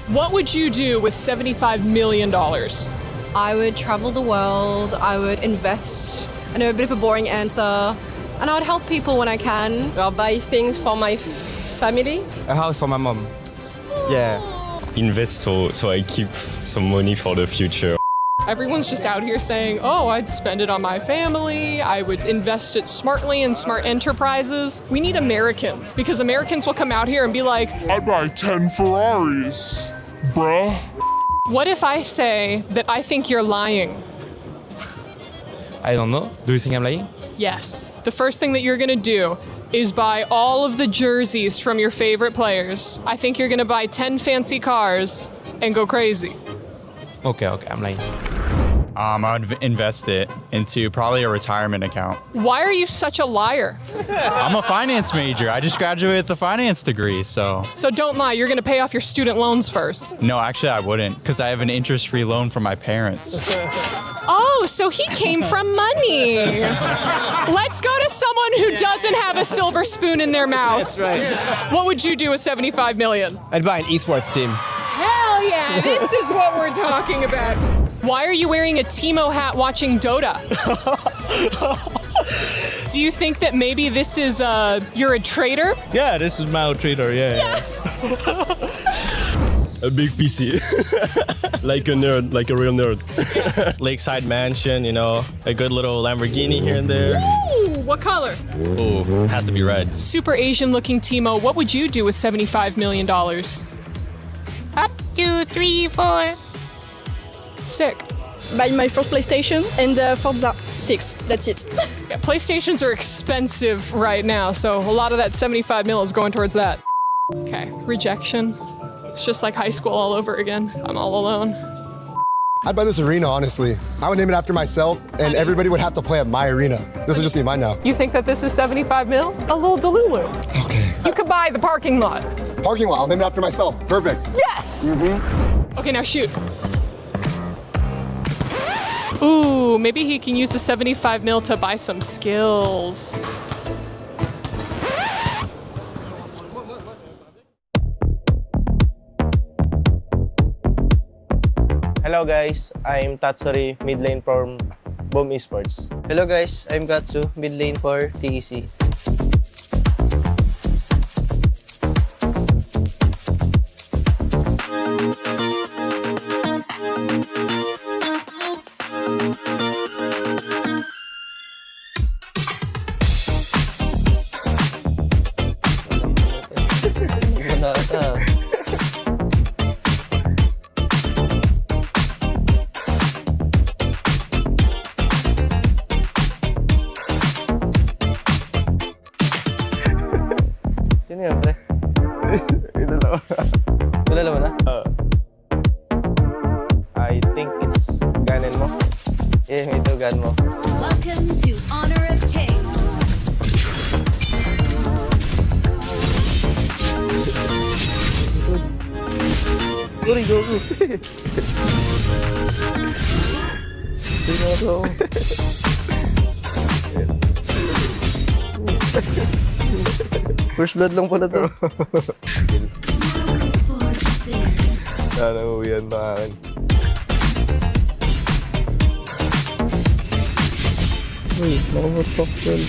What would you do with $75 million? I would travel the world, I would invest, I know a bit of a boring answer, and I would help people when I can. I'll buy things for my family. A house for my mom. Yeah. Invest so I keep some money for the future. Everyone's just out here saying, oh, I'd spend it on my family, I would invest it smartly in smart enterprises. We need Americans, because Americans will come out here and be like, I'd buy 10 Ferraris, bruh. What if I say that I think you're lying? I don't know. Do you think I'm lying? Yes. The first thing that you're gonna do is buy all of the jerseys from your favorite players. I think you're gonna buy 10 fancy cars and go crazy. Okay, I'm lying. I would invest it into probably a retirement account. Why are you such a liar? I'm a finance major. I just graduated with a finance degree, so. So don't lie, you're gonna pay off your student loans first. No, actually I wouldn't, because I have an interest-free loan from my parents. Oh, so he came from money. Let's go to someone who doesn't have a silver spoon in their mouth. That's right. What would you do with $75 million? I'd buy an esports team. Hell yeah, this is what we're talking about. Why are you wearing a Teemo hat watching Dota? Do you think that maybe this is, you're a traitor? Yeah, this is my trader, yeah. A big PC. Like a nerd, like a real nerd. Lakeside mansion, you know, a good little Lamborghini here and there. Ooh, what color? Ooh, has to be red. Super Asian looking Teemo, what would you do with $75 million? 1, 2, 3, 4. Sick. Buy my first PlayStation and Forza 6, that's it. Yeah, PlayStations are expensive right now, so a lot of that $75 million is going towards that. Okay, rejection. It's just like high school all over again. I'm all alone. I'd buy this arena, honestly. I would name it after myself, and everybody would have to play at my arena. This would just be mine now. You think that this is $75 million? A little delulu. Okay. You could buy the parking lot. Parking lot, I'll name it after myself. Perfect. Yes! Okay, now shoot. Ooh, maybe he can use the $75 million to buy some skills. Hello guys, I'm Tatsuri, mid lane from Boom Esports. Hello guys, I'm Gatsu, mid lane for TEC. Sino yun, pre? Dalawa na? I think it's ganin mo. Yeah, ito gan mo. Welcome to Honor of Kings. Sorry, go. First blood lang pala to. Sana yan ba akin. Uy, nakamotok yun.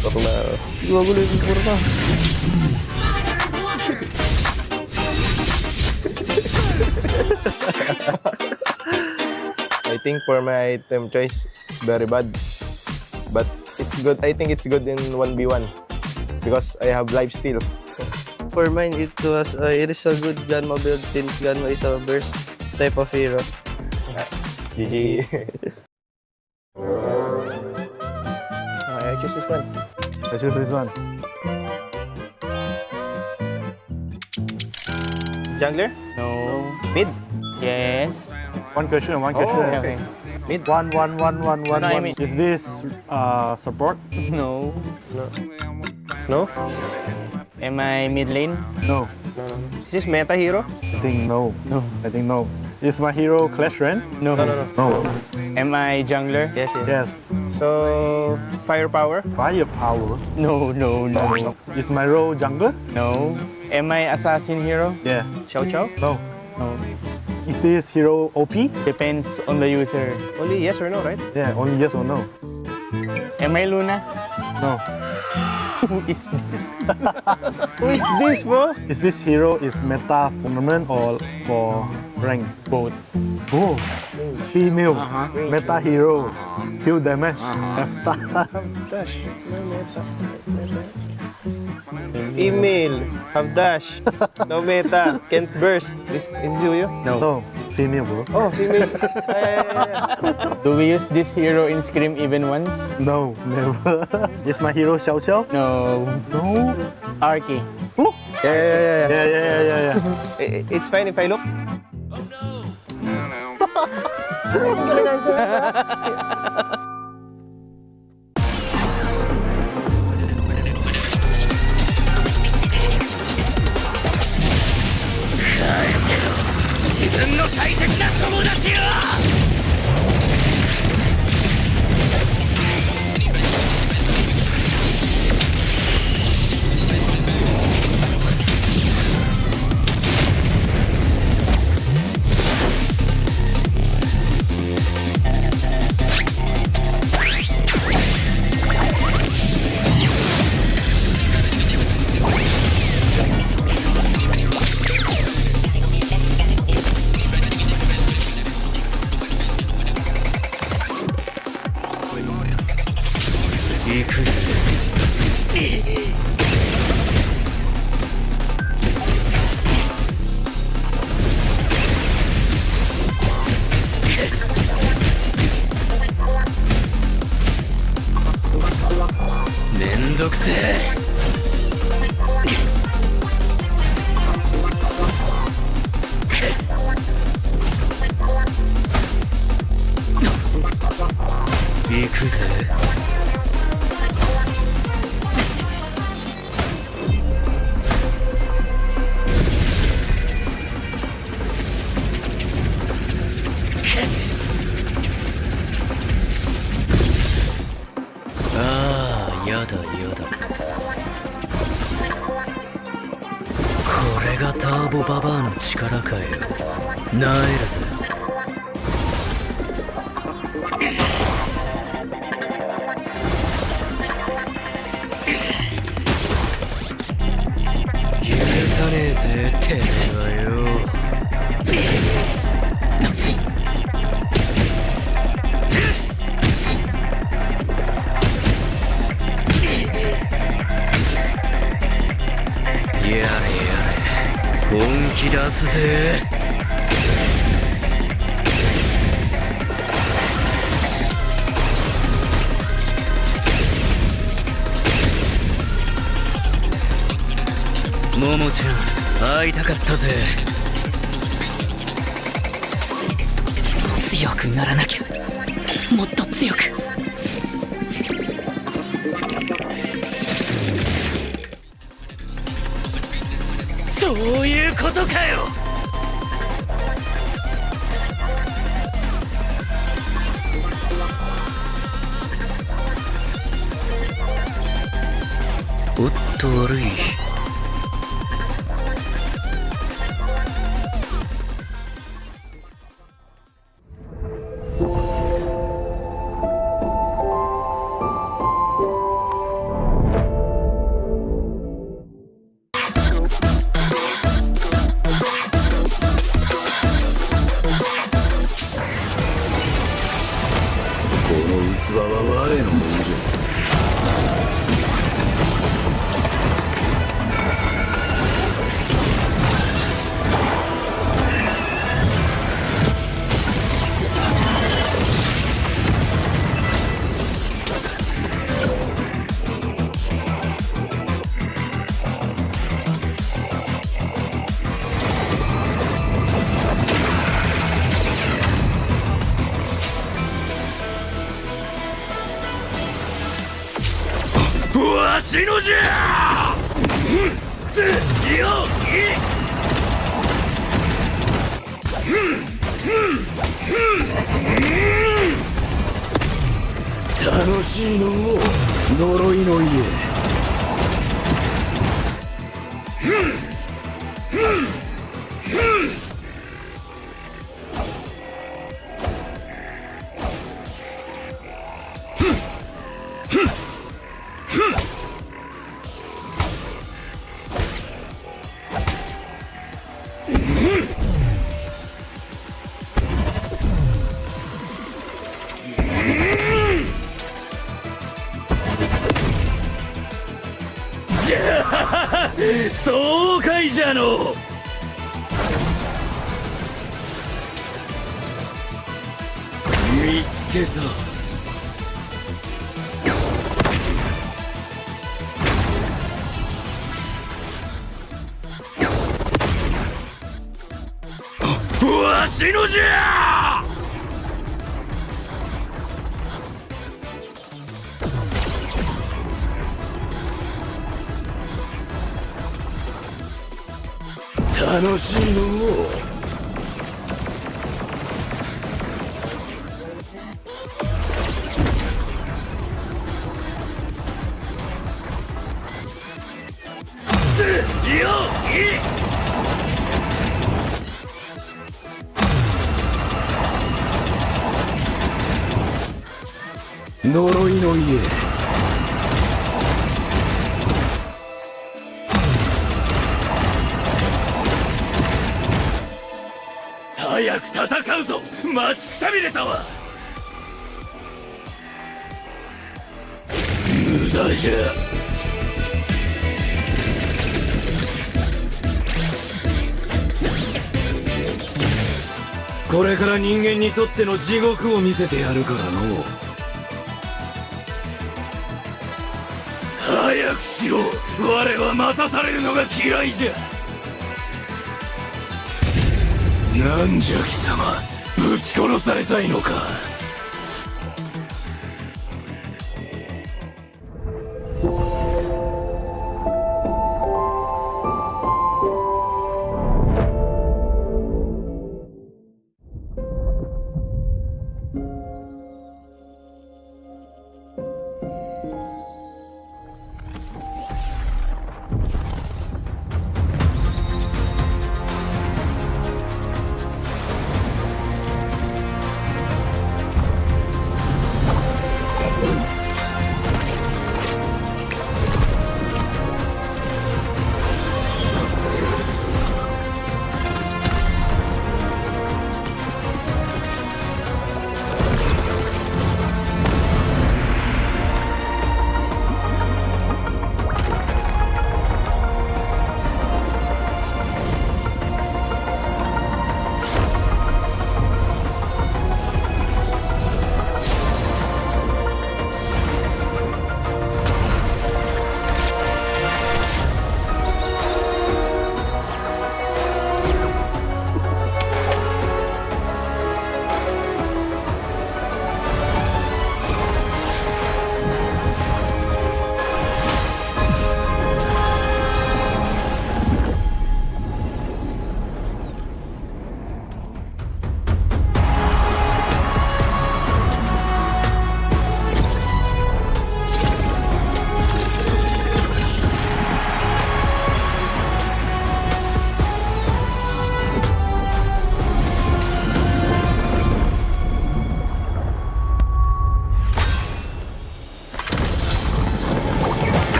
Tapos na. Gumagulo yung puro ka. I think for my item choice, it's very bad. But it's good. I think it's good in 1v1 because I have lifesteal. For mine, it is a good Ganmo build since Ganmo is a burst type of hero. GG. I choose this one. I choose this one. Jungler? No. Mid? Yes. One question. Okay. Mid? One. I mean- Is this support? No. No? Am I mid lane? No. Is this meta hero? I think no. I think no. Is my hero Clash Ren? No. No. Am I jungler? Yes. Yes. So, firepower? Firepower. No. Is my role jungle? No. Am I assassin hero? Yeah. Chow Chow? No. No. Is this hero OP? Depends on the user. Only yes or no, right? Yeah. Only yes or no. Am I Luna? No. Who is this? Who is this, bro? Is this hero is meta tournament or for rank? Both. Oh, female meta hero, kill damage, F star. Female. Have dash. No meta. Can't burst. Is you? No, female bro. Oh, female. Do we use this hero in Scream even once? No, never. Is my hero Xiao Xiao? No. No. Arky. Yeah. It's fine if I look. やだやだ。これがターボババアの力かよ。なえるぜ。許さねえぜてめえはよ。やれやれ本気出すぜ。ももちゃん会いたかったぜ。強くならなきゃ、もっと強く。そういうことかよ。おっと悪い。器は我のものじゃ。わしのじゃ。楽しいのも呪いの家。爽快じゃの。見つけた。わしのじゃ。楽しいのも。呪いの家。早く戦うぞ。待ちくたびれたわ。無駄じゃ。これから人間にとっての地獄を見せてやるからの。早くしろ。我は待たされるのが嫌いじゃ。なんじゃ貴様、ぶち殺されたいのか。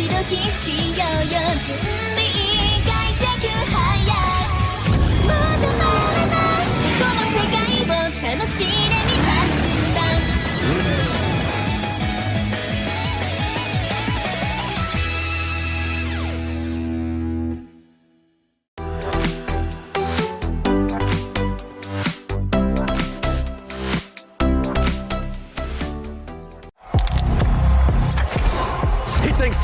ドキしようよ準備快適早まだまだないこの世界を楽しんでみますんだ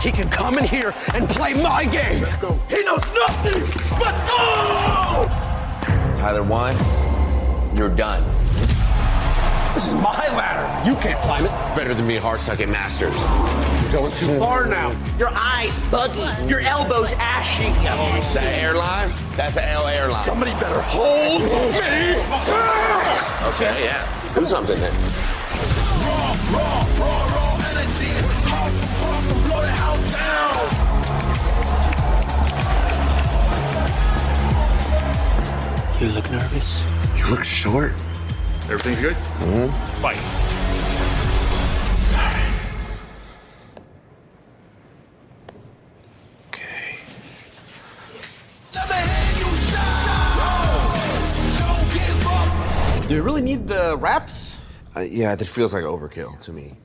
He can come in here and play my game. He knows nothing. Let's go! Tyler 1, you're done. This is my ladder. You can't climb it. It's better than being hard suck at Masters. You're going too far now. Your eyes buggy. Your elbows ashy. That airline? That's an L airline. Somebody better hold me. Okay, yeah. Do something then. Raw energy. Blow the house down. You look nervous. You look short. Everything's good? Fight. Okay. Do you really need the wraps? Yeah, that feels like overkill to me.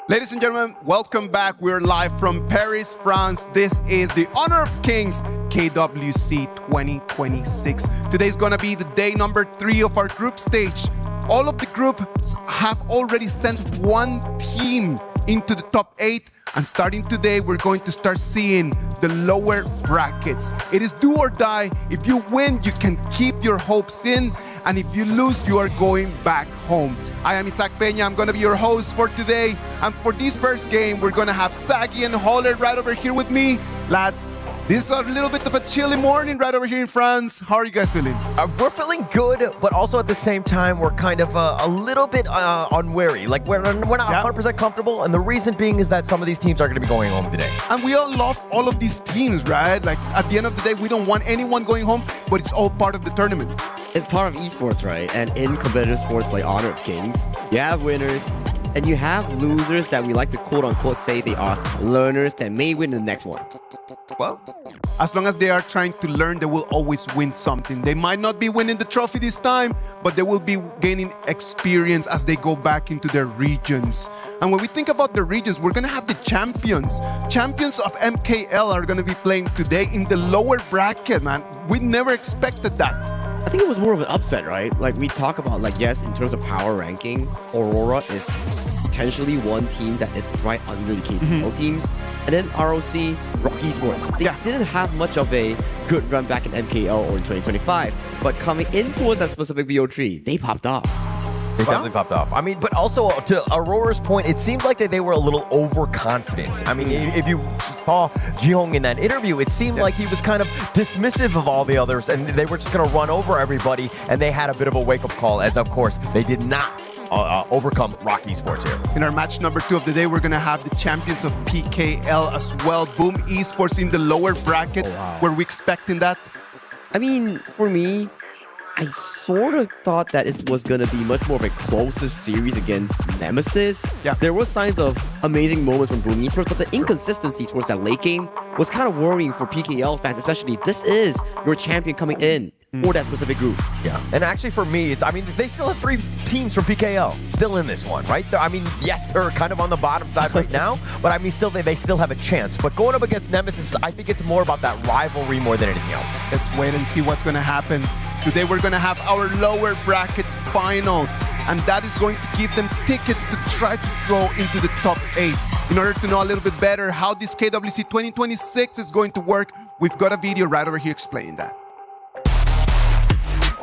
Ladies and gentlemen, welcome back. We're live from Paris, France. This is the Honor of Kings KWC 2026. Today's gonna be the day number 3 of our group stage. All of the groups have already sent one team into the top 8. And starting today, we're going to start seeing the lower brackets. It is do or die. If you win, you can keep your hopes in. And if you lose, you are going back home. I am Isaac Peña. I'm going to be your host for today. And for this first game, we're going to have Sagi and Holler right over here with me. Lads, this is a little bit of a chilly morning right over here in France. How are you guys feeling? We're feeling good, but also at the same time, we're kind of a little bit unwary. Like, we're not 100% comfortable, and the reason being is that some of these teams are going to be going home today. And we all love all of these teams, right? Like, at the end of the day, we don't want anyone going home, but it's all part of the tournament. It's part of esports, right? And in competitive sports like Honor of Kings, you have winners, and you have losers that we like to quote-unquote say they are learners that may win the next one. Well, as long as they are trying to learn, they will always win something. They might not be winning the trophy this time, but they will be gaining experience as they go back into their regions. And when we think about the regions, we're going to have the champions. Champions of MKL are going to be playing today in the lower bracket, man. We never expected that. I think it was more of an upset, right? Like, we talk about, like, yes, in terms of power ranking, Aurora is potentially one team that is right under the KPL teams. And then ROC, Rock Esports, they didn't have much of a good run back in MKL or in 2025. But coming in towards that specific VO3, they popped off. They definitely popped off. I mean, but also to Aurora's point, it seemed like that they were a little overconfident. I mean, if you saw Jihong in that interview, it seemed like he was kind of dismissive of all the others, and they were just going to run over everybody, and they had a bit of a wake-up call, as of course, they did not overcome Rock Esports here. In our match number 2 of the day, we're going to have the champions of PKL as well. Boom Esports in the lower bracket. Were we expecting that? I mean, for me, I sort of thought that it was going to be much more of a closer series against Nemesis. Yeah. There were signs of amazing moments from Boom Esports, but the inconsistency towards that late game was kind of worrying for PKL fans, especially this is your champion coming in for that specific group. Yeah, and actually for me, I mean, they still have 3 teams from PKL still in this one, right? I mean, yes, they're kind of on the bottom side right now, but I mean, still they still have a chance. But going up against Nemesis, I think it's more about that rivalry more than anything else. Let's wait and see what's going to happen. Today we're going to have our lower bracket finals, and that is going to give them tickets to try to go into the top 8. In order to know a little bit better how this KWC 2026 is going to work, we've got a video right over here explaining that.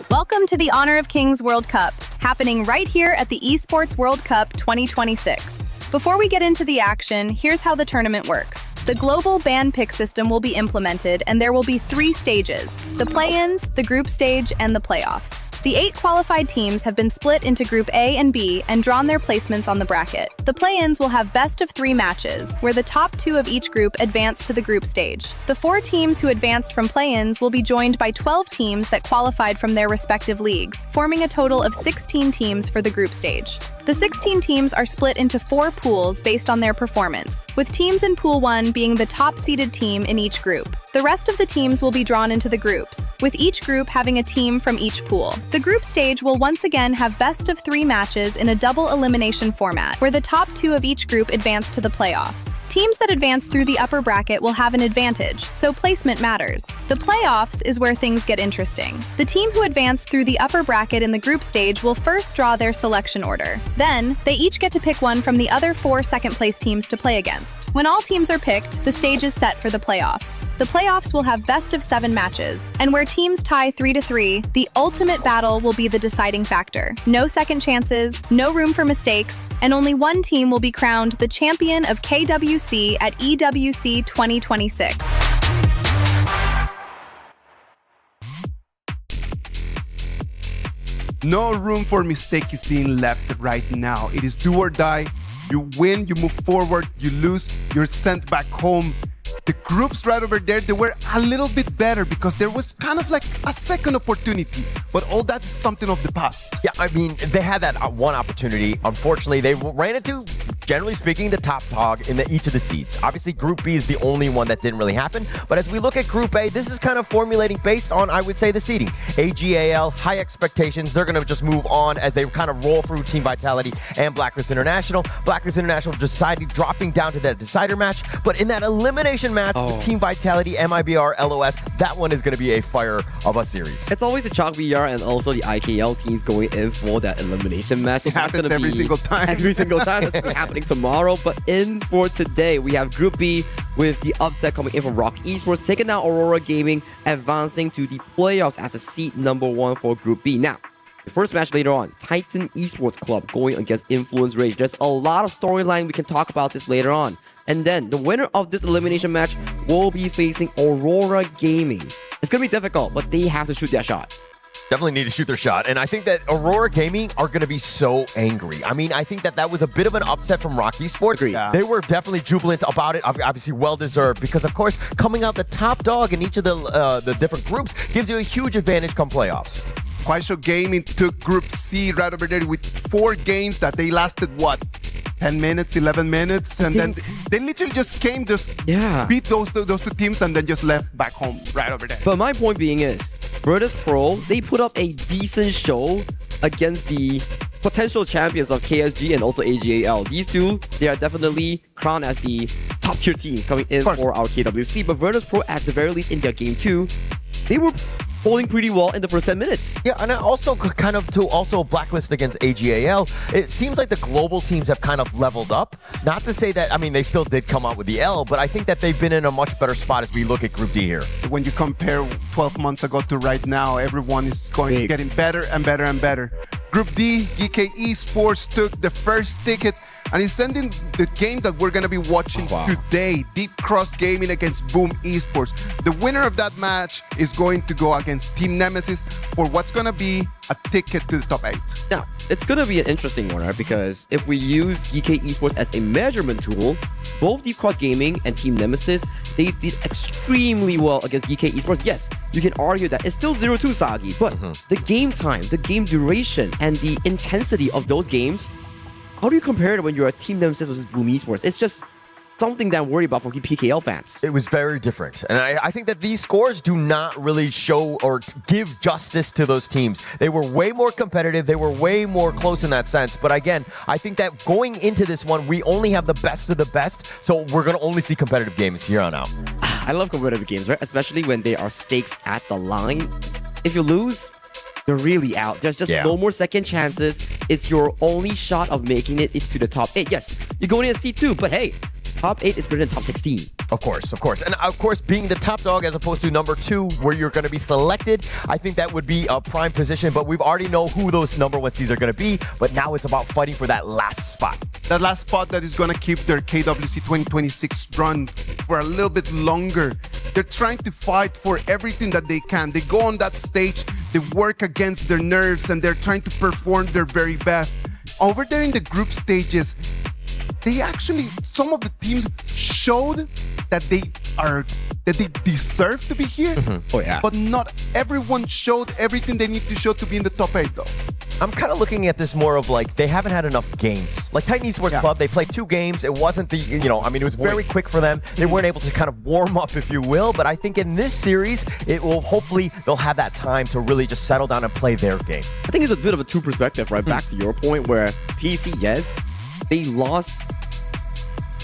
Welcome to the Honor of Kings World Cup, happening right here at the Esports World Cup 2026. Before we get into the action, here's how the tournament works. The global ban pick system will be implemented, and there will be 3 stages: the play-ins, the group stage, and the playoffs. The 8 qualified teams have been split into Group A and B and drawn their placements on the bracket. The play-ins will have best of 3 matches, where the top 2 of each group advance to the group stage. The 4 teams who advanced from play-ins will be joined by 12 teams that qualified from their respective leagues, forming a total of 16 teams for the group stage. The 16 teams are split into 4 pools based on their performance, with teams in Pool 1 being the top-seeded team in each group. The rest of the teams will be drawn into the groups, with each group having a team from each pool. The group stage will once again have best of 3 matches in a double elimination format, where the top 2 of each group advance to the playoffs. Teams that advance through the upper bracket will have an advantage, so placement matters. The playoffs is where things get interesting. The team who advanced through the upper bracket in the group stage will first draw their selection order. Then, they each get to pick one from the other 4 second-place teams to play against. When all teams are picked, the stage is set for the playoffs. The playoffs will have best of 7 matches, and where teams tie 3-3, the ultimate battle will be the deciding factor. No second chances, no room for mistakes, and only one team will be crowned the champion of KWC at EWC 2026. No room for mistake is being left right now. It is do or die. You win, you move forward, you lose, you're sent back home. The groups right over there, they were a little bit better because there was kind of like a second opportunity. But all that is something of the past. Yeah, I mean, they had that one opportunity. Unfortunately, they ran into, generally speaking, the top dog in each of the seeds. Obviously, Group B is the only one that didn't really happen. But as we look at Group A, this is kind of formulating based on, I would say, the seeding. AGAL, high expectations. They're going to just move on as they kind of roll through Team Vitality and Blacklist International. Blacklist International decided dropping down to that decider match. But in that elimination match, the Team Vitality, MIBR, LOS, that one is going to be a fire of a series. It's always the Chalk VR and also the IKL teams going in for that elimination match. So it happens every single time. Every single time. That's going to be happening tomorrow. But in for today, we have Group B with the upset coming in from Rock Esports, taking out Aurora Gaming, advancing to the playoffs as a seed number 1 for Group B. Now, the first match later on, Titan Esports Club going against Influence Rage. There's a lot of storyline. We can talk about this later on. And then the winner of this elimination match will be facing Aurora Gaming. It's going to be difficult, but they have to shoot their shot. Definitely need to shoot their shot. And I think that Aurora Gaming are going to be so angry. I mean, I think that was a bit of an upset from Rock Esports. Yeah. They were definitely jubilant about it. Obviously well-deserved because, of course, coming out the top dog in each of the different groups gives you a huge advantage come playoffs. Kwaisho Gaming took Group C right over there with 4 games that they lasted, what, 10 minutes, 11 minutes? And then they literally just came, beat those two teams and then just left back home right over there. But my point being is, Virtus Pro, they put up a decent show against the potential champions of KSG and also AGAL. These two, they are definitely crowned as the top tier teams coming in for our KWC. But Virtus Pro, at the very least in their game 2, they were holding pretty well in the first 10 minutes. Yeah, and also kind of to also blacklist against AGAL, it seems like the global teams have kind of leveled up. Not to say that, I mean, they still did come out with the L, but I think that they've been in a much better spot as we look at Group D here. When you compare 12 months ago to right now, everyone is getting better and better and better. Group D, GK Esports took the first ticket and is sending the game that we're going to be watching today, Deep Cross Gaming against Boom Esports. The winner of that match is going to go against Team Nemesis for what's going to be a ticket to the top 8. Now, it's going to be an interesting one, right? Because if we use GK Esports as a measurement tool, both Deep Cross Gaming and Team Nemesis, they did extremely well against GK Esports. Yes, you can argue that it's still 0-2 Sagi, but the game time, the game duration, and the intensity of those games, how do you compare it when you're a Team Nemesis versus Boom Esports? It's just something that I'm worried about for PKL fans. It was very different. And I think that these scores do not really show or give justice to those teams. They were way more competitive. They were way more close in that sense. But again, I think that going into this one, we only have the best of the best. So we're going to only see competitive games here on out. I love competitive games, right? Especially when there are stakes at the line. If you lose, you're really out. There's just no more second chances. It's your only shot of making it into the top 8. Yes, you're going in at C2, but hey, top 8 is better than top 16. Of course, of course. And of course, being the top dog as opposed to number 2, where you're going to be selected, I think that would be a prime position. But we've already know who those number 1 seeds are going to be. But now it's about fighting for that last spot. That last spot that is going to keep their KWC 2026 run for a little bit longer. They're trying to fight for everything that they can. They go on that stage, they work against their nerves, and they're trying to perform their very best. Over there in the group stages, they actually, some of the teams showed that they deserve to be here. Oh yeah. But not everyone showed everything they need to show to be in the top 8 though. I'm kind of looking at this more of like they haven't had enough games. Like Titan Esports Club, they played 2 games. It wasn't the, it was very quick for them. They weren't able to kind of warm up, if you will. But I think in this series, it will hopefully they'll have that time to really just settle down and play their game. I think it's a bit of a two perspective, right? Back to your point where TEC, yes, they lost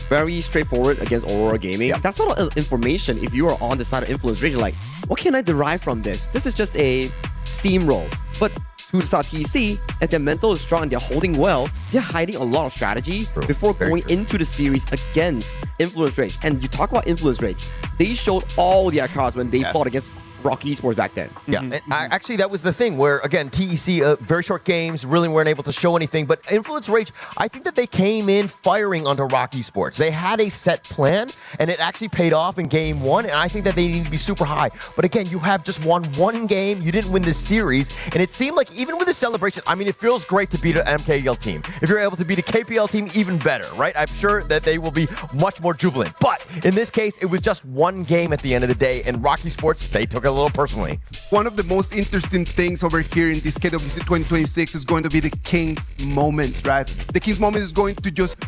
very straightforward against Aurora Gaming. Yeah. That's sort of information if you are on the side of Influence Rage, you're like, what can I derive from this? This is just a steamroll. But to the side TEC, if their mental is strong and they're holding well, they're hiding a lot of strategy before going into the series against Influence Rage. And you talk about Influence Rage, they showed all their cards when they fought against Rocky Esports back then. Yeah, and actually that was the thing where, again, TEC, very short games, really weren't able to show anything, but Influence Rage, I think that they came in firing onto Rocky Esports. They had a set plan, and it actually paid off in game 1, and I think that they need to be super high. But again, you have just won 1 game, you didn't win this series, and it seemed like even with the celebration, I mean, it feels great to beat an MKL team. If you're able to beat a KPL team, even better, right? I'm sure that they will be much more jubilant. But in this case, it was just 1 game at the end of the day, and Rocky Esports, they took it a little personally. One of the most interesting things over here in this KWC 2026 is going to be the King's moment, right? The King's moment is going to just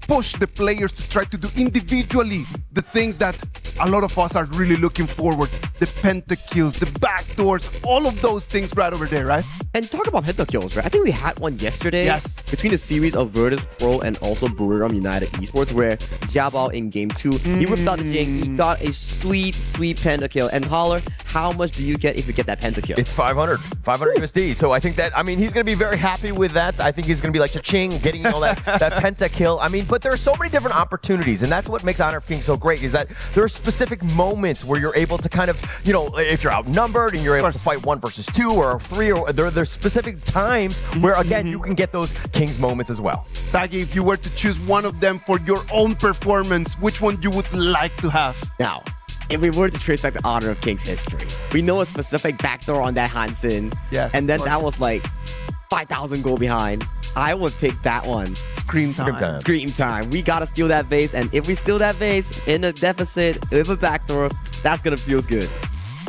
push the players to try to do individually the things that a lot of us are really looking forward. The pentakills, the backdoors, all of those things right over there, right? And talk about pentakills, right? I think we had one yesterday. Yes. Between the series of Virtus Pro and also Buriram United Esports, where Jiabao in game 2, he whipped out the Jing, he got a sweet, sweet pentakill. And Holler, how much do you get if you get that pentakill? It's 500 USD. So I think that, I mean, he's going to be very happy with that. I think he's going to be like cha-ching, getting all that pentakill. I mean, but there are so many different opportunities, and that's what makes Honor of Kings so great, is that there are specific moments where you're able to kind of, if you're outnumbered and you're able to fight 1 versus 2 or 3, or there's specific times where, again, you can get those Kings moments as well. Sagi, if you were to choose one of them for your own performance, which one you would like to have? Now, if we were to trace back the Honor of Kings history, we know a specific backdoor on that Hansen. Yes. And then that was like 5,000 goal behind. I would pick that one. Scream time. Scream time. We gotta steal that base, and if we steal that base in a deficit with a backdoor, that's gonna feel good.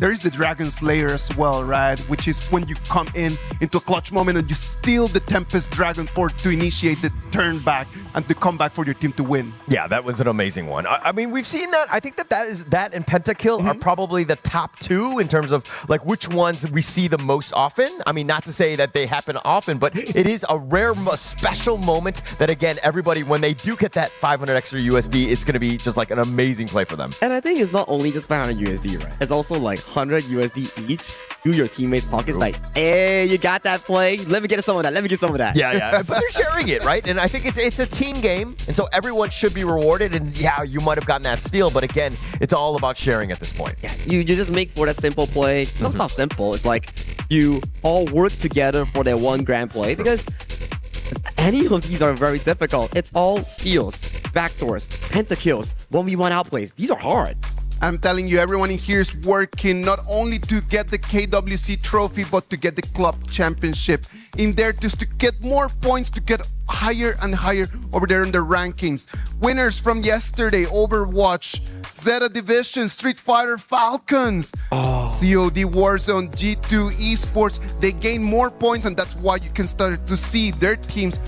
There is the Dragon Slayer as well, right? Which is when you come into a clutch moment and you steal the Tempest Dragon Fort to initiate the turn back and to come back for your team to win. Yeah, that was an amazing one. I mean, we've seen that. I think that and Pentakill are probably the top 2 in terms of like which ones we see the most often. I mean, not to say that they happen often, but it is a rare, special moment that, again, everybody, when they do get that 500 extra USD, it's going to be just like an amazing play for them. And I think it's not only just 500 USD, right? It's also like 100 USD each to your teammates' pockets. Like, hey, you got that play? Let me get some of that. Let me get some of that. Yeah. But they're sharing it, right? And I think it's a team game, and so everyone should be rewarded. And yeah, you might have gotten that steal, but again, it's all about sharing at this point. Yeah, you just make for that simple play. No, it's not simple. It's like you all work together for that one grand play, because any of these are very difficult. It's all steals, backdoors, pentakills, 1v1 outplays. These are hard. I'm telling you, everyone in here is working not only to get the KWC trophy, but to get the club championship in there, just to get more points, to get higher and higher over there in the rankings. Winners from yesterday: Overwatch, Zeta Division, Street Fighter Falcons, COD Warzone, G2 Esports. They gain more points, and that's why you can start to see their teams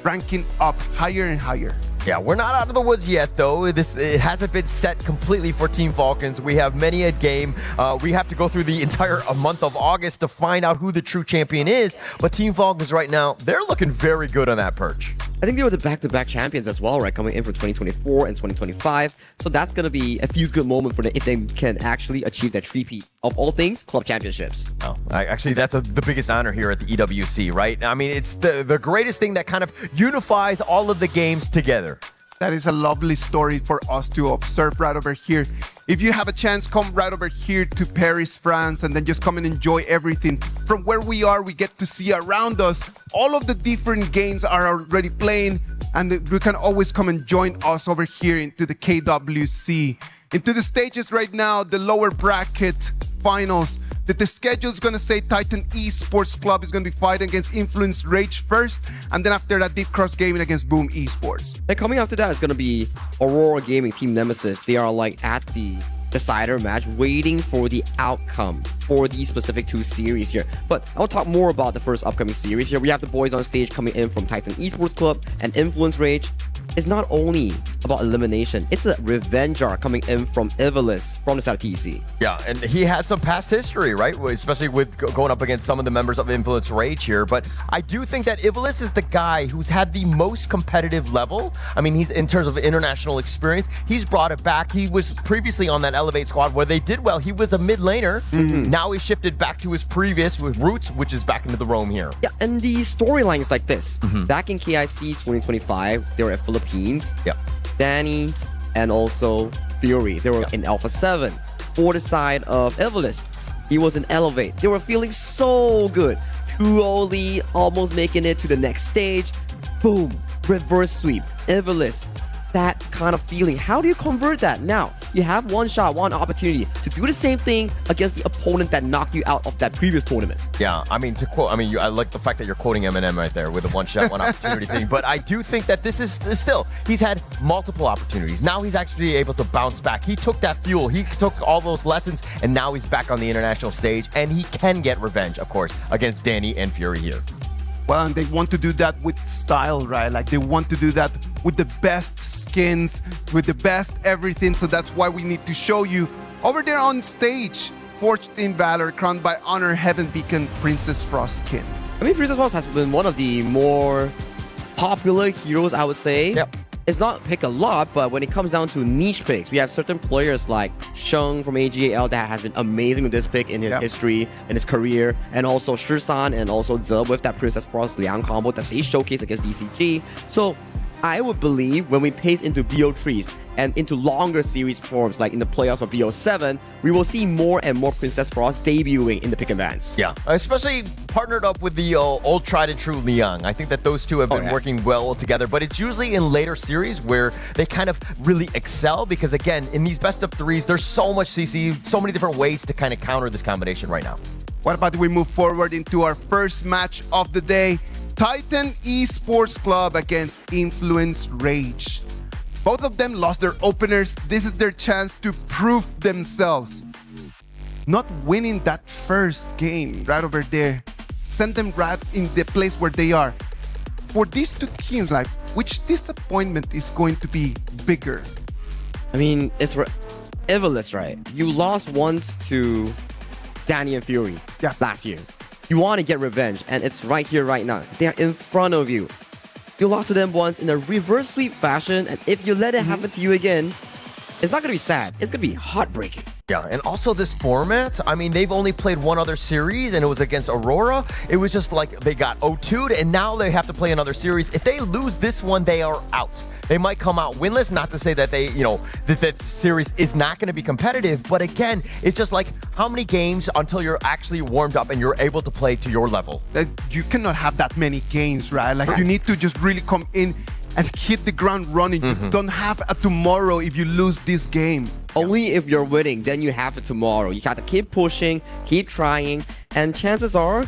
ranking up higher and higher. Yeah, we're not out of the woods yet, though. It hasn't been set completely for Team Falcons. We have many a game. We have to go through the entire month of August to find out who the true champion is. But Team Falcons right now, they're looking very good on that perch. I think they were the back-to-back champions as well, right? Coming in for 2024 and 2025. So that's going to be a feel-good moment for them if they can actually achieve that three-peat of all things, club championships. Oh, actually, that's the biggest honor here at the EWC, right? I mean, it's the greatest thing that kind of unifies all of the games together. That is a lovely story for us to observe right over here. If you have a chance, come right over here to Paris, France, and then just come and enjoy everything. From where we are, we get to see around us. All of the different games are already playing, and you can always come and join us over here into the KWC. Into the stages right now, the lower bracket finals. The schedule is going to say Titan Esports Club is going to be fighting against Influence Rage first, and then after that, Deep Cross Gaming against Boom Esports. And coming after that is going to be Aurora Gaming, Team Nemesis. They are like at the decider match, waiting for the outcome for these specific two series here. But I'll talk more about the first upcoming series here. We have the boys on stage coming in from Titan Esports Club and Influence Rage. It's not only about elimination, it's a revenger coming in from Evilus from the side of TEC. Yeah, and he had some past history, right? Especially with going up against some of the members of Influence Rage here. But I do think that Evilus is the guy who's had the most competitive level. I mean, he's in terms of international experience, he's brought it back. He was previously on that Elevate squad where they did well. He was a mid laner. Now he shifted back to his previous with Roots, which is back into the Rome here. Yeah, and the storyline is like this. Back in KIC 2025, they were at Philippines. Yeah. Danny and also Fury. They were in Alpha 7. For the side of Evilus, he was in Elevate. They were feeling so good. 2-0 lead, almost making it to the next stage. Boom. Reverse sweep. Evilus. That kind of feeling. How do you convert that? Now, you have one shot, one opportunity to do the same thing against the opponent that knocked you out of that previous tournament. Yeah, I mean, to quote, I like the fact that you're quoting Eminem right there with the one shot, one opportunity thing. But I do think that this is still, he's had multiple opportunities. Now he's actually able to bounce back. He took that fuel, he took all those lessons, and now he's back on the international stage, and he can get revenge, of course, against Danny and Fury here. Well, and they want to do that with style, right? Like they want to do that with the best skins, with the best everything. So that's why we need to show you over there on stage, Forged in Valor, crowned by Honor Heaven Beacon, Princess Frost skin. I mean, Princess Frost has been one of the more popular heroes, I would say. Yep. It's not pick a lot, but when it comes down to niche picks, we have certain players like Sheng from AGAL that has been amazing with this pick in his history, in his career, and also Shisan and also Ze with that Princess Frost Liang combo that they showcase against DCG. So I would believe when we pace into BO3s and into longer series forms like in the playoffs of BO7, we will see more and more Princess Frost debuting in the pick and bans. Yeah, especially partnered up with the old tried and true Liang. I think that those two have been working well together, but it's usually in later series where they kind of really excel because, again, in these best of threes, there's so much CC, so many different ways to kind of counter this combination right now. What about we move forward into our first match of the day? Titan Esports Club against Influence Rage. Both of them lost their openers. This is their chance to prove themselves. Not winning that first game right over there sent them right in the place where they are. For these two teams, like, which disappointment is going to be bigger? I mean, it's Evilus, right? You lost once to Danny and Fury last year. You want to get revenge, and it's right here, right now. They're in front of you. You lost to them once in a reverse sweep fashion, and if you let it happen to you again, it's not going to be sad. It's going to be heartbreaking. Yeah, and also this format, I mean, they've only played one other series, and it was against Aurora. It was just like they got 0-2'd, and now they have to play another series. If they lose this one, they are out. They might come out winless, not to say that they, that series is not going to be competitive, but again, it's just like how many games until you're actually warmed up and you're able to play to your level? You cannot have that many games, right? Like, you need to just really come in and hit the ground running. You don't have a tomorrow if you lose this game. Only if you're winning, then you have it tomorrow. You gotta keep pushing, keep trying, and chances are,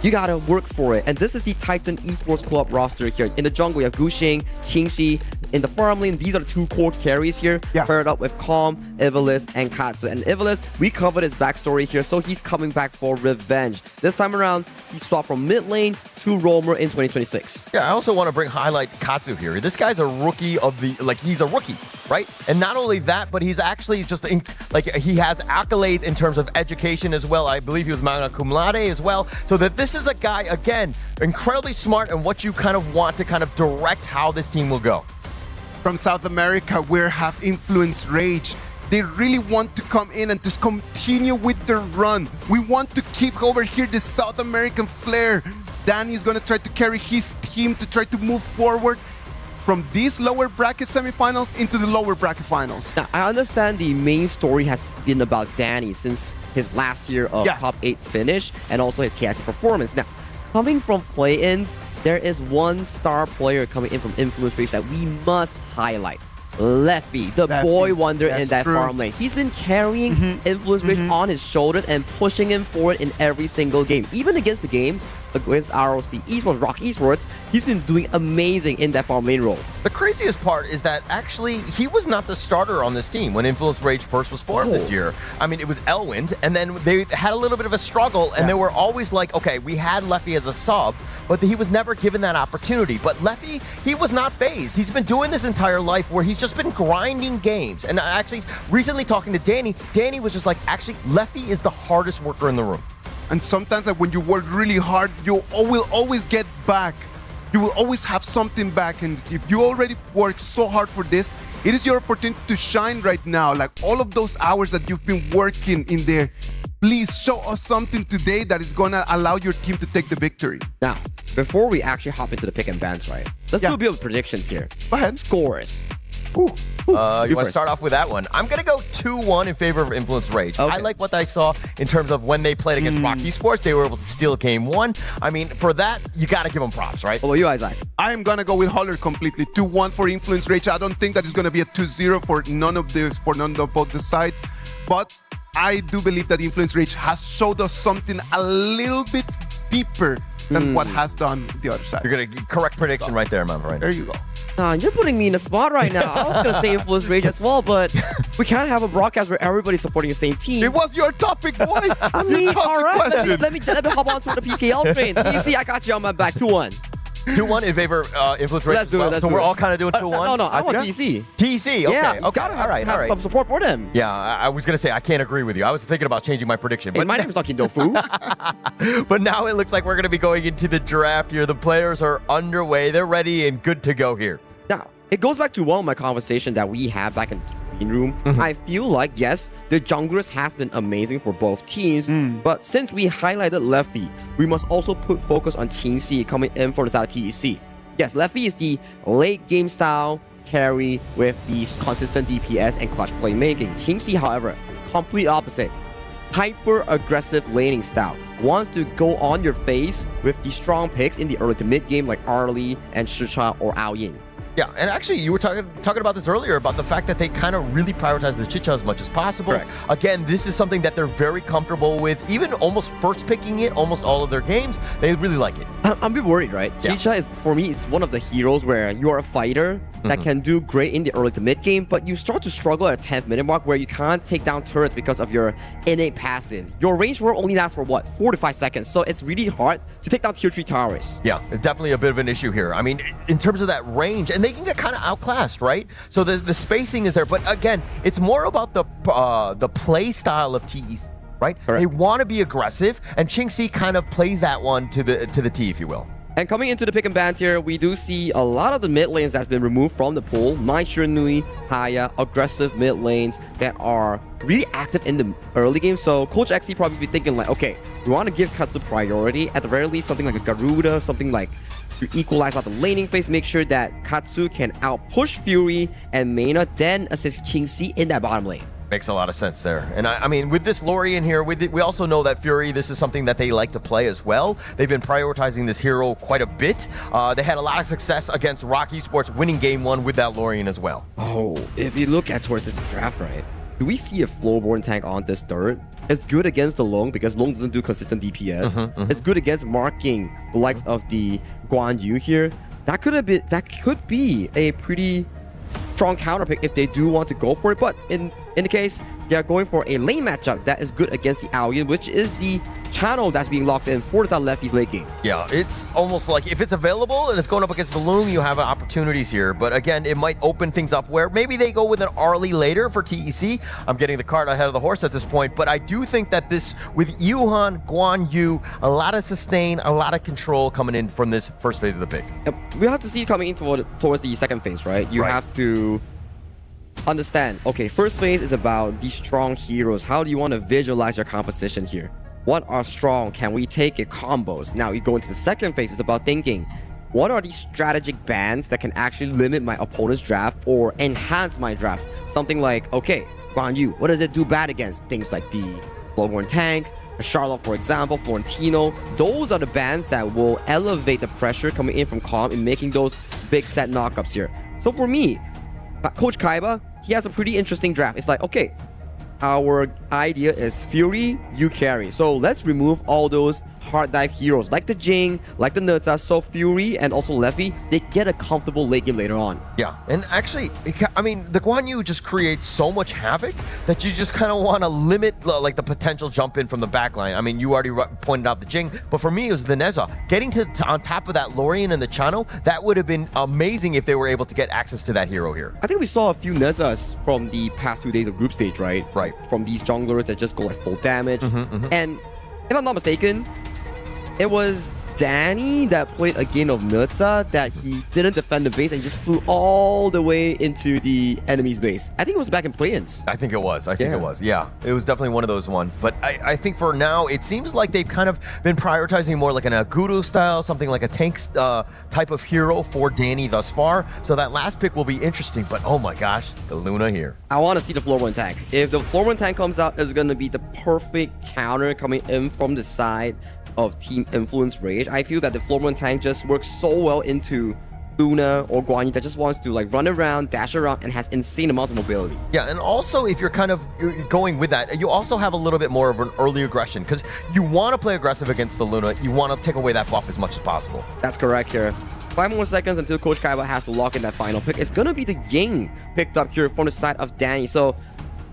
you gotta work for it. And this is the Titan Esports Club roster here. In the jungle, you have Gushing, Qingxi, in the farm lane. These are the two core carries here, paired up with Calm, Evilus, and Katsu. And Evilus, we covered his backstory here, so he's coming back for revenge. This time around, he swapped from mid lane to roamer in 2026. Yeah, I also want to highlight Katsu here. This guy's a rookie of the, he's a rookie, right? And not only that, but he's actually just, he has accolades in terms of education as well. I believe he was magna cum laude as well. So that this is a guy, again, incredibly smart and what you kind of want to kind of direct how this team will go. From South America, we have Influence Rage. They really want to come in and just continue with their run. We want to keep over here the South American flair. Danny is going to try to carry his team to try to move forward from these lower bracket semifinals into the lower bracket finals. Now, I understand the main story has been about Danny since his last year of top 8 finish and also his KIC performance. Now, coming from play-ins, there is one star player coming in from Influence Rage that we must highlight. Leffy, the boy wonder in that farm lane. He's been carrying Influence Rage on his shoulders and pushing him forward in every single game. Even against the game against ROC Esports, Rock Esports, he's been doing amazing in that farm lane role. The craziest part is that actually he was not the starter on this team when Influence Rage first was formed this year. I mean, it was Elwind, and then they had a little bit of a struggle, and they were always like, okay, we had Leffy as a sub, but he was never given that opportunity. But Leffy, he was not phased. He's been doing this entire life where he's just been grinding games. And actually, recently talking to Danny, Danny was just like, actually, Leffy is the hardest worker in the room. And sometimes when you work really hard, you will always get back. You will always have something back. And if you already worked so hard for this, it is your opportunity to shine right now. Like all of those hours that you've been working in there, please show us something today that is going to allow your team to take the victory. Now, before we actually hop into the pick and bans, right? Let's do a bit of predictions here. Go ahead. Scores. You want to start off with that one? I'm going to go 2-1 in favor of Influence Rage. I like what I saw in terms of when they played against Rock Esports. They were able to steal game 1. I mean, for that, you got to give them props, right? What about you, Isaac? I am going to go with Holler completely. 2-1 for Influence Rage. I don't think that it's going to be a 2-0 for none of both the sides. But I do believe that Influence Rage has showed us something a little bit deeper than what has done the other side. You're going to correct prediction right there, man. Right there you go. Nah, you're putting me in a spot right now. I was going to say Influence Rage as well, but we can't have a broadcast where everybody's supporting the same team. It was your topic, boy. I mean, all right. Let me hop on to the PKL train. Easy, I got you on my back. 2-1. 2-1 in favor of Influence Rage. Let's do it. So we're all kind of doing 2-1? No, I want TC. TC, okay. Yeah, okay. Gotta all right. have some support for them. Yeah, I was going to say, I can't agree with you. I was thinking about changing my prediction. But my name is Lucky Dofu. But now it looks like we're going to be going into the draft here. The players are underway. They're ready and good to go here. Now, it goes back to one of my conversations that we had back in the green room. I feel like, yes, the junglers has been amazing for both teams, but since we highlighted Leffy, we must also put focus on Qingxi coming in for the side of TEC. Yes, Leffy is the late game style carry with the consistent DPS and clutch playmaking. Qingxi, however, complete opposite. Hyper-aggressive laning style. Wants to go on your face with the strong picks in the early to mid game like Arlie and Shicha or Ao Yin. Yeah, and actually, you were talking about this earlier, about the fact that they kind of really prioritize the Chicha as much as possible. Correct. Again, this is something that they're very comfortable with, even almost first picking it, almost all of their games. They really like it. I'm a bit worried, right? Yeah. Chicha is, for me, is one of the heroes where you are a fighter that can do great in the early to mid game, but you start to struggle at a 10th minute mark where you can't take down turrets because of your innate passive. Your range war only lasts for what, 4 to 5 seconds, so it's really hard to take down tier 3 towers. Yeah, definitely a bit of an issue here. I mean, in terms of that range, and they can get kind of outclassed, right? So the spacing is there, but again, it's more about the play style of TEC, right? Correct. They want to be aggressive, and Qingxi kind of plays that one to the T, if you will. And coming into the pick and ban tier, we do see a lot of the mid lanes that's been removed from the pool. Mai Nui, Haya, aggressive mid lanes that are really active in the early game. So Coach XC probably be thinking like, okay, we want to give Katsu priority. At the very least, something like a Garuda, something like to equalize out the laning phase, make sure that Katsu can outpush Fury and Mena, then assist Qingxi in that bottom lane. Makes a lot of sense there. And I mean, with this Lori in here, we also know that Fury, this is something that they like to play as well. They've been prioritizing this hero quite a bit. They had a lot of success against Rock Esports, winning game 1 with that Lorian as well. Oh, if you look at towards this draft, right, do we see a Flowborn tank on this third? It's good against the Long because Long doesn't do consistent DPS. It's good against marking the likes of the Guan Yu here. That could be a pretty strong counter pick if they do want to go for it. But in the case, they are going for a lane matchup that is good against the Alien, which is the channel that's being locked in for the side lefties late game. Yeah, it's almost like if it's available and it's going up against the Loom, you have opportunities here. But again, it might open things up where maybe they go with an Arlie later for TEC. I'm getting the cart ahead of the horse at this point, but I do think that this, with Yuhan, Guan Yu, a lot of sustain, a lot of control coming in from this first phase of the pick. We have to see coming in towards the second phase, right? You have to understand, okay, first phase is about these strong heroes. How do you want to visualize your composition here? What are strong? Can we take it combos? Now you go into the second phase, it's about thinking, what are these strategic bans that can actually limit my opponent's draft or enhance my draft? Something like, okay, Guan Yu, what does it do bad against? Things like the Bloodborne Tank, Charlotte, for example, Florentino. Those are the bans that will elevate the pressure coming in from Calm and making those big set knockups here. So for me, Coach Kaiba, he has a pretty interesting draft. It's like, okay, our idea is Fury, you carry. So let's remove all those hard dive heroes like the Jing, like the Nerta, so Fury and also Leffy, they get a comfortable late game later on. Yeah, and actually, I mean, the Guan Yu just creates so much havoc that you just kind of want to limit like the potential jump in from the backline. I mean, you already pointed out the Jing, but for me, it was the Neza. Getting to on top of that Lorien and the Chano, that would have been amazing if they were able to get access to that hero here. I think we saw a few Nezas from the past 2 days of group stage, right? Right. From these junglers that just go like full damage. And if I'm not mistaken, it was Danny that played a game of Nerta that he didn't defend the base and just flew all the way into the enemy's base. I think it was back in play-ins. I think it was. I think it was. Yeah, it was definitely one of those ones. But I think for now, it seems like they've kind of been prioritizing more like an Aguru style, something like a tank type of hero for Danny thus far. So that last pick will be interesting. But oh my gosh, the Luna here. I want to see the floor one tank. If the floor one tank comes out, it's going to be the perfect counter coming in from the side of Team Influence Rage. I feel that the floor one tank just works so well into Luna or Guan Yu that just wants to like run around, dash around, and has insane amounts of mobility. Yeah, and also if you're kind of going with that, you also have a little bit more of an early aggression because you want to play aggressive against the Luna. You want to take away that buff as much as possible. That's correct here. 5 more seconds until Coach Kaiba has to lock in that final pick. It's going to be the Ying picked up here from the side of Danny. So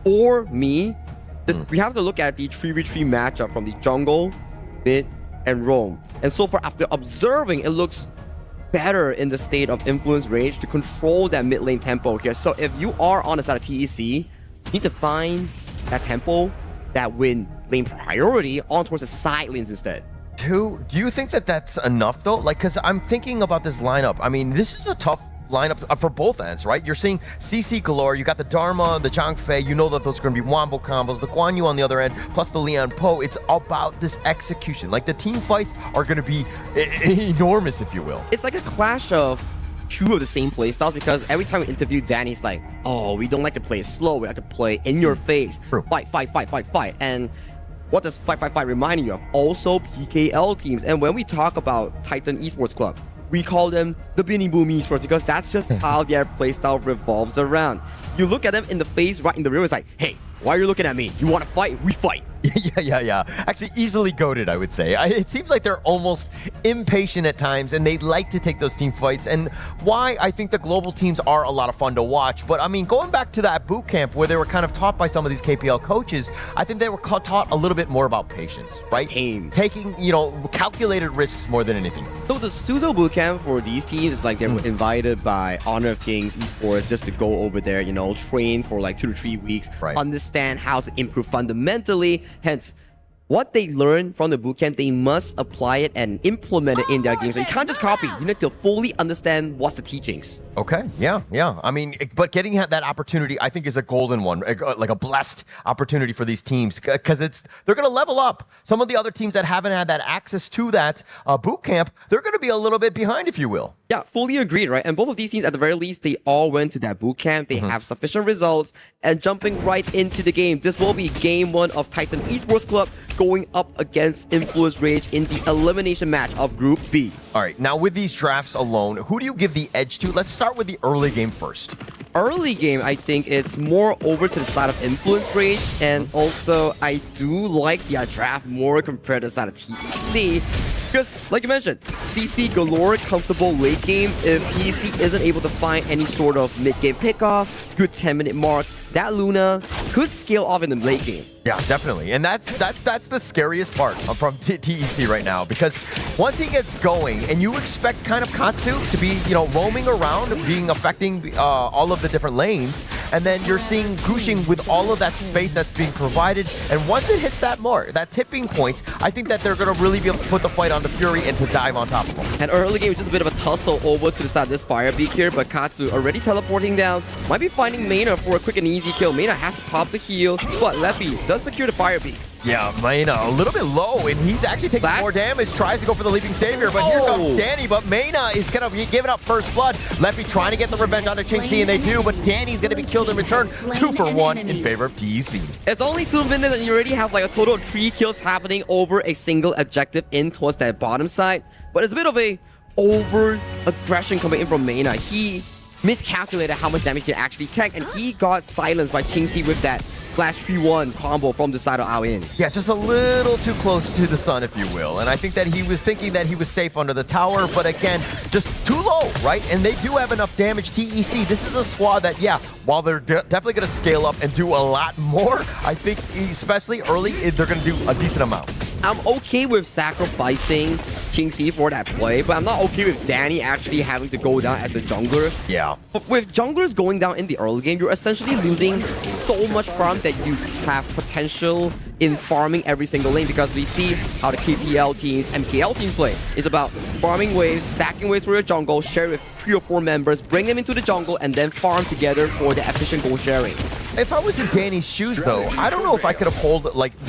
for me, we have to look at the 3v3 matchup from the jungle, mid, and roam. And so far, after observing, it looks better in the state of Influence Rage to control that mid lane tempo here. So if you are on the side of TEC, you need to find that tempo that win lane priority on towards the side lanes instead. Do you think that that's enough though? Like, because I'm thinking about this lineup. I mean, this is a tough lineup for both ends, right? You're seeing CC galore, you got the Dharma, the Zhang Fei, you know that those are going to be Wombo combos, the Guan Yu on the other end, plus the Lian Po. It's about this execution. Like, the team fights are going to be enormous, if you will. It's like a clash of two of the same playstyles because every time we interview Danny, it's like, oh, we don't like to play slow, we like to play in your face. Fight, fight, fight, fight, fight. And what does fight, fight, fight remind you of? Also PKL teams. And when we talk about Titan Esports Club, we call them the Binny Boom Esports because that's just how their playstyle revolves around. You look at them in the face, right in the rear, it's like, hey, why are you looking at me? You want to fight? We fight. Yeah. Actually, easily goated, I would say. It seems like they're almost impatient at times, and they like to take those team fights. And why I think the global teams are a lot of fun to watch. But I mean, going back to that boot camp where they were kind of taught by some of these KPL coaches, I think they were taught a little bit more about patience, right? Taking, calculated risks more than anything. So the Suzo boot camp for these teams is like they were invited by Honor of Kings Esports just to go over there, train for like 2 to 3 weeks, understand how to improve fundamentally. Hence, what they learn from the bootcamp, they must apply it and implement it in their games. So you can't just copy. You need to fully understand what's the teachings. Okay, yeah. I mean, but getting that opportunity, I think, is a golden one, like a blessed opportunity for these teams because they're going to level up. Some of the other teams that haven't had that access to that boot camp, they're going to be a little bit behind, if you will. Yeah, fully agreed, right? And both of these teams, at the very least, they all went to that boot camp. They have sufficient results and jumping right into the game. This will be game 1 of Titan Esports Club going up against Influence Rage in the elimination match of Group B. All right, now with these drafts alone, who do you give the edge to? Let's start with the early game first. Early game, I think it's more over to the side of Influence Rage, and also I do like the draft more compared to the side of TEC. Because Because, like you mentioned, CC galore, comfortable late game. If TEC isn't able to find any sort of mid-game pickoff, good 10-minute mark, that Luna could scale off in the late game. Yeah, definitely. And that's the scariest part from TEC right now, because once he gets going and you expect kind of Katsu to be, roaming around, affecting all of the different lanes, and then you're seeing Gushing with all of that space that's being provided, and once it hits that mark, that tipping point, I think that they're going to really be able to put the fight on the Fury and to dive on top of him. And early game, just a bit of a tussle over to the side of this Fire Beak here, but Katsu already teleporting down, might be finding Mena for a quick and easy kill. Mena has to pop the heal, but Leffy does secure the Fire Beak. Yeah, Mena a little bit low, and he's actually taking more damage, tries to go for the Leaping Savior, but here comes Danny, but Mena is going to be giving up first blood. Leffy trying to get the revenge onto Qingxi, and they do, but Danny's going to be killed in return. 2 for 1 in favor of TEC. It's only 2 minutes, and you already have like a total of 3 kills happening over a single objective in towards that bottom side, but it's a bit of a over-aggression coming in from Mena. He miscalculated how much damage he can actually tank, and he got silenced by Qingxi with that Flash 3-1 combo from the side of Ao In. Yeah, just a little too close to the sun, if you will. And I think that he was thinking that he was safe under the tower, but again, just too low, right? And they do have enough damage. TEC, this is a squad that, yeah, while they're definitely going to scale up and do a lot more, I think especially early, they're going to do a decent amount. I'm okay with sacrificing Qingxi for that play, but I'm not okay with Danny actually having to go down as a jungler. Yeah. But with junglers going down in the early game, you're essentially losing so much farm that you have potential in farming every single lane, because we see how the KPL teams, MKL teams play. It's about farming waves, stacking waves for your jungle, share with 3 or 4 members, bring them into the jungle, and then farm together for the efficient goal sharing. If I was in Danny's shoes, though, I don't know if I could have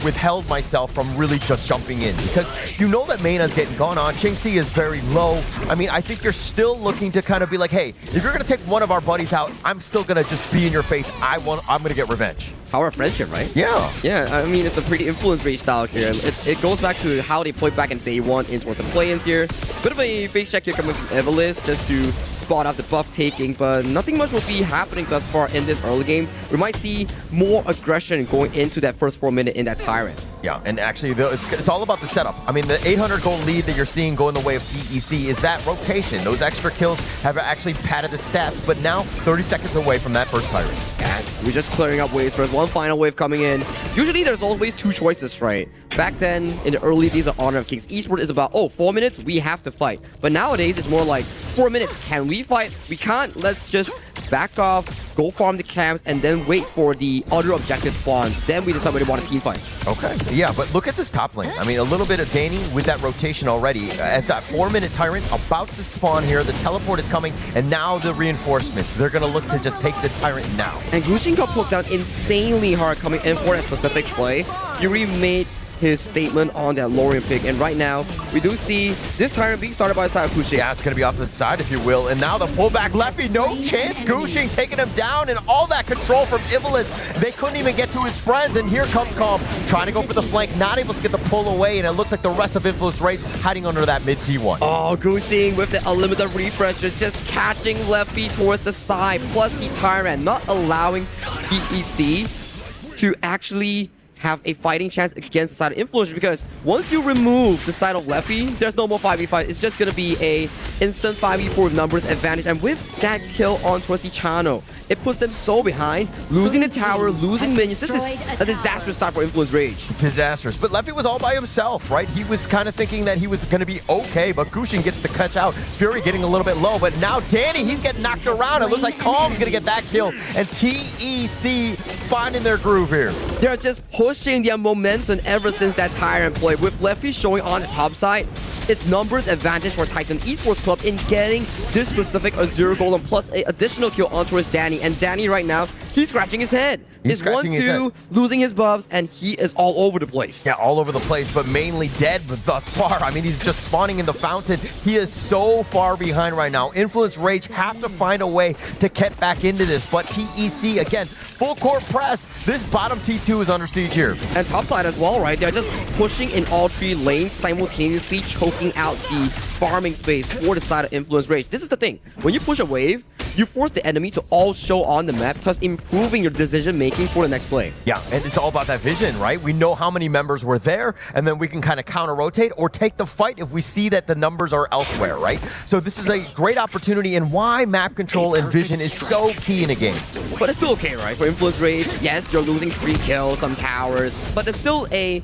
withheld myself from really just jumping in, because you know that Mena's getting gone on. Qingxi is very low. I mean, I think you're still looking to kind of be like, hey, if you're going to take one of our buddies out, I'm still going to just be in your face. I'm going to get revenge. Power of friendship, right? Yeah. Yeah, I mean, it's a pretty influence rate style here. It goes back to how they played back in day 1 in towards the play-ins here. Bit of a face check here coming from EWC just to spot out the buff taking, but nothing much will be happening thus far in this early game. We might see more aggression going into that first 4 minute in that Tyrant. Yeah, and actually, it's all about the setup. I mean, the 800 gold lead that you're seeing going the way of TEC is that rotation. Those extra kills have actually padded the stats, but now 30 seconds away from that first Tyrant. And we're just clearing up waves for one final wave coming in. Usually there's always 2 choices, right? Back then, in the early days of Honor of Kings, Esports is about, 4 minutes, we have to fight. But nowadays, it's more like, 4 minutes, can we fight? We can't, let's just back off, go farm the camps, and then wait for the other objective spawn. Then we decide whether we want a team fight. Okay. Yeah, but look at this top lane. I mean, a little bit of Danny with that rotation already. As that 4-minute Tyrant about to spawn here, the teleport is coming, and now the reinforcements. They're going to look to just take the Tyrant now. And Gushing got poked down insanely hard coming in for that specific play. Fury made his statement on that Lorien pick, and right now we do see this Tyrant being started by the side of Gushing. Yeah, it's going to be off to the side, if you will, and now the pullback. Leffy, no chance. Gushing taking him down, and all that control from EWC. They couldn't even get to his friends, and here comes Calm, trying to go for the flank, not able to get the pull away, and it looks like the rest of Influence Rage hiding under that mid T1. Oh, Gushing with the unlimited refresh, just catching Leffy towards the side, plus the Tyrant, not allowing PEC to actually have a fighting chance against the side of Influence, because once you remove the side of Leffy, there's no more 5v5. It's just going to be a instant 5v4 numbers advantage, and with that kill on towards the Chano, it puts them so behind, losing the tower, losing minions. This is a disastrous start for Influence Rage. Disastrous, but Leffy was all by himself, right? He was kind of thinking that he was going to be okay, but Gushing gets the catch out. Fury getting a little bit low, but now Danny, he's getting knocked around. It looks like Calm's going to get that kill, and TEC finding their groove here. They're just pushing their momentum ever since that Tyrant play. With Leffy showing on the top side, it's numbers advantage for Titan Esports Club in getting this specific Azure Golem plus an additional kill on towards Danny. And Danny right now, he's scratching his head. He's 1-2, losing his buffs, and he is all over the place. Yeah, all over the place, but mainly dead thus far. I mean, he's just spawning in the fountain. He is so far behind right now. Influence Rage have to find a way to get back into this, but TEC, again, full court press. This bottom T2 is under siege here. And topside as well, right? They're just pushing in all 3 lanes, simultaneously choking out the farming space for the side of Influence Rage. This is the thing. When you push a wave, you force the enemy to all show on the map, thus improving your decision making for the next play. Yeah, and it's all about that vision, right? We know how many members were there, and then we can kind of counter-rotate or take the fight if we see that the numbers are elsewhere, right? So this is a great opportunity, and why map control and vision is so key in a game. But it's still okay, right? For Influence Rage, yes, you're losing 3 kills, some towers, but it's still a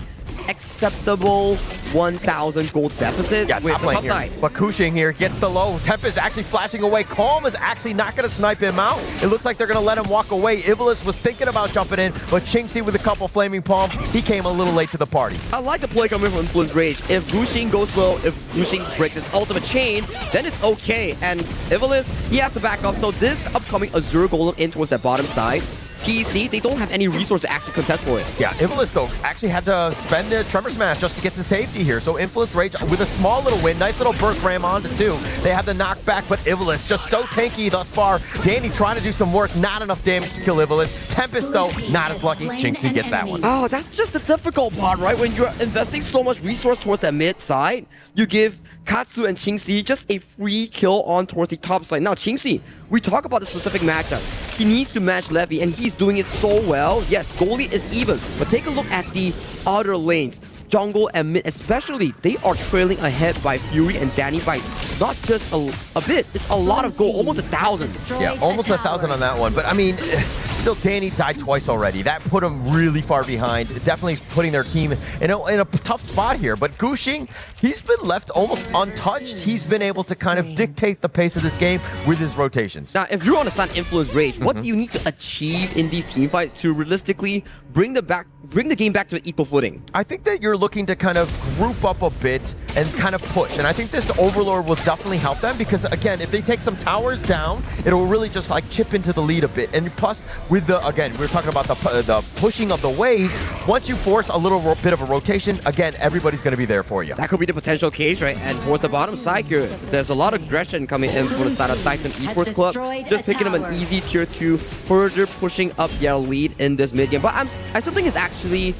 acceptable 1,000 gold deficit Yeah, with top the lane top here. side. But Kushing here gets the low. Tempest actually flashing away. Calm is actually not going to snipe him out. It looks like they're going to let him walk away. Ivalice was thinking about jumping in, but Qingxi with a couple flaming palms, he came a little late to the party. I like the play coming from Influence Rage. If Gushing goes low, if Gushing breaks his ultimate chain, then it's okay. And Ivalice, he has to back up. So this upcoming Azure Golem in towards that bottom side, PEC, they don't have any resource to actually contest for it. Yeah, Ivalice, though, actually had to spend the Tremor Smash just to get to safety here. So Influence Rage with a small little win. Nice little burst ram onto 2. They have the knockback, but Ivalice just so tanky thus far. Danny trying to do some work. Not enough damage to kill Ivalice. Tempest, though, not as lucky. Qingxi gets that one. Oh, that's just the difficult part, right? When you're investing so much resource towards the mid side, you give Katsu and Qingxi just a free kill on towards the top side. Now, Qingxi, we talk about the specific matchup. He needs to match Levy, and he's doing it so well. Yes, goalie is even, but take a look at the other lanes. Jungle and mid especially, they are trailing ahead by Fury and Danny by not just a bit, it's a lot of gold, almost 1,000. Yeah, almost 1,000 on that one. But I mean, still Danny died twice already. That put him really far behind, definitely putting their team in a tough spot here. But Gushing, he's been left almost untouched. He's been able to kind of dictate the pace of this game with his rotations. Now, if you're on a Sun Influence Rage, what do you need to achieve in these team fights to realistically bring the game back to an equal footing? I think that you're looking to kind of group up a bit and kind of push. And I think this Overlord will definitely help them because, again, if they take some towers down, it'll really just like chip into the lead a bit. And plus, with the, again, we were talking about the pushing of the waves. Once you force a little bit of a rotation, again, everybody's going to be there for you. That could be the potential case, right? And towards the bottom side here, there's a lot of aggression coming in from the side of Titan Esports Club. Just picking up an easy tier 2, further pushing up their lead in this mid game. But I still think it's actually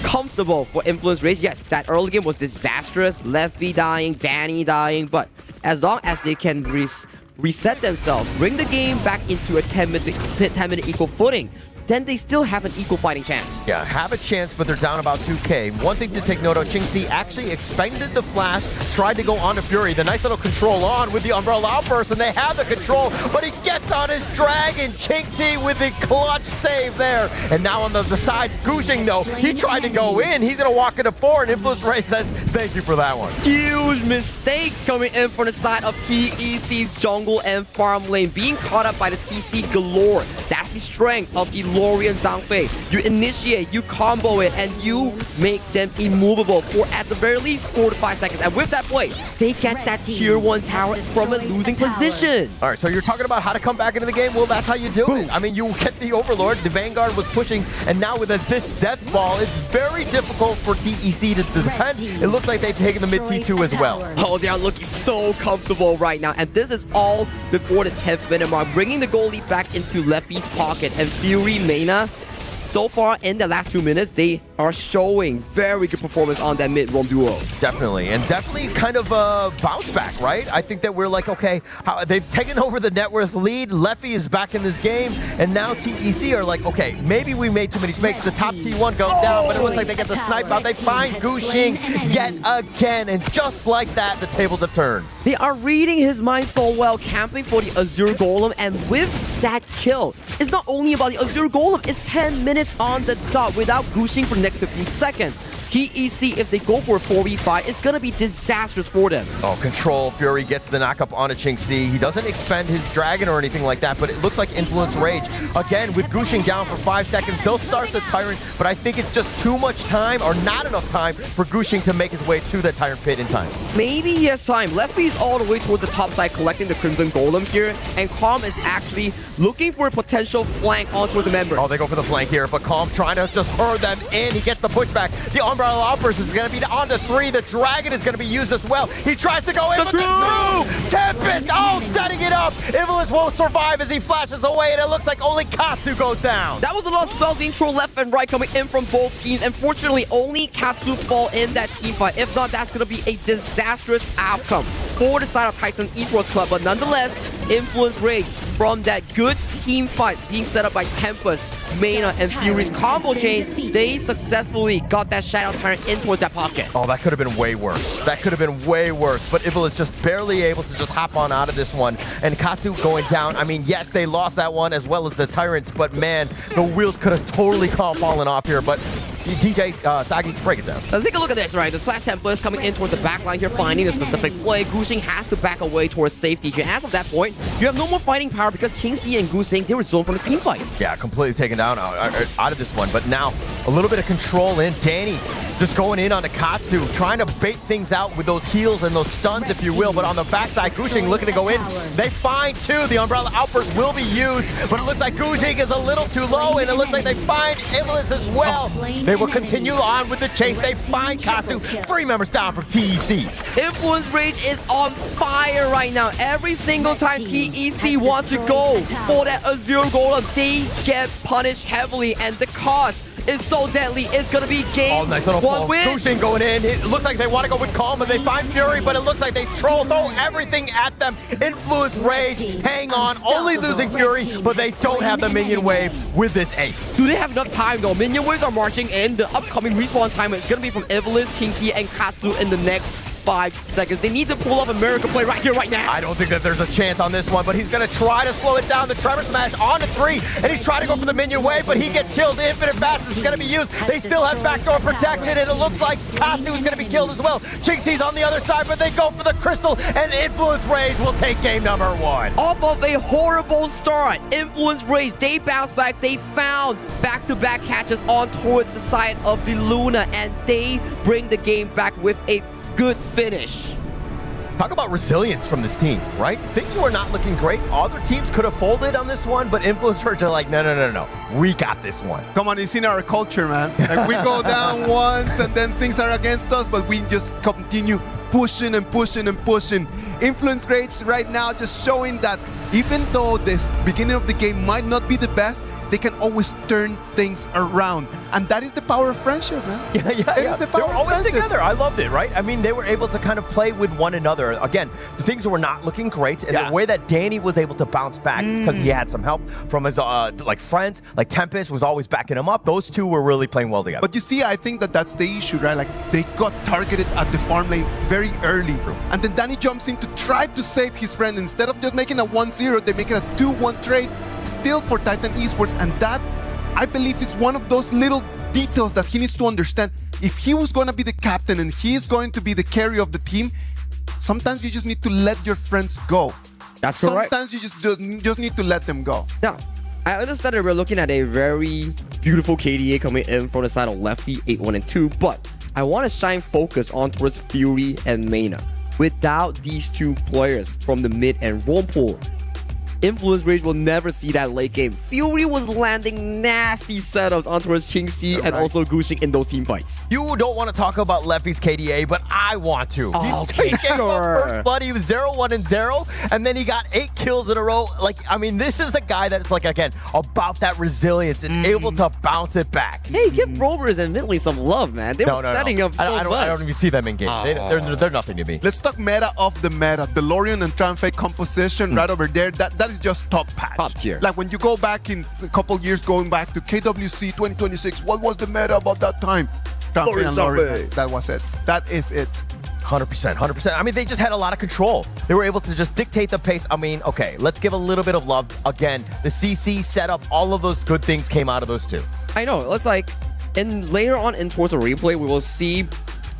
comfortable for Influence Rage. Yes, that early game was disastrous. Levy dying, Danny dying, but as long as they can reset themselves, bring the game back into a 10-minute equal footing, then they still have an equal fighting chance. Yeah, have a chance, but they're down about 2k. One thing to take note of, Qingxi actually expended the flash, tried to go on to Fury. The nice little control on with the Umbrella Outburst, and they have the control, but he gets on his dragon. Qingxi with the clutch save there. And now on the side, Gushing, though, he tried to go in. He's going to walk into 4, and Influence Ray says, thank you for that one. Huge mistakes coming in from the side of PEC's jungle and farm lane, being caught up by the CC galore. That's the strength of the Lorian Zhangfei. You initiate, you combo it, and you make them immovable for at the very least 4 to 5 seconds. And with that play, they get that tier 1 tower from a losing position. All right, so you're talking about how to come back into the game. Well, that's how you do it. I mean, you get the Overlord. The Vanguard was pushing, and now with this death ball, it's very difficult for TEC to defend. It looks like they've taken the mid T2 as well. Oh, they are looking so comfortable right now. And this is all before the 10th minute mark, bringing the goalie back into Lefty's pocket. And Fury Mena, so far in the last 2 minutes, they are showing very good performance on that mid-roam duo. Definitely, and definitely kind of a bounce back, right? I think that we're like, okay, they've taken over the net worth lead. Leffy is back in this game, and now TEC are like, okay, maybe we made too many mistakes. The top T1 goes down, but it looks like they get the snipe out. They find Gushing yet again, and just like that, the tables have turned. They are reading his mind so well, camping for the Azure Golem, and with that kill, it's not only about the Azure Golem, it's 10 minutes on the dot without Gushing for the next 15 seconds. TEC, if they go for a 4v5, it's going to be disastrous for them. Oh, control. Fury gets the knockup onto Qingxi. He doesn't expend his dragon or anything like that, but it looks like Influence Rage. Again, with Gushing down for 5 seconds, they'll start the Tyrant, but I think it's just too much time or not enough time for Gushing to make his way to the Tyrant pit in time. Maybe he has time. Lefty is all the way towards the top side collecting the Crimson Golem here, and Calm is actually looking for a potential flank on towards the member. Oh, they go for the flank here, but Calm trying to just herd them in. He gets the pushback. The Umbrella Outburst is going to be on to 3. The Dragon is going to be used as well. He tries to go in, but through! Tempest, setting it up. Ivalice won't survive as he flashes away, and it looks like only Katsu goes down. That was a lot of spells being thrown left and right coming in from both teams. Unfortunately, only Katsu fall in that team fight. If not, that's going to be a disastrous outcome for the side of Titan Esports Club. But nonetheless, Influence Rage from that good team fight being set up by Tempest, Mena, and Fury's combo chain, they successfully got that Shadow Tyrant in towards that pocket. Oh, that could have been way worse. That could have been way worse. But Evil is just barely able to just hop on out of this one. And Katsu going down. I mean, yes, they lost that one as well as the Tyrants, but man, the wheels could have totally fallen off here. But DJ, Sagi, break it down. Let's take a look at this, right? The Splash Tempest coming in towards the back line here, finding a specific play. Guxing has to back away towards safety here. As of that point, you have no more fighting power because Qingxi and Guxing, they were zoned from the team fight. Yeah, completely taken down out of this one. But now, a little bit of control in. Danny just going in on the Katsu, trying to bait things out with those heals and those stuns, if you will. But on the backside, Guxing looking to go in. They find two. The Umbrella Outburst will be used, but it looks like Guxing is a little too low, and it looks like they find Ivlis as well. They will continue on with the chase. They find Katsu. 3 members down from TEC. Influence Rage is on fire right now. Every single time TEC wants to go for that Azure Golem, they get punished heavily, and the cost is so deadly. It's gonna be game nice little one win. Guxing going in. It looks like they want to go with Calm, but they find Fury, but it looks like they throw everything at them. Influence Rage, hang on, only losing Fury, but they don't have the minion wave with this ace. Do they have enough time though? Minion waves are marching in. The upcoming respawn time is gonna be from Evelyn, Qingxi, and Katsu in the next 5 seconds. They need to pull off a miracle play right here, right now. I don't think that there's a chance on this one, but he's going to try to slow it down. The Trevor Smash on to 3, and he's trying to go for the minion wave, but he gets killed. The Infinite Fastness is going to be used. They still have backdoor protection, and it looks like Katsu is going to be killed as well. Qingxi's on the other side, but they go for the Crystal, and Influence Rage will take game number 1. Off of a horrible start, Influence Rage, they bounce back. They found back-to-back catches on towards the side of the Luna, and they bring the game back with a good finish. Talk about resilience from this team, right? Things were not looking great. Other teams could have folded on this one, but Influence Rage are like, no. We got this one. Come on, it's in our culture, man. Like, we go down once and then things are against us, but we just continue pushing and pushing and pushing. Influence Rage right now just showing that even though this beginning of the game might not be the best, they can always turn things around. And that is the power of friendship, man. Yeah. They were always together. I loved it, right? I mean, they were able to kind of play with one another. Again, the things were not looking great. And the way that Danny was able to bounce back is because he had some help from his friends. Like Tempest was always backing him up. Those two were really playing well together. But you see, I think that's the issue, right? Like, they got targeted at the farm lane very early. And then Danny jumps in to try to save his friend. Instead of just making a 1-0, they make it a 2-1 trade. Still for Titan Esports, and that, I believe, is one of those little details that he needs to understand. If he was going to be the captain and he is going to be the carry of the team, sometimes you just need to let your friends go. That's correct. Sometimes you just need to let them go. Now, I understand that we're looking at a very beautiful KDA coming in from the side of Lefty, 8-1 and 2, but I want to shine focus on towards Fury and Mena. Without these two players from the mid and roam pool, Influence Rage will never see that late game. Fury was landing nasty setups on towards Qingxi and also Guxing in those team fights. You don't want to talk about Leffy's KDA, but I want to. Okay, he came off first blood. He was 0-1 and 0, and then he got 8 kills in a row. Like, I mean, this is a guy that's like, again, about that resilience and able to bounce it back. Hey, give Rovers and Midley some love, man. They were setting up so much. I don't even see them in game. They're nothing to me. Let's talk meta of the meta. DeLorean and Tramfake composition right over there. That is just top patch. Top tier. Like when you go back in a couple years, going back to KWC 2026, what was the meta about that time? Tramfake and Lorian. That was it. That is it. 100%. I mean, they just had a lot of control. They were able to just dictate the pace. I mean, okay, let's give a little bit of love. Again, the CC setup, all of those good things came out of those two. I know. Let's and later on in towards the replay, we will see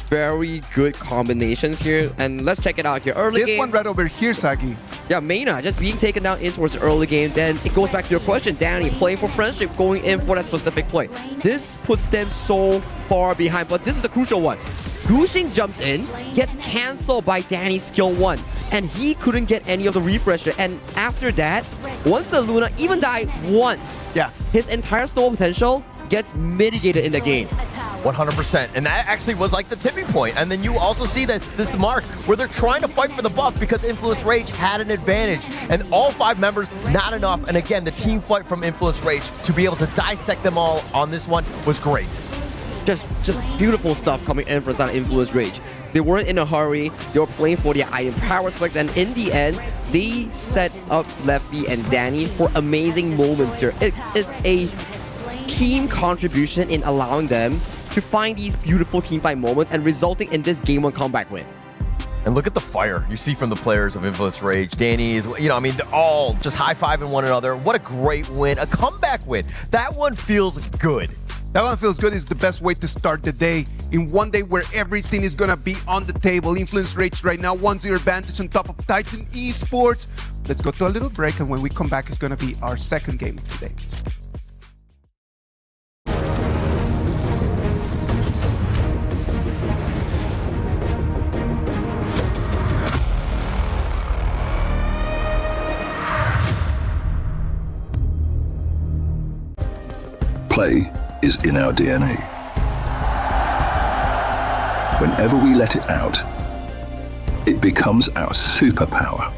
very good combinations here, and let's check it out here. Early this game, one right over here, Sagi. Yeah, Mena just being taken down in towards the early game. Then it goes back to your question, Danny playing for friendship, going in for that specific play. This puts them so far behind, but this is the crucial one. Guxing jumps in, gets cancelled by Danny's skill 1, and he couldn't get any of the refresher. And after that, once a Luna even died once, his entire snowball potential gets mitigated in the game. 100%, and that actually was like the tipping point. And then you also see this mark where they're trying to fight for the buff because Influence Rage had an advantage, and all 5 members not enough. And again, the team fight from Influence Rage to be able to dissect them all on this one was great. just beautiful stuff coming in from side Influence Rage. They weren't in a hurry. They were playing for their iron power specs, and in the end, they set up Lefty and Danny for amazing moments here. It is a team contribution in allowing them to find these beautiful teamfight moments and resulting in this Game 1 comeback win. And look at the fire you see from the players of Influence Rage. Danny is, I mean, they're all just high-fiving one another. What a great win, a comeback win. That one feels good. That one feels good. Is the best way to start the day in one day where everything is gonna be on the table. Influence Rage right now, 1-0 advantage on top of Titan Esports. Let's go to a little break, and when we come back, it's gonna be our second game of the day. Play is in our DNA. Whenever we let it out, it becomes our superpower.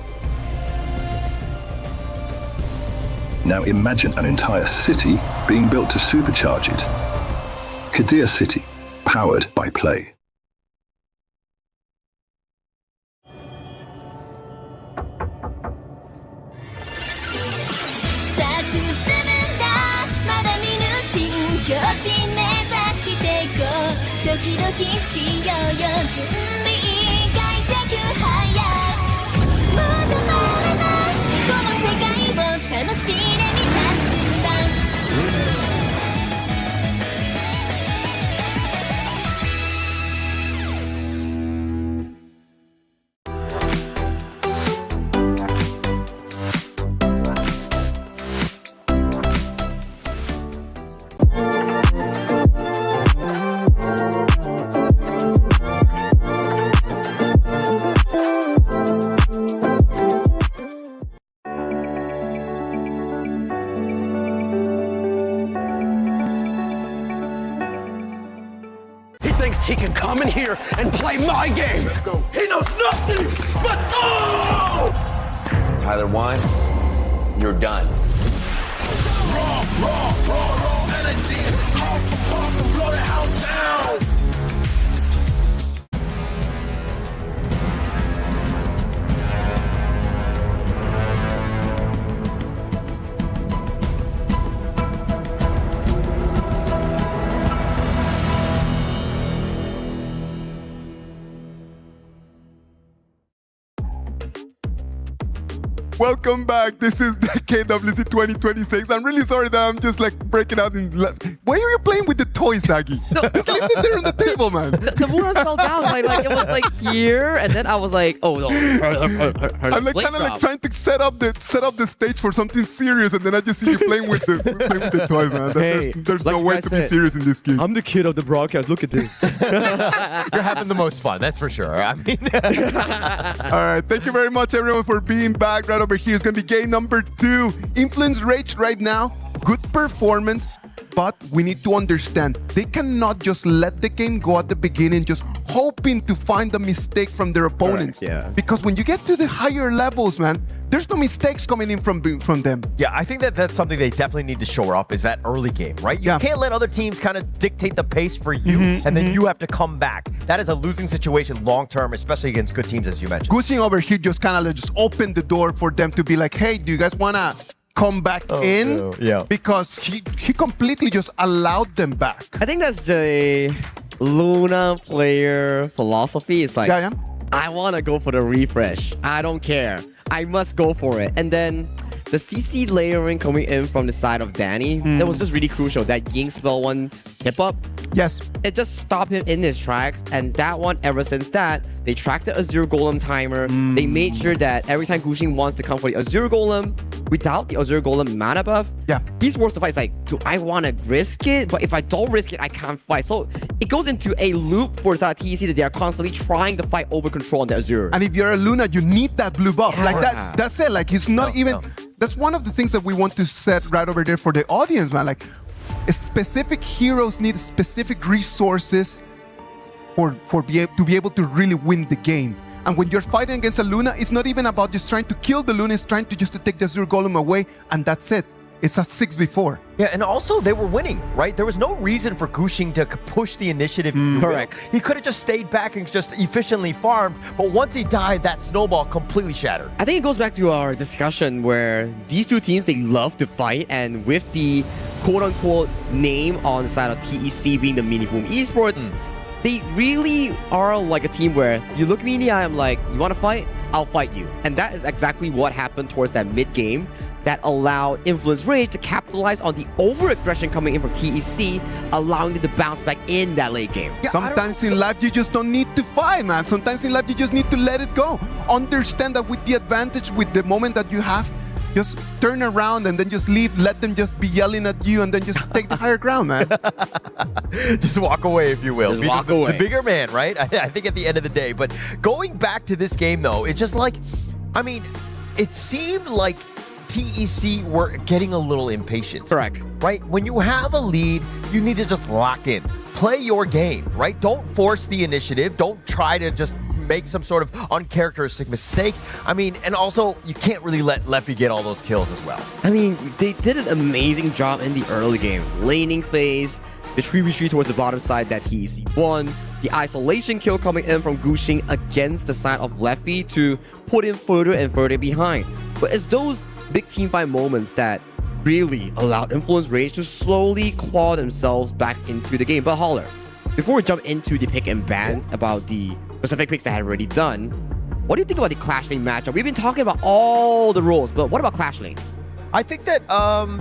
Now imagine an entire city being built to supercharge it. Kadir City, powered by Play. He can come in here and play my game. He knows nothing but go! Tyler won. You're done. Raw energy. Half a pump and blow the house down. Welcome back. This is the KWC 2026. I'm really sorry that I'm just like breaking out in left. Why are you playing with the toys, Zaggy? Just leave it there on the table, man. The moment fell down, like it was like here, and then I was like, oh no. I'm like kind of like trying to set up the stage for something serious, and then I just see you playing with the toys, man. There's no way to be serious in this game. I'm the kid of the broadcast. Look at this. You're having the most fun, that's for sure. I mean, all right, thank you very much, everyone, for being back. Right over here is going to be game number 2. Influence Rage right now. Good performance, but we need to understand they cannot just let the game go at the beginning, just hoping to find a mistake from their opponents. Correct, yeah. Because when you get to the higher levels, man, there's no mistakes coming in from them. Yeah, I think that's something they definitely need to shore up, is that early game, right? You can't let other teams kind of dictate the pace for you, and then you have to come back. That is a losing situation long-term, especially against good teams, as you mentioned. Gushing over here just kind of like just opened the door for them to be like, hey, do you guys want to come back in? No. Yeah. Because he completely just allowed them back. I think that's the Luna player philosophy. It's like, I want to go for the refresh. I don't care. I must go for it. And then the CC layering coming in from the side of Danny, that was just really crucial. That Ying spell one tip up. Yes. It just stopped him in his tracks. And that one, ever since that, they tracked the Azure Golem timer. They made sure that every time Gushing wants to come for the Azure Golem, without the Azure Golem mana buff, he's forced to fight. It's like, do I want to risk it? But if I don't risk it, I can't fight. So it goes into a loop for the side of TEC that they are constantly trying to fight over control on the Azure. And if you're a Luna, you need that blue buff. Like that's it. Like it's not even... That's one of the things that we want to set right over there for the audience, man. Like, specific heroes need specific resources to be able to really win the game. And when you're fighting against a Luna, it's not even about just trying to kill the Luna. It's trying to just to take the Azure Golem away, and that's it. It's a 6v4. Yeah, and also they were winning, right? There was no reason for Gushing to push the initiative. Correct. He could have just stayed back and just efficiently farmed, but once he died, that snowball completely shattered. I think it goes back to our discussion where these two teams, they love to fight, and with the quote-unquote name on the side of TEC being the Mini Boom Esports, they really are like a team where you look me in the eye, I'm like, you want to fight? I'll fight you. And that is exactly what happened towards that mid-game that allowed Influence Rage to capitalize on the over-aggression coming in from TEC, allowing them to bounce back in that late game. Yeah, sometimes in life you just don't need to fight, man. Sometimes in life you just need to let it go. Understand that with the advantage, with the moment that you have, just turn around and then just leave. Let them just be yelling at you and then just take the higher ground, man. Just walk away, if you will. Just walk away. The bigger man, right? I think at the end of the day. But going back to this game, though, it's just like, I mean, it seemed like TEC were getting a little impatient. Correct. Right? When you have a lead, you need to just lock in. Play your game, right? Don't force the initiative. Don't try to just make some sort of uncharacteristic mistake. I mean, and also, you can't really let Leffy get all those kills as well. I mean, they did an amazing job in the early game. Laning phase, the 3v3 towards the bottom side that TEC won, the isolation kill coming in from Gushing against the side of Leffy to put him further and further behind. But it's those big teamfight moments that really allowed Influence Rage to slowly claw themselves back into the game. But Holler, before we jump into the pick and bans about the specific picks that I had already done, what do you think about the Clash Lane matchup? We've been talking about all the roles, but what about Clash Lane? I think that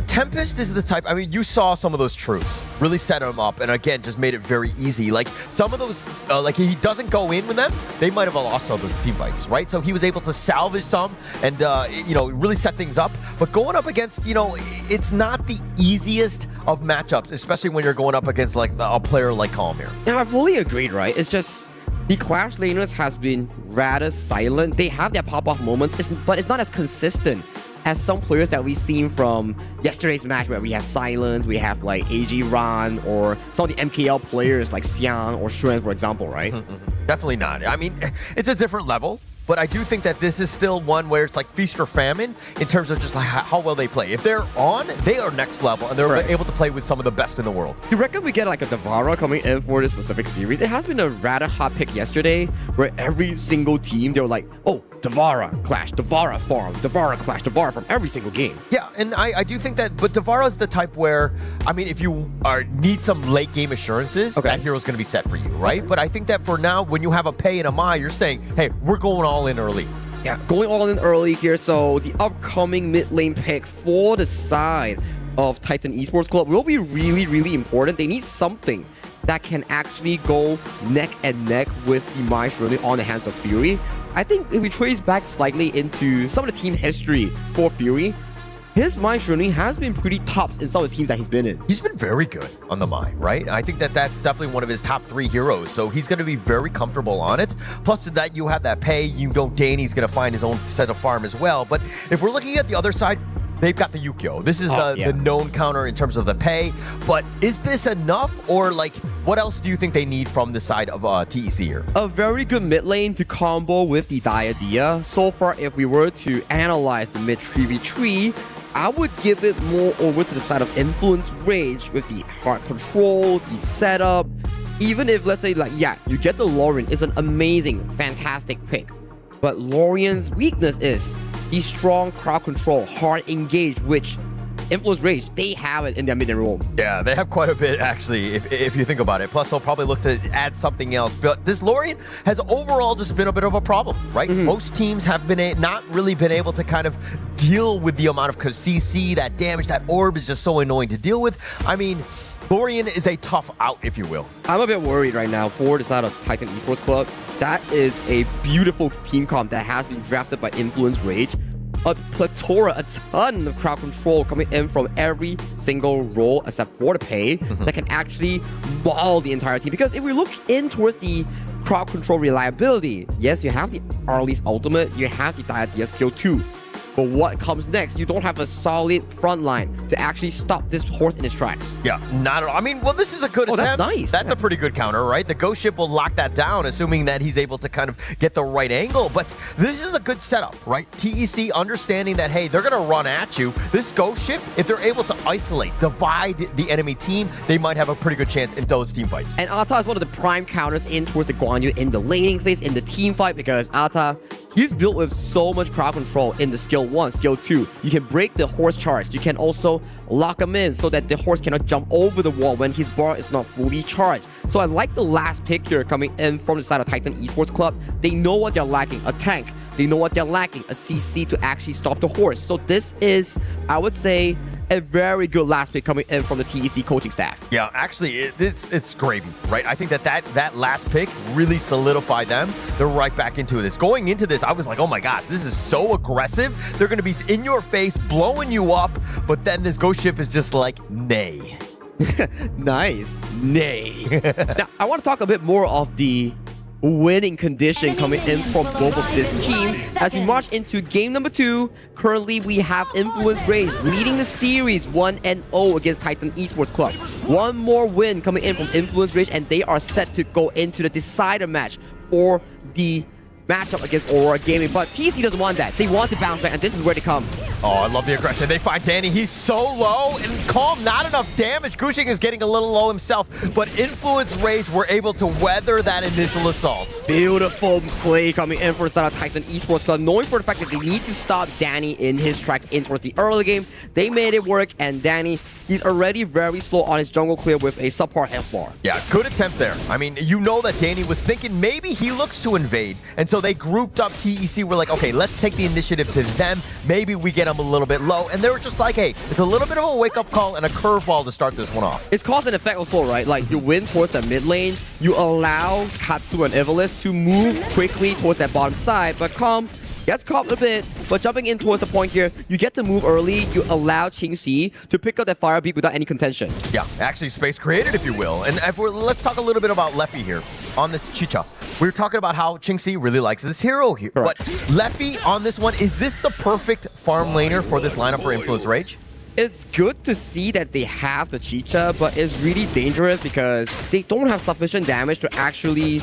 Tempest is the type, I mean, you saw some of those truths, really set him up, and again, just made it very easy. Like, some of those, like, he doesn't go in with them, they might have lost some of those team fights, right? So he was able to salvage some and, you know, really set things up. But going up against, you know, it's not the easiest of matchups, especially when you're going up against, like, a player like Calmir. Yeah, I fully agreed, right? It's just, the Clash Laners has been rather silent. They have their pop-off moments, but it's not as consistent as some players that we've seen from yesterday's match, where we have Silence, we have like AG Ran, or some of the MKL players like Xiang or Strength, for example, right? Definitely not. I mean, it's a different level, but I do think that this is still one where it's like feast or famine in terms of just like how well they play. If they're on, they are next level, and they're able to play with some of the best in the world. You reckon we get like a Davara coming in for this specific series? It has been a rather hot pick yesterday, where every single team, they were like, oh, Davara Clash, Davara Farm, Davara Clash, Davara from every single game. Yeah, and I do think that, but Davara is the type where, I mean, if you need some late game assurances, that hero's going to be set for you, right? But I think that for now, when you have a Pei and a Mai, you're saying, hey, we're going all in early. Yeah, going all in early here. So the upcoming mid lane pick for the side of Titan Esports Club will be really, really important. They need something that can actually go neck and neck with the Mai Shirley on the hands of Fury. I think if we trace back slightly into some of the team history for Fury, his Mai Shirley has been pretty tops in some of the teams that he's been in. He's been very good on the Mai, right? I think that that's definitely one of his top 3 heroes, so he's going to be very comfortable on it. Plus to that, you have that Pei, you know Danny's going to find his own set of farm as well. But if we're looking at the other side, they've got the Yukio. This is the known counter in terms of the Pei, but is this enough, or like, what else do you think they need from the side of TEC here? A very good mid lane to combo with the Diadea. So far, if we were to analyze the mid 3v3, I would give it more over to the side of Influence Rage with the hard control, the setup. Even if, let's say, like, yeah, you get the Lorien, it's an amazing, fantastic pick. But Lorien's weakness is the strong crowd control, hard engage, which Influence Rage, they have it in their mid-lane role. Yeah, they have quite a bit, actually, if you think about it. Plus, they'll probably look to add something else. But this Lorien has overall just been a bit of a problem, right? Most teams have been not really been able to kind of deal with the amount of CC, that damage, that orb is just so annoying to deal with. I mean, Lorien is a tough out, if you will. I'm a bit worried right now for the side of Titan Esports Club. That is a beautiful team comp that has been drafted by Influence Rage. A plethora, a ton of crowd control coming in from every single role except for the Pei that can actually maul the entire team. Because if we look in towards the crowd control reliability, yes, you have the Arlie's ultimate, you have the Diadea skill too. But what comes next? You don't have a solid front line to actually stop this horse in its tracks. Yeah, not at all. I mean, well, this is a good attempt. That's nice. That's a pretty good counter, right? The ghost ship will lock that down, assuming that he's able to kind of get the right angle. But this is a good setup, right? TEC understanding that, hey, they're going to run at you. This ghost ship, if they're able to isolate, divide the enemy team, they might have a pretty good chance in those team fights. And Ata is one of the prime counters in towards the Guan Yu in the laning phase, in the team fight, because Ata, he's built with so much crowd control in the skill 1, skill 2. You can break the horse charge. You can also lock him in so that the horse cannot jump over the wall when his bar is not fully charged. So I like the last pick here coming in from the side of Titan Esports Club. They know what they're lacking, a tank. They know what they're lacking, a CC to actually stop the horse. So this is, I would say, a very good last pick coming in from the TEC coaching staff. Yeah, actually, it's gravy, right? I think that last pick really solidified them. They're right back into this. Going into this, I was like, oh my gosh, this is so aggressive. They're going to be in your face, blowing you up, but then this ghost ship is just like, nay. Nice. Nay. Now, I want to talk a bit more of the winning condition coming in from both of this team as we march into game number 2. Currently, we have Influence Rage leading the series 1-0 against Titan Esports Club. One more win coming in from Influence Rage, and they are set to go into the decider match for the matchup against Aurora Gaming. But TC doesn't want that. They want to bounce back, and this is where they come. Oh, I love the aggression. They find Danny. He's so low, and Calm, not enough damage. Gushing is getting a little low himself, but Influence Rage were able to weather that initial assault. Beautiful play coming in for the side of Titan Esports Club, knowing for the fact that they need to stop Danny in his tracks in towards the early game. They made it work, and Danny, he's already very slow on his jungle clear with a subpar health bar. Yeah, good attempt there. I mean, you know that Danny was thinking maybe he looks to invade, and so they grouped up TEC. We're like, okay, let's take the initiative to them. Maybe we get them a little bit low, and they were just like, hey, it's a little bit of a wake-up call and a curveball to start this one off. It's cause and effect also, right? Like, you win towards the mid lane, you allow Katsu and Evilist to move quickly towards that bottom side, but Calm gets caught a bit, but jumping in towards the point here, you get to move early, you allow Qingxi to pick up that fire beat without any contention. Yeah, actually space created, if you will. And let's talk a little bit about Leffy here on this Chicha. We were talking about how Qingxi really likes this hero here. Correct. But Leffy on this one, is this the perfect farm laner for this lineup for Influence Rage? It's good to see that they have the Chicha, but it's really dangerous because they don't have sufficient damage to actually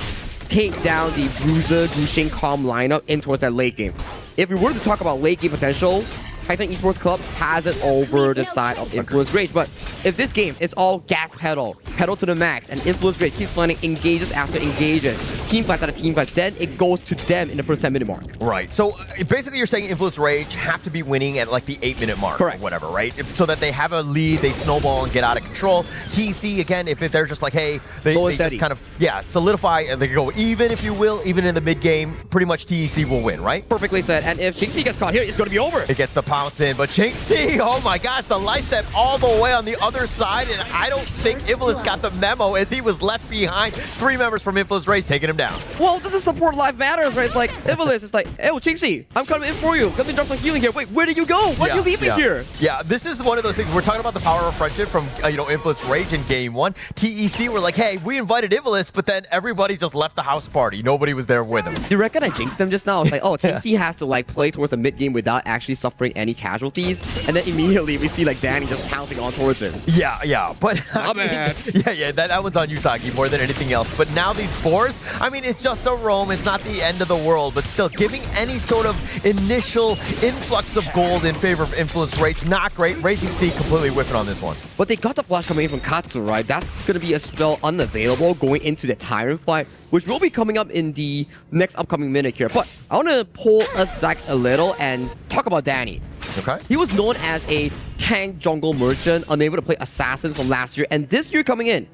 take down the Bruiser, Gushing, Calm lineup in towards that late game. If we were to talk about late game potential, Titan Esports Club has it over the side of Influence Rage. But if this game is all gas pedal to the max, and Influence Rage keeps finding engages after engages, team fights after team fights, then it goes to them in the first 10-minute mark. Right. So basically you're saying Influence Rage have to be winning at like the 8-minute mark. Correct. Or whatever, right? So that they have a lead, they snowball and get out of control. TC, again, if they're just like, hey, they just kind of, solidify, and they go even, if you will, even in the mid-game, pretty much TEC will win, right? Perfectly said. And if Qingxi gets caught here, it's going to be over. It gets the pounce in, but Qingxi, oh my gosh, the light step all the way on the other side, and I don't think Evilist got the memo as he was left behind. 3 members from Influence Rage taking him down. Well, this is support life matters, right? It's like, Evilist is like, hey, well, Qingxi, I'm coming in for you. Let me drop some healing here. Wait, where did you go? Why did you leave me here? Yeah, this is one of those things. We're talking about the power of friendship from, Influence Rage in game 1. TEC were like, hey, we invited Evilist, but then everybody just left the house party. Nobody was there with him. You reckon I jinxed them just now? I was like, oh, Qingxi has to like play towards the mid game without actually suffering any casualties, and then immediately we see like Danny just pouncing on towards him. Yeah, but not bad. Yeah, that one's on Usagi more than anything else. But now these fours, I mean, it's just a roam. It's not the end of the world, but still giving any sort of initial influx of gold in favor of Influence Rage, not great. Raging Sea completely whiffing on this one. But they got the flash coming in from Katsu, right? That's going to be a spell unavailable going into the Tyrant fight, which will be coming up in the next upcoming minute here. But I want to pull us back a little and talk about Danny. Okay. He was known as a tank jungle merchant, unable to play assassins from last year, and this year coming in,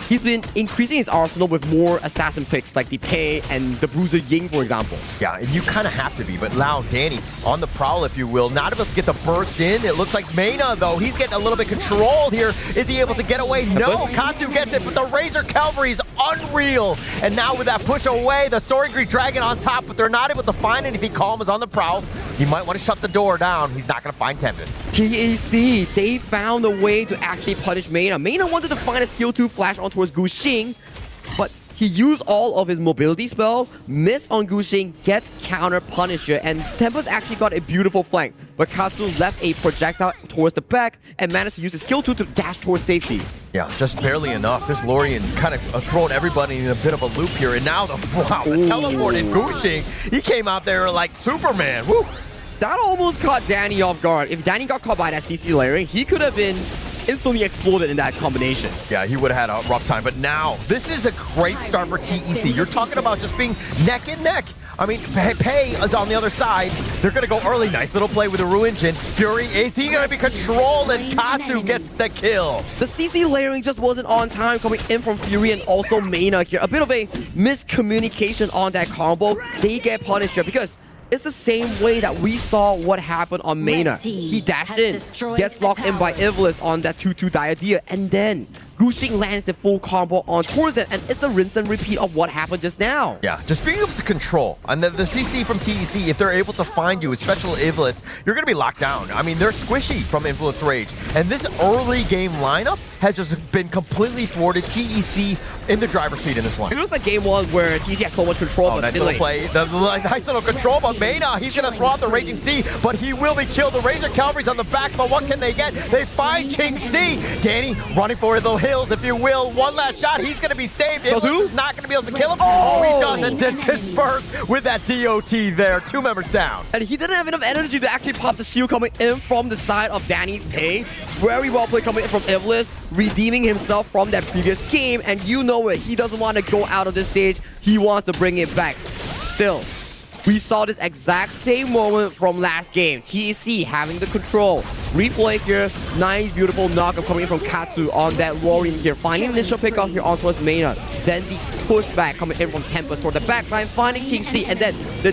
he's been increasing his arsenal with more assassin picks like the Pei and the Bruiser Ying, for example. Yeah, and you kind of have to be, but now Danny on the prowl, if you will, not able to get the burst in. It looks like Mena, though, he's getting a little bit controlled here. Is he able to get away? No, Katsu gets it, but the Razor Cavalry is unreal. And now with that push away, the Soaring Greek Dragon on top, but they're not able to find anything. Calm is on the prowl. He might want to shut the door down. He's not going to find Tempest. TEC, they found a way to actually punish Mena. Mena wanted to find a skill 2 flash on towards Gushing, but he used all of his mobility spell, missed on Gushing, gets counter Punisher, and Tempest actually got a beautiful flank. But Katsu left a projectile towards the back and managed to use his skill 2 to dash towards safety. Yeah, just barely enough. This Lorien's kind of thrown everybody in a bit of a loop here. And now the teleport in Gushing, he came out there like Superman. Woo! That almost caught Danny off guard. If Danny got caught by that CC layering, he could have been instantly exploded in that combination. Yeah, he would have had a rough time. But now, this is a great start for TEC. You're talking about just being neck and neck. I mean, Pei is on the other side. They're going to go early. Nice little play with the Ru engine. Fury, is he going to be controlled? And Katsu gets the kill. The CC layering just wasn't on time coming in from Fury and also Mena here. A bit of a miscommunication on that combo. They get punished here because it's the same way that we saw what happened on Mena. He dashed in, gets locked in by Ivlis on that 2-2 Diadea, and then Gushing lands the full combo on towards them, and it's a rinse and repeat of what happened just now. Yeah, just being able to control. And the CC from TEC, if they're able to find you, especially Ivlis, you're going to be locked down. I mean, they're squishy from Influence Rage. And this early game lineup has just been completely thwarted. TEC in the driver's seat in this one. It was like game 1 where TEC had so much control. Oh, nice little play. Nice little control, but Mena, he's going to throw out the Raging Sea, but he will be killed. The Razor Cavalry's on the back, but what can they get? They find Ching Si. Danny running for the hills, if you will. One last shot, he's going to be saved. He's not going to be able to kill him. Oh, he does it. Disperse with that DOT there. 2 members down. And he didn't have enough energy to actually pop the shield coming in from the side of Danny's Pei. Very well played coming in from Ivlis, redeeming himself from that previous game. And you know it, he doesn't want to go out of this stage. He wants to bring it back. Still, we saw this exact same moment from last game. TEC having the control. Replay here. Nice, beautiful knockup coming in from Katsu on that Lorien here. Finding initial pickup here on towards Mena. Then the pushback coming in from Tempest toward the backline. Finding Ching Si. And then the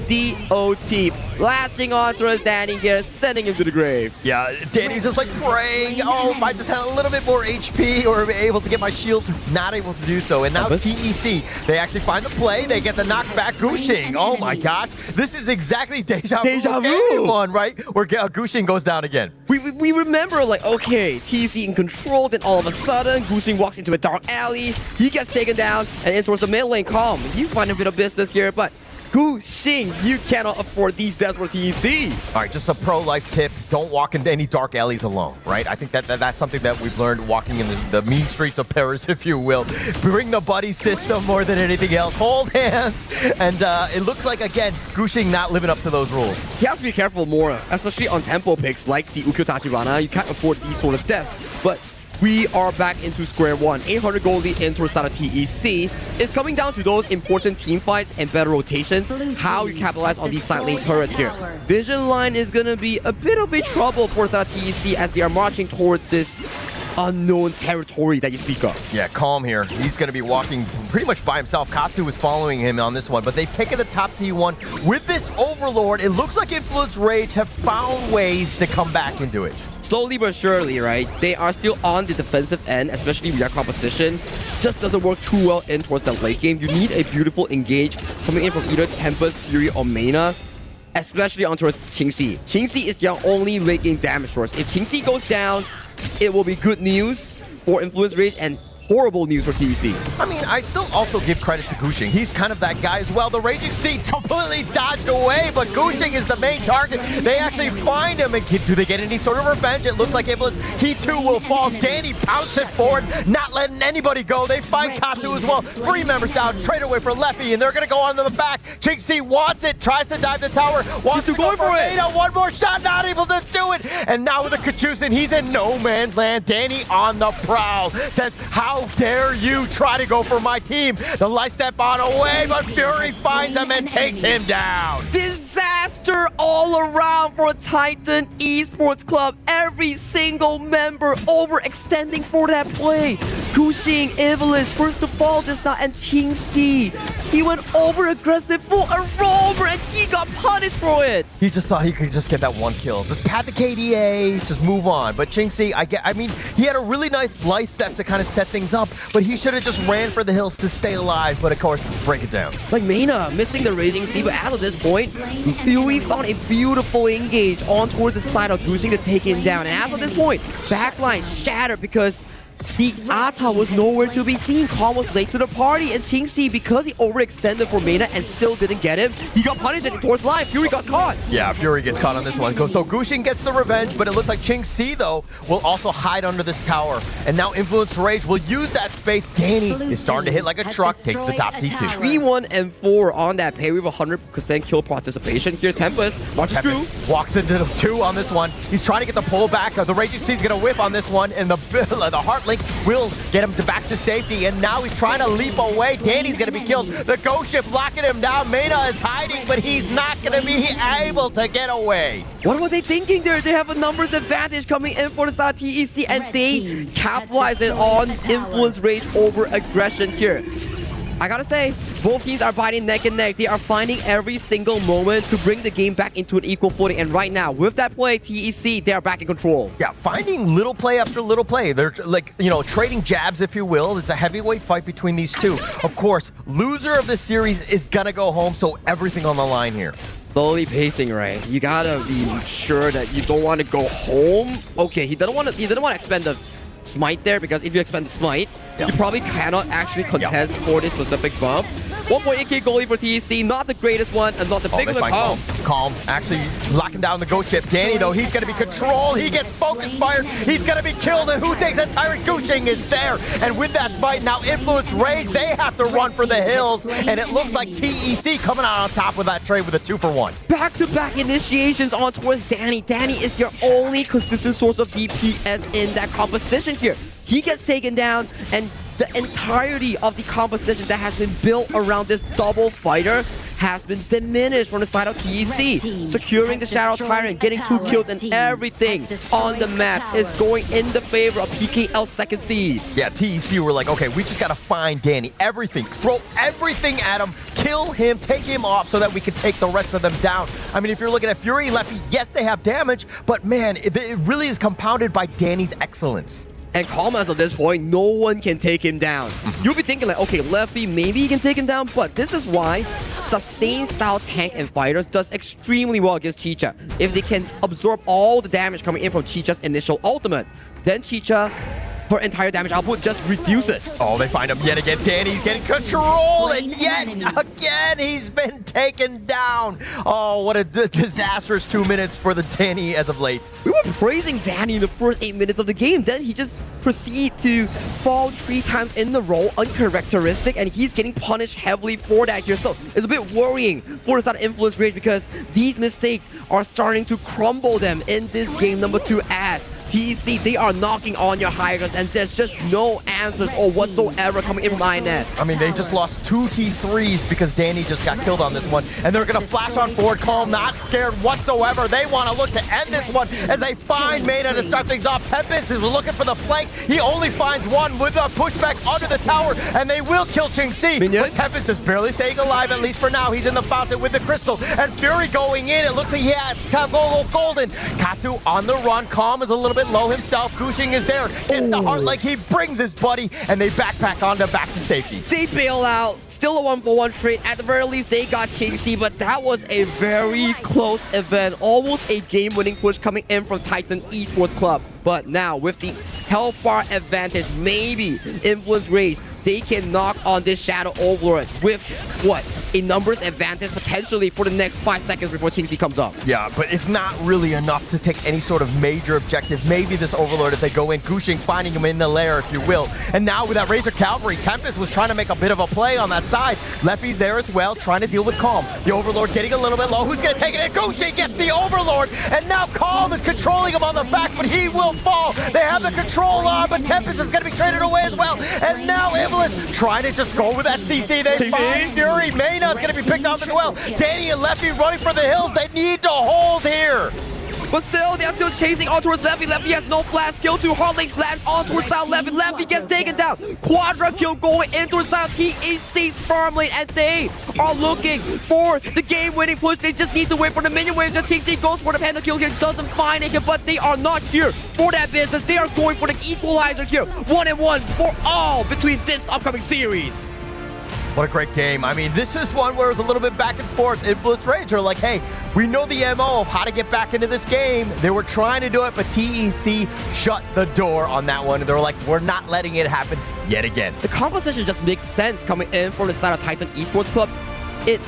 DOT latching on towards Danny here. Sending him to the grave. Yeah, Danny's just like praying. Oh, if I just had a little bit more HP or be able to get my shield. Not able to do so. And now TEC, they actually find the play. They get the knockback. Gushing. Oh my god. This is exactly Deja Vu one, right? Where Gushing goes down again. We remember, like, okay, TEC in control, then all of a sudden, Gushing walks into a dark alley, he gets taken down, and in towards the mid lane, Calm. He's finding a bit of business here, but Gushing, you cannot afford these deaths for TEC. All right, just a pro-life tip. Don't walk into any dark alleys alone, right? I think that's something that we've learned walking in the mean streets of Paris, if you will. Bring the buddy system more than anything else. Hold hands. And it looks like, again, Gushing not living up to those rules. He has to be careful more, especially on tempo picks like the Ukyo Tachibana. You can't afford these sort of deaths. But we are back into square one. 800 gold lead into side of TEC. It's coming down to those important team fights and better rotations. How you capitalize on these side lane turrets here. Vision line is going to be a bit of a trouble for side of TEC as they are marching towards this unknown territory that you speak of. Yeah, Calm here. He's going to be walking pretty much by himself. Katsu is following him on this one, but they've taken the top T1. With this Overlord, it looks like Influence Rage have found ways to come back into it. Slowly but surely, right? They are still on the defensive end, especially with their composition. Just doesn't work too well in towards the late game. You need a beautiful engage coming in from either Tempest, Fury, or Mena, especially on towards Ching Si. Ching Si is their only late game damage source. If Ching Si goes down, it will be good news for Influence Rage and horrible news for TEC. I mean, I still also give credit to Gushing. He's kind of that guy as well. The Raging Sea completely dodged away, but Gushing is the main target. They actually find him, and do they get any sort of revenge? It looks like Iblis, he too will fall. Danny pouncing forward, not letting anybody go. They find Katsu as well. 3 members down, trade away for Leffy, and they're going to go onto the back. Ching Si wants it, tries to dive the tower, wants to go for it. One more shot, not able to do it. And now with the Kachusin, he's in no man's land. Danny on the prowl, says, how dare you try to go for my team? The light step on away, but Fury finds him and takes him down. Disaster all around for Titan Esports Club. Every single member overextending for that play. Gushing, Ivlis, first to fall just now, and Ching Si. He went over aggressive for a rover and he got punished for it. He just thought he could just get that one kill. Just pat the KDA, just move on. But Ching Si, I mean, he had a really nice light step to kind of set things up, but he should have just ran for the hills to stay alive, but of course, break it down. Like Mena missing the Raging Sea, but as of this point, Fury found a beautiful engage on towards the side of Gushing to take him down. And as of this point, backline shattered because The Ata was nowhere to be seen. Calm was late to the party, and Qingxi, because he overextended for Mena and still didn't get him, he got punished and towards line. Fury got caught. Yeah, Fury gets caught on this one. So Gushing gets the revenge, but it looks like Qingxi, though, will also hide under this tower. And now Influence Rage will use that space. Danny is starting to hit like a truck, takes the top T2. 3-1 and 4 on that pay with 100% kill participation. Here, Tempest marches through. Walks into the 2 on this one. He's trying to get the pullback. The Raging Sea is going to whiff on this one, and the Heart Link will get him back to safety. And now he's trying to leap away. Danny's going to be killed. The Ghost Ship locking him down. Mena is hiding, but he's not going to be able to get away. What were they thinking there? They have a numbers advantage coming in for the side of TEC, and they capitalize it on Influence Rage over aggression here. I gotta say, both teams are fighting neck and neck. They are finding every single moment to bring the game back into an equal footing. And right now, with that play, TEC, they are back in control. Yeah, finding little play after little play. They're like, you know, trading jabs, if you will. It's a heavyweight fight between these two. Of course, loser of this series is gonna go home, so everything on the line here. Slowly pacing, right? You gotta be sure that you don't want to go home. Okay, he didn't want to expend the smite there, because if you expend the smite, you probably cannot actually contest for this specific bump. 1.8k goalie for TEC, not the greatest one, and not the big one. Calm, actually locking down the Ghost Ship. Danny, though, he's going to be controlled. He gets focus fired. He's going to be killed, and who takes that? Tyrant Gushing is there. And with that smite, now Influence Rage, they have to run for the hills, and it looks like TEC coming out on top with that trade with a 2-for-1. Back-to-back initiations on towards Danny. Danny is their only consistent source of DPS in that composition here. He gets taken down, and the entirety of the composition that has been built around this double fighter has been diminished from the side of TEC. Securing the Shadow Tyrant, getting 2 kills, and everything on the map is going in the favor of PKL second seed. Yeah, TEC were like, okay, we just got to find Danny. Everything. Throw everything at him. Kill him. Take him off so that we can take the rest of them down. I mean, if you're looking at Fury and Leffy, yes, they have damage, but man, it really is compounded by Danny's excellence. And Calm, as of this point, no one can take him down. You'll be thinking like, okay, Leffy, maybe he can take him down, but this is why sustained style tank and fighters does extremely well against Chicha. If they can absorb all the damage coming in from Chicha's initial ultimate, then Chicha, her entire damage output just reduces. Oh, they find him yet again. Danny's getting control, and yet again, he's been taken down. Oh, what a disastrous 2 minutes for the Danny as of late. We were praising Danny in the first 8 minutes of the game. Then he just proceeded to fall 3 times in the row, uncharacteristic, and he's getting punished heavily for that here. So it's a bit worrying for the side of Influence Rage, because these mistakes are starting to crumble them in this game number 2 as TEC, they are knocking on your high grounds, and there's just no answers or whatsoever coming in from INET. I mean, they just lost 2 T3s because Danny just got killed on this one, and they're going to flash on forward. Calm, not scared whatsoever. They want to look to end this one as they find Mena to start things off. Tempest is looking for the flank. He only finds one with a pushback under the tower, and they will kill Qingxi. But Tempest is barely staying alive, at least for now. He's in the fountain with the crystal, and Fury going in. It looks like he has Golden. Katsu on the run. Calm is a little bit low himself. Gushing is there. Gets the heart like he brings his buddy, and they backpack on to back to safety. They bail out. Still a 1-for-1 trade. At the very least, they got Qingxi, but that was a very close event. Almost a game-winning push coming in from Titan Esports Club. But now, with the Hellfire advantage, maybe Influence Rage, they can knock on this Shadow Overlord with, what, a numbers advantage potentially for the next 5 seconds before Qingxi comes up. Yeah, but it's not really enough to take any sort of major objective. Maybe this Overlord, if they go in, Gushing finding him in the lair, if you will. And now with that Razor Cavalry, Tempest was trying to make a bit of a play on that side. Leffy's there as well, trying to deal with Calm. The Overlord getting a little bit low. Who's going to take it in? Gushing gets the Overlord, and now Calm is controlling him on the back, but he will fall. They have the control on, but Tempest is going to be traded away as well. And now Evelyn trying to just go with that CC. They find Fury. Mena is going to be picked off as well. Danny and Leffy running for the hills. They need to hold here. But still, they're still chasing on towards Leffy. Leffy has no flash. Skill 2. Heartlinks lands on towards South Leffy. Leffy gets taken down. Quadra kill going into South TEC's farm lane, and they are looking for the game-winning push. They just need to wait for the minion wave. Just TC goes for the panda kill here. Doesn't find it, but they are not here for that business. They are going for the equalizer here. 1-1 for all between this upcoming series. What a great game. I mean, this is one where it was a little bit back and forth. Influence Rage are like, hey, we know the MO of how to get back into this game. They were trying to do it, but TEC shut the door on that one. They were like, we're not letting it happen yet again. The composition just makes sense coming in from the side of Titan Esports Club. It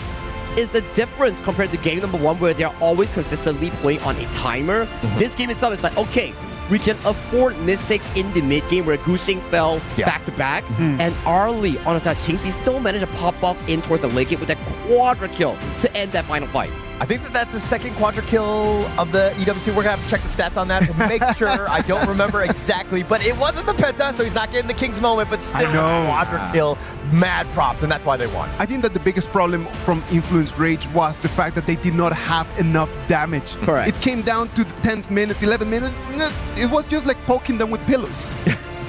is a difference compared to game number 1 where they're always consistently playing on a timer. This game itself is like, okay, we can afford mistakes in the mid game where Gushing fell back to back, and Arlie on the side of Qingxi still managed to pop off in towards the late game with that quadra kill to end that final fight. I think that's the second quadra kill of the EWC. We're going to have to check the stats on that to make sure. I don't remember exactly, but it wasn't the penta, so he's not getting the King's moment, but still a quadra kill. Mad props, and that's why they won. I think that the biggest problem from Influence Rage was the fact that they did not have enough damage. Correct. It came down to the 10th minute, 11th minute. It was just like poking them with pillows.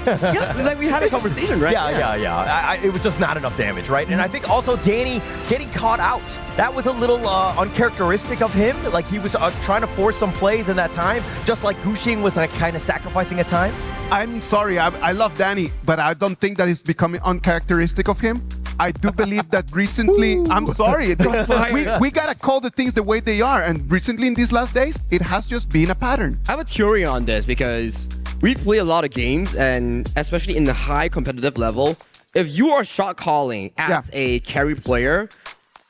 Yeah, like we had a conversation, right? Yeah. It was just not enough damage, right? And I think also Danny getting caught out. That was a little uncharacteristic of him. Like he was trying to force some plays in that time, just like Gushing was like kind of sacrificing at times. I'm sorry, I love Danny, but I don't think that is becoming uncharacteristic of him. I do believe that recently, I'm sorry, we gotta call the things the way they are, and recently in these last days, it has just been a pattern. I have a theory on this because we play a lot of games, and especially in the high competitive level, if you are shot calling as a carry player,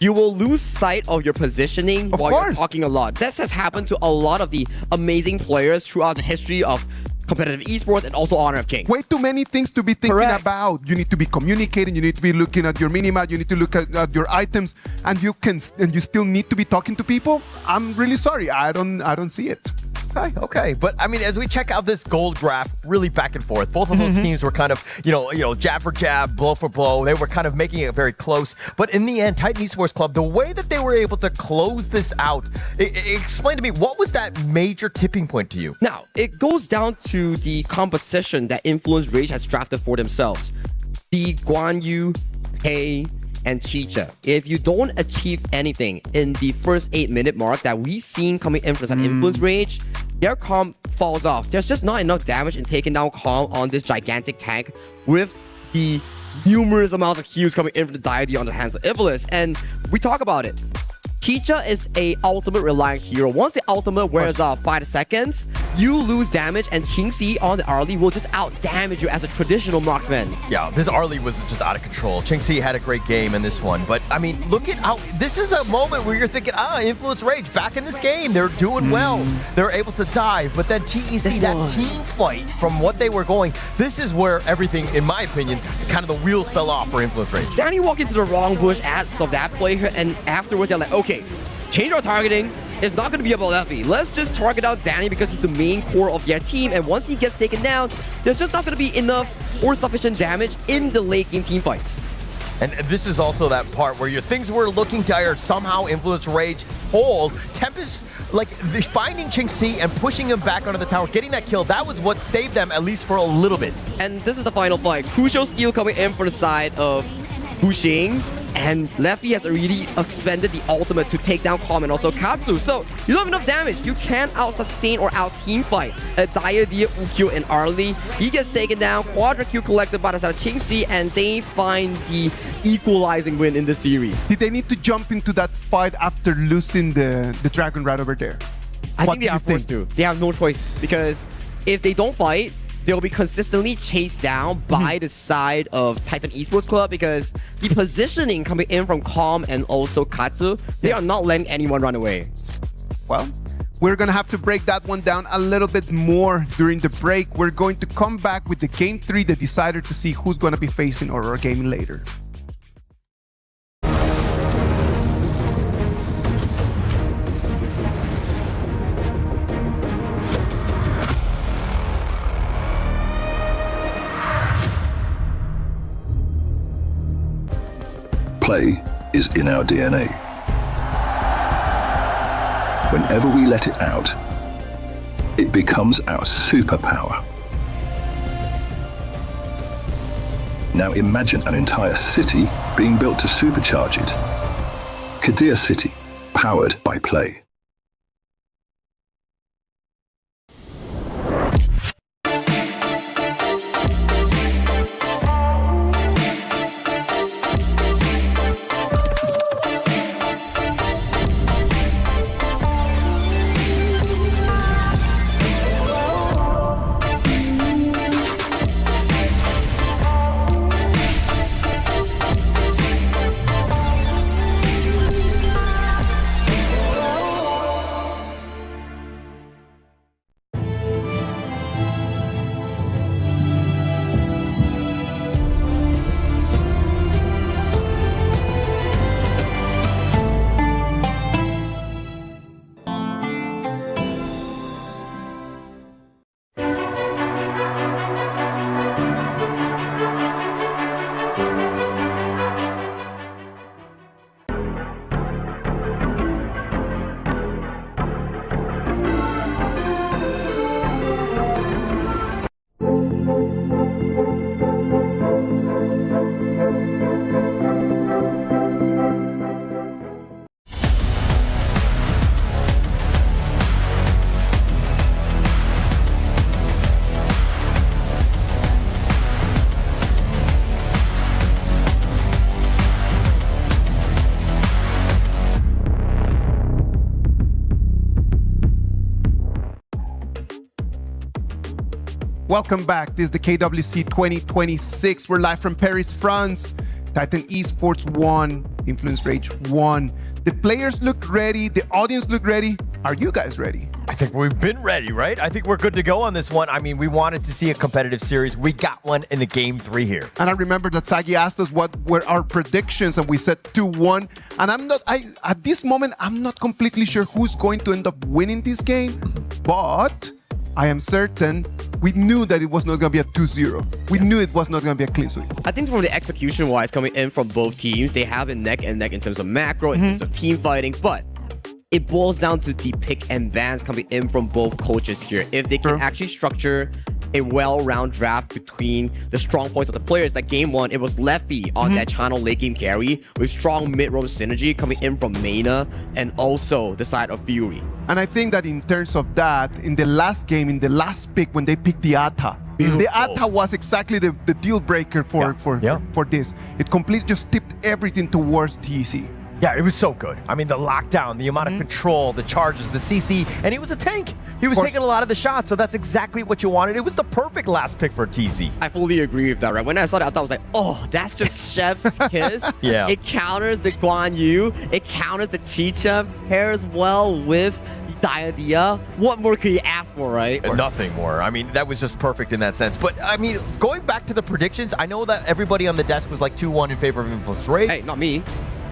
you will lose sight of your positioning while you're talking a lot. This has happened to a lot of the amazing players throughout the history of competitive esports and also Honor of Kings. Way too many things to be thinking about. You need to be communicating, you need to be looking at your minimap, you need to look at your items, and you still need to be talking to people. I'm really sorry, I don't see it. Okay. But I mean, as we check out this gold graph, really back and forth, both of those teams were kind of, you know, jab for jab, blow for blow. They were kind of making it very close. But in the end, Titan Esports Club, the way that they were able to close this out, explain to me, what was that major tipping point to you? Now, it goes down to the composition that Influence Rage has drafted for themselves. The Guan Yu, Pei, and Chicha. If you don't achieve anything in the first 8-minute mark that we've seen coming in from Influence Rage, their comp falls off. There's just not enough damage in taking down comp on this gigantic tank with the numerous amounts of heals coming in from the deity on the hands of Iblis. And we talk about it. Chicha is a ultimate reliant hero. Once the ultimate wears off 5 seconds, you lose damage, and Qingxi on the Arlie will just out-damage you as a traditional marksman. Yeah, this Arlie was just out of control. Qingxi had a great game in this one, but I mean, look at how this is a moment where you're thinking, Influence Rage back in this game. They're doing well. They're able to dive, but then TEC, that team fight from what they were going, this is where everything, in my opinion, kind of the wheels fell off for Influence Rage. Danny walked into the wrong bush as of that play, and afterwards they're like, okay, change our targeting. It's not going to be about Leffy. Let's just target out Danny because he's the main core of their team, and once he gets taken down, there's just not going to be enough or sufficient damage in the late game team fights. And this is also that part where your things were looking dire, somehow Influence Rage hold. Tempest, like finding Qingxi and pushing him back onto the tower, getting that kill, that was what saved them at least for a little bit. And this is the final fight. Crucial steal coming in for the side of Gushing. And Leffy has already expended the ultimate to take down Calm and also Katsu. So you don't have enough damage. You can't out-sustain or out-team fight a Diadia, Ukyo, and Arlie. He gets taken down. Quadra Q collected by the side of Qingxi, and they find the equalizing win in the series. Did they need to jump into that fight after losing the Dragon right over there? I think they are forced to. They have no choice, because if they don't fight, they'll be consistently chased down by the side of Titan Esports Club, because the positioning coming in from Calm and also Katsu, they are not letting anyone run away. Well, we're going to have to break that one down a little bit more during the break. We're going to come back with the Game 3, the decider, to see who's going to be facing Aurora Gaming later. Play is in our DNA. Whenever we let it out, it becomes our superpower. Now imagine an entire city being built to supercharge it. Kadir City, powered by Play. Welcome back. This is the KWC 2026. We're live from Paris, France. Titan Esports won. Influence Rage won. The players look ready. The audience look ready. Are you guys ready? I think we've been ready, right? I think we're good to go on this one. I mean, we wanted to see a competitive series. We got one in the game 3 here. And I remember that Sagi asked us what were our predictions, and we said 2-1. And at this moment, I'm not completely sure who's going to end up winning this game, but I am certain we knew that it was not going to be a 2-0. We knew it was not going to be a clean sweep. I think from the execution-wise coming in from both teams, they have it neck and neck in terms of macro, in terms of team fighting, but it boils down to the pick and bans coming in from both coaches here. If they can actually structure a well-round draft between the strong points of the players, like game 1, it was Leffy on that channel late game carry with strong mid-roam synergy coming in from Maina and also the side of Fury. And I think that in terms of that, in the last game, in the last pick, when they picked the Atta, the Atta was exactly the deal breaker for this. It completely just tipped everything towards TEC. Yeah, it was so good. I mean, the lockdown, the amount of control, the charges, the CC, and he was a tank. He was taking a lot of the shots, so that's exactly what you wanted. It was the perfect last pick for TC. I fully agree with that, right? When I saw that, I thought I was like, oh, that's just Chef's kiss. Yeah. It counters the Guan Yu. It counters the Chicha. Pairs well with the Diadea. What more could you ask for, right? Nothing more. I mean, that was just perfect in that sense. But, I mean, going back to the predictions, I know that everybody on the desk was like 2-1 in favor of Influence Rage. Hey, not me.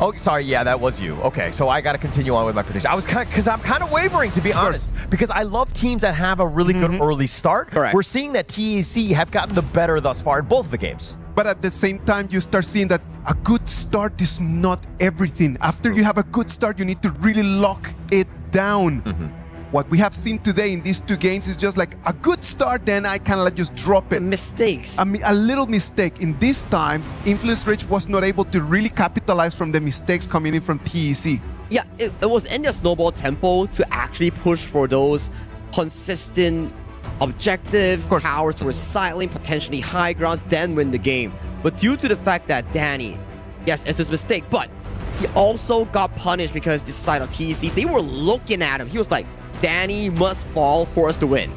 Oh, sorry. Yeah, that was you. Okay, so I got to continue on with my prediction. I was because I'm kind of wavering, to be honest, because I love teams that have a really good early start. Correct. We're seeing that TEC have gotten the better thus far in both of the games. But at the same time, you start seeing that a good start is not everything. After you have a good start, you need to really lock it down. What we have seen today in these 2 games is just like a good start, then I kind of like just drop it. Mistakes. I mean, a little mistake. In this time, Influence Rage was not able to really capitalize from the mistakes coming in from TEC. Yeah, it was in their snowball tempo to actually push for those consistent objectives, towers to recycling, potentially high grounds, then win the game. But due to the fact that Danny, yes, it's his mistake, but he also got punished because this side of TEC, they were looking at him. He was like, Danny must fall for us to win.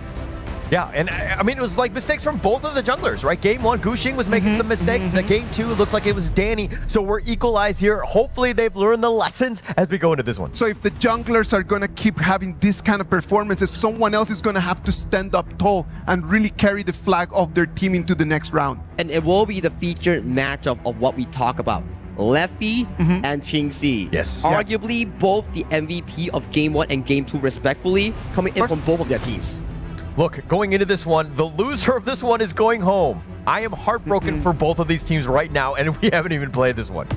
Yeah, and I mean, it was like mistakes from both of the junglers, right? Game 1, Gushing was making some mistakes. The game 2, it looks like it was Danny. So we're equalized here. Hopefully they've learned the lessons as we go into this one. So if the junglers are going to keep having this kind of performances, someone else is going to have to stand up tall and really carry the flag of their team into the next round. And it will be the featured matchup of what we talk about. Leffy and Qingxi. Yes. Arguably both the MVP of Game 1 and Game 2 respectively, coming in from both of their teams. Look, going into this one, the loser of this one is going home. I am heartbroken for both of these teams right now, and we haven't even played this one.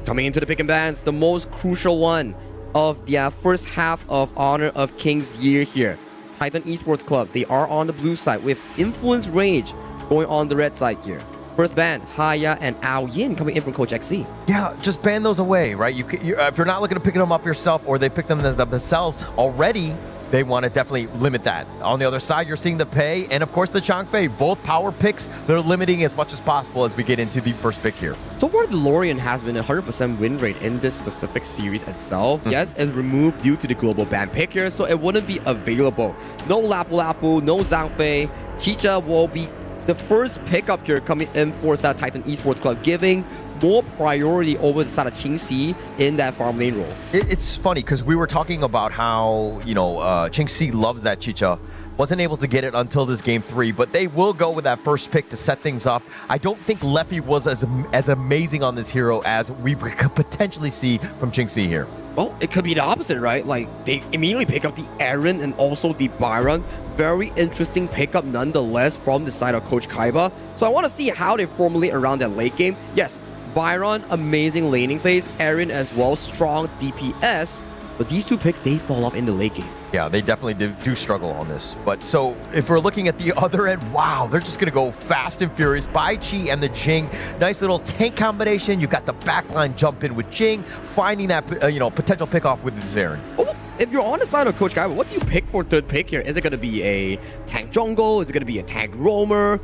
Coming into the pick and bans, the most crucial one of the first half of Honor of Kings year here. Titan Esports Club, they are on the blue side with Influence Rage going on the red side here. First ban, Haya and Ao Yin coming in from Coach XC. Yeah, just ban those away, right? If you're not looking to pick them up yourself or they pick them themselves already, they want to definitely limit that. On the other side, you're seeing the Pei and, of course, the Changfei. Both power picks, they're limiting as much as possible as we get into the first pick here. So far, the Lorien has been a 100% win rate in this specific series itself. Yes, it's removed due to the global ban pick here, so it wouldn't be available. No Lapu Lapu, no Zhangfei. Chicha will be the first pickup here coming in for South Titan Esports Club, giving more priority over the side of Qingxi in that farm lane role. It's funny because we were talking about how, Qingxi loves that Chicha. Wasn't able to get it until this game 3, but they will go with that first pick to set things up. I don't think Leffy was as amazing on this hero as we could potentially see from Qingxi here. Well, it could be the opposite, right? Like, they immediately pick up the Aaron and also the Byron. Very interesting pickup nonetheless from the side of Coach Kaiba. So I want to see how they formulate around that late game. Yes, Byron, amazing laning phase. Aaron as well, strong DPS. But these 2 picks, they fall off in the late game. Yeah, they definitely do struggle on this. But so if we're looking at the other end, wow, they're just going to go fast and furious. Bai Chi and the Jing. Nice little tank combination. You got the backline jump in with Jing, finding that potential pick off with Zaren. Oh, if you're on the side of Coach Kaiba, what do you pick for third pick here? Is it going to be a tank jungle? Is it going to be a tank roamer?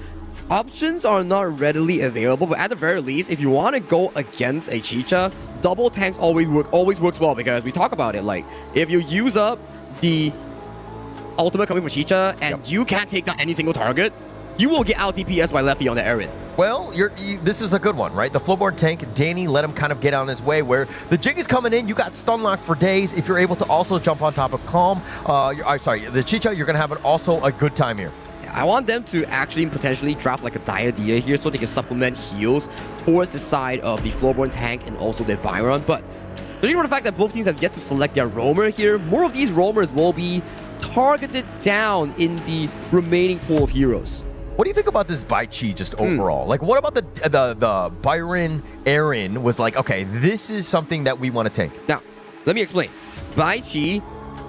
Options are not readily available, but at the very least, if you want to go against a Chicha, double tanks always works well, because we talk about it. Like, if you use up the ultimate coming from Chicha and you can't take down any single target, you will get out DPS by Leffy on the Aaron. Well, this is a good one, right? The Flowborn tank, Danny, let him kind of get on his way where the Jing is coming in. You got stun lock for days. If you're able to also jump on top of Calm, the Chicha, you're going to have also a good time here. I want them to actually potentially draft like a Diadea here so they can supplement heals towards the side of the Flowborn tank and also the Byron. But judging from the fact that both teams have yet to select their roamer here, more of these roamers will be targeted down in the remaining pool of heroes. What do you think about this Bai Chi just overall? Like, what about the Byron Aaron was like, okay, this is something that we want to take? Now, let me explain. Bai Chi,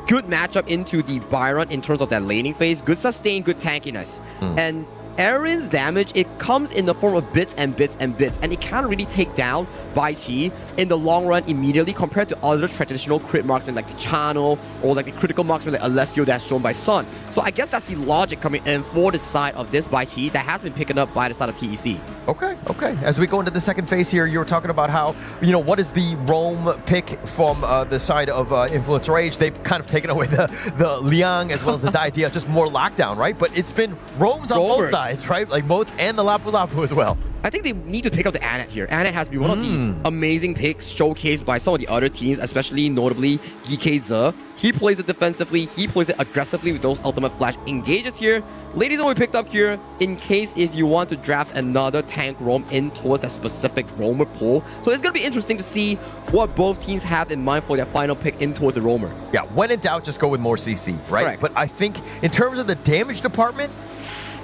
good matchup into the Byron in terms of that laning phase, good sustain, good tankiness. And Aaron's damage, it comes in the form of bits and bits and bits, and it can't really take down Bai Chi in the long run immediately compared to other traditional crit marksmen like the Channel or like the critical marksman like Alessio that's shown by Sun. So I guess that's the logic coming in for the side of this Bai Chi that has been picking up by the side of TEC. Okay. As we go into the second phase here, you were talking about how, what is the roam pick from the side of Influence Rage? They've kind of taken away the Liang as well as the Diadea, just more lockdown, right? But it's been roams on both sides, right? Like Moats and the Lapu Lapu as well. I think they need to pick up the Anet here. Anet has been one of the amazing picks showcased by some of the other teams, especially notably GKZ. He plays it defensively, he plays it aggressively with those ultimate flash engages here. Ladies, we picked up here in case if you want to draft another tank roam in towards a specific roamer pool. So it's going to be interesting to see what both teams have in mind for their final pick in towards the roamer. Yeah, when in doubt, just go with more CC, right? Correct. But I think in terms of the damage department,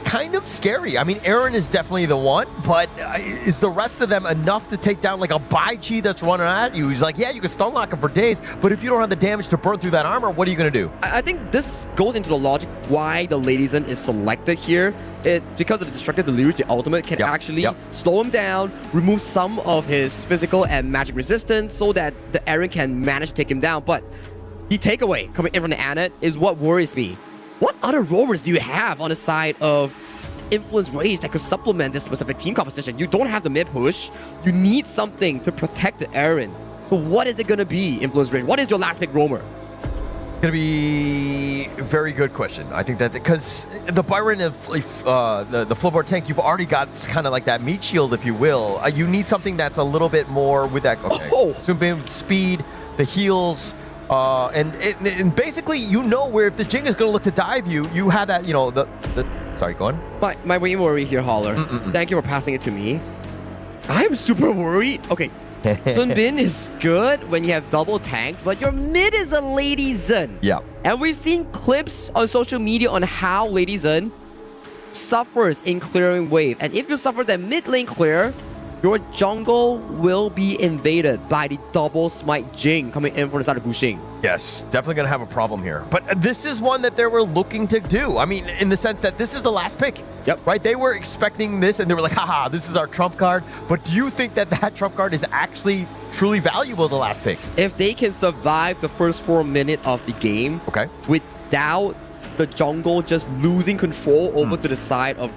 kind of scary. I mean, Aaron is definitely the one, but is the rest of them enough to take down like a Bai Chi that's running at you? He's like, yeah, you can stun lock him for days, but if you don't have the damage to burn through that armor, what are you going to do? I think this goes into the logic why the Ladyzen is selected here. Because of the Destructive Deluge, the ultimate can actually slow him down, remove some of his physical and magic resistance so that the Aaron can manage to take him down. But the takeaway coming in from the Anet is what worries me. What other roamers do you have on the side of Influence Rage that could supplement this specific team composition? You don't have the mid push. You need something to protect the Aaron. So what is it going to be, Influence Rage? What is your last pick roamer? Going to be a very good question. I think that because the Byron of the Flowborn tank, you've already got kind of like that meat shield, if you will. You need something that's a little bit more with that. Okay. Sunbin speed, the heals. And basically, where if the Jing is going to look to dive you, you have that, sorry, go on. My main worry here, Holler. Thank you for passing it to me. I'm super worried. Okay, Sunbin is good when you have double tanks, but your mid is a Lady Zen. Yeah. And we've seen clips on social media on how Lady Zen suffers in clearing wave. And if you suffer that mid lane clear, your jungle will be invaded by the double smite Jing coming in from the side of Guxing. Yes, definitely going to have a problem here. But this is one that they were looking to do. I mean, in the sense that this is the last pick. Yep. Right? They were expecting this and they were like, haha, this is our trump card. But do you think that that trump card is actually truly valuable as the last pick? If they can survive the first 4 minutes of the game without the jungle just losing control over to the side of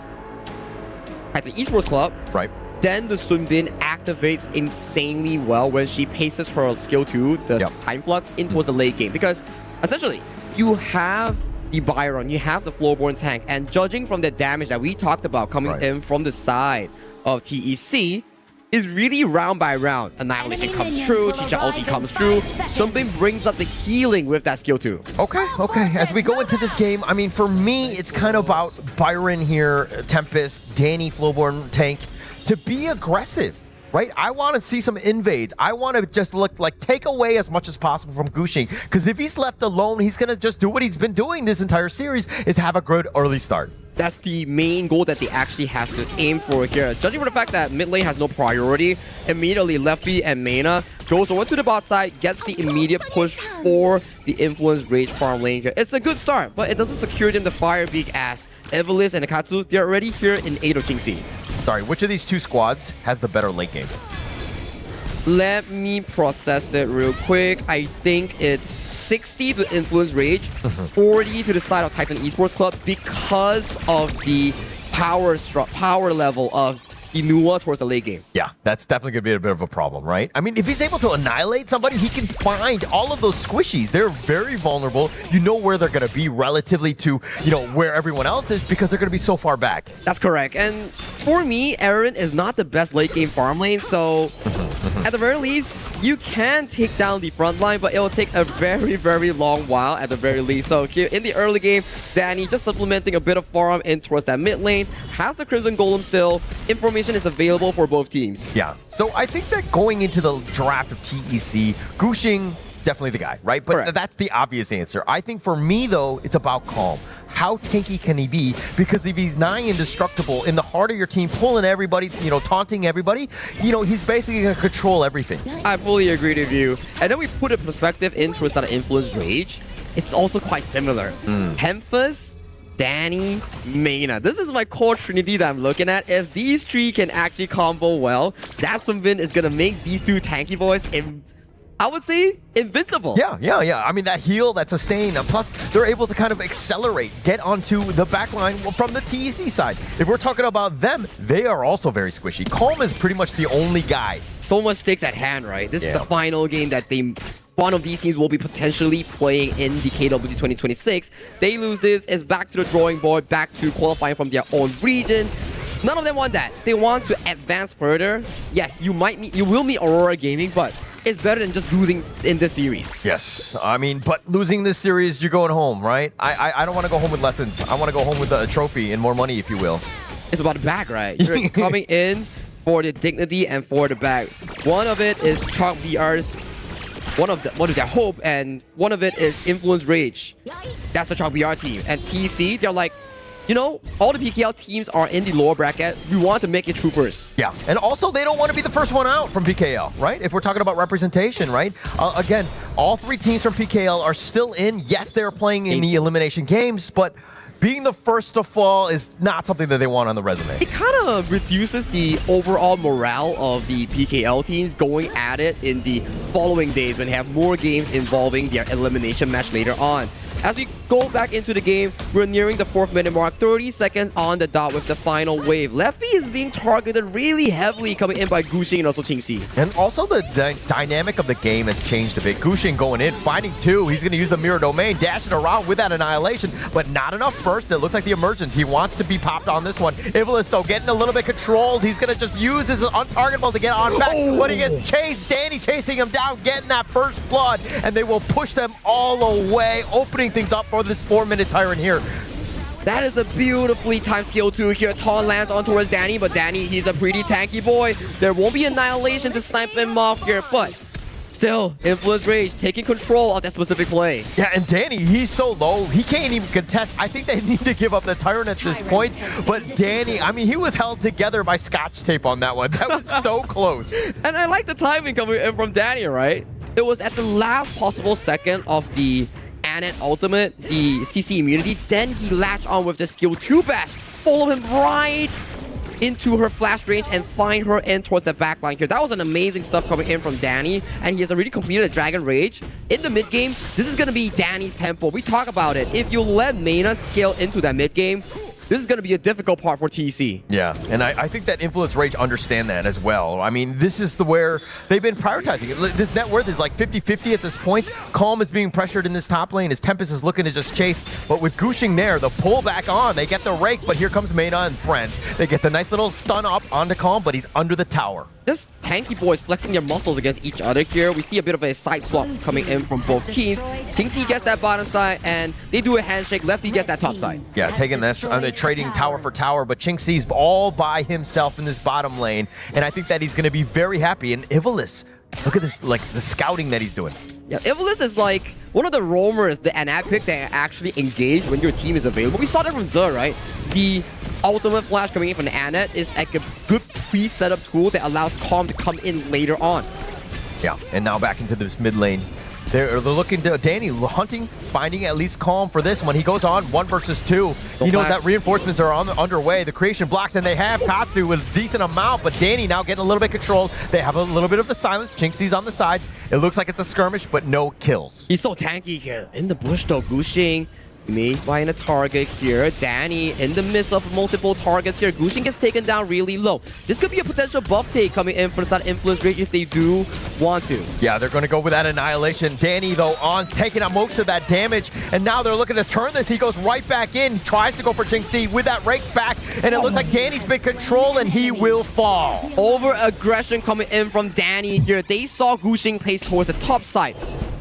at the Esports Club, right? Then the Sunbin activates insanely well when she paces her skill 2, the time flux, in towards the late game. Because essentially, you have the Byron, you have the Flowborn tank, and judging from the damage that we talked about coming in from the side of TEC, is really round by round. Annihilation comes true, Chicha ulti comes true, Sunbin brings up the healing with that skill 2. Okay. As we go into this game, I mean, for me, it's kind of about Byron here, Tempest, Danny, Flowborn tank, to be aggressive, right? I want to see some invades. I want to just take away as much as possible from Guxing, because if he's left alone, he's going to just do what he's been doing this entire series, is have a good early start. That's the main goal that they actually have to aim for here. Judging from the fact that mid lane has no priority, immediately Leffy and Mena goes over to the bot side, gets the immediate push for the Influence Rage farm lane here. It's a good start, but it doesn't secure them the fire beak as Evelyn and Akatsu, they're already here in 8 of Jingxi. Sorry, which of these two squads has the better late game? Let me process it real quick. I think it's 60 to Influence Rage, 40 to the side of Titan Esports Club because of the power level of Inua towards the late game. Yeah, that's definitely going to be a bit of a problem, right? I mean, if he's able to annihilate somebody, he can find all of those squishies. They're very vulnerable. You know where they're going to be relatively to, where everyone else is because they're going to be so far back. That's correct. And for me, Aaron is not the best late game farm lane, so at the very least, you can take down the front line, but it will take a very, very long while at the very least. So here in the early game, Danny just supplementing a bit of farm in towards that mid lane, has the Crimson Golem still. Information is available for both teams. Yeah, so I think that going into the draft of TEC, Gushing, definitely the guy, right? But Correct. That's the obvious answer. I think for me, though, it's about Calm. How tanky can he be? Because if he's nigh indestructible in the heart of your team, pulling everybody, taunting everybody, he's basically going to control everything. I fully agree with you. And then we put a perspective into a sort of Influence Rage. It's also quite similar. Tempest, Danny, Mena. This is my core trinity that I'm looking at. If these three can actually combo well, that Sunbin is going to make these two tanky boys I would say invincible. Yeah. I mean, that heal, that sustain, plus they're able to kind of accelerate, get onto the backline from the TEC side. If we're talking about them, they are also very squishy. Calm is pretty much the only guy. So much stakes at hand, right? This is the final game that one of these teams will be potentially playing in the KWC 2026. They lose this, it's back to the drawing board, back to qualifying from their own region. None of them want that. They want to advance further. Yes, you will meet Aurora Gaming, but it's better than just losing in this series. Yes, I mean, but losing this series, you're going home, right? I don't want to go home with lessons. I want to go home with a trophy and more money, if you will. It's about the bag, right? You're coming in for the dignity and for the bag. One of it is Chalk VR's, one of their hope, and one of it is Influence Rage. That's the Chalk VR team. And TC, they're like, all the PKL teams are in the lower bracket. We want to make it troopers. Yeah, and also they don't want to be the first one out from PKL, right? If we're talking about representation, right? Again, all three teams from PKL are still in. Yes, they're playing in the elimination games, but being the first to fall is not something that they want on the resume. It kind of reduces the overall morale of the PKL teams going at it in the following days when they have more games involving their elimination match later on. As we go back into the game, we're nearing the 4th minute mark, 30 seconds on the dot with the final wave. Lefty is being targeted really heavily coming in by Gushing and also Qingxi. And also the dynamic of the game has changed a bit. Gushing going in, finding two. He's going to use the mirror domain, dashing around with that annihilation, but not enough first. It looks like the emergence. He wants to be popped on this one. Ivlis, though, getting a little bit controlled. He's going to just use his untargetable to get on back. But he gets chased. Danny chasing him down, getting that first blood, and they will push them all away, opening things up for this 4-minute tyrant here. That is a beautifully timed skill 2 here. Taunt lands on towards Danny, but Danny, he's a pretty tanky boy. There won't be annihilation to snipe him off here, but still, Influence Rage taking control of that specific play. Yeah, and Danny, he's so low, he can't even contest. I think they need to give up the Tyrant at this point, but Danny, I mean, he was held together by scotch tape on that one. That was so close. And I like the timing coming in from Danny, right? It was at the last possible second of the Anet ultimate, the CC immunity, then he latched on with the skill 2 bash, follow him right into her flash range and find her in towards the backline here. That was an amazing stuff coming in from Danny, and he has already completed a Dragon Rage. In the mid game, this is going to be Danny's tempo. We talk about it. If you let Mena scale into that mid game, this is going to be a difficult part for TC. Yeah, and I think that Influence Rage understand that as well. I mean, this is where they've been prioritizing it. This net worth is like 50-50 at this point. Calm is being pressured in this top lane. His Tempest is looking to just chase. But with Gushing there, the pull back on. They get the rake, but here comes Mena and friends. They get the nice little stun up onto Calm, but he's under the tower. Just tanky boys flexing their muscles against each other here. We see a bit of a side swap coming in from both teams. Qingxi gets that bottom side, and they do a handshake. Lefty gets that top side. Yeah, taking this. They're trading tower for tower, but Qingxi's all by himself in this bottom lane, and I think that he's going to be very happy. And Ivlis, look at this, like the scouting that he's doing. Yeah, Ivlis is like one of the roamers, the Anat pick that actually engage when your team is available. We saw that from Zer, right? The ultimate flash coming in from the Anet is like a good pre-setup tool that allows Calm to come in later on. Yeah, and now back into this mid lane. They're looking to Danny hunting, finding at least Calm for this one. He goes on 1 versus 2. He knows that reinforcements are underway. The creation blocks, and they have Katsu with a decent amount, but Danny now getting a little bit controlled. They have a little bit of the silence. Qingxi's on the side. It looks like it's a skirmish, but no kills. He's so tanky here. In the bush though, Gushing May find a target here. Danny in the midst of multiple targets here. Gushing gets taken down really low. This could be a potential buff take coming in for the side of Influence Rage if they do want to. Yeah, they're going to go with that Annihilation. Danny, though, on taking out most of that damage. And now they're looking to turn this. He goes right back in. He tries to go for Jinxie with that rake back. And it looks like Danny's been controlled and he will fall. Over aggression coming in from Danny here. They saw Gushing place towards the top side.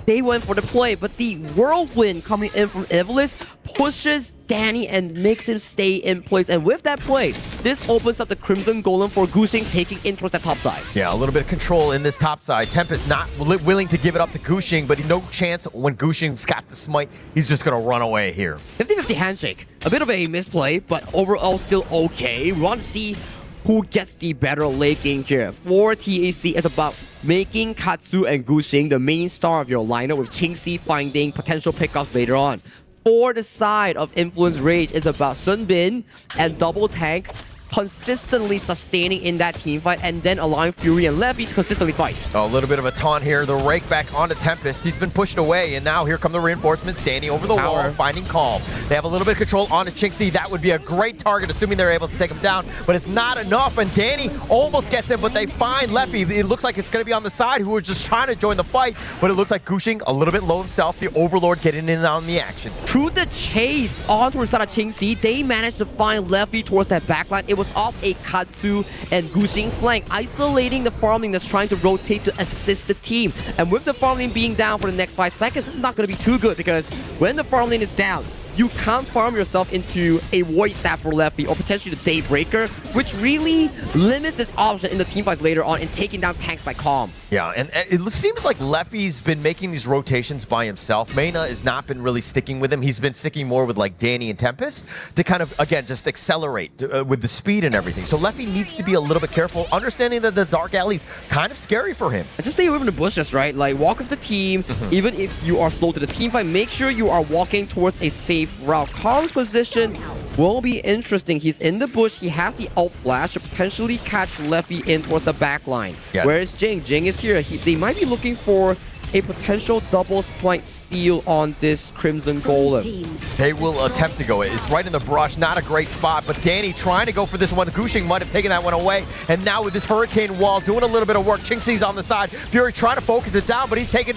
They went for the play, but the whirlwind coming in from Evilus pushes Danny and makes him stay in place. And with that play, this opens up the Crimson Golem for Gushing taking in towards that top side. Yeah, a little bit of control in this top side. Tempest not willing to give it up to Gushing, but no chance when Gushing's got the smite. He's just going to run away here. 50-50 handshake. A bit of a misplay, but overall still okay. We want to see who gets the better late game here. For TAC, it's about making Katsu and Gushing the main star of your lineup, with Jinxie finding potential pickups later on. For the side of Influence Rage, it's about Sunbin and Double Tank consistently sustaining in that team fight, and then allowing Fury and Levy to consistently fight. A little bit of a taunt here. The rake back onto Tempest. He's been pushed away, and now here come the reinforcements standing over the wall, finding Calm. They have a little bit of control onto Jinxie. That would be a great target, assuming they're able to take him down, but it's not enough, and Danny almost gets him, but they find Leffy. It looks like it's going to be on the side, who are just trying to join the fight, but it looks like Gushing a little bit low himself. The Overlord getting in on the action. Through the chase onto the side of Jinxie, they managed to find Leffy towards that backline. It was off a Katsu and Gushing flank, isolating the farming that's trying to rotate to assist the team. And with the farming being down for the next 5 seconds, this is not going to be too good, because when the farming is down, you can't farm yourself into a Void Staff for Leffy or potentially the Daybreaker, which really limits its option in the teamfights later on in taking down tanks like Calm. Yeah, and it seems like Leffy's been making these rotations by himself. Mena has not been really sticking with him. He's been sticking more with like Danny and Tempest to kind of, again, just accelerate with the speed and everything. So Leffy needs to be a little bit careful, understanding that the Dark Alley's kind of scary for him. And just stay away from the bushes, right? Like, walk with the team. Even if you are slow to the team fight, make sure you are walking towards a safe route. Calm's position will be interesting. He's in the bush. He has the ult flash to potentially catch Leffy in towards the back line. Yeah. Whereas Jing is here. They might be looking for a potential double spike steal on this Crimson Golem. They will attempt to go. It's right in the brush, not a great spot, but Danny trying to go for this one. Gushing might have taken that one away, and now with this Hurricane Wall doing a little bit of work. Jinxie's on the side. Fury trying to focus it down, but he's getting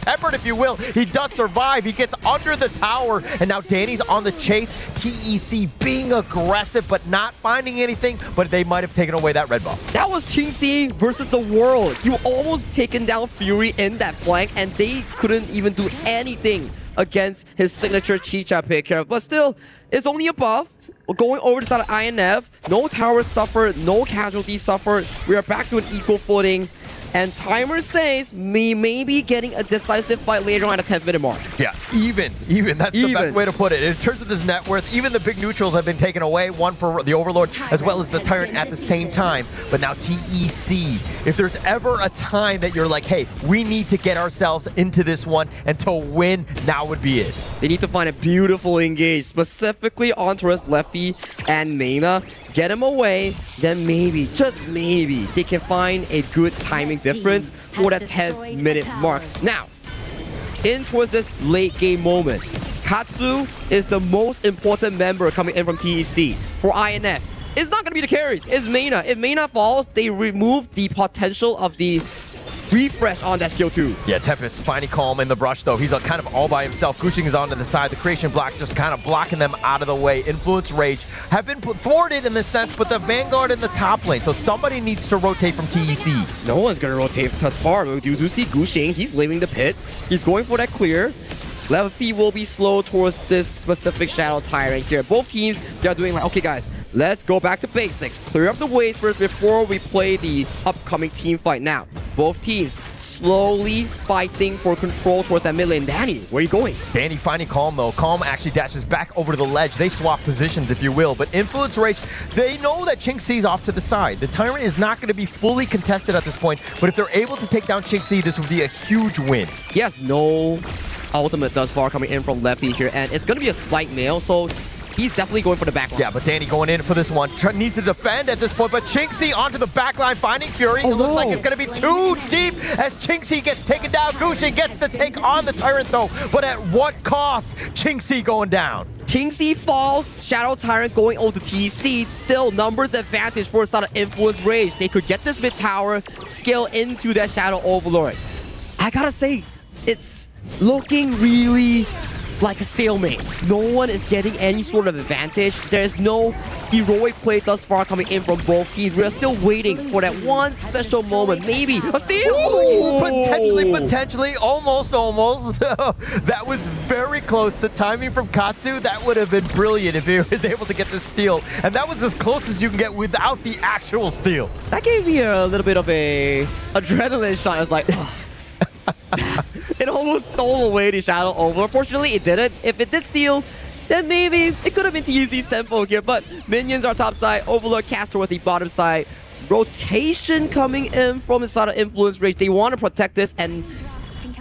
peppered, if you will. He does survive. He gets under the tower, and now Danny's on the chase. TEC being aggressive, but not finding anything, but they might have taken away that red buff. That was Jinxie versus the world. You almost taken down Fury in that flank, and they couldn't even do anything against his signature Chicha pick here. But still, it's only a buff. Going over the side of INF, no towers suffered, no casualties suffered. We are back to an equal footing. And timer says we may be getting a decisive fight later on at the 10-minute mark. Yeah, even. That's the best way to put it. In terms of this net worth, even the big neutrals have been taken away. One for the Overlord as well as the Tyrant at the same time. But now TEC, if there's ever a time that you're like, hey, we need to get ourselves into this one and to win, now would be it. They need to find a beautiful engage, specifically on towards Leffy and Mena. Get him away, then maybe, just maybe, they can find a good timing difference for that 10-minute mark. Now, in towards this late game moment, Katsu is the most important member coming in from TEC. For INF, it's not going to be the carries, it's Mena. If Mena falls, they remove the potential of the refresh on that skill 2. Yeah, Tempest finding Calm in the brush, though. He's kind of all by himself. Gushing is onto the side. The Creation Blocks just kind of blocking them out of the way. Influence Rage have been thwarted in this sense, but the Vanguard in the top lane. So somebody needs to rotate from TEC. No one's going to rotate thus far. You do see Gushing. He's leaving the pit. He's going for that clear. Leffy will be slow towards this specific Shadow Tyrant here. Both teams, they are doing like, okay guys, let's go back to basics. Clear up the waves first before we play the upcoming team fight. Now, both teams slowly fighting for control towards that mid lane. Danny, where are you going? Danny finding Calm, though. Calm actually dashes back over to the ledge. They swap positions, if you will. But Influence Rage, they know that Jinxie's off to the side. The Tyrant is not going to be fully contested at this point, but if they're able to take down Jinxie, this would be a huge win. Yes, no ultimate thus far coming in from Leffy here, and it's going to be a spike nail, so He's definitely going for the back line. Yeah, but Danny going in for this one. Needs to defend at this point, but Chinxi onto the back line, finding Fury. It looks like it's going to be too deep as Chinxi gets taken down. Gushing gets to take on the Tyrant though, but at what cost? Chinxi going down. Chinxi falls, Shadow Tyrant going over to TC. Still, numbers advantage for Sada Influence Rage. They could get this mid tower, scale into that Shadow Overlord. I gotta say, it's looking really like a stalemate. No one is getting any sort of advantage. There is no heroic play thus far coming in from both teams. We are still waiting for that one special moment. Maybe a steal! Ooh, potentially, almost. That was very close. The timing from Katsu, that would have been brilliant if he was able to get the steal. And that was as close as you can get without the actual steal. That gave me a little bit of a adrenaline shot. I was like, it almost stole away the Shadow Overlord. Fortunately, it didn't. If it did steal, then maybe it could have been TUC's tempo here. But minions are top side. Overlord cast towards the bottom side. Rotation coming in from the side of Influence Rage. They want to protect this and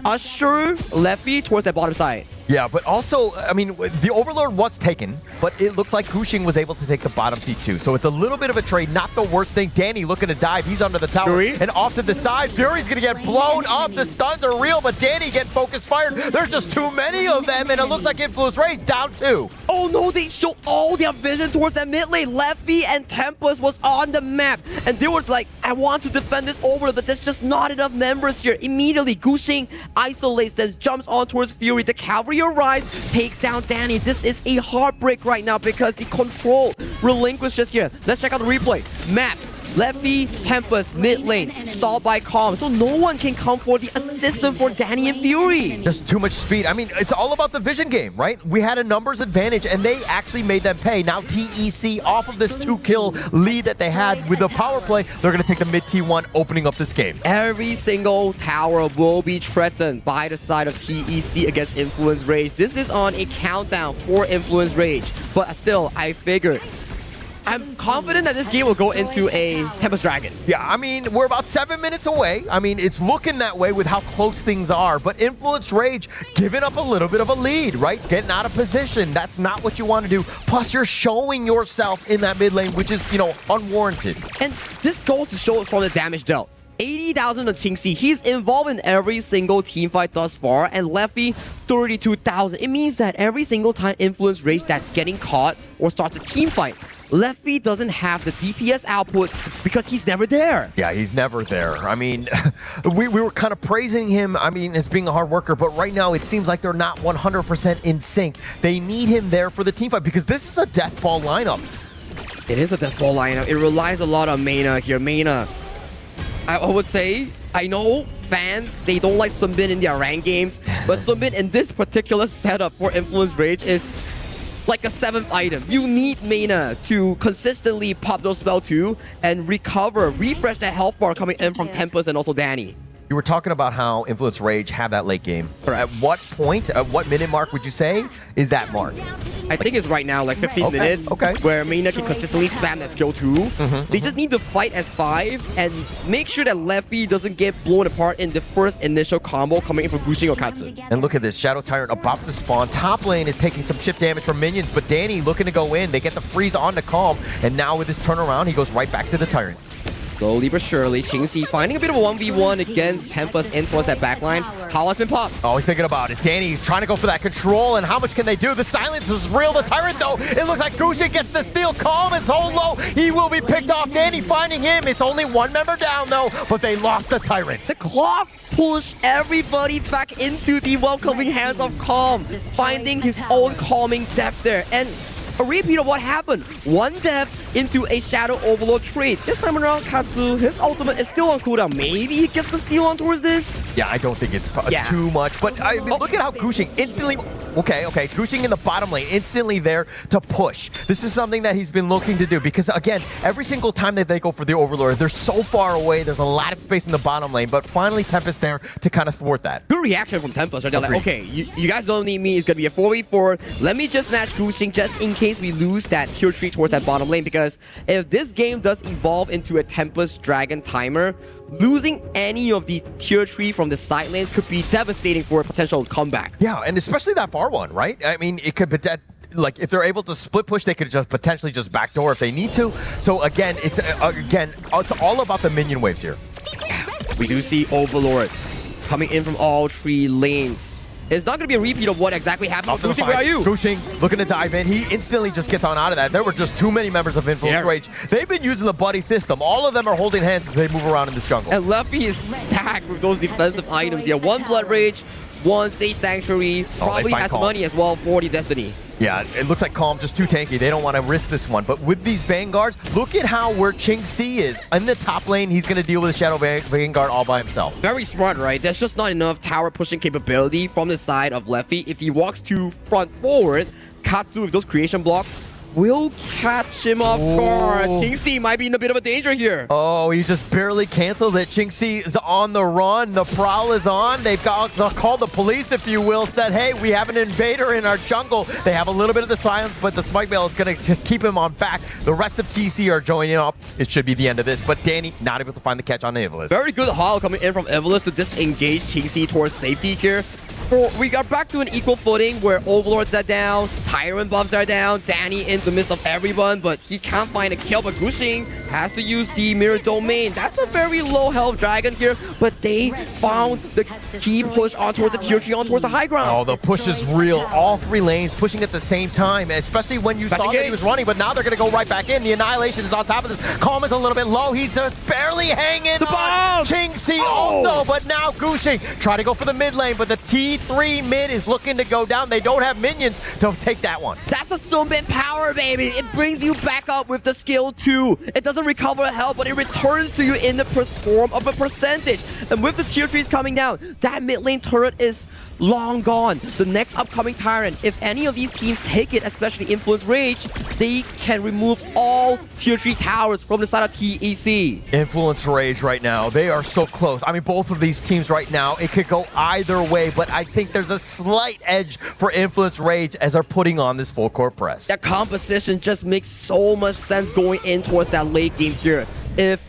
usher Leffy towards that bottom side. Yeah, but also, I mean, the Overlord was taken, but it looks like Gushing was able to take the bottom T2. So it's a little bit of a trade, not the worst thing. Danny looking to dive. He's under the tower. Fury? And off to the side. Fury's going to get blown up. The stuns are real, but Danny getting focus fired. There's just too many of them, and it looks like Influence Rage down 2. Oh no, they showed all their vision towards that mid lane. Leffy and Tempest was on the map, and they were like, I want to defend this over, but there's just not enough members here. Immediately, Gushing isolates, then jumps on towards Fury. The cavalry arrives, takes down Danny. This is a heartbreak right now because the control relinquished just here. Let's check out the replay. Map. Leffy, Tempest, mid lane, stalled by Calm, so no one can come for the assistant for Danny and Fury. Just too much speed. I mean, it's all about the vision game, right? We had a numbers advantage, and they actually made them pay. Now TEC, off of this 2-kill lead that they had with the power play, they're going to take the mid T1, opening up this game. Every single tower will be threatened by the side of TEC against Influence Rage. This is on a countdown for Influence Rage, but still, I figured I'm confident that this game will go into a Tempest Dragon. Yeah, I mean, we're about 7 minutes away. I mean, it's looking that way with how close things are, but Influence Rage giving up a little bit of a lead, right? Getting out of position. That's not what you want to do. Plus, you're showing yourself in that mid lane, which is, you know, unwarranted. And this goes to show from the damage dealt. 80,000 on Chinxi. He's involved in every single team fight thus far, and Leffy, 32,000. It means that every single time Influence Rage that's getting caught or starts a team fight, Leffy doesn't have the DPS output because he's never there. Yeah, he's never there. I mean, we were kind of praising him, I mean, as being a hard worker, but right now it seems like they're not 100% in sync. They need him there for the team fight because this is a death ball lineup. It is a death ball lineup. It relies a lot on Mana here. Mana, I would say, I know fans, they don't like Sunbin in their rank games, but Sunbin in this particular setup for Influence Rage is like a 7th item. You need Mana to consistently pop those spell 2 and recover, refresh that health bar coming in from Tempest and also Danny. You were talking about how Influence Rage have that late game. At what point, at what minute mark would you say is that mark? I think it's right now, like 15 minutes, where Mana can consistently spam that skill 2. They just need to fight as 5 and make sure that Leffy doesn't get blown apart in the first initial combo coming in from Gushing or Katsu. And look at this, Shadow Tyrant about to spawn. Top lane is taking some chip damage from minions, but Danny looking to go in. They get the freeze on the Calm, and now with this turnaround, he goes right back to the Tyrant. Slowly but surely, Chinxi finding a bit of a 1v1 against Tempest in towards that backline. How has been popped? Oh, he's thinking about it. Danny trying to go for that control, and how much can they do? The silence is real. The Tyrant, though, it looks like Gushing gets the steal. Calm is hold low. He will be picked off. Danny finding him. It's only one member down, though, but they lost the Tyrant. The clock pushed everybody back into the welcoming hands of Calm, finding his own calming depth there. And a repeat of what happened. One death into a Shadow Overlord trade. This time around, Katsu, his ultimate is still on cooldown. Maybe he gets the steal on towards this? Yeah, I don't think it's too much. But I mean, look at how Gushing instantly... Okay, Gushing in the bottom lane, instantly there to push. This is something that he's been looking to do because, again, every single time that they go for the Overlord, they're so far away. There's a lot of space in the bottom lane, but finally Tempest there to kind of thwart that. Good reaction from Tempest. Right? They're like, okay, you guys don't need me. It's going to be a 4v4. Let me just match Gushing just in case we lose that tier 3 towards that bottom lane, because if this game does evolve into a Tempest Dragon timer, losing any of the tier 3 from the side lanes could be devastating for a potential comeback. Yeah, and especially that far one, right? I mean, it could be that like if they're able to split push, they could just potentially just backdoor if they need to. So again, it's all about the minion waves here. We do see Overlord coming in from all 3 lanes. It's not going to be a repeat of what exactly happened with Gushing. Where are you? Gushing looking to dive in. He instantly just gets on out of that. There were just too many members of Influence Rage. They've been using the buddy system. All of them are holding hands as they move around in this jungle. And Leffy is stacked with those defensive items here. 1 Blood Rage, 1 Sage Sanctuary. Probably has the money as well for the Destiny. Yeah, it looks like Calm just too tanky. They don't want to risk this one. But with these Vanguards, look at where Qingxi is. In the top lane, he's going to deal with the Shadow Vanguard all by himself. Very smart, right? There's just not enough tower pushing capability from the side of Leffy. If he walks to front forward, Katsu with those creation blocks will catch him off guard. Qingxi might be in a bit of a danger here. Oh, he just barely canceled it. Qingxi is on the run. The prowl is on. They've called the police, if you will, said, hey, we have an invader in our jungle. They have a little bit of the silence, but the Smite Veil is going to just keep him on back. The rest of TC are joining up. It should be the end of this, but Danny not able to find the catch on Evilus. Very good haul coming in from Evilus to disengage Qingxi towards safety here. We got back to an equal footing where Overlords are down, Tyrant buffs are down, Danny in the midst of everyone, but he can't find a kill. But Gushing has to use the Mirror Domain. That's a very low health dragon here, but they found the key push on towards the tier 3, on towards the high ground. Oh, the push is real. All 3 lanes pushing at the same time, especially when you saw that he was running, but now they're going to go right back in. The Annihilation is on top of this. Calm is a little bit low. He's just barely hanging on. Qingxi also, but now Gushing try to go for the mid lane, but the T3 mid is looking to go down. They don't have minions to take that one. That's a Summit power, baby. It brings you back up with the skill too. It doesn't recover health, but it returns to you in the form of a percentage. And with the tier 3s coming down, that mid lane turret is long gone. The next upcoming Tyrant, if any of these teams take it, especially Influence Rage, they can remove all tier 3 towers from the side of TEC. Influence Rage right now, they are so close. I mean, both of these teams right now, it could go either way, but I think there's a slight edge for Influence Rage as they're putting on this full court press. That composition just makes so much sense going in towards that late game here. If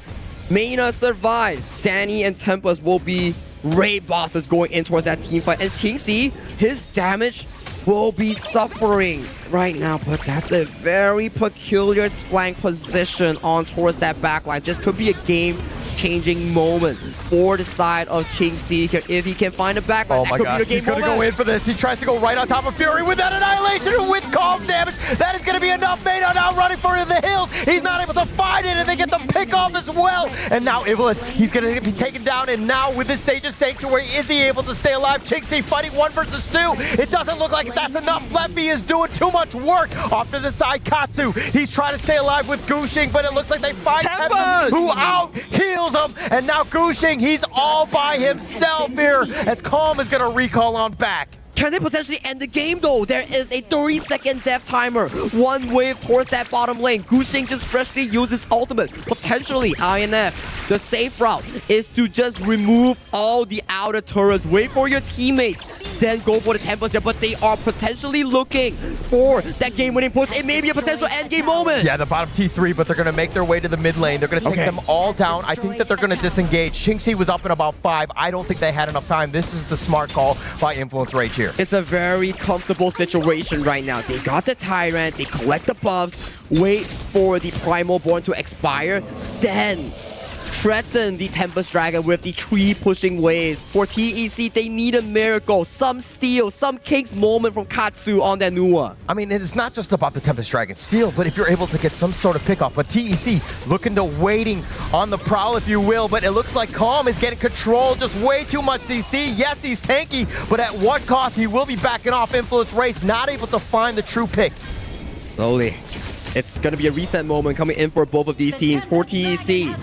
Mayna survives, Danny and Tempest will be raid bosses going in towards that team fight. And Qingxi, his damage will be suffering right now, but that's a very peculiar flank position on towards that backline. This could be a game-changing moment for the side of Qingxi here. If he can find a backline, oh my God, he's going to go in for this. He tries to go right on top of Fury with that Annihilation with Calm's damage. That is going to be enough. Mayna now running for the hills. He's not able to find it, and they get the pick off as well. And now Evilus, he's going to be taken down, and now with this Sage's Sanctuary, is he able to stay alive? Qingxi fighting 1 versus 2. It doesn't look like that's enough. Leffy is doing too much work. Off to the side, Katsu. He's trying to stay alive with Gushing, but it looks like they find Tempest, who out heals him. And now Gushing, he's all by himself here as Calm is going to recall on back. Can they potentially end the game though? There is a 30-second death timer. 1 wave towards that bottom lane. Gushing just freshly uses ultimate. Potentially INF. The safe route is to just remove all the outer turrets. Wait for your teammates. Then go for the Tempest here. But they are potentially looking for that game-winning push. It may be a potential endgame moment. Yeah, the bottom T3, but they're going to make their way to the mid lane. They're going to take them all down. I think that they're going to disengage. Qingxi was up in about 5. I don't think they had enough time. This is the smart call by Influence Rage here. It's a very comfortable situation right now. They got the Tyrant, they collect the buffs, wait for the Primal Born to expire, then threaten the Tempest Dragon with the 3 pushing waves. For TEC, they need a miracle, some steal, some King's moment from Katsu on that Nua. I mean, it's not just about the Tempest Dragon steal, but if you're able to get some sort of pickoff. But TEC looking to waiting on the prowl, if you will, but it looks like Calm is getting control, just way too much CC. Yes, he's tanky, but at what cost? He will be backing off. Influence Rage, not able to find the true pick. Slowly. It's going to be a reset moment coming in for both of these teams. For TEC,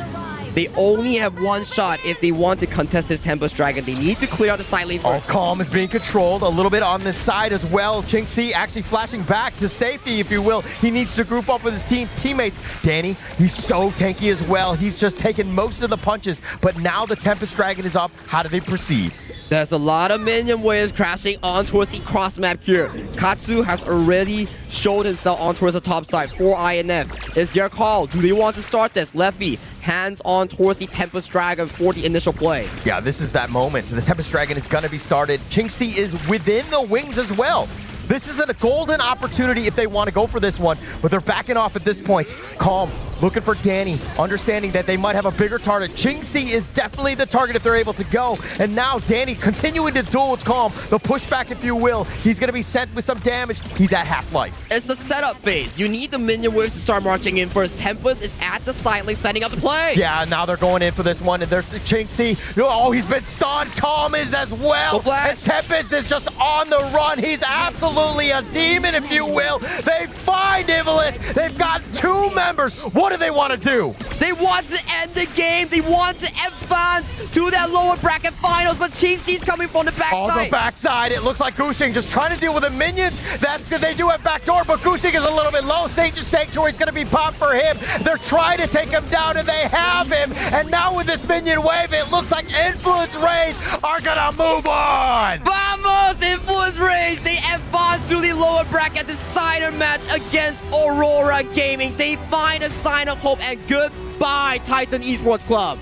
they only have 1 shot if they want to contest this Tempest Dragon. They need to clear out the side lane first. Oh, Calm is being controlled a little bit on the side as well. Qingxi actually flashing back to safety, if you will. He needs to group up with his teammates. Danny, he's so tanky as well. He's just taking most of the punches, but now the Tempest Dragon is up. How do they proceed? There's a lot of minion waves crashing on towards the cross map here. Katsu has already showed himself on towards the top side for INF. It's their call. Do they want to start this? Leffy, hands on towards the Tempest Dragon for the initial play. Yeah, this is that moment. The Tempest Dragon is going to be started. Qingxi is within the wings as well. This is a golden opportunity if they want to go for this one, but they're backing off at this point. Calm, looking for Danny, understanding that they might have a bigger target. Jingxi is definitely the target if they're able to go, and now Danny continuing to duel with Calm, the pushback if you will. He's going to be sent with some damage. He's at half-life. It's a setup phase. You need the minion waves to start marching in first. Tempest is at the side lane setting up the play. Yeah, now they're going in for this one, and there's Jingxi. Oh, he's been stunned. Calm is as well. And Tempest is just on the run. He's absolutely a demon, if you will. They find Ivalice. They've got 2 members. What do they want to do? They want to end the game. They want to advance to that lower bracket finals, but Jingxi's coming from the backside. On the backside, it looks like Gushing just trying to deal with the minions. That's good. They do have backdoor, but Gushing is a little bit low. Sage's Sanctuary is going to be popped for him. They're trying to take him down, and they have him. And now with this minion wave, it looks like Influence Rage are going to move on. Vamos! Influence Rage! They advance to the lower bracket decider match against Aurora Gaming. They find a sign of hope, and goodbye, Titan Esports Club.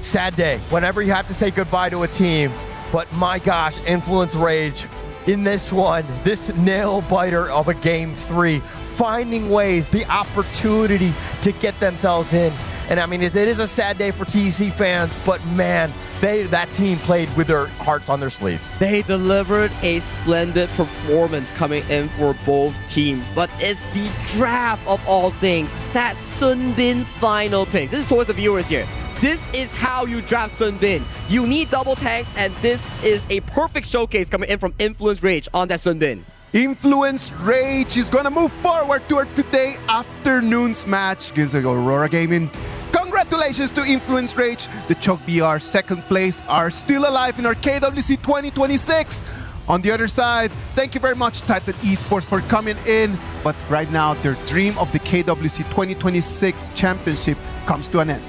Sad day whenever you have to say goodbye to a team, but my gosh, Influence Rage in this one, this nail biter of a game 3, finding ways, the opportunity to get themselves in. And I mean, it is a sad day for TEC fans, but man, that team played with their hearts on their sleeves. They delivered a splendid performance coming in for both teams, but it's the draft of all things, that Sunbin final pick. This is towards the viewers here. This is how you draft Sunbin. You need double tanks, and this is a perfect showcase coming in from Influence Rage on that Sunbin. Influence Rage is gonna move forward to our today afternoon's match against Aurora Gaming. Congratulations to Influence Rage. The Choke BR second place are still alive in our KWC 2026. On the other side, thank you very much Titan Esports for coming in. But right now, their dream of the KWC 2026 championship comes to an end.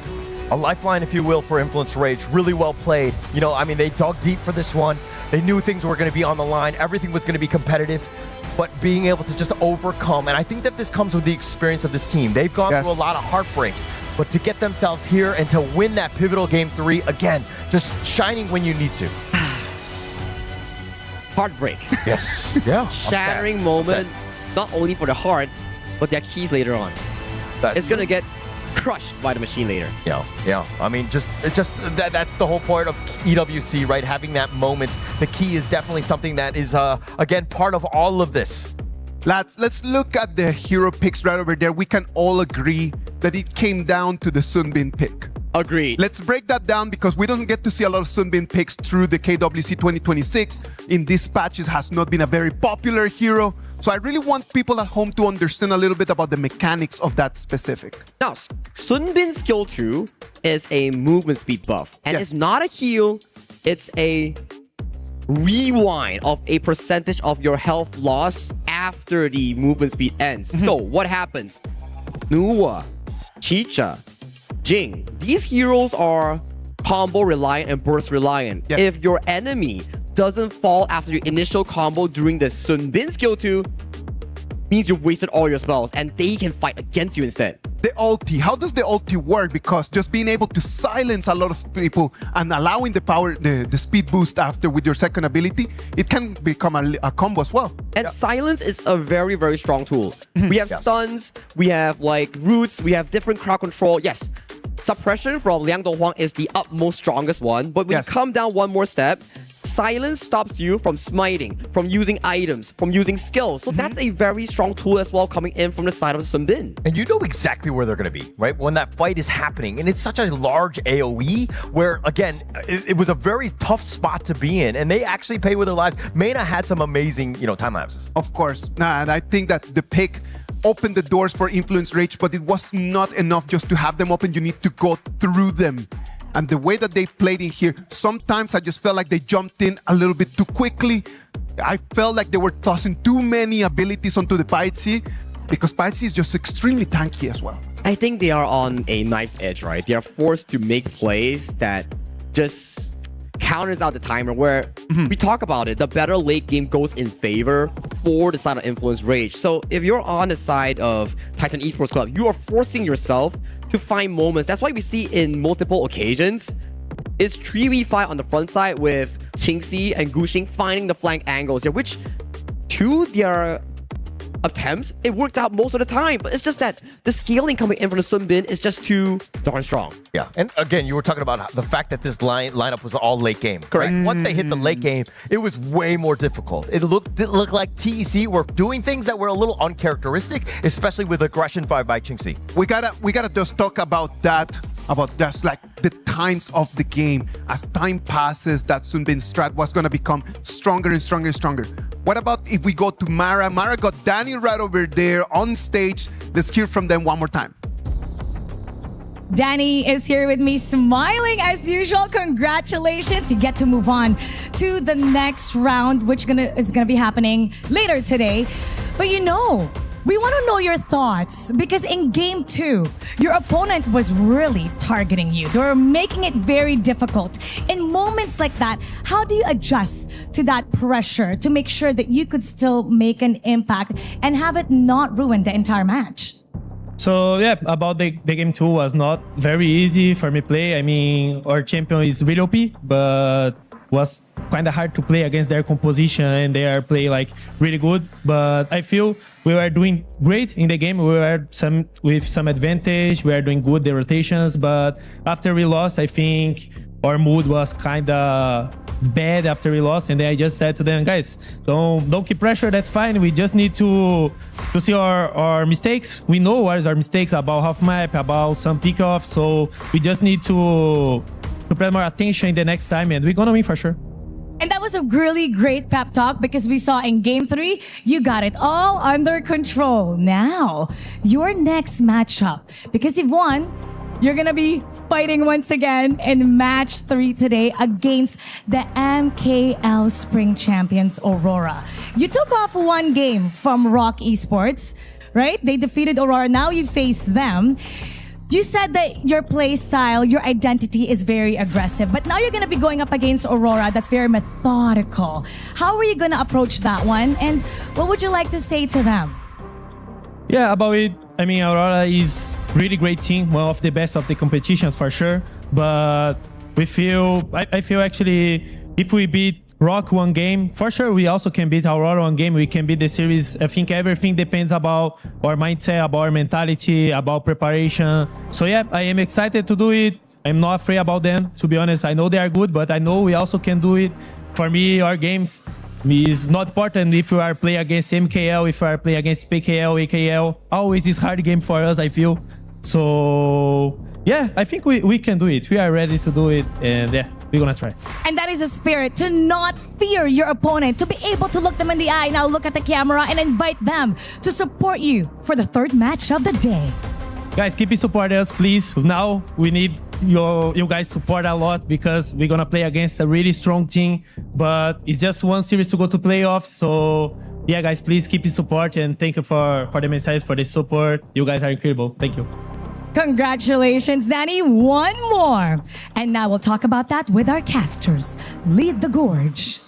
A lifeline, if you will, for Influence Rage. Really well played. You know, I mean, they dug deep for this one. They knew things were going to be on the line. Everything was going to be competitive. But being able to just overcome, and I think that this comes with the experience of this team. They've gone through a lot of heartbreak. But to get themselves here and to win that pivotal game 3, again, just shining when you need to. Heartbreak. Yes. Yeah. Shattering moment, not only for the heart, but their keys later on. It's going to get crushed by the machine later. Yeah. I mean, that's the whole point of EWC, right? Having that moment. The key is definitely something that is, again, part of all of this. Lads, let's look at the hero picks right over there. We can all agree that it came down to the Sunbin pick. Agreed. Let's break that down because we don't get to see a lot of Sunbin picks through the KWC 2026. In these patches has not been a very popular hero. So I really want people at home to understand a little bit about the mechanics of that specific. Now, Sunbin skill 2 is a movement speed buff. And it's not a heal, it's a rewind of a percentage of your health loss after the movement speed ends. So what happens? Nuwa, Chicha, Jing, these heroes are combo reliant and burst reliant. If your enemy doesn't fall after your initial combo during the Sunbin skill 2, means you wasted all your spells and they can fight against you instead. The ulti, how does the ulti work? Because just being able to silence a lot of people and allowing the power, the speed boost after with your second ability, it can become a combo as well. And silence is a very, very strong tool. We have stuns, we have like roots, we have different crowd control. Yes, suppression from Liang Donghuang is the utmost strongest one, but when you come down one more step, silence stops you from smiting, from using items, from using skills. So that's a very strong tool as well coming in from the side of the Sunbin. And you know exactly where they're going to be, right? When that fight is happening. And it's such a large AoE where, again, it was a very tough spot to be in. And they actually pay with their lives. Mena had some amazing, time lapses. Of course. And I think that the pick opened the doors for Influence Rage, but it was not enough just to have them open. You need to go through them. And the way that they played in here, sometimes I just felt like they jumped in a little bit too quickly. I felt like they were tossing too many abilities onto the Paitsi because Paitsi is just extremely tanky as well. I think they are on a knife's edge, right? They are forced to make plays that just counters out the timer where we talk about it. The better late game goes in favor for the side of Influence Rage. So if you're on the side of Titan Esports Club, you are forcing yourself to find moments. That's why we see in multiple occasions, it's 3v5 on the front side with Jingxi and Gushing finding the flank angles here, which to their attempts, it worked out most of the time. But it's just that the scaling coming in from the Sunbin is just too darn strong. Yeah, and again, you were talking about the fact that this lineup was all late game. Correct. Right? Once they hit the late game, it was way more difficult. It looked like TEC were doing things that were a little uncharacteristic, especially with aggression by Qingxi. We gotta just talk about that. About just like the times of the game. As time passes, that Sunbin strat was gonna become stronger and stronger and stronger. What about if we go to Mara? Mara got Danny right over there on stage. Let's hear from them one more time. Danny is here with me, smiling as usual. Congratulations. You get to move on to the next round, which is gonna be happening later today. But we want to know your thoughts because in game 2, your opponent was really targeting you. They were making it very difficult. In moments like that, how do you adjust to that pressure to make sure that you could still make an impact and have it not ruin the entire match? So yeah, about the game 2 was not very easy for me to play. I mean, our champion is really OP, but was kind of hard to play against their composition, and they are playing like really good. But I feel we were doing great in the game. We were with some advantage. We are doing good the rotations, but after we lost, I think our mood was kind of bad after we lost, and then I just said to them, guys, don't keep pressure. That's fine. We just need to see our mistakes. We know what is our mistakes about half map, about some pickoffs. So we just need to pay more attention in the next time, and we're gonna win for sure. And that was a really great pep talk because we saw in game 3, you got it all under control. Now, your next matchup, because you've won, you're gonna be fighting once again in match 3 today against the MKL Spring Champions Aurora. You took off one game from Rock Esports, right? They defeated Aurora. Now you face them. You said that your play style, your identity is very aggressive, but now you're going to be going up against Aurora that's very methodical. How are you going to approach that one, and what would you like to say to them? Yeah, about it, I mean, Aurora is really great team, one of the best of the competitions for sure, but I feel actually if we beat Rock one game, for sure we also can beat Aurora one game. We can beat the series. I think everything depends about our mindset, about our mentality, about preparation. So yeah, I am excited to do it. I'm not afraid about them, to be honest. I know they are good, but I know we also can do it. For me, our games is not important if we are playing against MKL, if we are playing against PKL, AKL. Always is hard game for us, I feel. So yeah, I think we can do it. We are ready to do it, and yeah, we're gonna try. And that is a spirit, to not fear your opponent, to be able to look them in the eye. Now look at the camera and invite them to support you for the third match of the day. Guys, keep supporting us, please. Now we need you guys support a lot because we're gonna play against a really strong team, but it's just one series to go to playoffs. So yeah, guys, please keep your support, and thank you for the message, for the support. You guys are incredible. Thank you. Congratulations, Danny. One more. And now we'll talk about that with our casters. Lead the Gorge.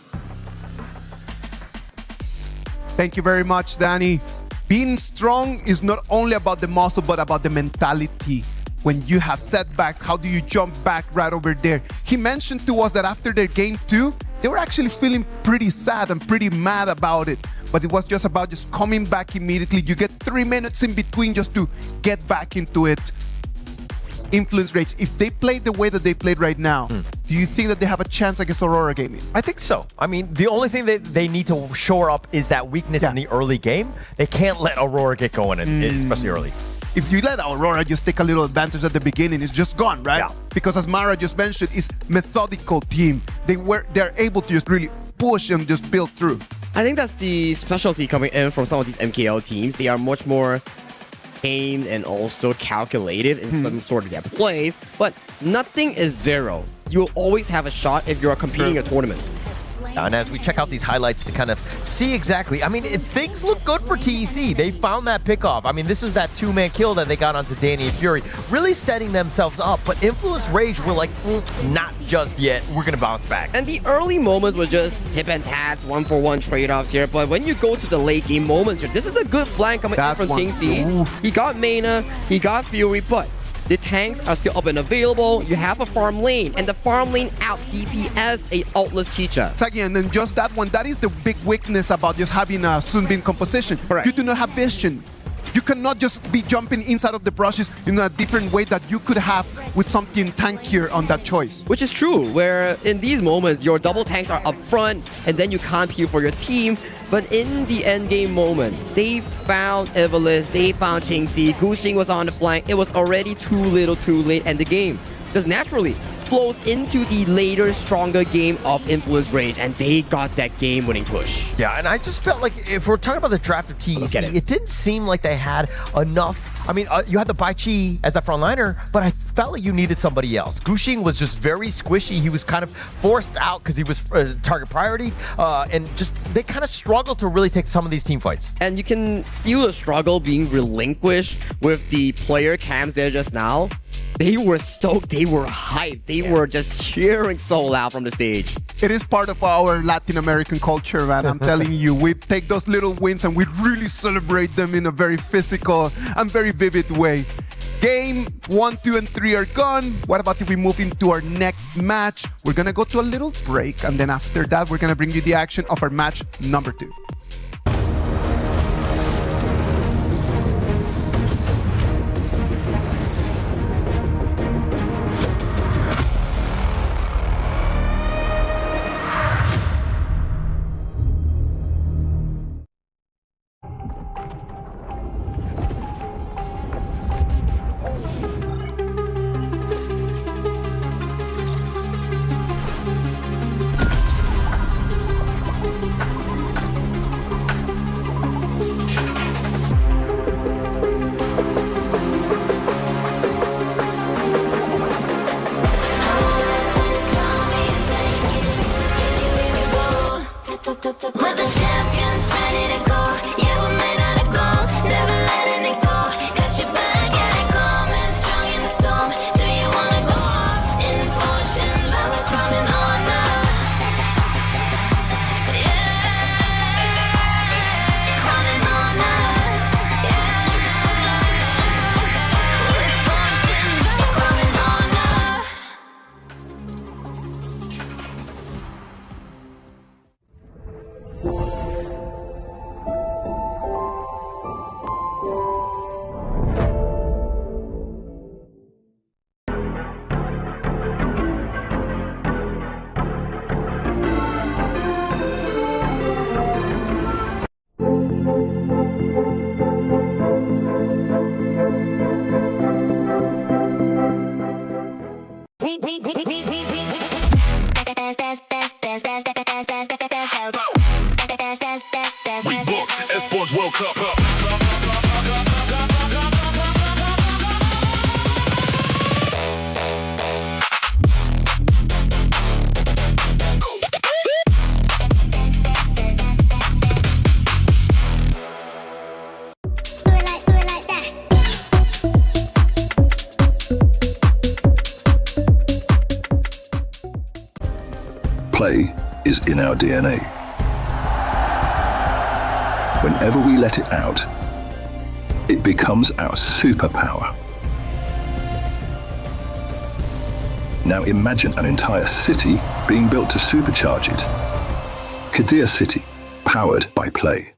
Thank you very much, Danny. Being strong is not only about the muscle, but about the mentality. When you have setbacks, how do you jump back right over there? He mentioned to us that after their game 2, they were actually feeling pretty sad and pretty mad about it. But it was just about just coming back immediately. You get 3 minutes in between just to get back into it. Influence Rage, if they play the way that they played right now, do you think that they have a chance against Aurora Gaming? I think so. I mean, the only thing that they need to shore up is that weakness in the early game. They can't let Aurora get going, especially early. If you let Aurora just take a little advantage at the beginning, it's just gone, right? Yeah. Because as Mara just mentioned, it's methodical team. They're able to just really push and just build through. I think that's the specialty coming in from some of these MKL teams. They are much more aimed and also calculated in some sort of their plays, but nothing is zero. You'll always have a shot if you're competing in a tournament. And as we check out these highlights to kind of see exactly, I mean, if things look good for TEC. They found that pickoff. I mean, this is that two-man kill that they got onto Danny and Fury, really setting themselves up. But Influence Rage were like, not just yet. We're going to bounce back. And the early moments were just tip and tats, 1-for-1 trade-offs here. But when you go to the late game moments here, this is a good flank coming in from Qingxi. He got Mana, he got Fury, but The tanks are still up and available. You have a farm lane, and the farm lane out DPS a ultless Chicha. Exactly, and then just that one, that is the big weakness about just having a Sunbin composition. Correct. You do not have vision. You cannot just be jumping inside of the brushes in a different way that you could have with something tankier on that choice. Which is true, where in these moments, your double tanks are up front, and then you can't peel for your team. But in the end game moment, they found Evilus, they found Chingxi, Guxing was on the flank. It was already too little too late, and the game just naturally flows into the later, stronger game of Influence Rage, and they got that game-winning push. Yeah, and I just felt like if we're talking about the draft of TEC, it didn't seem like they had enough. I mean, you had the Bai Chi as that frontliner, but I felt like you needed somebody else. Guxing was just very squishy. He was kind of forced out because he was target priority, and just they kind of struggled to really take some of these team fights. And you can feel the struggle being relinquished with the player cams there just now. They were stoked, they were hyped, they were just cheering so loud from the stage. It is part of our Latin American culture, man. I'm telling you, we take those little wins and we really celebrate them in a very physical and very vivid way. Game 1, 2, and 3 are gone. What about if we move into our next match? We're gonna go to a little break, and then after that, we're gonna bring you the action of our match number 2. We're the champions, ready to go. Yeah, we're made out of gold, never letting it go. Got your back, yeah, they coming, strong in the storm. Do you wanna go up in fortune, valor, crown and honor? Yeah, crown and honor. Yeah, with fortune, valor, crown and honor. We book Esports World Cup up. Play is in our DNA. Whenever we let it out, it becomes our superpower. Now imagine an entire city being built to supercharge it. Kadir City, powered by play.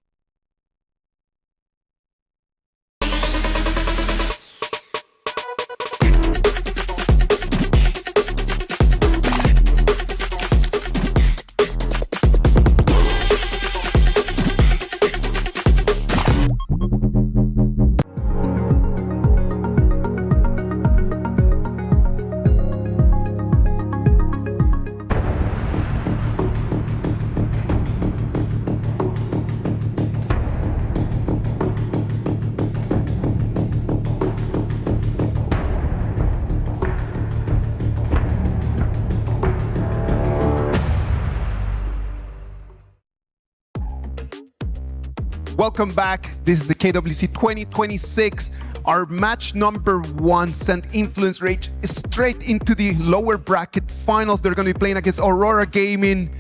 Welcome back. This is the KWC 2026. Our match number 1 sent Influence Rage straight into the lower bracket finals. They're going to be playing against Aurora Gaming.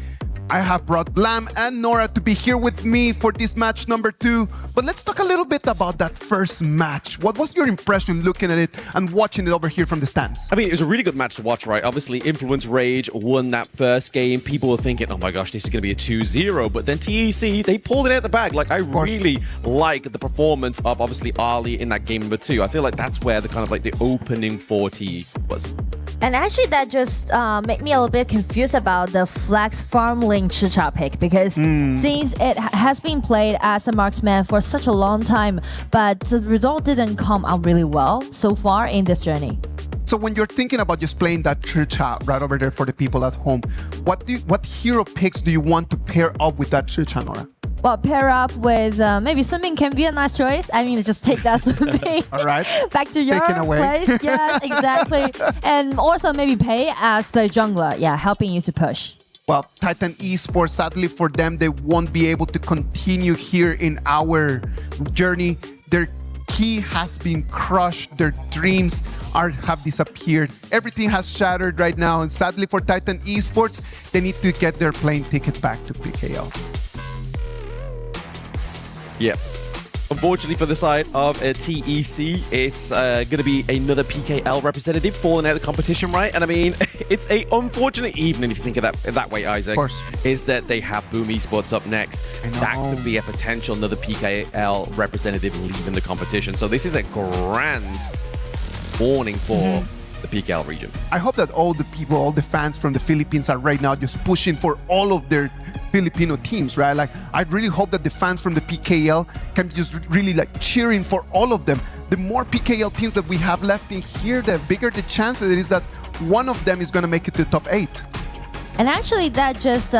I have brought Blam and Nora to be here with me for this match number 2. But let's talk a little bit about that first match. What was your impression looking at it and watching it over here from the stands? I mean, it was a really good match to watch, right? Obviously, Influence Rage won that first game. People were thinking, oh my gosh, this is going to be a 2-0. But then TEC, they pulled it out the bag. Like, I really like the performance of, obviously, Ali in that game number 2. I feel like that's where the kind of like the opening 40 was. And actually, that just made me a little bit confused about the Flex Farmling Chicha pick, because since it has been played as a marksman for such a long time, but the result didn't come out really well so far in this journey. So when you're thinking about just playing that Chicha right over there for the people at home, what hero picks do you want to pair up with that Chicha, Nora? Well, pair up with maybe swimming can be a nice choice. I mean, just take that swimming All right. back to your place. Yeah, exactly. And also maybe Pei as the jungler, helping you to push. Well, Titan Esports, sadly for them, they won't be able to continue here in our journey. Their key has been crushed. Their dreams have disappeared. Everything has shattered right now. And sadly for Titan Esports, they need to get their plane ticket back to PKL. Yeah. Unfortunately for the side of TEC, it's going to be another PKL representative falling out of the competition, right? And I mean, it's a unfortunate evening if you think of that way, Isaac. Of course. Is that they have Boom Esports up next. That could be a potential another PKL representative leaving the competition. So this is a grand warning for the PKL region. I hope that all the people, all the fans from the Philippines are right now just pushing for all of their Filipino teams, right? Like, I really hope that the fans from the PKL can just really like cheering for all of them. The more PKL teams that we have left in here, the bigger the chance it is that one of them is going to make it to the top 8. And actually, that just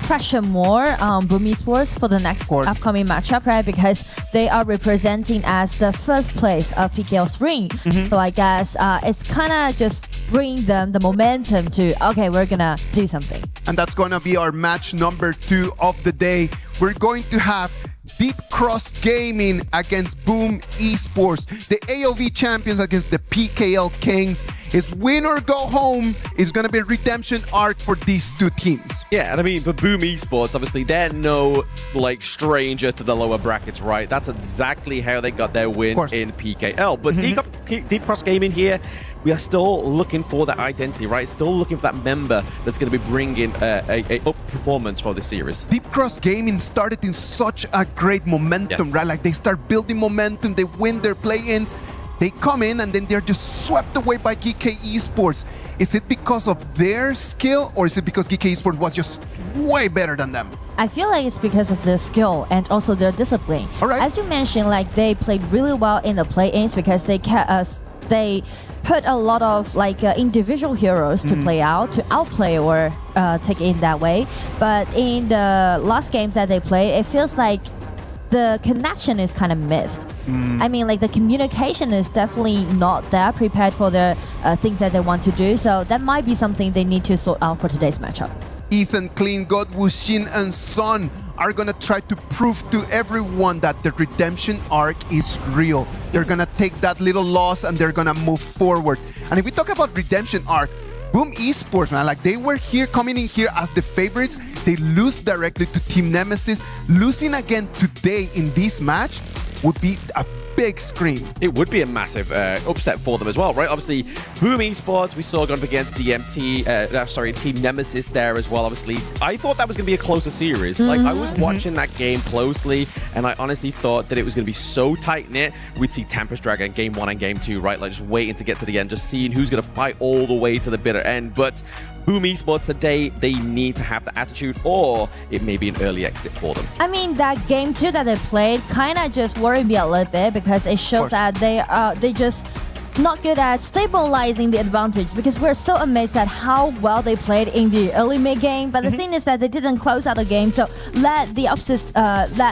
pressure more on Boom Esports for the next upcoming matchup, right? Because they are representing as the first place of PKL's ring. So I guess it's kind of just bring them the momentum to, okay, we're gonna do something. And that's gonna be our match number 2 of the day. We're going to have Deep Cross Gaming against Boom Esports. The AOV champions against the PKL Kings. It's win or go home. It's going to be a redemption arc for these two teams. Yeah, and I mean, for Boom Esports, obviously, they're no, like, stranger to the lower brackets, right? That's exactly how they got their win in PKL. But Deep Cross Gaming here, we are still looking for that identity, right? Still looking for that member that's going to be bringing a up performance for the series. Deep Cross Gaming started in such a great momentum, right? Like, they start building momentum, they win their play-ins, they come in, and then they're just swept away by GK Esports. Is it because of their skill, or is it because GK Esports was just way better than them? I feel like it's because of their skill and also their discipline. All right. As you mentioned, like, they played really well in the play-ins because they put a lot of like individual heroes to play out, to outplay or take it in that way. But in the last games that they played, it feels like the connection is kind of missed. I mean, like, the communication is definitely not there prepared for the things that they want to do. So that might be something they need to sort out for today's matchup. Ethan, Clean, God, Wushin, and Son are gonna try to prove to everyone that the redemption arc is real. They're gonna take that little loss and they're gonna move forward. And if we talk about redemption arc, Boom Esports, man, like, they were here, coming in here as the favorites. They lose directly to Team Nemesis. Losing again today in this match would be a big scream. It would be a massive upset for them as well, right? Obviously, Boom Esports, we saw going up against Team Nemesis there as well, obviously. I thought that was going to be a closer series. Like, I was watching that game closely, and I honestly thought that it was going to be so tight-knit. We'd see Tempest Dragon Game 1 and Game 2, right? Like, just waiting to get to the end, just seeing who's going to fight all the way to the bitter end. But Boom Esports today, they need to have the attitude, or it may be an early exit for them. I mean, that game 2 that they played kind of just worried me a little bit because it shows that they just not good at stabilizing the advantage, because we're so amazed at how well they played in the early mid game. But the thing is that they didn't close out the game, so let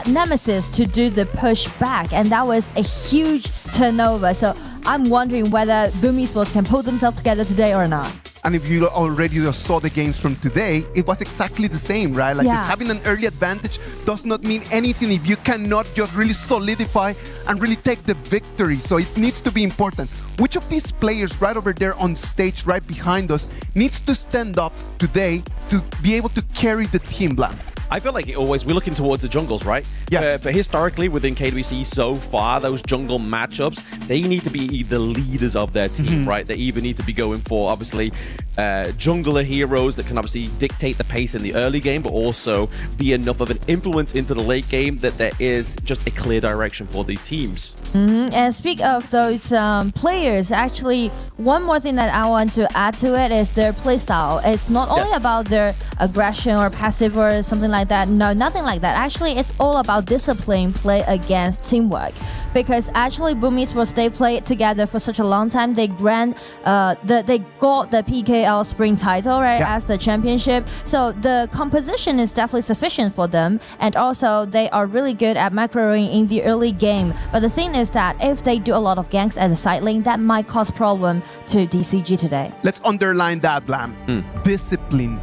Nemesis to do the push back, and that was a huge turnover. So I'm wondering whether Boom Esports can pull themselves together today or not. And if you already saw the games from today, it was exactly the same, right? Like just having an early advantage does not mean anything if you cannot just really solidify and really take the victory. So it needs to be important. Which of these players right over there on stage, right behind us, needs to stand up today to be able to carry the team, Blam? I feel like we're looking towards the jungles, right? Yeah. But historically, within KWC so far, those jungle matchups, they need to be the leaders of their team, right? They either need to be going for, obviously, jungler heroes that can obviously dictate the pace in the early game, but also be enough of an influence into the late game that there is just a clear direction for these teams. And speak of those players, actually, one more thing that I want to add to it is their playstyle. It's not only about their aggression or passive or something like that. No, nothing like that. Actually, it's all about discipline, play against teamwork. Because actually, Boom Esports, they played together for such a long time. They got the PKL Spring title, right, as the championship. So the composition is definitely sufficient for them. And also, they are really good at macroing in the early game. But the thing is that if they do a lot of ganks at the side lane, that might cause problem to DCG today. Let's underline that, Blam. Discipline.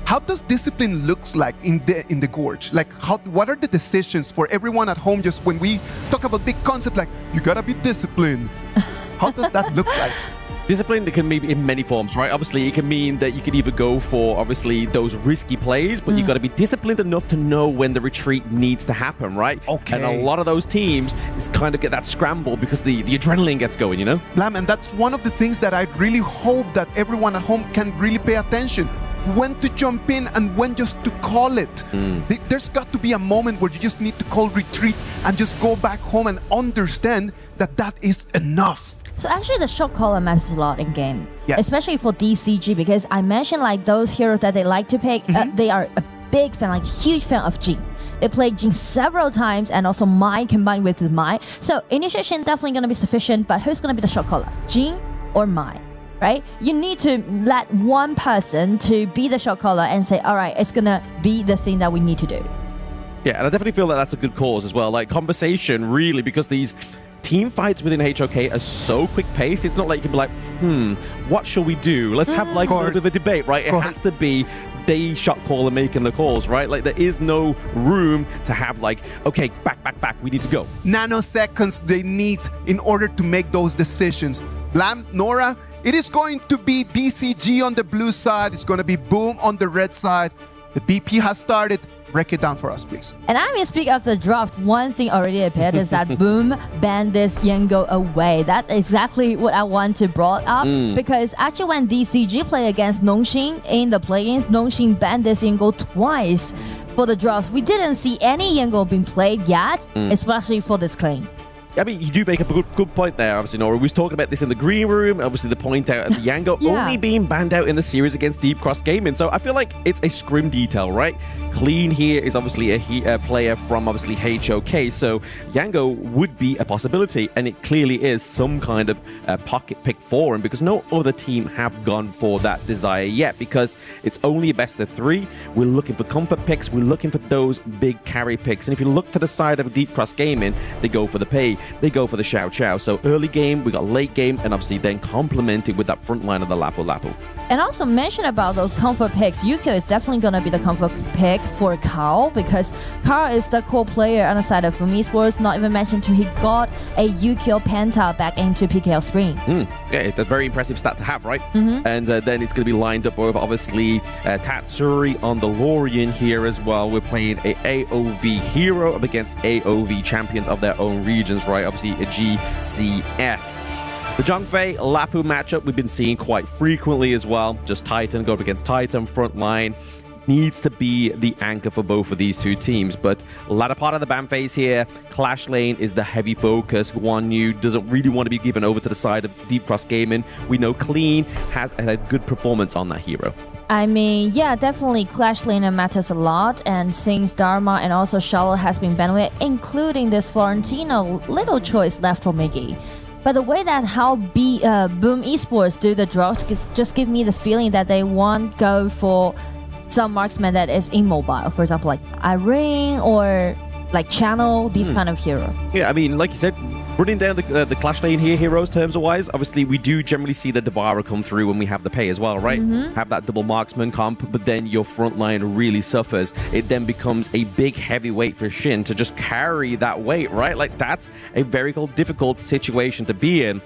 How does discipline looks like in the Gorge? Like, what are the decisions for everyone at home? Just when we talk about big concept, like you gotta be disciplined. How does that look like? Discipline can be in many forms, right? Obviously, it can mean that you can either go for, obviously, those risky plays, but you got to be disciplined enough to know when the retreat needs to happen, right? Okay. And a lot of those teams is kind of get that scramble because the adrenaline gets going, you know? Blam, and that's one of the things that I really hope that everyone at home can really pay attention. When to jump in and when just to call it. There's got to be a moment where you just need to call retreat and just go back home and understand that that is enough. So actually the shot caller matters a lot in game. Yes. Especially for DCG, because I mentioned like those heroes that they like to pick, they are a big fan, like huge fan of Jhin. They played Jhin several times and also Mai combined with Mai. So initiation definitely going to be sufficient, but who's going to be the shot caller? Jhin or Mai? Right? You need to let one person to be the shot caller and say, all right, it's going to be the thing that we need to do. Yeah, and I definitely feel that that's a good cause as well. Like conversation, really, because these team fights within HOK are so quick-paced. It's not like you can be like, what shall we do? Let's have like a little bit of a debate, right? It has to be the shot caller making the calls, right? Like there is no room to have like, okay, back, we need to go. Nanoseconds they need in order to make those decisions. Blam, Nora, it is going to be DCG on the blue side. It's going to be Boom on the red side. The BP has started. Break it down for us, please. And I mean, speak of the draft, one thing already appeared is that Boom banned this Yango away. That's exactly what I want to brought up. Because actually when DCG played against Nongxin in the play-ins, Nongxin banned this Yango twice for the draft. We didn't see any Yango being played yet, especially for this claim. I mean, you do make a good point there, obviously, Nora. We was talking about this in the green room, obviously the point out of the Yango only being banned out in the series against Deep Cross Gaming. So I feel like it's a scrim detail, right? Clean here is obviously a player from obviously HOK, so Yango would be a possibility, and it clearly is some kind of pocket pick for him because no other team have gone for that desire yet because it's only a best of 3. We're looking for comfort picks, we're looking for those big carry picks, and if you look to the side of Deep Cross Gaming, they go for the pay. They go for the Xiao Xiao. So early game, we got late game, and obviously then complemented with that front line of the Lapu Lapu. And also mention about those comfort picks. Yukio is definitely going to be the comfort pick for Carl because Carl is the core player on the side of Boom Esports. Not even mentioned to he got a Yukio Penta back into PKL Spring. Yeah, it's a very impressive stat to have, right? And then it's going to be lined up with obviously Tatsuri on the Lorien here as well. We're playing a AOV hero up against AOV champions of their own regions, right? Obviously a GCS. The Zhongfei Lapu matchup we've been seeing quite frequently as well. Just Titan go up against Titan front line. Needs to be the anchor for both of these two teams, but latter part of the ban phase here, Clash Lane is the heavy focus. Guan Yu doesn't really want to be given over to the side of Deep Cross Gaming. We know Clean has a good performance on that hero. I mean, yeah, definitely Clash Lane matters a lot, and since Dharma and also Charlotte has been banned away, including this Florentino, little choice left for Miggy. But the way that how Boom Esports do the draft just give me the feeling that they won't go for some marksman that is immobile. For example, like Irene or like channel these kind of hero. Yeah, I mean, like you said, running down the clash lane here, heroes terms-wise, obviously we do generally see the Devourer come through when we have the pay as well, right? Have that double marksman comp, but then your front line really suffers. It then becomes a big heavy weight for Shin to just carry that weight, right? Like, that's a very difficult situation to be in.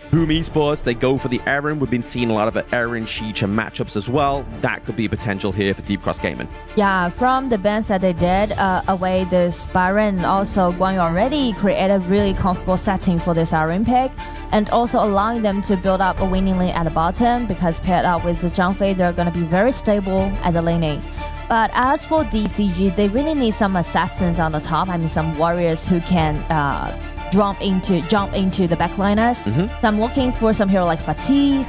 Boom Esports, they go for the Aaron. We've been seeing a lot of Aaron Cheech matchups as well. That could be a potential here for Deep Cross Gaming. Yeah, from the bans that they did away this Byron, also Guan Yu already created a really comfortable setting for this Aaron pick, and also allowing them to build up a winning lane at the bottom, because paired up with the Zhang Fei, they're going to be very stable at the laning. But as for DCG, they really need some assassins on the top. I mean, some warriors who can jump into the backliners. So I'm looking for some hero like Fatigue.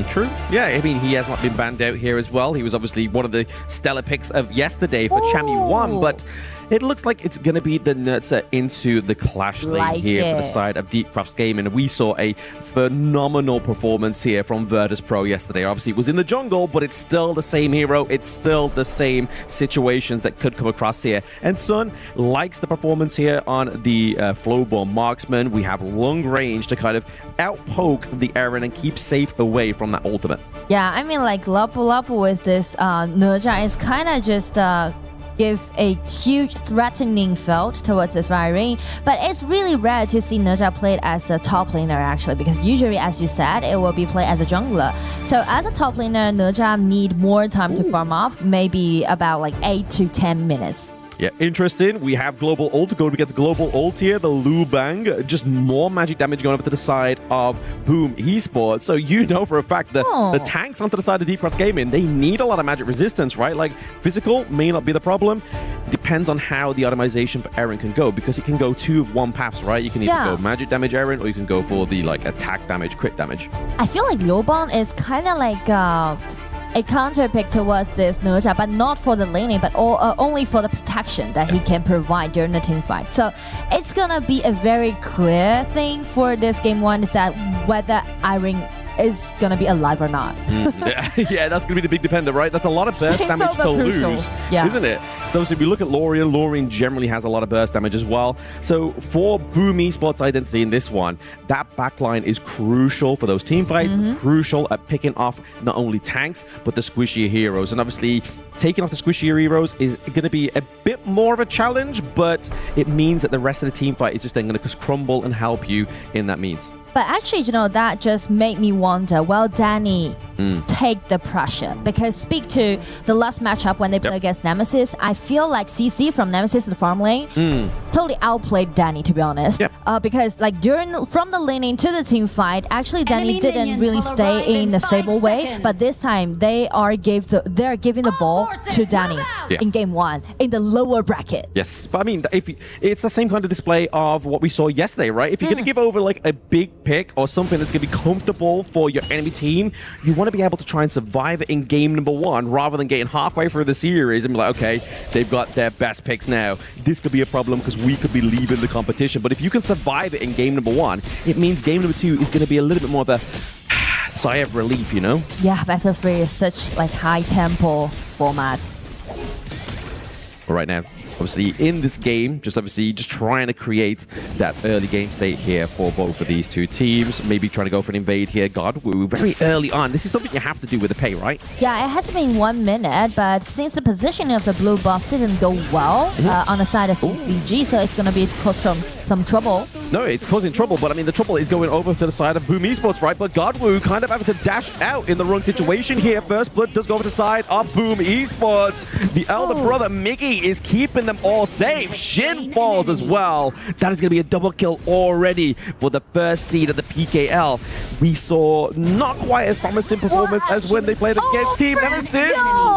True. Yeah, I mean, he has not been banned out here as well. He was obviously one of the stellar picks of yesterday for Chammy 1, but it looks like it's going to be the Nurtza into the clash lane here for the side of Deep Cross Gaming. We saw a phenomenal performance here from Virtus Pro yesterday. Obviously, it was in the jungle, but it's still the same hero. It's still the same situations that could come across here. And Sun likes the performance here on the Flowborn Marksman. We have long range to kind of outpoke the Aaron and keep safe away from that ultimate. Yeah, I mean, like Lapu with this Nerja is kind of just give a huge threatening felt towards this Irene, but it's really rare to see Nerja played as a top laner actually, because usually, as you said, it will be played as a jungler. So as a top laner, Nerja need more time to farm up, maybe about like 8 to 10 minutes. Yeah, interesting. We have Global Ult going against Global Ult here. The Lu Bang, just more magic damage going over to the side of Boom Esports. So you know for a fact that the tanks onto the side of Deep Cross Gaming, they need a lot of magic resistance, right? Like, physical may not be the problem. Depends on how the automation for Aaron can go, because it can go 2 of 1 paths, right? You can either go magic damage Aaron, or you can go for the like attack damage, crit damage. I feel like Lu Bang is kind of like a counter pick towards this Nerja, but not for the laning, but only for the protection that he can provide during the team fight. So it's gonna be a very clear thing for this game 1, is that whether Irene is gonna be alive or not. Yeah, that's gonna be the big depender, right? That's a lot of burst damage to lose, isn't it? So obviously, we look at Lorien. Lorien generally has a lot of burst damage as well. So for Boom Esports' identity in this one, that backline is crucial for those team fights, crucial at picking off not only tanks, but the squishier heroes. And obviously, taking off the squishier heroes is going to be a bit more of a challenge, but it means that the rest of the team fight is just then going to crumble and help you in that means. But actually, you know, that just made me wonder, will Danny take the pressure? Because speak to the last matchup when they played against Nemesis, I feel like CC from Nemesis to the farm lane totally outplayed Danny, to be honest. Because like from the laning to the team fight, actually Danny didn't really stay in a stable way. But this time they are giving the ball to Danny in game 1 in the lower bracket. Yes, but I mean, it's the same kind of display of what we saw yesterday, right? If you're going to give over like a big pick or something that's going to be comfortable for your enemy team, you want to be able to try and survive it in game number 1 rather than getting halfway through the series and be like, okay, they've got their best picks now. This could be a problem because we could be leaving the competition. But if you can survive it in game number 1, it means game number 2 is going to be a little bit more of a sigh of relief, you know? Yeah, best of 3 is such like high tempo format. Right now, obviously in this game, just trying to create that early game state here for both of these two teams. Maybe trying to go for an invade here. God, we're very early on. This is something you have to do with the pay, right? Yeah, it has been 1 minute, but since the positioning of the blue buff didn't go well on the side of DCG, so it's going to be cause some trouble. No, it's causing trouble, but I mean, the trouble is going over to the side of Boom Esports, right? But Godwoo kind of having to dash out in the wrong situation here. First blood does go over to the side of Boom Esports. The elder brother, Mickey, is keeping them all safe. Shin falls as well. That is going to be a double kill already for the first seed of the PKL. We saw not quite as promising performance as when they played against Team Nemesis,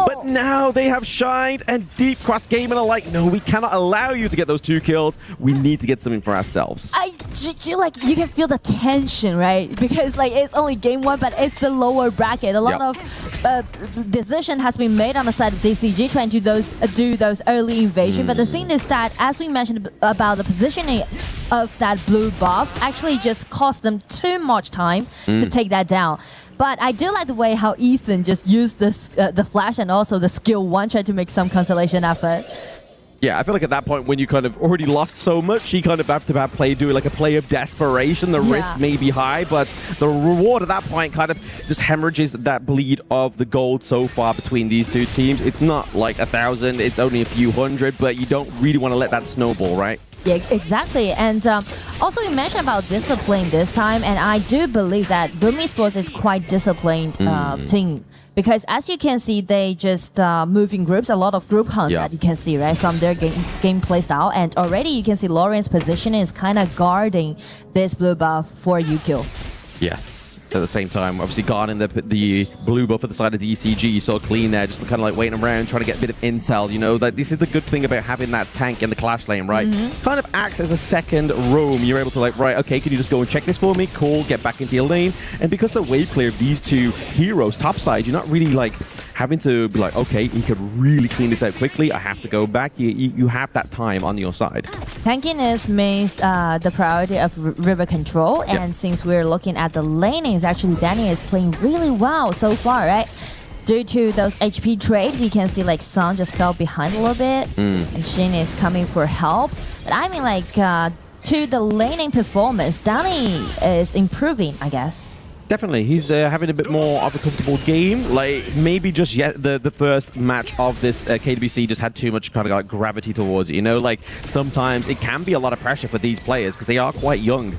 but now they have shined, and Deep Cross Gaming are like, no, we cannot allow you to get those 2 kills. We need to get something for ourselves. You can feel the tension, right? Because like it's only game 1, but it's the lower bracket. A lot of decision has been made on the side of DCG trying to do those early invasion. But the thing is that, as we mentioned about the positioning of that blue buff, actually just cost them too much time to take that down. But I do like the way how Ethan just used this, the flash and also the skill 1 trying to make some consolation effort. Yeah, I feel like at that point when you kind of already lost so much, you kind of have to do like a play of desperation. The risk may be high, but the reward at that point kind of just hemorrhages that bleed of the gold so far between these two teams. It's not like 1,000, it's only a few hundred, but you don't really want to let that snowball, right? Yeah, exactly. And also you mentioned about discipline this time, and I do believe that Boom Esports is quite disciplined team. Because as you can see, they just move in groups, a lot of group hunt that you can see, right, from their gameplay style. And already you can see Lauren's position is kind of guarding this blue buff for Yukio. Yes. At the same time, obviously guarding the blue buff at the side of DCG, you saw Clean there, just kind of like waiting around, trying to get a bit of intel, you know, that this is the good thing about having that tank in the clash lane, right? Kind of acts as a second roam. You're able to like, right, okay, can you just go and check this for me? Cool, get back into your lane. And because the wave clear of these two heroes topside, you're not really like having to be like, okay, he could really clean this out quickly. I have to go back. You have that time on your side. Tankiness means the priority of river control, and since we're looking at the lanings, actually Danny is playing really well so far, right? Due to those HP trade, we can see like Sun just fell behind a little bit, and Shin is coming for help. But I mean, like to the laning performance, Danny is improving, I guess. Definitely, he's having a bit more of a comfortable game. Like maybe just yet the first match of this KWC just had too much kind of like gravity towards it. You know, like sometimes it can be a lot of pressure for these players because they are quite young.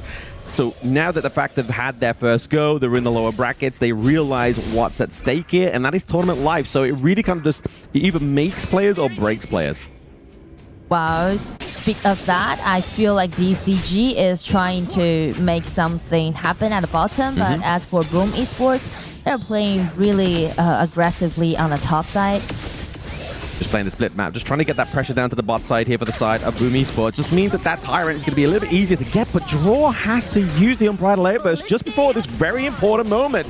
So now that the fact they've had their first go, they're in the lower brackets, they realize what's at stake here, and that is tournament life. So it really kind of just it either makes players or breaks players. Wow, speak of that, I feel like DCG is trying to make something happen at the bottom, but as for Boom Esports, they're playing really aggressively on the top side. Just playing the split map, just trying to get that pressure down to the bot side here for the side of Boom Esports. Just means that that Tyrant is going to be a little bit easier to get, but Draw has to use the Unbridled Outburst just before this very important moment.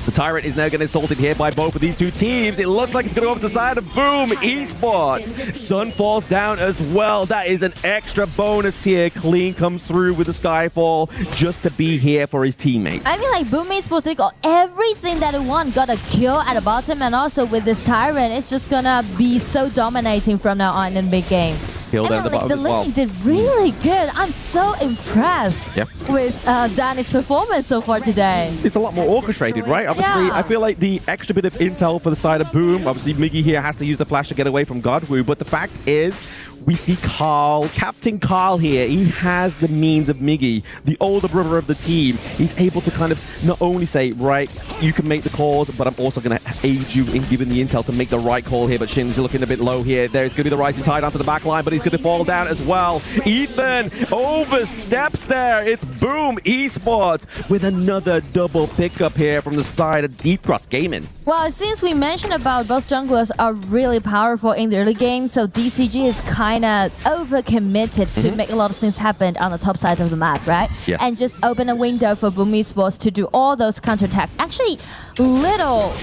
The Tyrant is now getting assaulted here by both of these two teams. It looks like it's going to go over to the side of Boom Esports. Sun falls down as well. That is an extra bonus here. Clean comes through with the Skyfall just to be here for his teammates. I mean, like, Boom Esports, they got everything that they want. Got a kill at the bottom, and also with this Tyrant, it's just going to be so dominating from now on in the big game. Killed at the bottom as well. The lane did really good. I'm so impressed with Danny's performance so far today. It's a lot more orchestrated, right? Obviously, I feel like the extra bit of intel for the side of Boom, obviously Miggy here has to use the flash to get away from Godwoo, but the fact is, we see Carl, Captain Carl here. He has the means of Miggy, the older brother of the team. He's able to kind of not only say, right, you can make the calls, but I'm also going to aid you in giving the intel to make the right call here. But Shin's looking a bit low here. There's going to be the Rising Tide onto the back line, but he's going to fall down as well. Ethan oversteps there. It's Boom Esports with another double pickup here from the side of Deep Cross Gaming. Well, since we mentioned about both junglers are really powerful in the early game, so DCG is kind of overcommitted to make a lot of things happen on the top side of the map, right? Yes. And just open a window for Boom Esports to do all those counterattack. Actually, little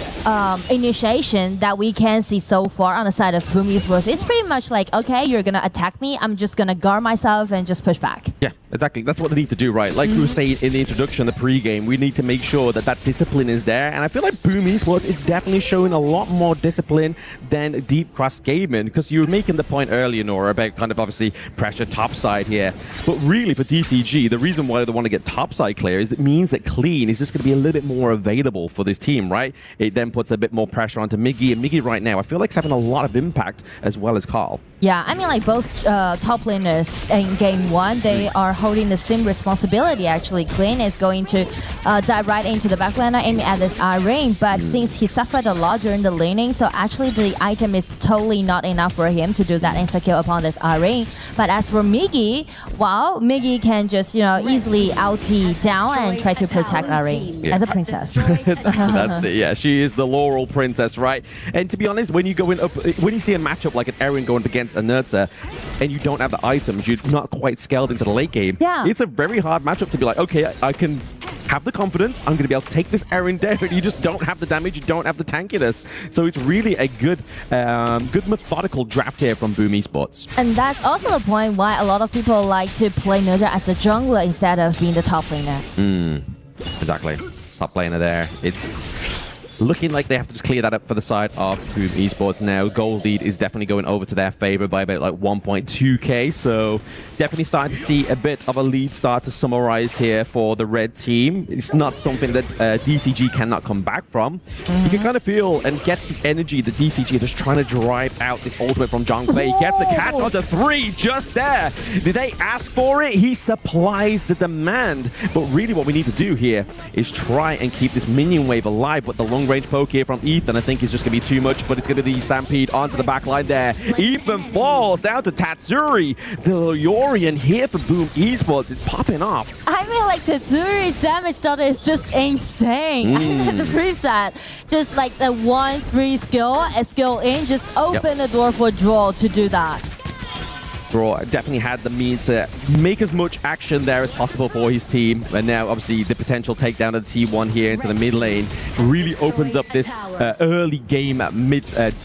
initiation that we can see so far on the side of Boom Esports. It's pretty much like, okay, you're going to attack me. I'm just going to guard myself and just push back. Yeah, exactly. That's what they need to do, right? Like we were saying in the introduction, the pre-game, we need to make sure that that discipline is there. And I feel like Boom Esports is definitely showing a lot more discipline than Deep Cross Gaming, because you were making the point earlier, Nora, about kind of obviously pressure topside here. But really for DCG, the reason why they want to get topside clear is it means that Clean is just going to be a little bit more available for this team, right? It then puts a bit more pressure onto Miggy, and Miggy right now, I feel like it's having a lot of impact as well as Carl. Yeah, I mean, like both top laners in game one, they are holding the same responsibility. Actually, Clean is going to dive right into the back laner, aiming at this ring, but since he suffered a lot during the laning, so actually the item is totally not enough for him to do that insta-kill upon this ring. But as for Miggy, well, Miggy can just, you know, easily ulti down and try to protect ring as a princess. That's it, yeah. She is the Laurel Princess, right? And to be honest, when you go in up, when you see a matchup like an Aaron going up against a Nurtza, and you don't have the items, you're not quite scaled into the late game. Yeah. It's a very hard matchup to be like, okay, I can have the confidence, I'm going to be able to take this Aaron down. You just don't have the damage, you don't have the tankiness. So it's really a good methodical draft here from Boom Esports. And that's also the point why a lot of people like to play Nurtza as a jungler instead of being the top laner. Exactly. Top laner there. It's looking like they have to just clear that up for the side of Boom Esports now. Gold lead is definitely going over to their favor by about like 1.2k, so definitely starting to see a bit of a lead start to summarize here for the red team. It's not something that DCG cannot come back from. You can kind of feel and get the energy that DCG are just trying to drive out this ultimate from Zhangfei. Gets the catch onto 3 just there. Did they ask for it? He supplies the demand. But really what we need to do here is try and keep this minion wave alive. But the long range poke here from Ethan I think is just going to be too much, but it's going to be the stampede onto the back line there. Ethan falls down to Tatsuri. The Leorian here for Boom Esports is popping off. I mean, like, Tatsuri's damage data is just insane. I mean, the preset, just like the 1-3 skill in, just open the door for Draw to do that. Draw definitely had the means to make as much action there as possible for his team. And now, obviously, the potential takedown of the T1 here into the mid lane really opens up this early game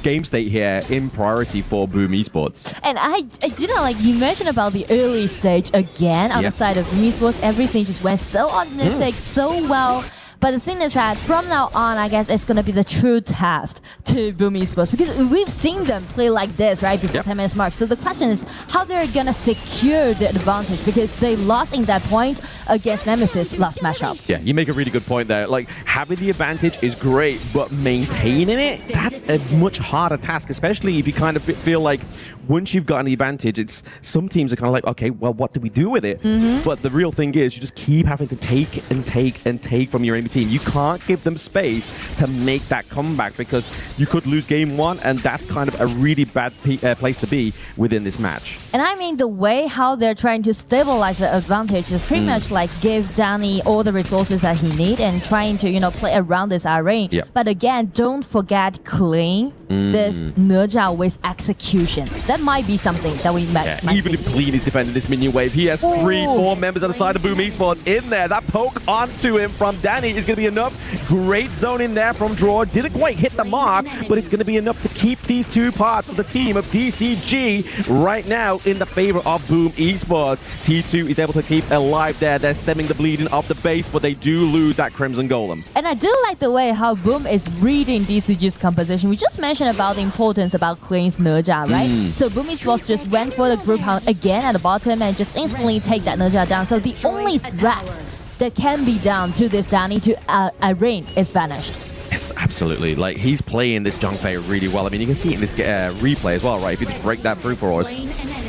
game state here in priority for Boom Esports. And like you mentioned about the early stage again on the side of Boom Esports, everything just went so optimistic, so well. But the thing is that from now on, I guess it's going to be the true test to Boom Esports, because we've seen them play like this, right, before 10 minutes mark. So the question is how they're going to secure the advantage, because they lost in that point against Nemesis last matchup. Yeah, you make a really good point there. Like, having the advantage is great, but maintaining it, that's a much harder task, especially if you kind of feel like once you've gotten the advantage, it's some teams are kind of like, okay, well, what do we do with it? But the real thing is you just keep having to take and take and take from your enemy team. You can't give them space to make that comeback, because you could lose game 1, and that's kind of a really bad place to be within this match. And I mean, the way how they're trying to stabilize the advantage is pretty much like give Danny all the resources that he needs and trying to, play around this arena. But again, don't forget Clean this Neja with execution. That might be something that we might even if Clean is defending this minion wave, he has 3 more members on the side of Boom Esports in there. That poke onto him from Danny is going to be enough. Great zone in there from Draw. Didn't quite hit the mark, but it's going to be enough to keep these 2 parts of the team of DCG right now in the favor of Boom Esports. T2 is able to keep alive there. They're stemming the bleeding of the base, but they do lose that Crimson Golem. And I do like the way how Boom is reading DCG's composition. We just mentioned about the importance about Clean's Neja, right? So Boom Esports just went for the group hunt again at the bottom and just instantly take that Neja down. So the only threat that can be done to this Danny to Rain is vanished. Yes, absolutely. Like, he's playing this Zhangfei really well. I mean, you can see it in this replay as well, right? If you just break that through for us.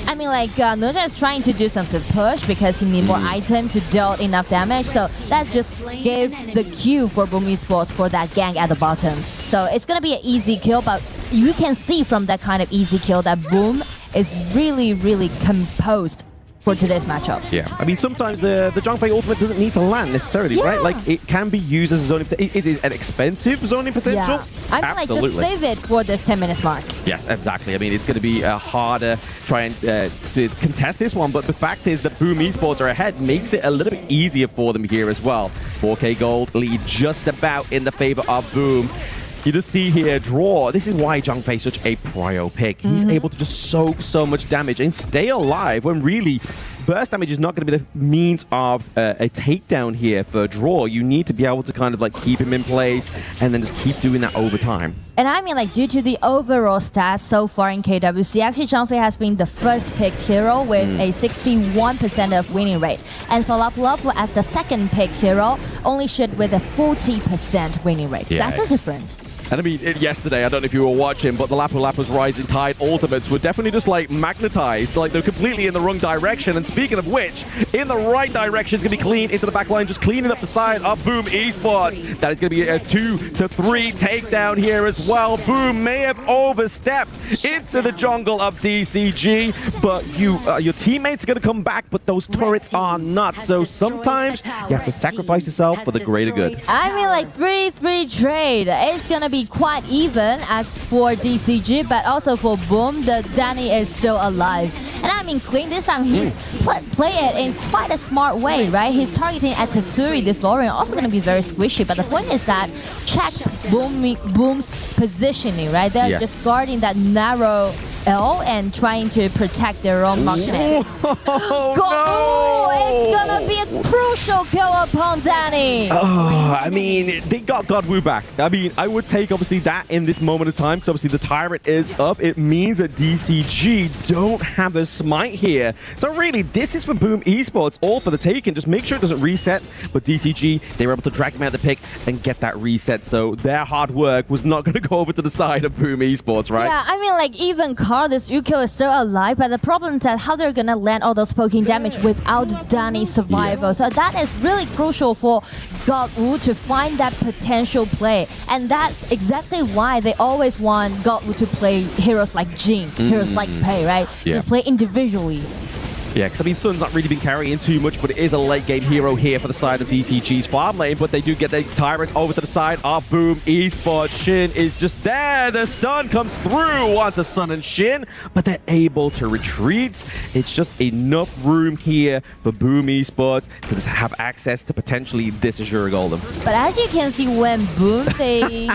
I mean, like, Neja is trying to do some sort of push because he needs more item to deal enough damage. So that just gave the cue for Boom Esports for that gank at the bottom. So it's going to be an easy kill, but you can see from that kind of easy kill that Boom is really, really composed for today's matchup. Yeah, I mean, sometimes the Zhangfei ultimate doesn't need to land necessarily, right? Like, it can be used as a zoning potential. It is an expensive zoning potential. Yeah. I mean, absolutely. Like, just save it for this 10 minutes mark. Yes, exactly. I mean, it's going to be harder trying to contest this one, but the fact is that Boom Esports are ahead makes it a little bit easier for them here as well. 4k gold lead just about in the favor of Boom. You just see here, Draw. This is why Zhangfei is such a prio pick. He's able to just soak so much damage and stay alive when really burst damage is not going to be the means of a takedown here for Draw. You need to be able to kind of like keep him in place and then just keep doing that over time. And I mean, like, due to the overall stats so far in KWC, actually Zhangfei has been the first picked hero with a 61% of winning rate. And for Lapu Lapu as the second picked hero, only should with a 40% winning rate. Yeah. That's the difference. And I mean, yesterday, I don't know if you were watching, but the Lapu Lapu's Rising Tide ultimates were definitely just like magnetized. Like, they're completely in the wrong direction. And speaking of which, in the right direction is going to be Clean into the back line, just cleaning up the side of Boom Esports. That is going to be a 2 to 3 takedown here as well. Boom may have overstepped into the jungle of DCG, but your teammates are going to come back, but those turrets are not. So sometimes you have to sacrifice yourself for the greater good. I mean, like, 3-3 trade. It's going to be quite even as for DCG, but also for Boom, the Danny is still alive. And I mean, Clean this time, he's play it in quite a smart way, right? He's targeting at Tatsuri, this Lorian, also going to be very squishy. But the point is that check Boom's positioning, right? They're just guarding that narrow L and trying to protect their own functionality. Oh, no! It's gonna be a crucial kill upon Danny. Oh, I mean, they got Godwoo back. I mean, I would take obviously that in this moment of time because obviously the Tyrant is up. It means that DCG don't have a smite here. So really, this is for Boom Esports, all for the taking. Just make sure it doesn't reset. But DCG, they were able to drag him out the pick and get that reset. So their hard work was not going to go over to the side of Boom Esports, right? Yeah, I mean, like, even Carl, this Yukio is still alive, but the problem is that how they're gonna land all those poking damage without Danny's survival. Yes. So that is really crucial for Godwoo to find that potential play. And that's exactly why they always want Godwoo to play heroes like Jin, heroes like Pei, right? Yeah. Just play individually. Yeah, because I mean, Sun's not really been carrying too much, but it is a late game hero here for the side of DCG's farm lane. But they do get the Tyrant over to the side of Boom Esports. Shin is just there. The stun comes through onto Sun and Shin, but they're able to retreat. It's just enough room here for Boom Esports to just have access to potentially this Azure Golem. But as you can see, when Boom, they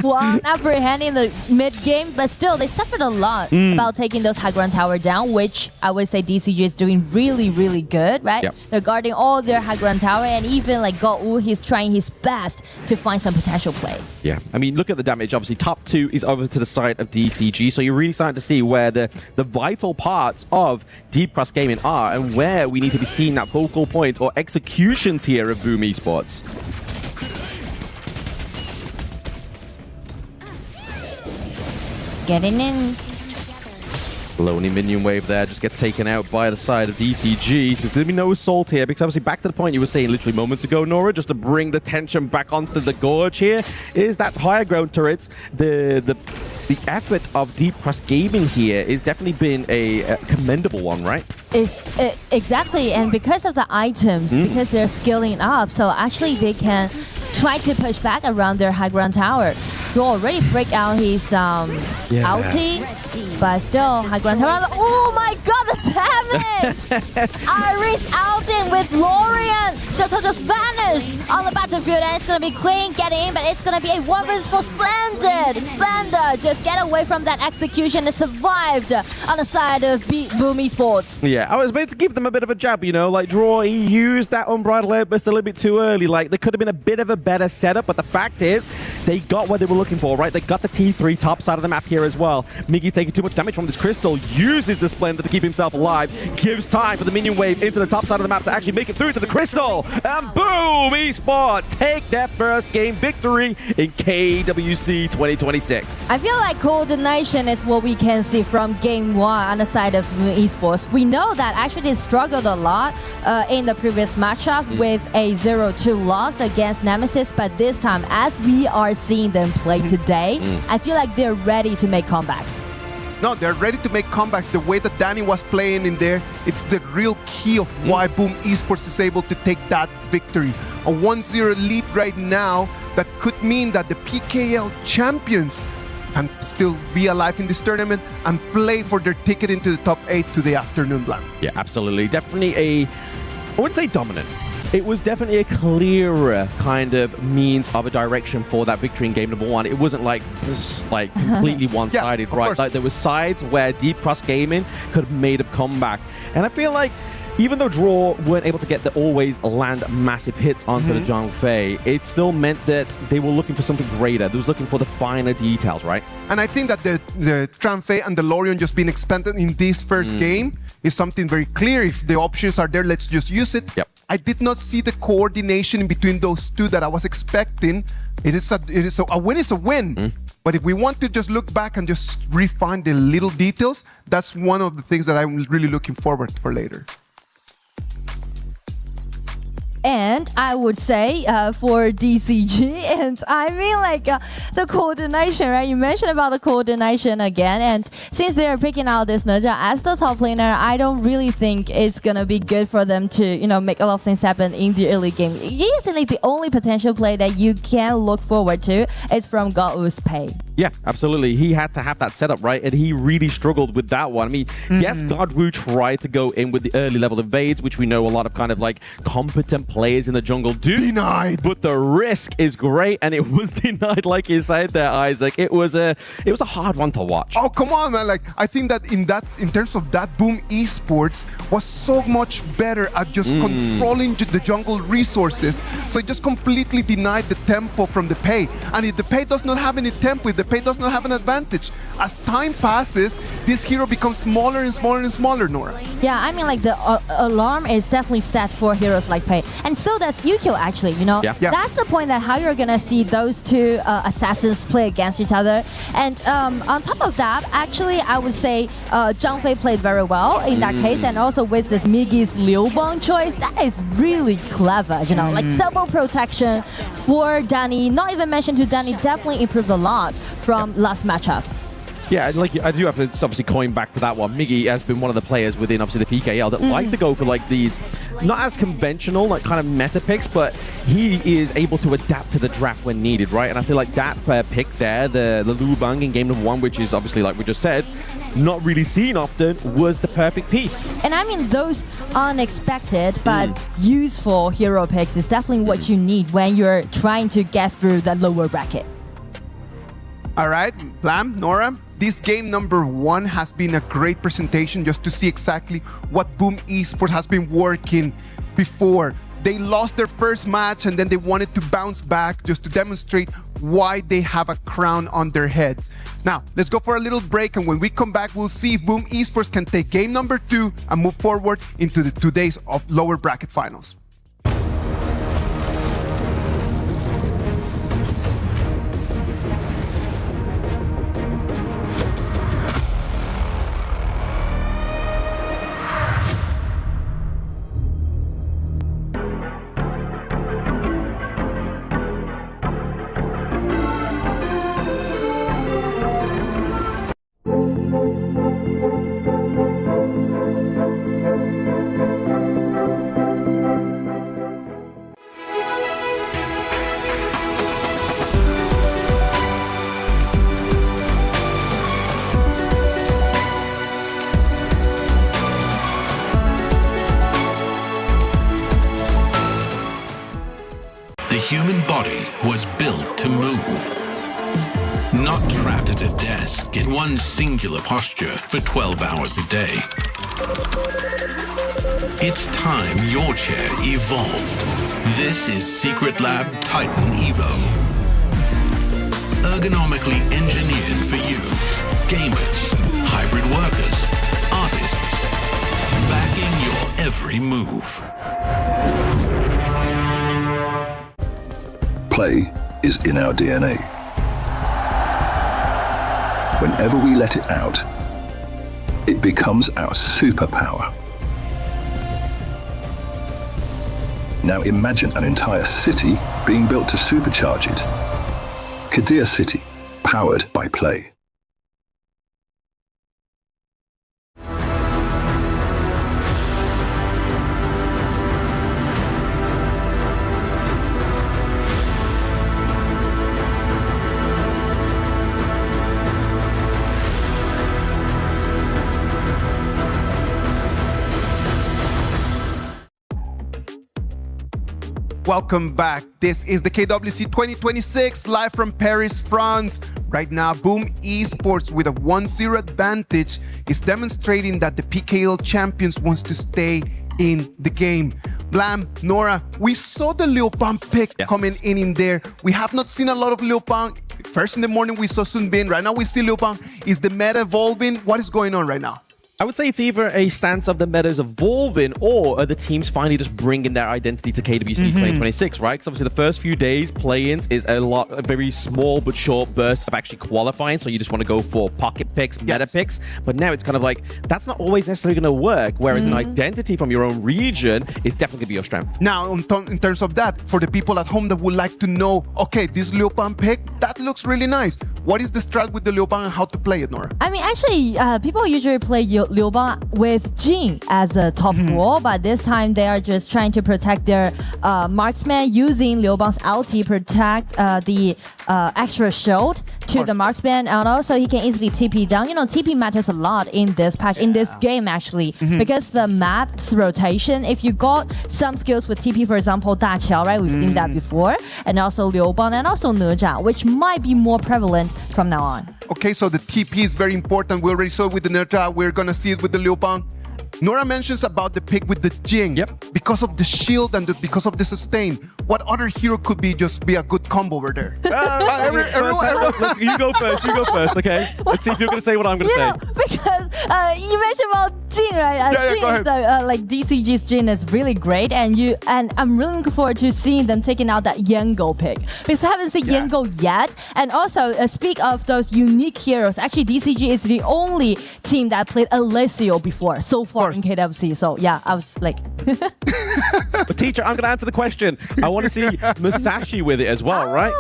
won upper hand in the mid game, but still they suffered a lot about taking those high ground tower down, which I would say DCG is doing really, really good, right? Yep. They're guarding all their high ground tower, and even like Godwoo, he's trying his best to find some potential play. Yeah, I mean, look at the damage. Obviously, top 2 is over to the side of DCG, so you're really starting to see where the vital parts of Deep Cross Gaming are and where we need to be seeing that focal point or executions here of Boom Esports. Getting in. Lonely minion wave there just gets taken out by the side of DCG. There's going to be no assault here because obviously back to the point you were saying literally moments ago, Nora, just to bring the tension back onto the gorge here, is that higher ground turrets. The effort of Deep Cross Gaming here is definitely been a commendable one, right? Exactly, and because of the items, because they're scaling up, so actually they can try to push back around their high ground tower. He already break out his ulti, but still high ground tower. Oh my god, the damage! Iris outing with Lorian. Shuttle just vanished on the battlefield, and it's gonna be clean getting in, but it's gonna be a 1 versus 4 Splendid. Splendid just get away from that execution and survived on the side of Boom Esports. Yeah, I was about to give them a bit of a jab, you know, like Draw, he used that Unbridled Outburst a little bit too early. Like, there could have been a bit of a better setup, but the fact is, they got what they were looking for, right? They got the T3 top side of the map here as well. Miggy's taking too much damage from this crystal, uses the Splendor to keep himself alive, gives time for the minion wave into the top side of the map to actually make it through to the crystal, and boom! Esports take their first game victory in KWC 2026. I feel like coordination is what we can see from game 1 on the side of Esports. We know that actually they struggled a lot in the previous matchup with a 0-2 loss against Nemesis, but this time, as we are seeing them play today, I feel like they're ready to make comebacks. No, they're ready to make comebacks. The way that Danny was playing in there, it's the real key of why Boom Esports is able to take that victory. A 1-0 lead right now that could mean that the PKL champions can still be alive in this tournament and play for their ticket into the top 8 to the afternoon blank. Yeah, absolutely. Definitely I wouldn't say dominant. It was definitely a clearer kind of means of a direction for that victory in game number 1. It wasn't like completely one-sided, right? Course. Like there were sides where Deep Cross Gaming could have made a comeback. And I feel like even though Draw weren't able to get the always land massive hits onto the Zhang Fei, it still meant that they were looking for something greater. They was looking for the finer details, right? And I think that the Zhang Fei and the Lorian just being expanded in this first game is something very clear. If the options are there, let's just use it. Yep. I did not see the coordination in between those two that I was expecting. A win is a win. But if we want to just look back and just refine the little details, that's one of the things that I'm really looking forward for later. And I would say for DCG, and I mean like the coordination, right? You mentioned about the coordination again, and since they're picking out this Nerja as the top laner, I don't really think it's gonna be good for them to, you know, make a lot of things happen in the early game. Easily the only potential play that you can look forward to is from Godwoo's Pei. Yeah, absolutely. He had to have that setup, right? And he really struggled with that one. I mean, yes, Godwu tried to go in with the early level invades, which we know a lot of kind of like competent players in the jungle do. Denied. But the risk is great, and it was denied, like you said there, Isaac. It was a hard one to watch. Oh, come on, man. Like, I think that in terms of that, Boom Esports was so much better at just controlling the jungle resources. So it just completely denied the tempo from the Pei. And if the Pei does not have any tempo, if the Pei does not have an advantage, as time passes, this hero becomes smaller and smaller and smaller, Nora. Yeah, I mean, like the alarm is definitely set for heroes like Pei, and so does Yukio actually. You know, that's the point that how you're gonna see those two assassins play against each other. And on top of that, actually, I would say Zhang Fei played very well in that case, and also with this Miggy's Liu Bang choice, that is really clever. You know, like double protection for Danny. Not even mention to Danny, definitely improved a lot from last matchup. Yeah, like I do have to obviously coin back to that one. Miggy has been one of the players within obviously the PKL that like to go for like these not as conventional like kind of meta picks, but he is able to adapt to the draft when needed, right? And I feel like that pick there, the Liu Bang in game number 1, which is obviously like we just said, not really seen often, was the perfect piece. And I mean, those unexpected but useful hero picks is definitely what you need when you're trying to get through the lower bracket. All right, Blam, Nora, this game number 1 has been a great presentation just to see exactly what Boom Esports has been working before. They lost their first match and then they wanted to bounce back just to demonstrate why they have a crown on their heads. Now, let's go for a little break, and when we come back, we'll see if Boom Esports can take game number 2 and move forward into the 2 days of lower bracket finals. The human body was built to move, not trapped at a desk in one singular posture for 12 hours a day. It's time your chair evolved. This is Secret Lab Titan Evo. Ergonomically engineered for you, gamers, hybrid workers, artists, backing your every move. Play is in our DNA. Whenever we let it out, it becomes our superpower. Now imagine an entire city being built to supercharge it. Kadir City, powered by Play. Welcome back. This is the KWC 2026 live from Paris, France. Right now, Boom Esports with a 1-0 advantage is demonstrating that the PKL champions wants to stay in the game. Blam, Nora, we saw the Liu Bang pick coming in there. We have not seen a lot of Liu Bang. First in the morning, we saw Sun Bin. Right now, we see Liu Bang. Is the meta evolving? What is going on right now? I would say it's either a stance of the metas evolving or are the teams finally just bringing their identity to KWC 2026, right? Because obviously the first few days play-ins is a very small but short burst of actually qualifying. So you just want to go for pocket picks, meta picks. But now it's kind of like, that's not always necessarily going to work. Whereas an identity from your own region is definitely going to be your strength. Now, in terms of that, for the people at home that would like to know, okay, this Liu Bang pick, that looks really nice. What is the strat with the Liu Bang and how to play it, Nora? I mean, actually, people usually play Liu Bang with Jin as the top role, but this time they are just trying to protect their marksman using Liu Bang's ulti, protect the extra shield to the marksman, and also he can easily TP down. You know, TP matters a lot in this patch, in this game actually, because the map's rotation. If you got some skills with TP, for example, Da Qiao, right? We've seen that before, and also Liu Bang, and also Ne Zha, which might be more prevalent from now on. Okay, so the TP is very important. We already saw it with the Ne Zha. We're gonna see it with the Liu Bang. Nora mentions about the pick with the Jing. Because of the shield and because of the sustain. What other hero could be a good combo over there? You go first, okay? Let's see if you're going to say what I'm going to say. Because you mentioned about Jin, right? Go ahead. Like DCG's Jin is really great, and I'm really looking forward to seeing them taking out that Yango pick. Because I haven't seen Yango yet. And also, speak of those unique heroes, actually DCG is the only team that played Alessio before, so far in KWC. So yeah, I was like... But teacher, I'm going to answer the question. I want to see Musashi with it as well, right?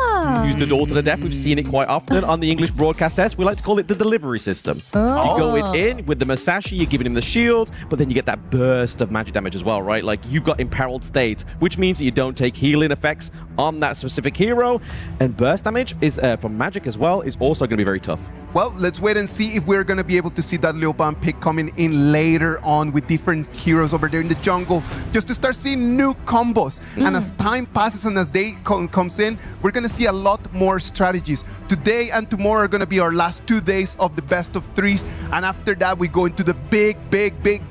Use the door to the death. We've seen it quite often on the English broadcast test. We like to call it the delivery system. You go in with the Musashi, you're giving him the shield, but then you get that burst of magic damage as well, right? Like you've got Imperiled State, which means that you don't take healing effects on that specific hero. And burst damage is from magic as well is also going to be very tough. Well, let's wait and see if we're going to be able to see that Liu Bang pick coming in later on with different heroes over there in the jungle, just to start seeing new combos. And as time passes and as day comes in, we're going to see a lot more strategies. Today and tomorrow are going to be our last 2 days of the best of 3s. And after that, we go into the big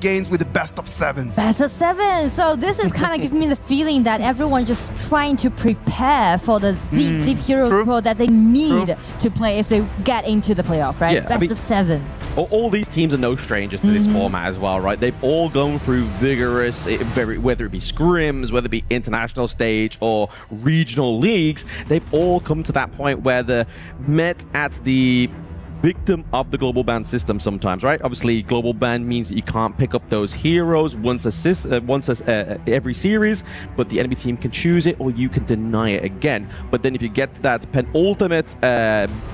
games with the best of 7s. Best of 7. So this is kind of giving me the feeling that everyone just trying to prepare for the deep hero pro that they need to play if they get into the playoff, right? Yeah, best of 7. All these teams are no strangers to this format as well, right? They've all gone through vigorous, whether it be scrims, whether it be international stage or regional leagues, they've all come to that point where they're met at the victim of the global ban system sometimes, right? Obviously, global ban means that you can't pick up those heroes once every series, but the enemy team can choose it or you can deny it again. But then if you get to that penultimate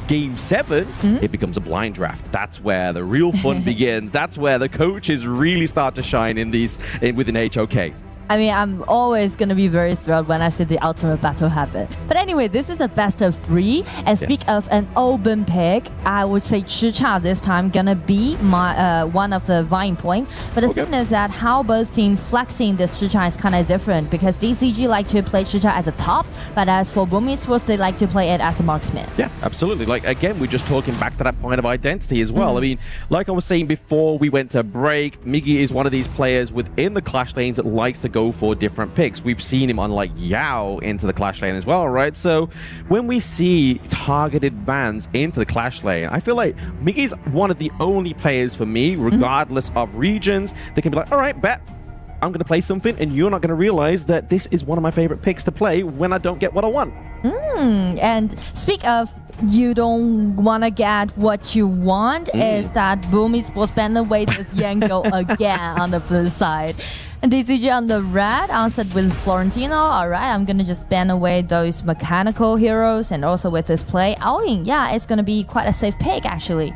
game 7, it becomes a blind draft. That's where the real fun begins. That's where the coaches really start to shine within HOK. I mean, I'm always going to be very thrilled when I see the ultimate battle happen. But anyway, this is a best of 3. And speak of an open pick, I would say Chicha this time going to be my one of the vying point. But the thing is that how both teams flexing this Chicha is kind of different, because DCG like to play Chicha as a top, but as for Boom Esports, they like to play it as a marksman. Yeah, absolutely. Like, again, we're just talking back to that point of identity as well. I mean, like I was saying before we went to break, Miggy is one of these players within the Clash lanes that likes to go for different picks. We've seen him on like Yao into the Clash lane as well, right? So when we see targeted bans into the Clash lane, I feel like Miggy's one of the only players for me, regardless of regions, that can be like, all right, bet I'm going to play something and you're not going to realize that this is one of my favorite picks to play when I don't get what I want. And speak of you don't want to get what you want, is that Boom Esports ban away this Yango again on the blue side. And DCG on the red answered with Florentino. Alright, I'm gonna just ban away those mechanical heroes, and also with this play, Aoying, yeah, it's gonna be quite a safe pick actually.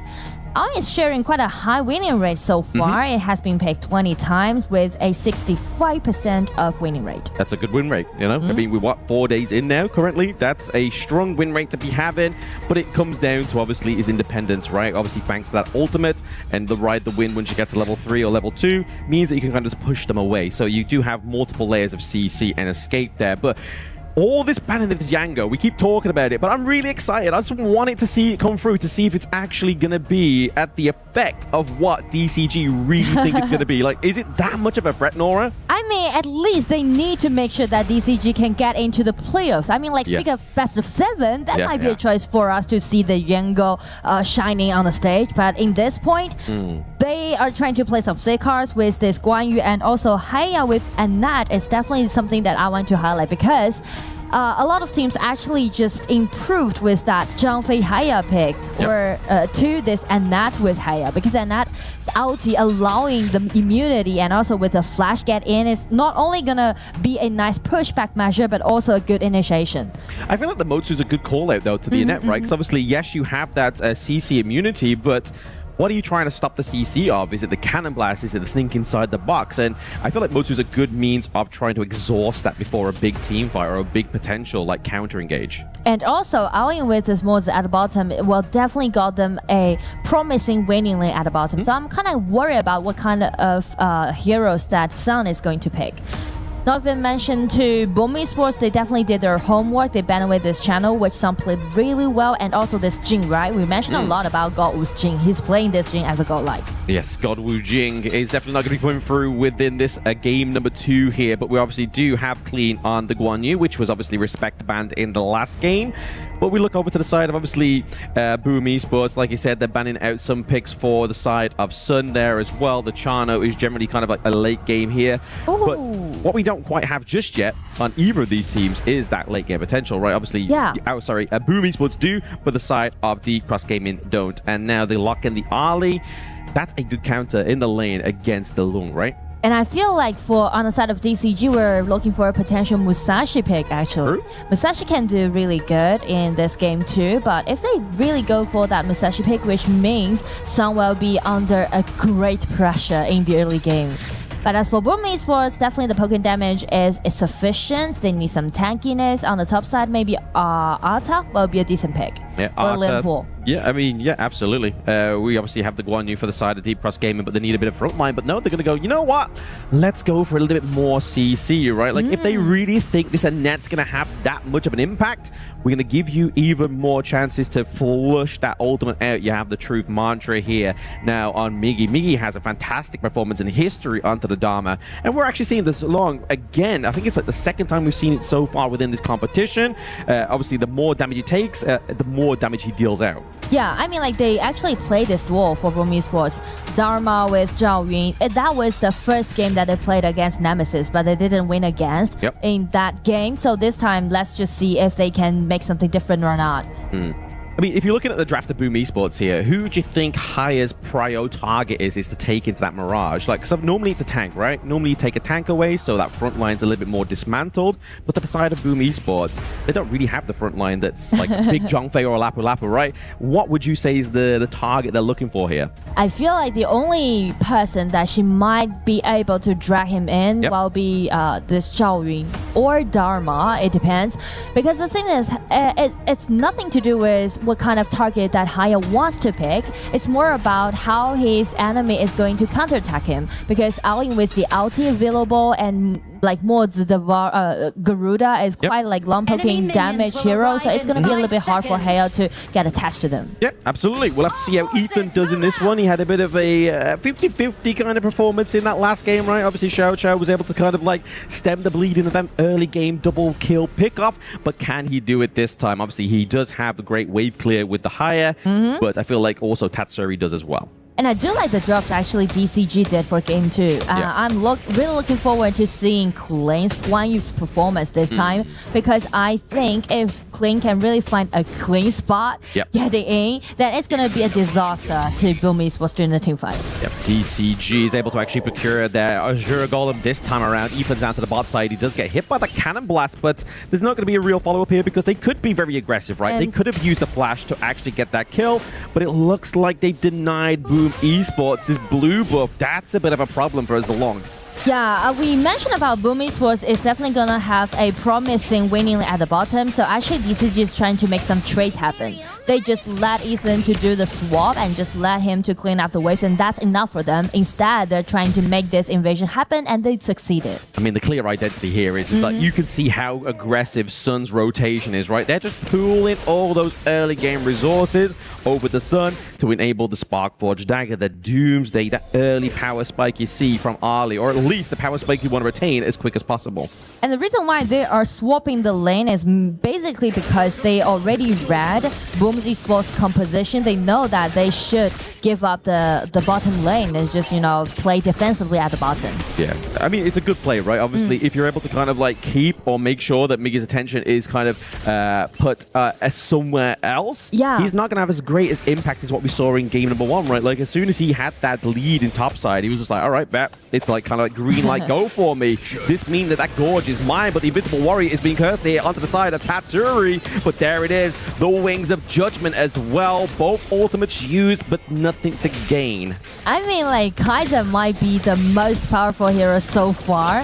Aoying is sharing quite a high winning rate so far. It has been picked 20 times with a 65% of winning rate. That's a good win rate, you know? I mean, we're 4 days in now currently. That's a strong win rate to be having, but it comes down to obviously his independence, right? Obviously, thanks to that ultimate and the ride the win once you get to level 3 or level 2 means that you can kind of just push them away. So you do have multiple layers of CC and escape there, but all this banning of this Yango, we keep talking about it, but I'm really excited. I just wanted to see it come through to see if it's actually going to be at the effect of what DCG really think it's going to be. Like, is it that much of a threat, Nora? I mean, at least they need to make sure that DCG can get into the playoffs. I mean, like, speak of best of 7, that might be a choice for us to see the Yango shining on the stage. But in this point, they are trying to play some safe cards with this Guan Yu, and also Haya with Anat is definitely something that I want to highlight, because a lot of teams actually just improved with that Zhang Fei Haya pick or to this Anat with Haya, because Anat's ulti allowing the immunity and also with the flash get in is not only gonna be a nice pushback measure but also a good initiation. I feel like the Motsu's a good call out though to the Anat, right? Because obviously, yes, you have that CC immunity, but what are you trying to stop the CC of? Is it the cannon blast? Is it the think inside the box? And I feel like Motu is a good means of trying to exhaust that before a big team fight or a big potential like counter engage. And also, Alien with this mods at the bottom, well, definitely got them a promising winning lane at the bottom. So I'm kind of worried about what kind of heroes that Sun is going to pick. Not even mentioned to Boom Esports, they definitely did their homework. They banned away this channel, which some played really well, and also this Jing, right? We mentioned a lot about God Wu's Jing. He's playing this Jing as a godlike. Yes, God Wu Jing is definitely not going to be coming through within this game number 2 here, but we obviously do have Clean on the Guan Yu, which was obviously respect banned in the last game. But we look over to the side of obviously Boom Esports. Like you said, they're banning out some picks for the side of Sun there as well. The Chano is generally kind of like a late game here. Ooh. But what we don't quite have just yet on either of these teams is that late game potential, right? Obviously, Boom Esports do, but the side of Deep Cross Gaming don't. And now they lock in the Ali. That's a good counter in the lane against the Lung, right? And I feel like on the side of DCG, we're looking for a potential Musashi pick, actually. Musashi can do really good in this game too, but if they really go for that Musashi pick, which means Sun will be under a great pressure in the early game. But as for Boom Esports, definitely the poking damage is sufficient. They need some tankiness. On the top side, maybe Arta will be a decent pick. Yeah, or Limpo. Yeah, I mean, yeah, absolutely. We obviously have the Guan Yu for the side of Deep Cross Gaming, but they need a bit of frontline. But no, they're going to go, you know what? Let's go for a little bit more CC, right? Like, if they really think this net's going to have that much of an impact, we're going to give you even more chances to flush that ultimate out. You have the truth mantra here now on Miggy. Miggy has a fantastic performance in history onto the Dharma. And we're actually seeing this along again. I think it's like the second time we've seen it so far within this competition. Obviously, the more damage he takes, the more damage he deals out. Yeah, I mean, like, they actually played this duel for Boom Esports. Dharma with Zhao Yun. That was the first game that they played against Nemesis, but they didn't win against in that game. So this time, let's just see if they can make something different or not. I mean, if you're looking at the draft of Boom Esports here, who do you think Haya's prio target is to take into that Mirage? Like, because normally it's a tank, right? Normally you take a tank away, so that front line's a little bit more dismantled. But to the side of Boom Esports, they don't really have the front line that's like Big Zhongfei or Lapu Lapu, right? What would you say is the target they're looking for here? I feel like the only person that she might be able to drag him in will be this Zhao Yun or Dharma. It depends. Because the thing is, it's nothing to do with what kind of target that Haya wants to pick. It's more about how his enemy is going to counterattack him. Because Alien with the ulti available and like mods, the Garuda is quite like long poking damage hero, so it's going to be a little bit hard for Haya to get attached to them. Yeah, absolutely. We'll have to see how Ethan does in this one. He had a bit of a 50-50 kind of performance in that last game, right? Obviously, Xiao Xiao was able to kind of like stem the bleed in the early game double kill pickoff, but can he do it this time? Obviously, he does have the great wave clear with the Haya, but I feel like also Tatsuri does as well. And I do like the draft actually DCG did for Game 2. I'm really looking forward to seeing Clean's Guan Yu's performance this time, because I think if Clean can really find a clean spot getting in, then it's going to be a disaster to Boom Esports during the team fight. Yep, DCG is able to actually procure their Azure Golem this time around. Ethan's down to the bot side. He does get hit by the Cannon Blast, but there's not going to be a real follow-up here because they could be very aggressive, right? They could have used the flash to actually get that kill, but it looks like they've denied Boom Esports this blue buff. That's a bit of a problem for us along. Yeah, we mentioned about Boom Esports is definitely going to have a promising winning at the bottom. So actually DCG is trying to make some trades happen. They just let Ethan to do the swap and just let him to clean up the waves, and that's enough for them. Instead, they're trying to make this invasion happen, and they succeeded. I mean, the clear identity here is that you can see how aggressive Sun's rotation is, right? They're just pooling all those early game resources over the Sun to enable the Sparkforge Dagger, the Doomsday, that early power spike you see from Ali, or at least the power spike you want to retain as quick as possible. And the reason why they are swapping the lane is basically because they already read Boom Esports composition. They know that they should give up the bottom lane and just, you know, play defensively at the bottom. Yeah, I mean, it's a good play, right? Obviously, if you're able to kind of like keep or make sure that Miggy's attention is kind of put somewhere else, he's not going to have as great as impact as what we saw in game number 1, right? Like, as soon as he had that lead in topside, he was just like, all right, bet. It's like kind of like green light, go for me. This means that Gorge is mine, but the Invincible Warrior is being cursed here onto the side of Tatsuri. But there it is, the Wings of Judgment as well. Both ultimates used, but nothing to gain. I mean, like, Kaiser might be the most powerful hero so far,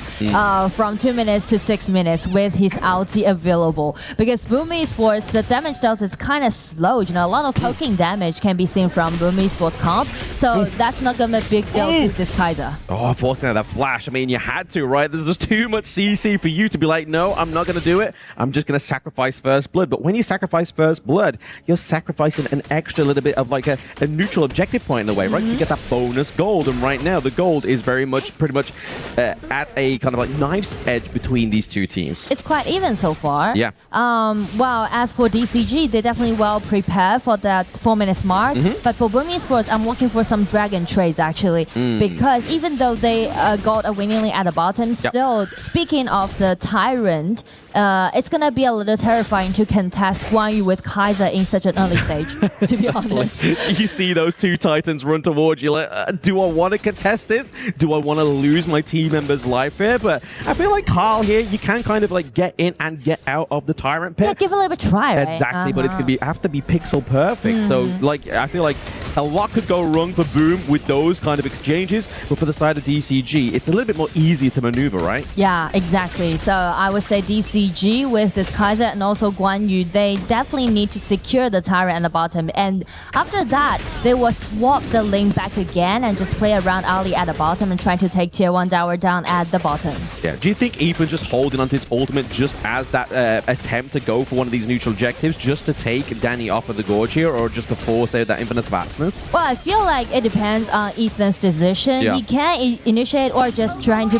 from 2 minutes to 6 minutes with his ulti available. Because Boom Esports, the damage dealt is kind of slow. You know, a lot of poking damage can be seen from Boom Esports comp. So that's not going to be a big deal to this Kaiser. Oh, forcing out that flash. I mean, you had to, right? There's just too much CC for you to be like, no, I'm not going to do it. I'm just going to sacrifice First Blood. But when you sacrifice First Blood, you're sacrificing an extra little bit of like a neutral objective point in a way, right? You get that bonus gold. And right now, the gold is very much, pretty much at a kind of like knife's edge between these two teams. It's quite even so far. Yeah. Well, as for DCG, they're definitely well prepared for that 4 minutes mark. But for Boom Esports, I'm looking for some dragon trades actually. Because even though they got a winning lead at the bottom, still, speaking of the Tyrant, it's going to be a little terrifying to contest Guan Yu with Kaiser in such an early stage, to be honest. You see those two Titans run towards you like, do I want to contest this? Do I want to lose my team member's life here? But I feel like Carl here, you can kind of like get in and get out of the Tyrant pit. Yeah, give it a little bit try, right? Exactly, but it's going to have to be pixel perfect. So like, I feel like a lot could go wrong for Boom with those kind of exchanges, but for the side of DCG, it's a little bit more easier to maneuver, right? Yeah, exactly. So I would say DCG with this Kaiser and also Guan Yu, they definitely need to secure the Tyrant at the bottom. And after that, they will swap the lane back again and just play around Ali at the bottom and try to take tier 1 tower down at the bottom. Yeah, do you think Ethan just holding onto his ultimate just as that attempt to go for one of these neutral objectives just to take Danny off of the Gorge here, or just to force out that infinite vastness? Well, I feel like it depends on Ethan's decision. Yeah. He can initiate or just trying to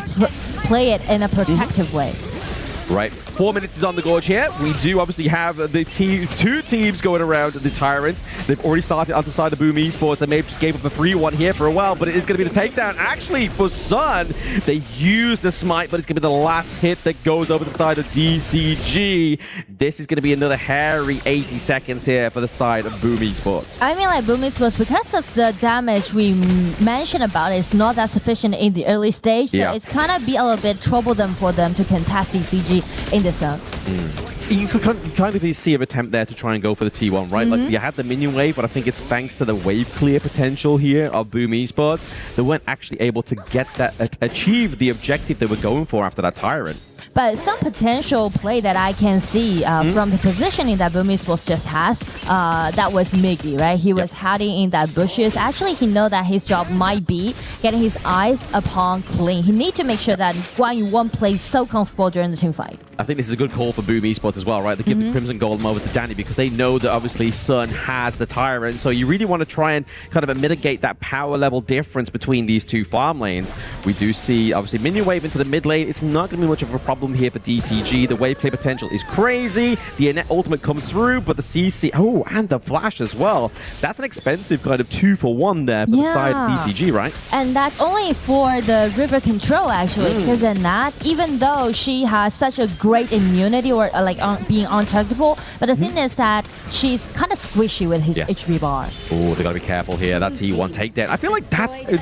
play it in a protective way. Right. 4 minutes is on the Gorge here. We do obviously have the two teams going around the Tyrant. They've already started on the side of Boom Esports. They may have just gave up a 3-1 here for a while, but it is going to be the takedown. Actually, for Sun, they use the smite, but it's going to be the last hit that goes over the side of DCG. This is going to be another hairy 80 seconds here for the side of Boom Esports. I mean, like Boom Esports, because of the damage we mentioned about, it's not that sufficient in the early stage, so it's kind of be a little bit troublesome for them to contest DCG in this turn. You kind of see an attempt there to try and go for the T1, right? Like, you had the minion wave, but I think it's thanks to the wave clear potential here of Boom Esports. They weren't actually able to get that, achieve the objective they were going for after that Tyrant. But some potential play that I can see from the positioning that Boom Esports just has, that was Miggy, right? He was hiding in that bushes. Actually, he know that his job might be getting his eyes upon clean. He need to make sure that Guan Yu won't play so comfortable during the team fight. I think this is a good call for Boom Esports as well, right? They give the Crimson Golem over to Danny because they know that obviously Sun has the Tyrant. So you really want to try and kind of mitigate that power level difference between these two farm lanes. We do see obviously minion wave into the mid lane. It's not going to be much of a problem here for DCG. The wave clear potential is crazy. The Annette ultimate comes through, but the CC, oh, and the flash as well. That's an expensive kind of 2-for-1 there for the side of DCG, right? And that's only for the river control actually, because Annette, even though she has such a great immunity or being untouchable, but the thing is that she's kind of squishy with his HP bar. Oh, they gotta be careful here. That T1 takedown. I feel like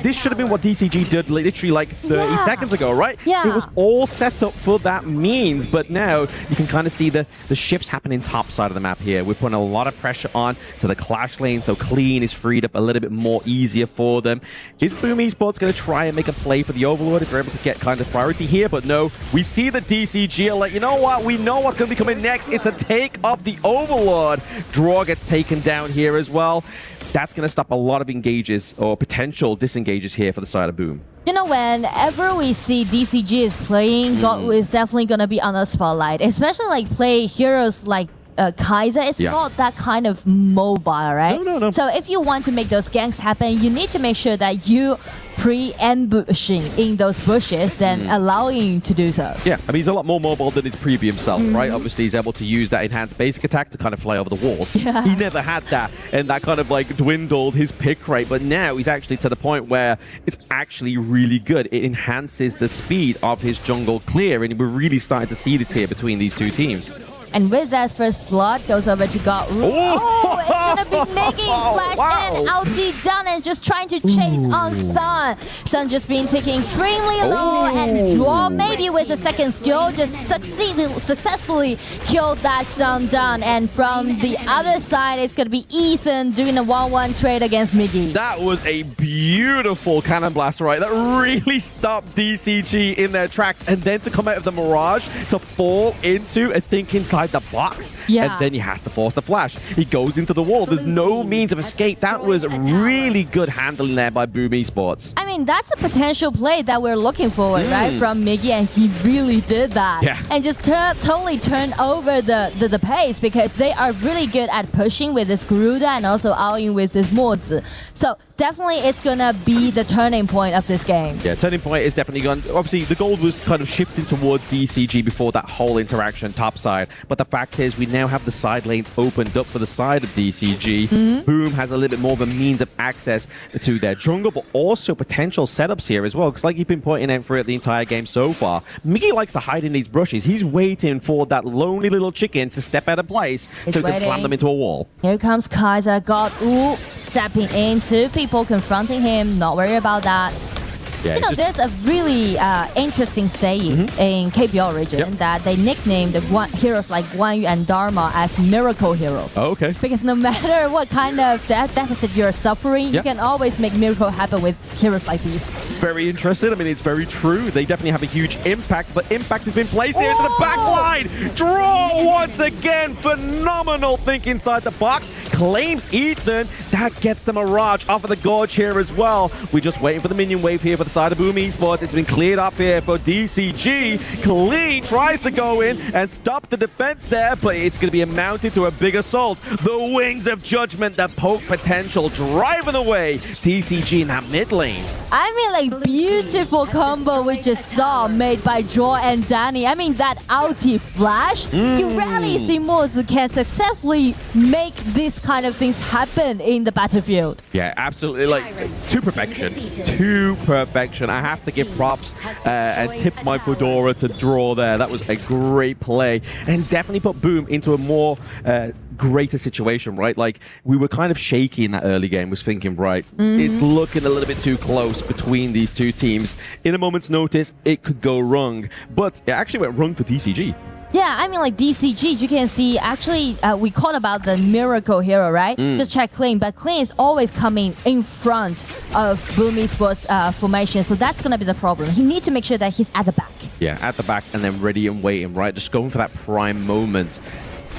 this should have been what DCG did literally like 30 seconds ago, right? Yeah. It was all set up for that means, but now you can kind of see the shifts happening top side of the map here. We're putting a lot of pressure on to the clash lane, so clean is freed up a little bit more easier for them. Is Boom Esports going to try and make a play for the Overlord if they're able to get kind of priority here? But no, we see the DCG are like, you know what? We know what's going to be coming next. It's a take of the Overlord. Draw gets taken down here as well. That's going to stop a lot of engages or potential disengages here for the side of Boom. You know, whenever we see DCG is playing, God is definitely going to be on the spotlight. Especially like play heroes like Kaiser is not that kind of mobile, right? No. So if you want to make those ganks happen, you need to make sure that you pre-ambushing in those bushes, then allowing to do so. Yeah, I mean, he's a lot more mobile than his previous self, right? Obviously, he's able to use that enhanced basic attack to kind of fly over the walls. Yeah. He never had that, and that kind of like dwindled his pick rate, but now he's actually to the point where it's actually really good. It enhances the speed of his jungle clear, and we're really starting to see this here between these two teams. And with that, first blood goes over to God. Oh, it's gonna be Miggy flash and ulti down and just trying to chase on Sun. Sun just been taking extremely low and draw maybe with the second skill just successfully killed that Sun down. And from the other side, it's gonna be Ethan doing a 1-1 trade against Miggy. That was a beautiful cannon blast, right? That really stopped DCG in their tracks. And then to come out of the Mirage, to fall into a think inside the box. Yeah. And then he has to force the flash. He goes into the wall. There's no means of escape. That was really good handling there by Boom Esports. I mean, that's the potential play that we're looking for, right? From Miggy, and he really did that. Yeah. And just totally turned over the pace because they are really good at pushing with this Garuda and also out-in with this Mozi. So definitely it's gonna be the turning point of this game. Yeah, turning point is definitely gone. Obviously, the gold was kind of shifting towards DCG before that whole interaction topside. But the fact is, we now have the side lanes opened up for the side of DCG. Boom has a little bit more of a means of access to their jungle, but also potential setups here as well. Because like you've been pointing out throughout the entire game so far, Miggy likes to hide in these brushes. He's waiting for that lonely little chicken to step out of place so he can slam them into a wall. Here comes Kaiser, God stepping into people confronting him, not worry about that. Yeah, you know, there's a really interesting saying in KPL region that they nicknamed heroes like Guan Yu and Dharma as miracle hero. Oh, okay. Because no matter what kind of deficit you're suffering, you can always make miracle happen with heroes like these. Very interesting. I mean, it's very true. They definitely have a huge impact, but impact has been placed here into the back line. Draw once again. Phenomenal think inside the box. Claims Ethan. That gets the Mirage off of the Gorge here as well. We're just waiting for the minion wave here for the side of Boom Esports. It's been cleared up here for DCG. Clean tries to go in and stop the defense there, but it's going to be amounted to a big assault. The Wings of Judgment, the poke potential, driving away DCG in that mid lane. I mean, like, beautiful combo we just saw made by Draw and Danny. I mean, that ulti flash, you rarely see Mozi can successfully make this kind of things happen in the battlefield. Yeah, absolutely. Like, to perfection. To perfection. I have to give props and tip my fedora to Draw there. That was a great play and definitely put Boom into a more greater situation, right? Like, we were kind of shaky in that early game, was thinking, right, it's looking a little bit too close between these two teams. In a moment's notice, it could go wrong, but it actually went wrong for DCG. Yeah, I mean, like, DCG, you can see, actually, we called about the miracle hero, right? Just check Clean, but Clean is always coming in front of Boom Esports formation, so that's going to be the problem. He needs to make sure that he's at the back. Yeah, at the back and then ready and waiting, right? Just going for that prime moment.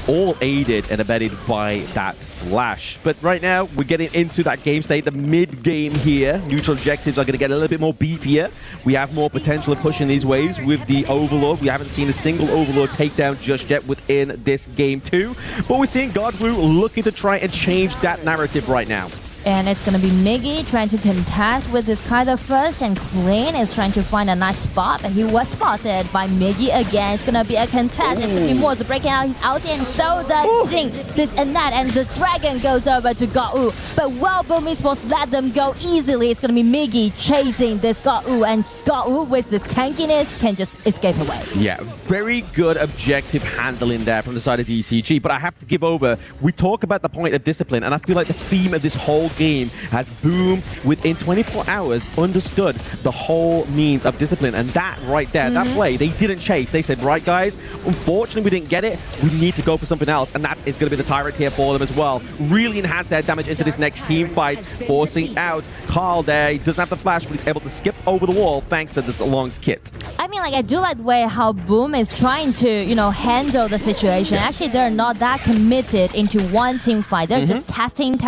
All aided and abetted by that flash. But right now, we're getting into that game state, the mid-game here. Neutral objectives are going to get a little bit more beefier. We have more potential of pushing these waves with the Overlord. We haven't seen a single Overlord takedown just yet within this game too. But we're seeing Godwoo looking to try and change that narrative right now. And it's going to be Miggy trying to contest with this Kaiser first, and Clean is trying to find a nice spot, but he was spotted by Miggy again. It's going to be a contest. It's going to be Mozi breaking out his ulti, and so does Jing. This and that, and the dragon goes over to Gau. But while Boom Esports let them go easily, it's going to be Miggy chasing this Gau, and Gau with this tankiness can just escape away. Yeah, very good objective handling there from the side of DCG, but I have to give over. We talk about the point of discipline, and I feel like the theme of this whole game has Boom within 24 hours understood the whole means of discipline, and that right there, that play, they didn't chase. They said, right guys, unfortunately we didn't get it, we need to go for something else, and that is going to be the Tyrant here for them as well. Really enhance their damage into this next team fight, forcing out Carl there. He doesn't have the flash, but he's able to skip over the wall thanks to this Long's kit. I mean, like, I do like the way how Boom is trying to, you know, handle the situation. Actually, they're not that committed into one team fight. They're just testing,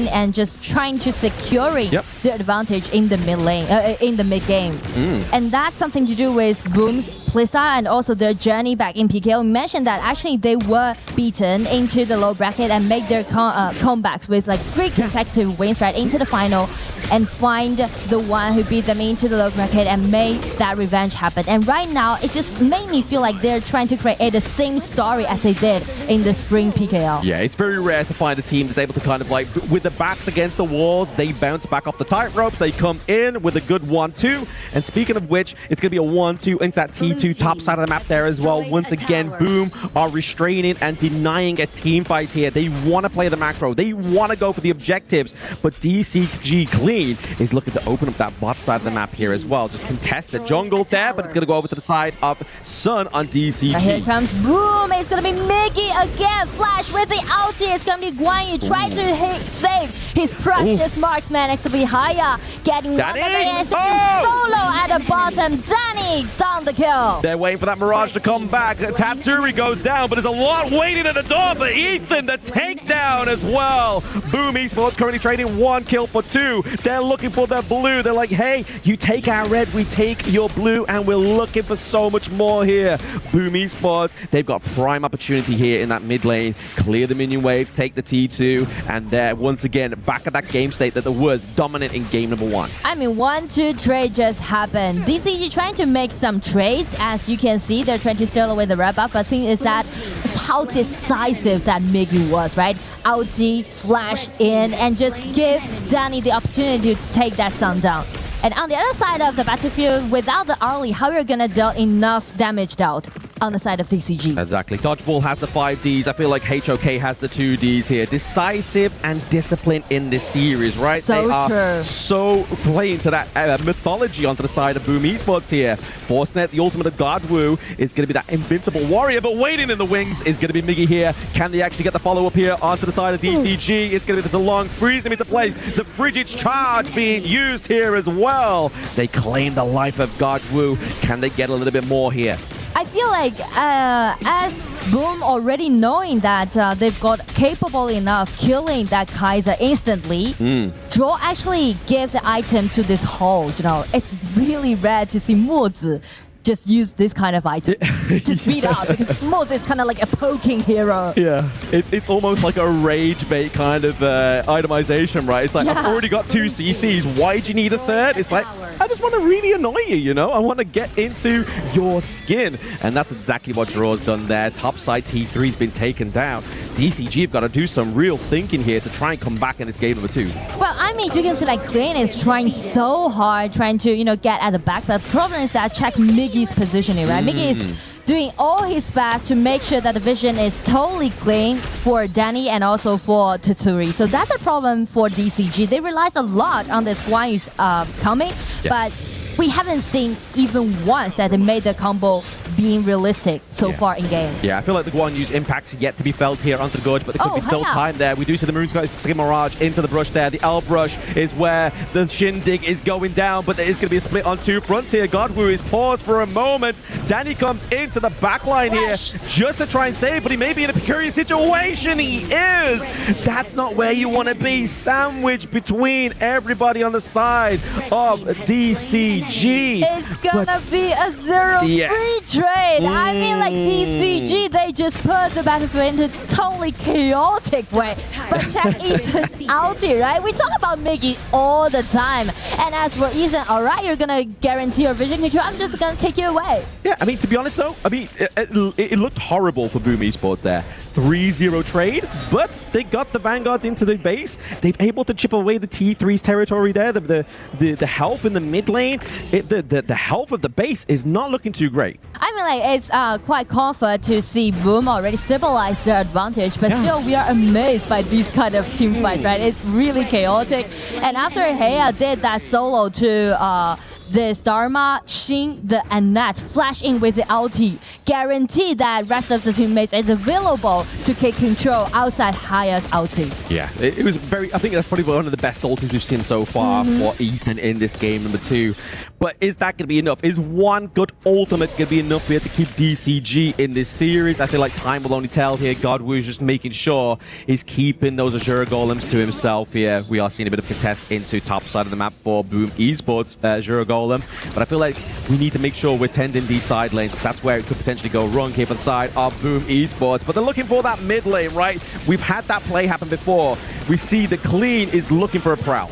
and just trying to securing their advantage in the mid lane, in the mid game. And that's something to do with Boom's playstyle and also their journey back in PKO. We mentioned that actually they were beaten into the low bracket and make their comebacks with like 3 consecutive wins right into the final, and find the one who beat them into the low bracket and made that revenge happen. And right now, it just made me feel like they're trying to create the same story as they did in the spring PKL. Yeah, it's very rare to find a team that's able to kind of like, with the backs against the walls, they bounce back off the tight ropes, they come in with a good 1-2. And speaking of which, it's going to be a 1-2 into that T2 into top side of the map there as well. Once again, Boom are restraining and denying a team fight here. They want to play the macro. They want to go for the objectives, but DCG Clean is looking to open up that bot side of the map here as well. Just contest the jungle there, but it's going to go over to the side of Sun on DCG. Here comes Boom. It's going to be Mickey again. Flash with the ulti. It's going to be Guan Yu trying to save his precious marksman next to be Haya. Getting one against solo at the bottom. Danny down the kill. They're waiting for that Mirage to come back. Tatsuri goes down, but there's a lot waiting at the door for Ethan. The takedown as well. Boom Esports currently trading 1 kill for 2. They're looking for their blue. They're like, hey, you take our red, we take your blue, and we're looking for so much more here. Boom Esports, they've got prime opportunity here in that mid lane. Clear the minion wave, take the T2, and they're once again back at that game state that there was dominant in game number 1. I mean, 1-2 trade just happened. DCG trying to make some trades. As you can see, they're trying to steal away the red buff. But the thing is that it's how decisive that Miggy was, right? Ulti, flash in, and just give Danny the opportunity to take that Sun down. And on the other side of the battlefield, without the Arlie, how are you going to deal enough damage out on the side of DCG? Exactly. Dodgeball has the 5Ds. I feel like HOK has the 2Ds here. Decisive and disciplined in this series, right? So they are true. so playing to that mythology onto the side of Boom Esports here. Forcenet, the ultimate of Godwoo, is going to be that invincible warrior, but waiting in the wings is going to be Miggy here. Can they actually get the follow-up here onto the side of DCG? It's going to be this long freeze him into place. The Frigid charge being used here as well. They claim the life of Godwoo. Can they get a little bit more here? I feel like as Boom already knowing that they've got capable enough killing that Kaiser instantly, Draw actually gave the item to this hole. You know, it's really rare to see Mozi just use this kind of item to speed up, because Mozi is kind of like a poking hero. Yeah, it's almost like a rage bait kind of itemization, right? It's like, I've already got 2 CCs. Why do you need a third? It's like, I just want to really annoy you, you know? I want to get into your skin. And that's exactly what Draw's done there. Topside T3's been taken down. DCG have got to do some real thinking here to try and come back in this game number 2. Well, I mean, you can see like Clean is trying so hard, trying to, you know, get at the back. But the problem is that check Miggy's positioning, right? Miggy is doing all his best to make sure that the vision is totally clean for Danny and also for Tatsuri. So that's a problem for DCG. They relied a lot on this Guan Yu's coming, but we haven't seen even once that they made the combo being realistic so far in game. Yeah, I feel like the Guan Yu's impact's yet to be felt here onto the Gorge, but there could be still time there. We do see the Moonsky Mirage into the brush there. The L brush is where the Shindig is going down, but there is going to be a split on 2 fronts here. Godwoo is paused for a moment. Danny comes into the backline here just to try and save, but he may be in a precarious situation. He is. That's not where you want to be. Sandwiched between everybody on the side of DCG. It's gonna be a 0-3 trade. I mean, like DCG, they just put the battlefield into totally chaotic way. But check Ethan's ulti, right? We talk about Miggy all the time. And as for Ethan, all right, you're gonna guarantee your vision control. I'm just gonna take you away. Yeah, I mean, to be honest though, I mean, it looked horrible for Boom Esports there. 3-0 trade, but they got the Vanguards into the base. They've able to chip away the T3's territory there. The health in the mid lane, the health of the base is not looking too great. I mean, like, it's quite comfort to see Boom already stabilize their advantage, but still we are amazed by this kind of team fight, right? It's really chaotic. And after Heya did that solo to this Dharma, Shin, the Annette flash in with the ulti, guarantee that rest of the teammates is available to take control outside Haya's ulti. Yeah, it was very, I think that's probably one of the best ultis we've seen so far for Ethan in this game number 2. But is that going to be enough? Is one good ultimate going to be enough here to keep DCG in this series? I feel like time will only tell here. Godwoo is just making sure he's keeping those Azure Golems to himself here. We are seeing a bit of contest into top side of the map for Boom Esports Azure Golem. But I feel like we need to make sure we're tending these side lanes, because that's where it could potentially go wrong here for the side of Boom Esports. But they're looking for that mid lane, right? We've had that play happen before. We see the Clean is looking for a prowl.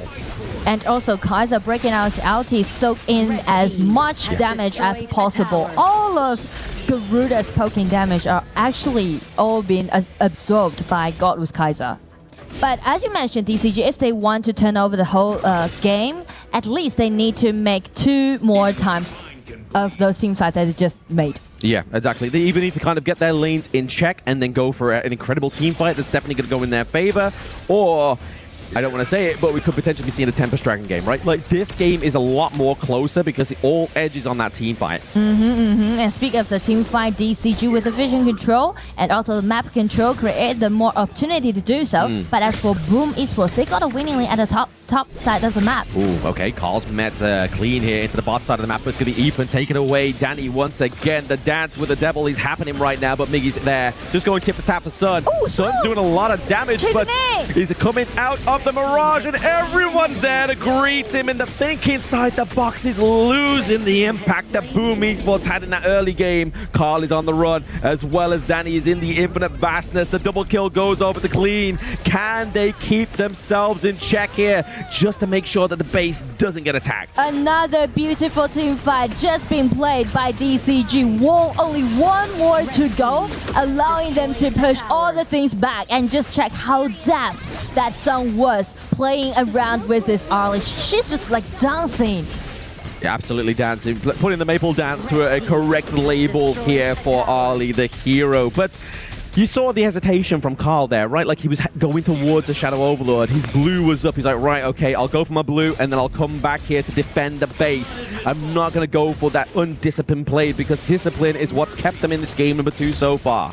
And also Kaiser breaking out his ulti, soak in as much damage as possible. All of Garuda's poking damage are actually all being absorbed by Godwoo's Kaiser. But as you mentioned, DCG, if they want to turn over the whole game, at least they need to make 2 more times of those team fights that they just made. Yeah, exactly. They either need to kind of get their lanes in check and then go for an incredible team fight that's definitely going to go in their favor, or I don't want to say it, but we could potentially be seeing a Tempest Dragon game, right? Like, this game is a lot more closer because it all edges on that team fight. And speak of the team fight, DCG with the vision control and also the map control create the more opportunity to do so. But as for Boom Esports, they got a winning lane at the top side of the map. Ooh, okay. Carl's met clean here into the bot side of the map, but it's going to be Ethan taken away. Danny once again. The dance with the devil is happening right now, but Miggy's there. Just going tip for tap for Sun. Ooh, Sun's doing a lot of damage, but he's coming out of the Mirage, and everyone's there to greet him. And the think inside the box is losing the impact that Boom Esports had in that early game. Carl is on the run, as well as Danny is in the infinite vastness. The double kill goes over to clean. Can they keep themselves in check here, just to make sure that the base doesn't get attacked? Another beautiful team fight just being played by DCG. Only one more to go, allowing them to push all the things back. And just check how deft that Sun was playing around with this Arlie. She's just like dancing. Yeah, absolutely dancing, putting the maple dance to a correct label here for Arlie, the hero. But you saw the hesitation from Carl there, right? Like, he was going towards a Shadow Overlord. His blue was up. He's like, right, okay, I'll go for my blue, and then I'll come back here to defend the base. I'm not going to go for that undisciplined play, because discipline is what's kept them in this game number 2 so far.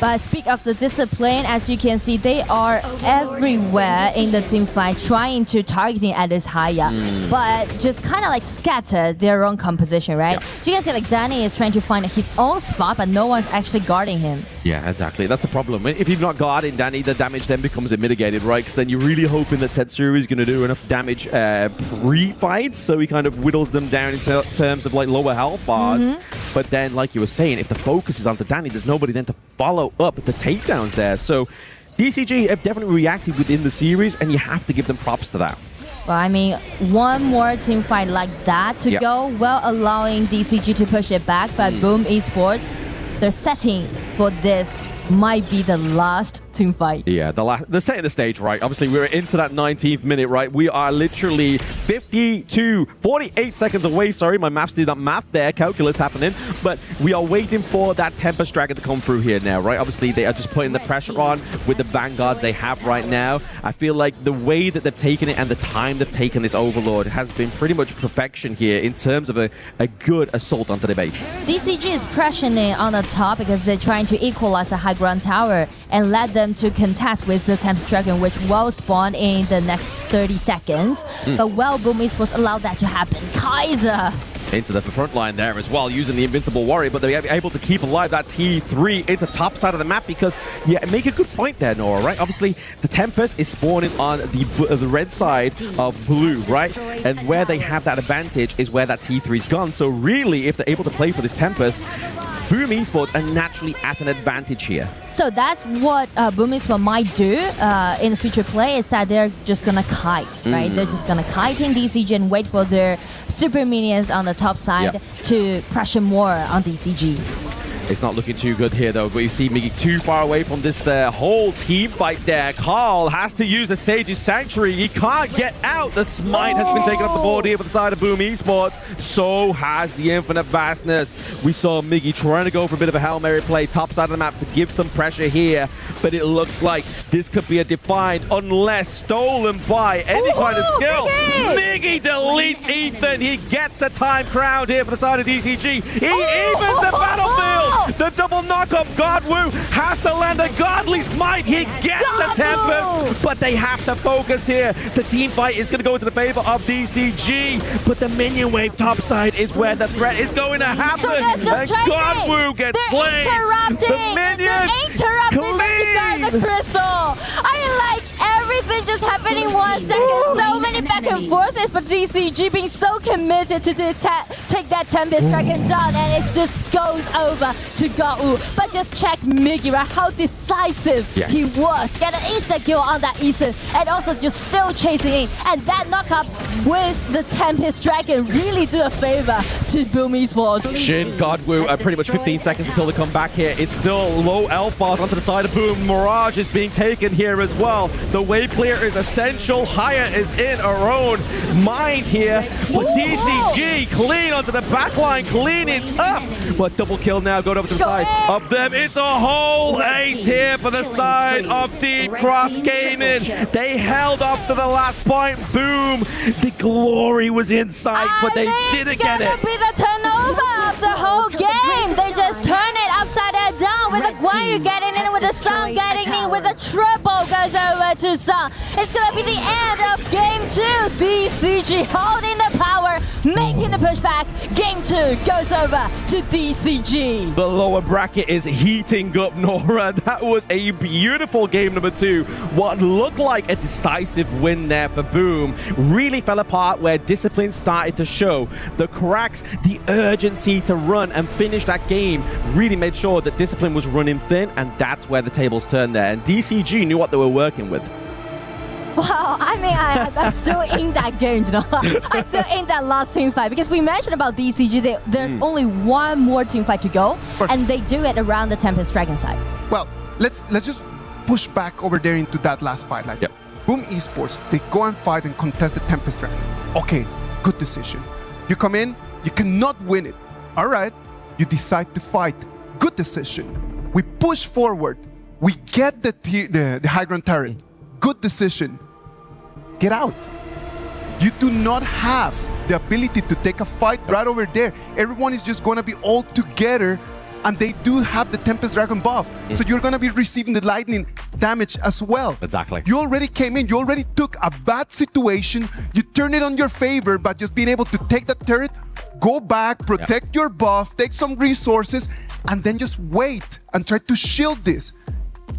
But speak of the discipline, as you can see, they are everywhere in the team fight, trying to targeting at this Haya, but just kind of like scatter their own composition, right? So you can see like Danny is trying to find his own spot, but no one's actually guarding him. Yeah, exactly. That's the problem. If you're not guarding Danny, the damage then becomes mitigated, right? Because then you're really hoping that Tetsuru is going to do enough damage pre-fights, so he kind of whittles them down in terms of like lower health bars. But then, like you were saying, if the focus is onto Danny, there's nobody then to follow up the takedowns there. So DCG have definitely reacted within the series, and you have to give them props to that. Well, I mean, one more team fight like that to go, well, allowing DCG to push it back, but Boom Esports, they're setting for this might be the last team fight. Yeah, they're setting the stage, right? Obviously, we're into that 19th minute, right? We are literally 48 seconds away. Sorry, my maths did not math there. Calculus happening. But we are waiting for that Tempest Dragon to come through here now, right? Obviously, they are just putting the pressure on with the Vanguards they have right now. I feel like the way that they've taken it and the time they've taken this Overlord has been pretty much perfection here in terms of a good assault onto the base. DCG is pressuring on the top because they're trying to equalize the high ground tower and let them to contest with the Tempest Dragon, which will spawn in the next 30 seconds. But well, Boom Esports allowed that to happen. Kaiser into the front line there as well, using the Invincible Warrior, but they're able to keep alive that T3 into top side of the map because, yeah, make a good point there, Nora, right? Obviously, the Tempest is spawning on the red side of blue, right? And where they have that advantage is where that T3's gone. So really, if they're able to play for this Tempest, Boom Esports are naturally at an advantage here. So that's what Boom Esports might do in the future play, is that they're just gonna kite, right? They're just gonna kite in DCG and wait for their super minions on the top side to pressure more on DCG. It's not looking too good here, though, but you see Miggy too far away from this whole team fight there. Carl has to use a Sage's Sanctuary. He can't get out. The Smite has been taken off the board here for the side of Boom Esports. So has the Infinite Vastness. We saw Miggy trying to go for a bit of a Hail Mary play top side of the map to give some pressure here, but it looks like this could be a defined unless stolen by any kind of skill. Miggy deletes Ethan. He gets the time crowned here for the side of DCG. He evens the battlefield. The double knock-up Godwoo has to land a godly smite. He gets the Tempest, but they have to focus here. The team fight is going to go into the favor of DCG, but the minion wave topside is where the threat is going to happen. So there's no and Godwoo gets slain. Interrupting. The minion Interrupting the crystal. I mean, like, everything just happening in 1 second. So many back and forths, but DCG being so committed to take that Tempest Dragon down, and it just goes over to Godwoo. But just check Miggy, right? How decisive he was. Get an instant kill on that Ethan, and also just still chasing in. And that knockup with the Tempest Dragon really do a favor to Boom Esports. Shin, Godwoo, pretty much 15 seconds until they come back here. It's still low elf bars onto the side of Boom. Mirage is being taken here as well. The wave clear is essential. Haya is in her own mind here, but DCG DCG clean onto the back line, cleaning up. But double kill now going over to the side of them. It's a whole ace here for the side of Deep Cross Gaming. They held up to the last point. Boom. The glory was in sight, but they didn't get it. It's gonna be the turnover of the whole game. They just turn it upside down with the Guan Yu getting in, with the Sun getting in, with the triple goes over to Sun. It's gonna be the end of game 2. DCG holding the power, making the pushback. Game 2 goes over to DCG. The lower bracket is heating up, Nora. That was a beautiful game number 2. What looked like a decisive win there for Boom really fell apart where discipline started to show. The cracks, the urgency to run and finish that game really made sure that discipline was running thin, and that's where the tables turned there. And DCG knew what they were working with. Wow, I mean, I'm still in that game, you know. I'm still in that last team fight because we mentioned about DCG. There's only one more team fight to go, and they do it around the Tempest Dragon side. Well, let's just push back over there into that last fight. Like, Boom Esports, they go and fight and contest the Tempest Dragon. Okay, good decision. You come in, you cannot win it. All right, you decide to fight. Good decision. We push forward. We get the high ground turret. Good decision. Get out. You do not have the ability to take a fight right over there. Everyone is just going to be all together, and they do have the Tempest Dragon buff. So you're going to be receiving the lightning damage as well. Exactly. You already came in. You already took a bad situation. You turned it on your favor by just being able to take that turret, go back, protect your buff, take some resources, and then just wait and try to shield this.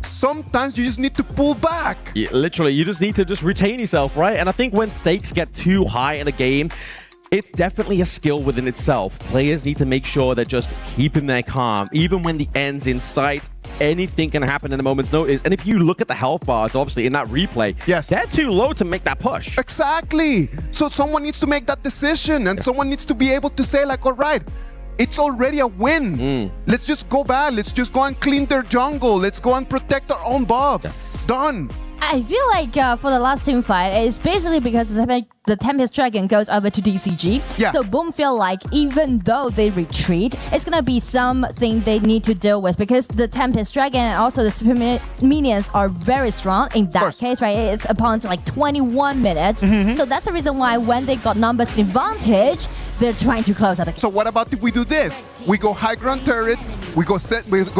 Sometimes you just need to pull back. Yeah, literally, you just need to retain yourself, right? And I think when stakes get too high in a game, it's definitely a skill within itself. Players need to make sure they're just keeping their calm. Even when the end's in sight, anything can happen in a moment's notice. And if you look at the health bars, obviously, in that replay, they're too low to make that push. Exactly. So someone needs to make that decision, and someone needs to be able to say, like, all right, it's already a win. Let's just go back. Let's just go and clean their jungle. Let's go and protect our own buffs. Done. I feel like for the last team fight, it's basically because the Tempest Dragon goes over to DCG. Yeah. So Boom feel like even though they retreat, it's going to be something they need to deal with because the Tempest Dragon and also the Super Minions are very strong in that case, right? It's upon like 21 minutes. So that's the reason why when they got numbers advantage, they're trying to close out. So what about if we do this? We go high ground turrets, we go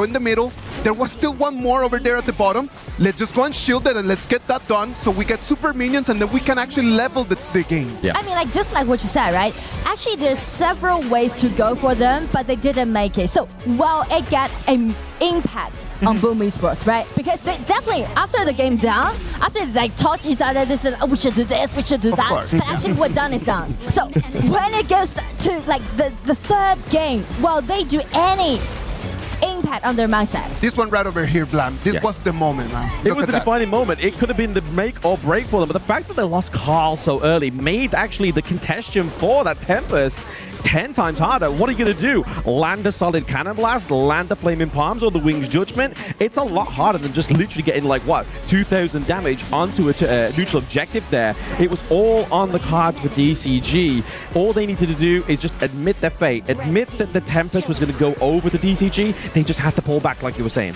in the middle. There was still one more over there at the bottom. Let's just go and shield it and let's get that done so we get super minions and then we can actually level the game. Yeah. I mean, like just like what you said, right? Actually, there's several ways to go for them, but they didn't make it. So, well, it got an impact on Boom Esports, right? Because they definitely, after the game down, after they talked to each other, they said, oh, we should do this, we should do that. But actually, what done is done. So, when it goes to like the third game, well, they do any impact on their mindset. This one right over here, Blam. This was the moment, man. It was the defining moment. It could have been the make or break for them. But the fact that they lost Carl so early made actually the contention for that Tempest 10 times harder. What are you going to do? Land a solid Cannon Blast, land the Flaming Palms or the Wings Judgment? It's a lot harder than just literally getting like, what, 2,000 damage onto a neutral objective there. It was all on the cards for DCG. All they needed to do is just admit their fate, admit that the Tempest was going to go over to DCG. They just had to pull back like you were saying.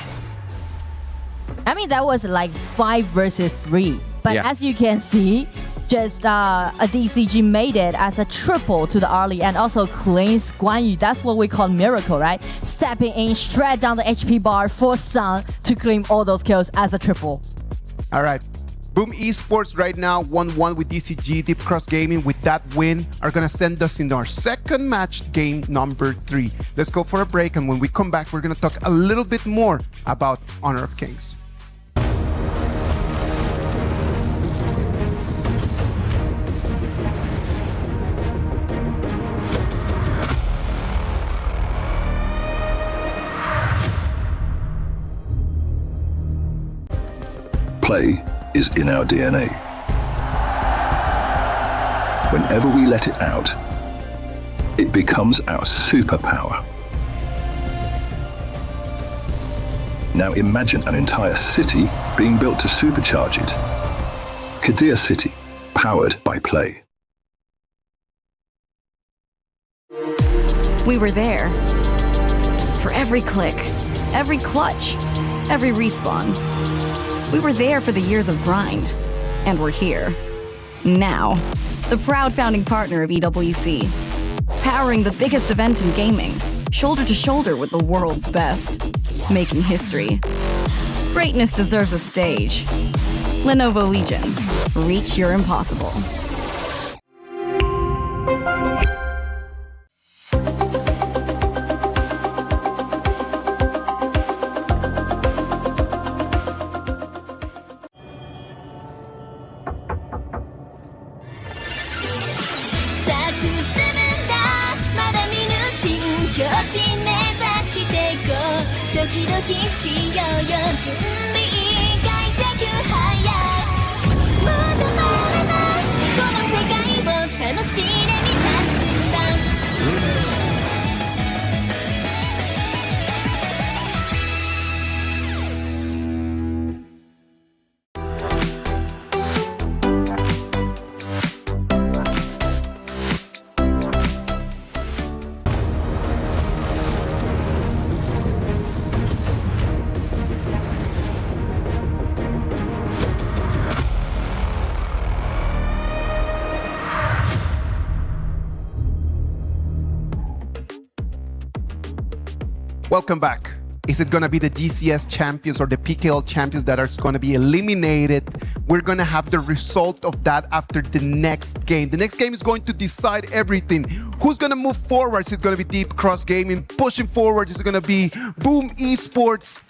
I mean, that was like 5 versus 3. But as you can see, just a DCG made it as a triple to the early and also cleans Guan Yu. That's what we call miracle, right? Stepping in straight down the HP bar for Sun to claim all those kills as a triple. All right. Boom Esports right now 1-1 with DCG. Deep Cross Gaming with that win are going to send us in our second match, game number 3. Let's go for a break, and when we come back, we're going to talk a little bit more about Honor of Kings. Play is in our DNA. Whenever we let it out, it becomes our superpower. Now imagine an entire city being built to supercharge it. Kadir City, powered by play. We were there. For every click, every clutch, every respawn. We were there for the years of grind. And we're here. Now. The proud founding partner of EWC. Powering the biggest event in gaming. Shoulder to shoulder with the world's best. Making history. Greatness deserves a stage. Lenovo Legion. Reach your impossible. Welcome back. Is it going to be the GCS champions or the PKL champions that are going to be eliminated? We're going to have the result of that after the next game. The next game is going to decide everything. Who's going to move forward? Is it going to be Deep Cross Gaming pushing forward? Is it going to be Boom Esports?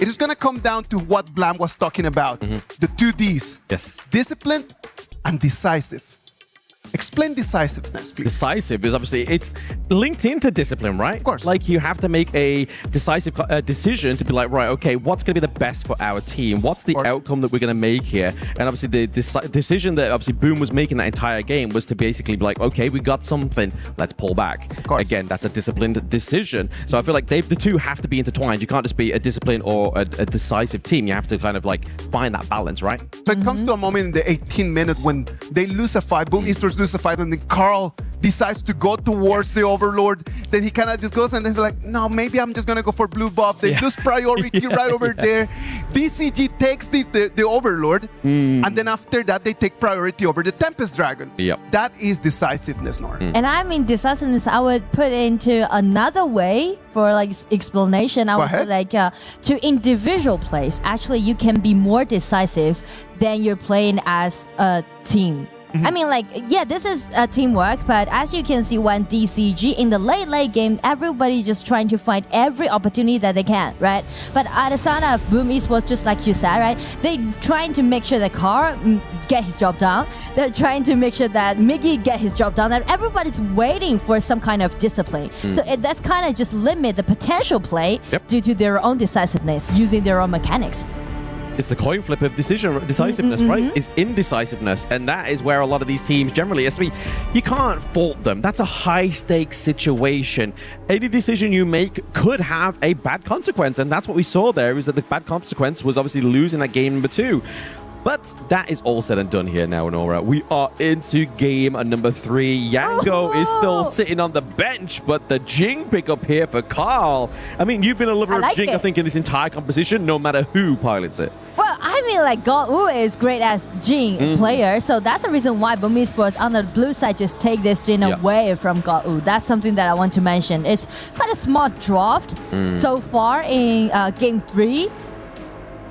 It is going to come down to what Blam was talking about. The 2 Ds. Yes. Disciplined and decisive. Explain decisiveness, please. Decisive is obviously, it's linked into discipline, right? Of course. Like you have to make a decisive decision to be like, right, okay, what's going to be the best for our team? What's the outcome that we're going to make here? And obviously the decision that obviously Boom was making that entire game was to basically be like, okay, we got something, let's pull back. Again, that's a disciplined decision. So I feel like the two have to be intertwined. You can't just be a disciplined or a decisive team. You have to kind of like find that balance, right? So it comes to a moment in the 18th minute when they lose a fight, Boom Esports lose a fight, and then Carl decides to go towards the Overlord. Then he kind of just goes and he's like, no, maybe I'm just going to go for blue buff. They lose priority right over there. DCG takes the Overlord, and then after that, they take priority over the Tempest Dragon. That is decisiveness, Nora. And I mean, decisiveness, I would put into another way for like explanation. I would say like to individual plays, actually, you can be more decisive than you're playing as a team. I mean, like, yeah, this is a teamwork, but as you can see, when DCG in the late game, everybody just trying to find every opportunity that they can, right? But at the side of Boom Esports, just like you said, right, they trying to make sure that Carl get his job done. They're trying to make sure that Miggy get his job done. And everybody's waiting for some kind of discipline. So that's kind of just limit the potential play due to their own decisiveness, using their own mechanics. It's the coin flip of decisiveness, right? It's indecisiveness. And that is where a lot of these teams generally, you can't fault them. That's a high stakes situation. Any decision you make could have a bad consequence. And that's what we saw there, is that the bad consequence was obviously losing that game number 2. But that is all said and done here now, Nora. We are into game number 3. Yango is still sitting on the bench, but the Jing pickup here for Carl. I mean, you've been a lover of Jing, I think, in this entire composition, no matter who pilots it. Well, I mean, like, God-Wu is great as Jing player, so that's the reason why Boom Esports on the blue side just take this Jing away from God-Wu. That's something that I want to mention. It's quite a smart draft so far in game 3.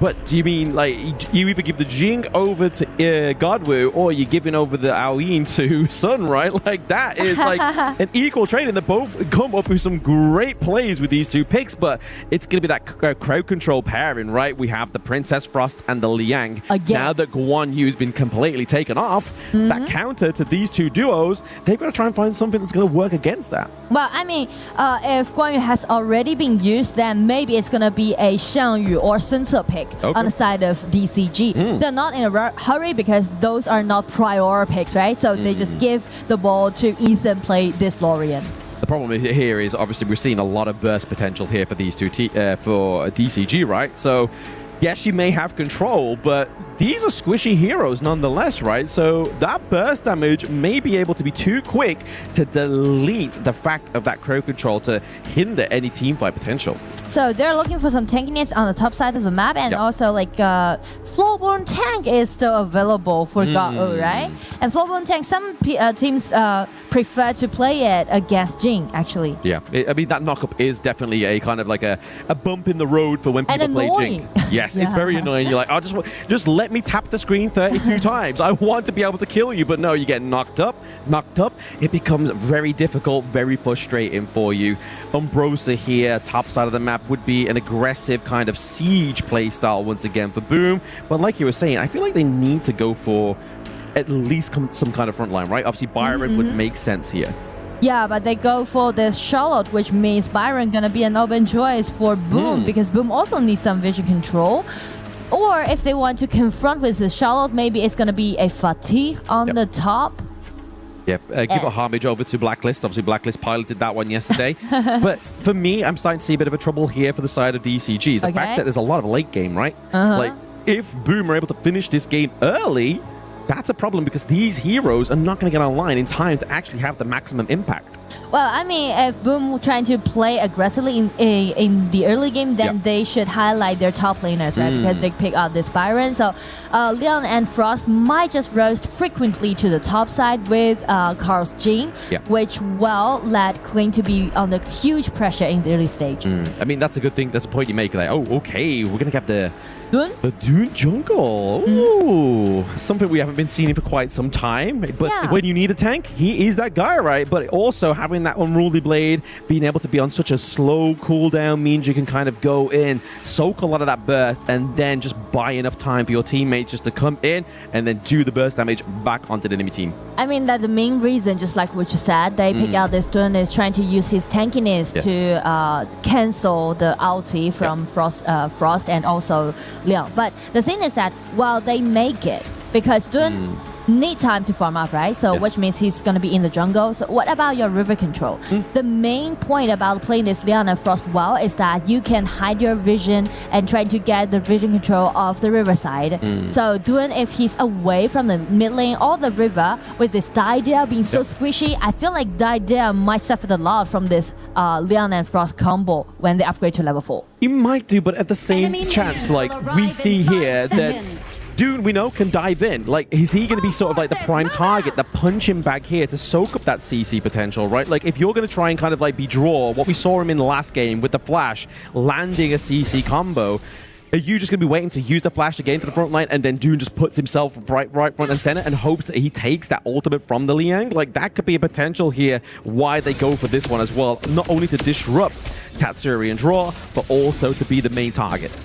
But do you mean, like, you either give the Jing over to God-Wu or you're giving over the Aoyin to Sun, right? Like, that is like an equal trade, and they both come up with some great plays with these 2 picks, but it's going to be that crowd control pairing, right? We have the Princess Frost and the Liang. Now that Guan Yu's been completely taken off, that counter to these 2 duos, they've got to try and find something that's going to work against that. Well, I mean, if Guan Yu has already been used, then maybe it's going to be a Xiang Yu or Sun Ce pick on the side of DCG. They're not in a hurry because those are not prior picks, right? So they just give the ball to Ethan play this Lorien. The problem here is obviously we're seeing a lot of burst potential here for these 2 for DCG, right? So yes, she may have control, but these are squishy heroes nonetheless, right? So that burst damage may be able to be too quick to delete the fact of that Crow control to hinder any teamfight potential. So they're looking for some tankiness on the top side of the map, and also like Flowborn tank is still available for GOT, right? And Flowborn tank, some teams prefer to play it against Jing, actually. Yeah, I mean, that knockup is definitely a kind of like a bump in the road for when people play Jing. Yes, it's very annoying. You're like, oh, just let me tap the screen 32 times. I want to be able to kill you, but no, you get knocked up. It becomes very difficult, very frustrating for you. Umbrosa here, top side of the map, would be an aggressive kind of siege playstyle once again for Boom. But like you were saying, I feel like they need to go for at least some kind of front line, right? Obviously, Byron would make sense here. Yeah, but they go for this Charlotte, which means Byron gonna be an open choice for Boom, because Boom also needs some vision control. Or if they want to confront with the Charlotte, maybe it's gonna be a Fatigue on the top. Yep, give a homage over to Blacklist. Obviously, Blacklist piloted that one yesterday. But for me, I'm starting to see a bit of a trouble here for the side of DCGs. The fact that there's a lot of late game, right? Like, if Boom are able to finish this game early, that's a problem because these heroes are not going to get online in time to actually have the maximum impact. Well, I mean, if Boom trying to play aggressively in the early game, then they should highlight their top laners, right? Because they pick out this Byron. So Leon and Frost might just roast frequently to the top side with Carl's Jing, which led Kling to be under huge pressure in the early stage. I mean, that's a good thing. That's a point you make. Like, oh, okay, we're going to get the Dune jungle. Ooh, something we haven't been seeing for quite some time. But when you need a tank, he is that guy, right? But also having that unruly blade, being able to be on such a slow cooldown means you can kind of go in, soak a lot of that burst, and then just buy enough time for your teammates just to come in and then do the burst damage back onto the enemy team. I mean, that the main reason, just like what you said, they pick out this Dune is trying to use his tankiness to cancel the ulti from Frost and also Leon. But the thing is that while they make it, because Dune need time to farm up, right? So which means he's going to be in the jungle. So what about your river control? The main point about playing this Leon and Frost well is that you can hide your vision and try to get the vision control of the riverside. So Dune, if he's away from the mid lane or the river with this Diadea being so squishy, I feel like Diadea might suffer a lot from this Leon and Frost combo when they upgrade to level 4. You might do, but at the same chance, like we see here that Dune, we know, can dive in. Like, is he going to be sort of like the prime target, the punching bag here to soak up that CC potential, right? Like, if you're going to try and kind of like be draw, what we saw him in the last game with the flash, landing a CC combo, are you just going to be waiting to use the flash again to the front line and then Dune just puts himself right front and center and hopes that he takes that ultimate from the Liang? Like, that could be a potential here why they go for this one as well. Not only to disrupt Tatsuri and draw, but also to be the main target.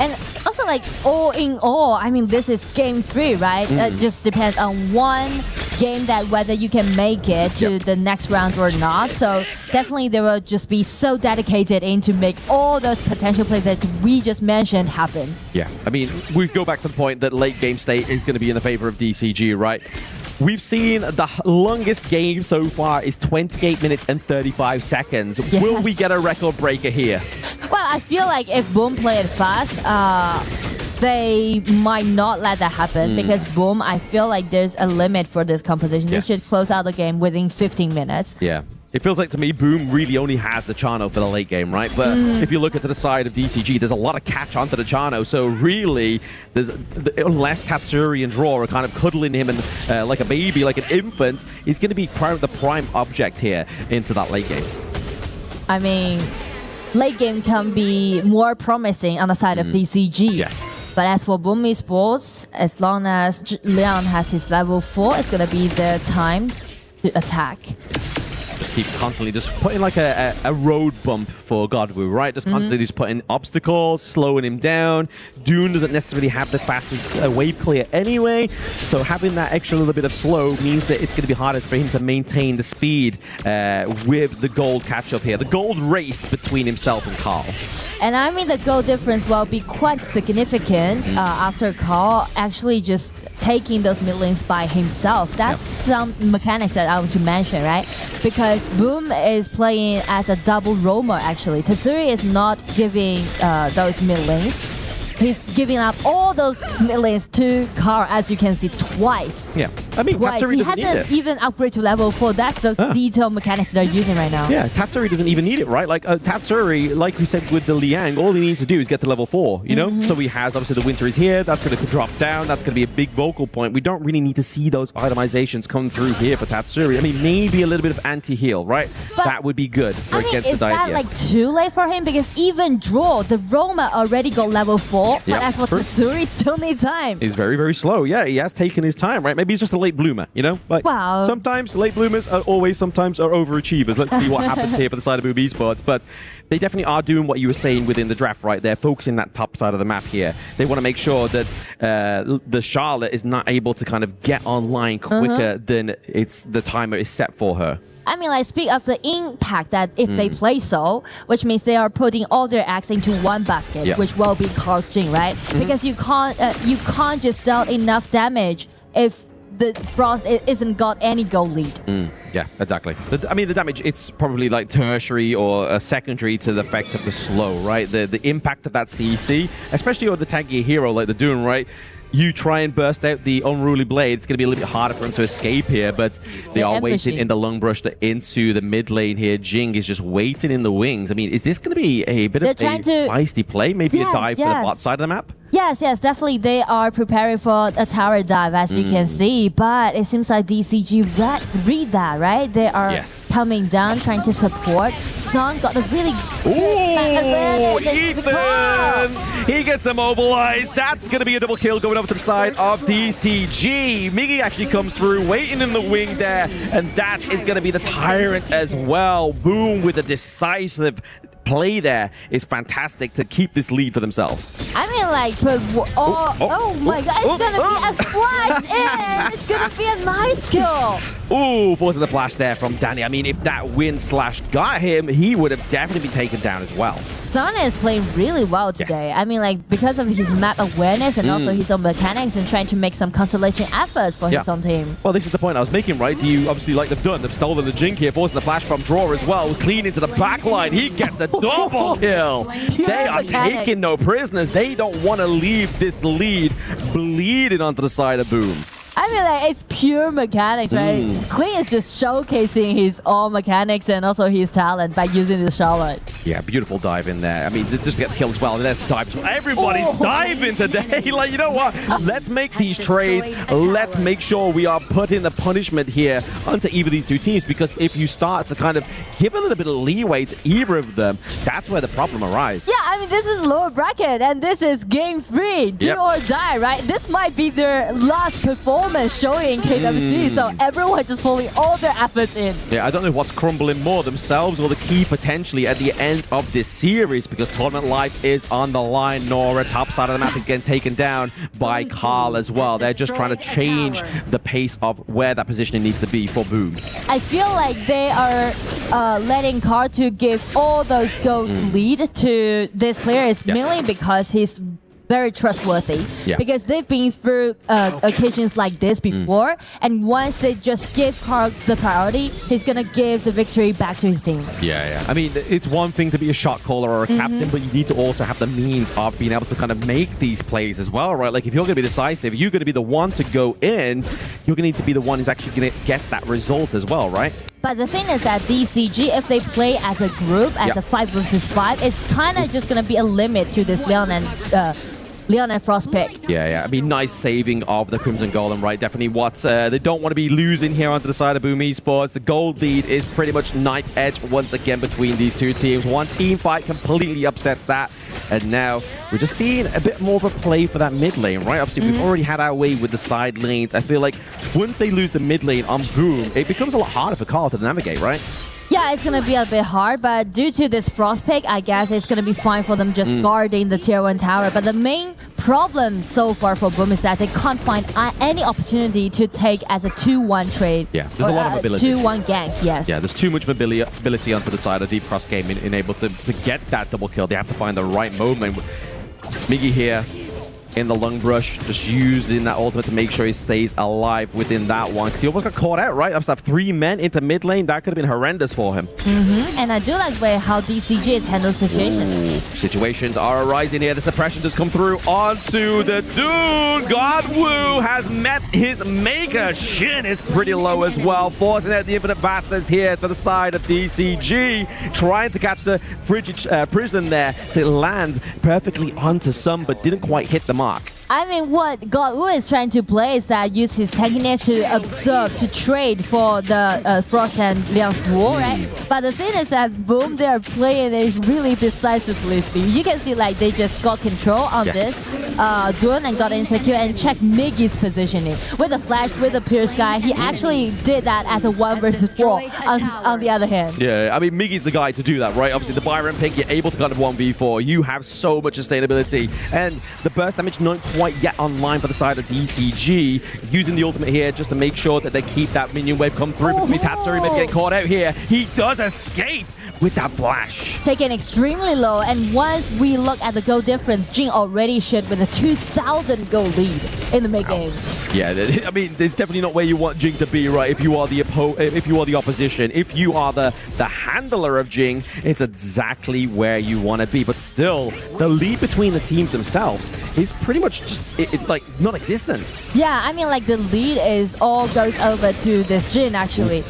And also, like, all in all, I mean, this is game 3, right? It just depends on one game that whether you can make it to the next round or not. So definitely they will just be so dedicated in to make all those potential plays that we just mentioned happen. Yeah, I mean, we go back to the point that late game state is going to be in the favor of DCG, right? We've seen the longest game so far is 28 minutes and 35 seconds. Yes. Will we get a record breaker here? Well, I feel like if Boom play it fast, they might not let that happen because Boom, I feel like there's a limit for this composition. They should close out the game within 15 minutes. Yeah. It feels like to me, Boom really only has the Chano for the late game, right? But if you look at the side of DCG, there's a lot of catch onto the Chano. So really, unless Tatsuri and Draw are kind of cuddling him and like a baby, like an infant, he's going to be the prime object here into that late game. I mean, late game can be more promising on the side of DCG. Yes. But as for Boom Esports, as long as Leon has his level 4, it's going to be their time to attack. Just keep constantly just putting like a road bump for Godwoo, right? Just constantly just putting obstacles, slowing him down. Dune doesn't necessarily have the fastest wave clear anyway, so having that extra little bit of slow means that it's going to be harder for him to maintain the speed with the gold catch-up here. The gold race between himself and Carl. And I mean the goal difference will be quite significant after Carl actually just taking those mid lanes by himself. That's some mechanics that I want to mention, right? Because Boom is playing as a double roamer actually. Tatsuri is not giving those mid lanes. he's giving up all those mid lanes to Carl, as you can see, twice. Yeah, I mean, Twice. Tatsuri He doesn't need hasn't it. even upgraded to level 4. That's the detailed mechanics they're using right now. Yeah, Tatsuri doesn't even need it, right? Like, Tatsuri, like we said with the Liang, all he needs to do is get to level 4, you know? So he has, obviously, the Winter is here. That's going to drop down. That's going to be a big vocal point. We don't really need to see those itemizations come through here for Tatsuri. I mean, maybe a little bit of anti-heal, right? But, that would be good for against is the that Diet. like too late for him? Because even Draw, the Roma already got level 4, but Yep, as for true. Tatsuri, still need time. He's very, very slow. Yeah, he has taken his time, right? Maybe he's just a late bloomer, you know? Like, Wow. sometimes late bloomers are always sometimes are overachievers. Let's see what happens here for the side of Boom Esports. But they definitely are doing what you were saying within the draft, right? They're focusing that top side of the map here. They want to make sure that the Charlotte is not able to kind of get online quicker than the timer is set for her. I mean, like, speak of the impact that if they play so, which means they are putting all their eggs into one basket, Yeah. which will be Carl's Jing, right? Because you can't just deal enough damage if the Frost isn't got any goal lead. Yeah, exactly. I mean, the damage, it's probably like tertiary or secondary to the effect of the slow, right? The impact of that CEC, especially on the tanky hero like the Doom, right? You try and burst out the Unruly Blade, it's going to be a little bit harder for him to escape here, but they are waiting in the Lung Brush into the mid lane here. Jing is just waiting in the wings. I mean, is this going to be a bit of a feisty play? Maybe a dive for the bot side of the map? Yes, definitely. They are preparing for a tower dive, as you can see. But it seems like DCG read that, right? They are coming down, trying to support. Son got a really good Ethan! He gets immobilized. That's going to be a double kill going over to the side of DCG. Miggy actually comes through, waiting in the wing there. And that is going to be the Tyrant as well. Boom with a decisive play there is fantastic to keep this lead for themselves. I mean, like, but oh my god, it's gonna be a flash in! It's gonna be a nice kill! Ooh, forcing the flash there from Danny. I mean, if that wind slash got him, he would have definitely been taken down as well. Donna is playing really well today. I mean, like, because of his map awareness and also his own mechanics and trying to make some consolation efforts for his own team. Well, this is the point I was making, right? Do you obviously like they've done? They've stolen the Jink here, forcing the flash from Draw as well. Clean into the back line. He gets a double kill. They are taking no prisoners. They don't want to leave this lead bleeding onto the side of Boom. I mean, like, it's pure mechanics, right? Clean is just showcasing his own mechanics and also his talent by using the Charlotte. Yeah, beautiful dive in there. I mean, just to get the kill as well. There's the dive as well. Everybody's diving today. Like, you know what? Let's make these trades. Let's make sure we are putting the punishment here onto either of these two teams, because if you start to kind of give a little bit of leeway to either of them, that's where the problem arises. Yeah, I mean, this is lower bracket and this is game 3. Do or die, right? This might be their last performance showing KWC, so everyone just pulling all their efforts in. Yeah, I don't know what's crumbling more, themselves or the key potentially at the end of this series, because tournament life is on the line. Nora, top side of the map, is getting taken down by Carl as well. They're just trying to change the pace of where that positioning needs to be for Boom. I feel like they are letting Carl to give all those gold lead to this player is mainly because he's very trustworthy, because they've been through occasions like this before, and once they just give Carl the priority, he's gonna give the victory back to his team. Yeah. I mean, it's one thing to be a shot caller or a captain, but you need to also have the means of being able to kind of make these plays as well, right? Like, if you're gonna be decisive, you're gonna be the one to go in, you're gonna need to be the one who's actually gonna get that result as well, right? But the thing is that DCG, if they play as a group, as a 5 versus 5, it's kind of just gonna be a limit to this Leon and Frost pick. Yeah. I mean, nice saving of the Crimson Golem, right? Definitely what they don't want to be losing here onto the side of Boom Esports. The gold lead is pretty much knife edge once again between these two teams. One team fight completely upsets that. And now we're just seeing a bit more of a play for that mid lane, right? Obviously, we've already had our way with the side lanes. I feel like once they lose the mid lane on Boom, it becomes a lot harder for Carl to navigate, right? Yeah, it's going to be a bit hard, but due to this Frost pick, I guess it's going to be fine for them just guarding the tier 1 tower. But the main problem so far for Boom is that they can't find any opportunity to take as a 2-1 trade. Yeah, there's a lot of mobility. 2-1 gank, yes. Yeah, there's too much mobility onto the side of Deep Cross Gaming in able to get that double kill. They have to find the right moment. Miggy here in the lung brush, just using that ultimate to make sure he stays alive within that one. Because he almost got caught out, right? After 3 men into mid lane, that could have been horrendous for him. And I do like the way how DCG has handled situations. Situations are arising here. The suppression does come through onto the Dune. Godwoo has met his maker. Shin is pretty low as well, forcing out the Infinite Bastards here to the side of DCG, trying to catch the frigid prison there to land perfectly onto some, but didn't quite hit the mark. I mean, what Godwoo is trying to play is that use his tankiness to observe, to trade for the Frost and Liang's duel, right? But the thing is that Boom, they are playing it really decisively. You can see like they just got control on this Dune and got insecure and checked Miggy's positioning. With the flash, with the Pierce guy, he actually did that as a 1 versus 4 on the other hand. Yeah, I mean, Miggy's the guy to do that, right? Obviously, the Byron pick, you're able to kind of 1v4. You have so much sustainability. And the burst damage not quite yet online for the side of DCG, using the ultimate here just to make sure that they keep that minion wave come through. But Tatsuri maybe getting caught out here. He does escape with that flash. Taken extremely low, and once we look at the goal difference, Jing already should with a 2,000 goal lead in the mid game. Yeah, I mean, it's definitely not where you want Jing to be, right? If you are the opposition, if you are the handler of Jing, it's exactly where you want to be. But still, the lead between the teams themselves is pretty much just like non-existent. Yeah, I mean, like the lead is all goes over to this Jin actually.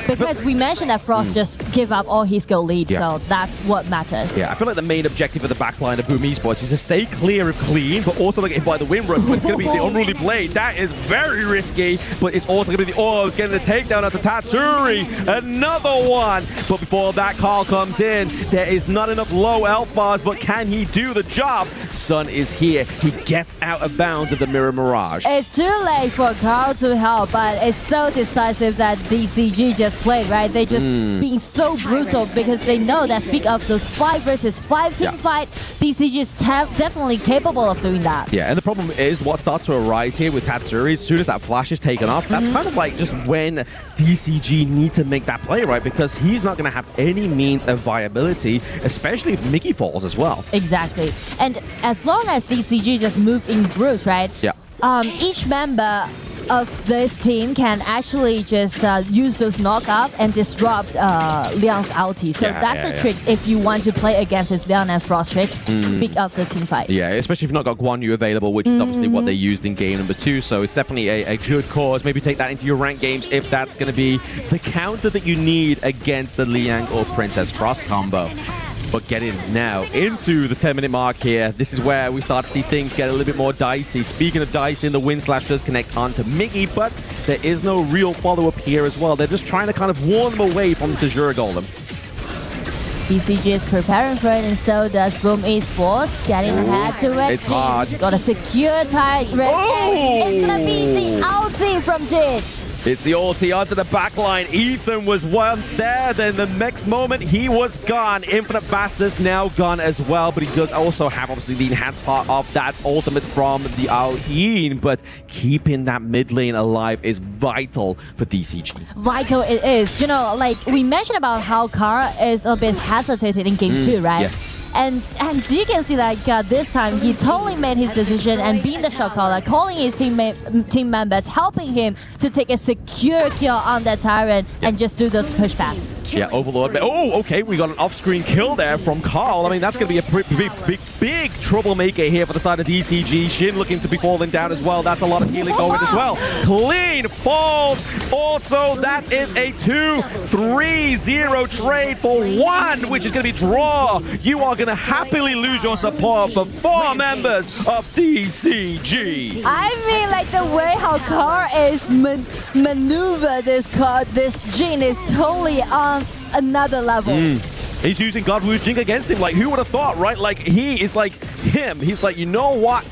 Because we mentioned that Frost just give up all his goal lead, so that's what matters. Yeah, I feel like the main objective of the backline of Boom Esports is to stay clear of clean, but also not get hit by the wind rush. But it's going to be the unruly blade. That is very risky, but it's also going to be the Orbs getting the takedown after Tatsuri. Another one. But before that call comes in, there is not enough low elf bars, but can he do the job? Sun is here. He gets out of bounds of the Mirror Mirage. It's too late for Carl to help, but it's so decisive that DCG just played, right? They just being so brutal because they know that speak of those 5 versus 5 team fight, DCG is definitely capable of doing that. Yeah, and the problem is what starts to arise here with Tatsuri, as soon as that flash is taken off, that's kind of like just when DCG need to make that play, right? Because he's not going to have any means of viability, especially if Mickey falls as well. Exactly. And as long as DCG just move in groups, right? Yeah. Each member of this team can actually just use those knock-up and disrupt Liang's ulti. So that's the trick if you want to play against this Liang and Frost trick, pick up the team fight. Yeah, especially if you've not got Guan Yu available, which is obviously what they used in game number 2. So it's definitely a good cause. Maybe take that into your ranked games if that's going to be the counter that you need against the Liang or Princess Frost combo. But getting now into the 10-minute mark here. This is where we start to see things get a little bit more dicey. Speaking of dicey, the wind slash does connect onto Miggy, but there is no real follow-up here as well. They're just trying to kind of warn them away from the Azure Golem. BCG is preparing for it, and so does Boom Esports. Getting ahead to it. It's hard. Got a secure target. And it's gonna be the ulti from Jin. It's the ulti onto the backline. Ethan was once there, then the next moment he was gone. Infinite Bastards now gone as well, but he does also have obviously the enhanced part of that ultimate from the Aoyin, but keeping that mid lane alive is vital for DCG. Vital it is. You know, like we mentioned about how Kara is a bit hesitated in game 2, right? Yes. And you can see like this time he totally made his decision and being the shot caller, calling his team members, helping him to take a secure kill on that Tyrant and just do those pushbacks. Yeah, Overlord. Oh, okay, we got an off-screen kill there from Carl. I mean, that's going to be a pretty big troublemaker here for the side of DCG. Shin looking to be falling down as well. That's a lot of healing going as well. Clean falls. Also, that is a 2-3-0 trade for 1, which is going to be draw. You are going to happily lose your support for 4 members of DCG. I mean, like the way how Carl is maneuver this Jin is totally on another level. He's using Godwoo's Jing against him. Like, who would have thought, right? Like, he is like him. He's like, you know what?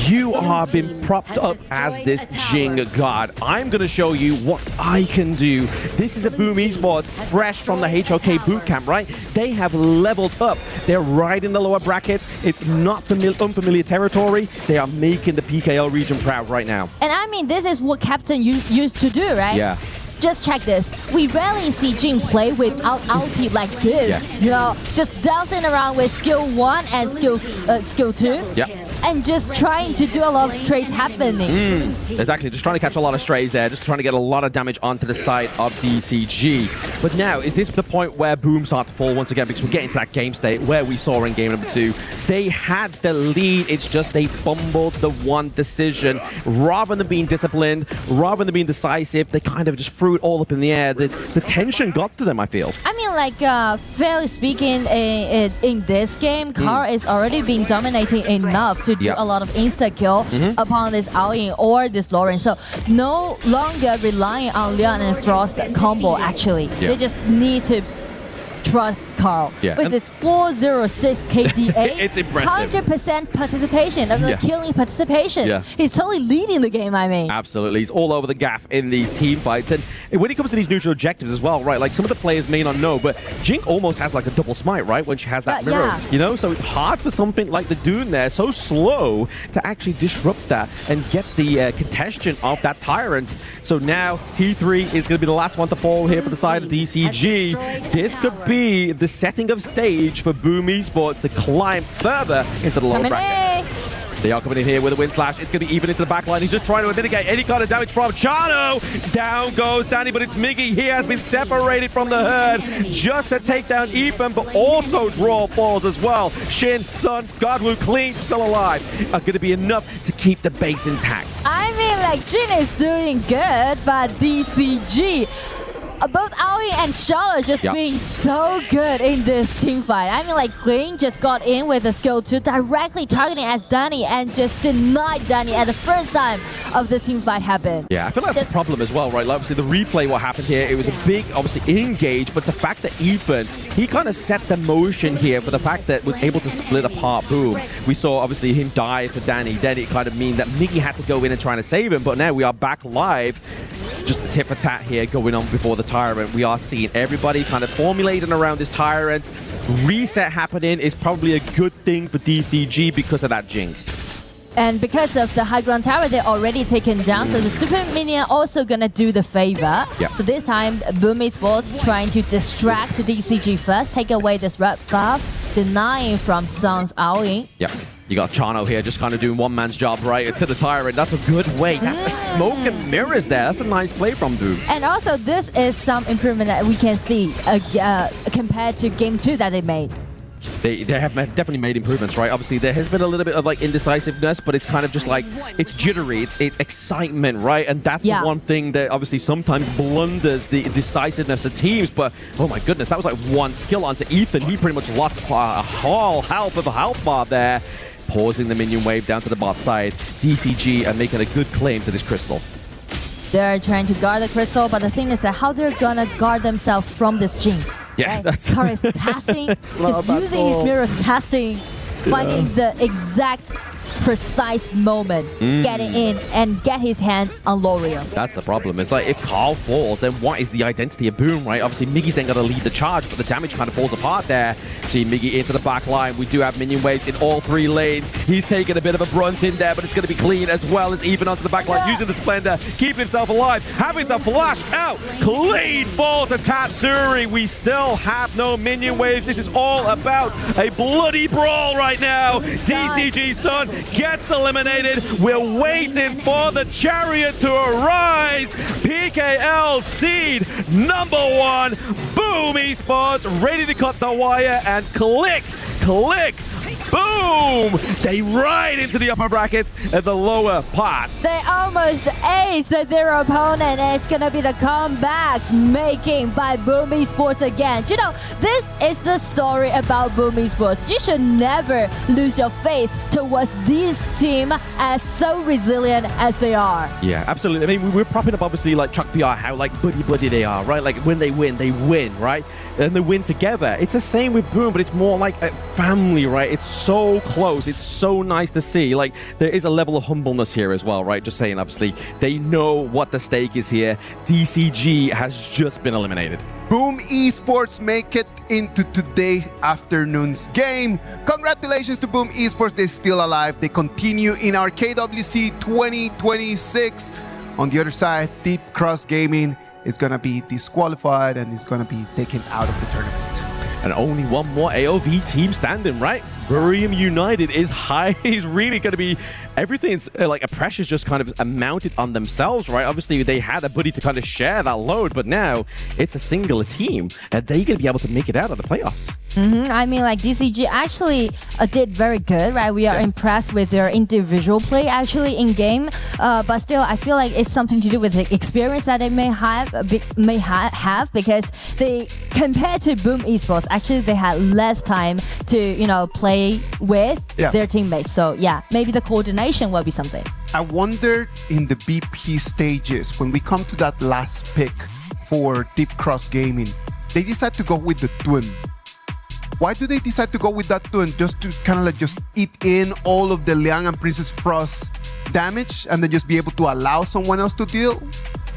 You are been propped up as this Jing god. I'm going to show you what I can do. This is a Boom Esports fresh from the HOK bootcamp, right? They have leveled up. They're right in the lower brackets. It's not unfamiliar territory. They are making the PKL region proud right now. And I mean, this is what Captain used to do, right? Yeah. Just check this. We rarely see Jing play without ulti like this. Yes. You know, just dancing around with skill 1 and skill 2. Yeah. and just trying to do a lot of trades happening. Exactly, just trying to catch a lot of strays there, just trying to get a lot of damage onto the side of DCG. But now, is this the point where Boom start to fall once again? Because we're getting to that game state where we saw in game number 2. They had the lead, it's just they fumbled the one decision. Rather than being disciplined, rather than being decisive, they kind of just threw it all up in the air. The tension got to them, I feel. I mean, like, fairly speaking, in this game, Carl is already being dominating enough to do a lot of insta-kill upon this Aoying or this Lauren. So no longer relying on Leon and Frost combo, actually. They just need to trust Carl. With this 406 KDA, it's impressive. 100% participation, killing participation. He's totally leading the game, I mean. Absolutely. He's all over the gaff in these team fights. And when it comes to these neutral objectives as well, right, like some of the players may not know, but Jink almost has like a double smite, right, when she has that mirror, you know? So it's hard for something like the Dune there, so slow, to actually disrupt that and get the contention of that Tyrant. So now T3 is going to be the last one to fall here for the side of DCG. This could be the setting of stage for Boom Esports to climb further into the lower bracket. They are coming in here with a wind slash. It's going to be even into the back line. He's just trying to mitigate any kind of damage from Chano. Down goes Danny, but it's Miggy. He has been separated from the herd just to take down Ethan, but also draw balls as well. Shin, Sun, Godwoo, Clean, still alive. Are going to be enough to keep the base intact. I mean, like, Jin is doing good, but DCG, both Aoi and Charlotte just being so good in this team fight. I mean, like, Kling just got in with a skill 2 directly targeting as Danny and just denied Danny at the first time of the team fight happened. Yeah, I feel like that's a problem as well, right? Like, obviously, the replay, what happened here, it was a big, obviously, engage, but the fact that Ethan, he kind of set the motion here for the fact that was able to split apart Boom. We saw, obviously, him die for Danny. Then it kind of mean that Miggy had to go in and try to save him, but now we are back live. Just a tit for tat here going on before the Tyrant. We are seeing everybody kind of formulating around this Tyrant. Reset happening is probably a good thing for DCG because of that Jing. And because of the high ground tower, they're already taken down, so the Super Minion also gonna do the favor. So this time, Boom Esports trying to distract DCG first, take away this red buff, denying from Sun's Aoying. You got Chano here just kind of doing one man's job right to the Tyrant. That's a good way. That's a smoke and mirrors there. That's a nice play from Boom. And also, this is some improvement that we can see compared to Game 2 that they made. They have definitely made improvements, right? Obviously, there has been a little bit of like indecisiveness, but it's kind of just like, it's jittery, it's excitement, right? And that's the one thing that obviously sometimes blunders the decisiveness of teams. But oh my goodness, that was like one skill onto Ethan. He pretty much lost a whole half of a health bar there. Pausing the minion wave down to the bot side. DCG are making a good claim to this crystal. They're trying to guard the crystal, but the thing is that how they're gonna guard themselves from this Jing. Yeah, that's... Kara is casting, he's using his mirrors, casting, finding the exact precise moment, getting in and get his hands on L'Oreal. That's the problem. It's like if Carl falls, then what is the identity of Boom, right? Obviously, Miggy's then got to lead the charge, but the damage kind of falls apart there. See Miggy into the back line. We do have minion waves in all 3 lanes. He's taking a bit of a brunt in there, but it's going to be clean as well as even onto the back line, using the Splendor, keeping himself alive, having to flash out. Clean fall to Tatsuri. We still have no minion waves. This is all about a bloody brawl right now. DCG Sun gets eliminated. We're waiting for the chariot to arise. PKL seed #1. Boom Esports ready to cut the wire and click. Boom! They ride into the upper brackets and the lower parts. They almost aced their opponent, and it's gonna be the comebacks making by Boom Esports again. You know, this is the story about Boom Esports. You should never lose your faith towards this team as so resilient as they are. Yeah, absolutely. I mean, we're propping up obviously like Chuck PR, how like buddy they are, right? Like when they win, right? And they win together. It's the same with Boom, but it's more like a family, right? It's so close. It's so nice to see. Like, there is a level of humbleness here as well, right? Just saying, obviously, they know what the stake is here. DCG has just been eliminated. Boom Esports make it into today afternoon's game. Congratulations to Boom Esports. They're still alive. They continue in our KWC 2026. On the other side, Deep Cross Gaming is going to be disqualified and is going to be taken out of the tournament. And only one more AOV team standing, right? Burium United is high. Is really going to be everything's like a pressure's just kind of mounted on themselves, right? Obviously, they had a buddy to kind of share that load, but now it's a singular team. Are they going to be able to make it out of the playoffs? I mean, like DCG actually did very good, right? We are impressed with their individual play actually in game, but still, I feel like it's something to do with the experience that they may have because they compared to Boom Esports, actually they had less time to play with their teammates. So yeah, maybe the coordination will be something. I wonder in the BP stages when we come to that last pick for Deep Cross Gaming, they decide to go with the Twin. Why do they decide to go with that Twin? Just to kind of like just eat in all of the Liang and Princess Frost damage and then just be able to allow someone else to deal?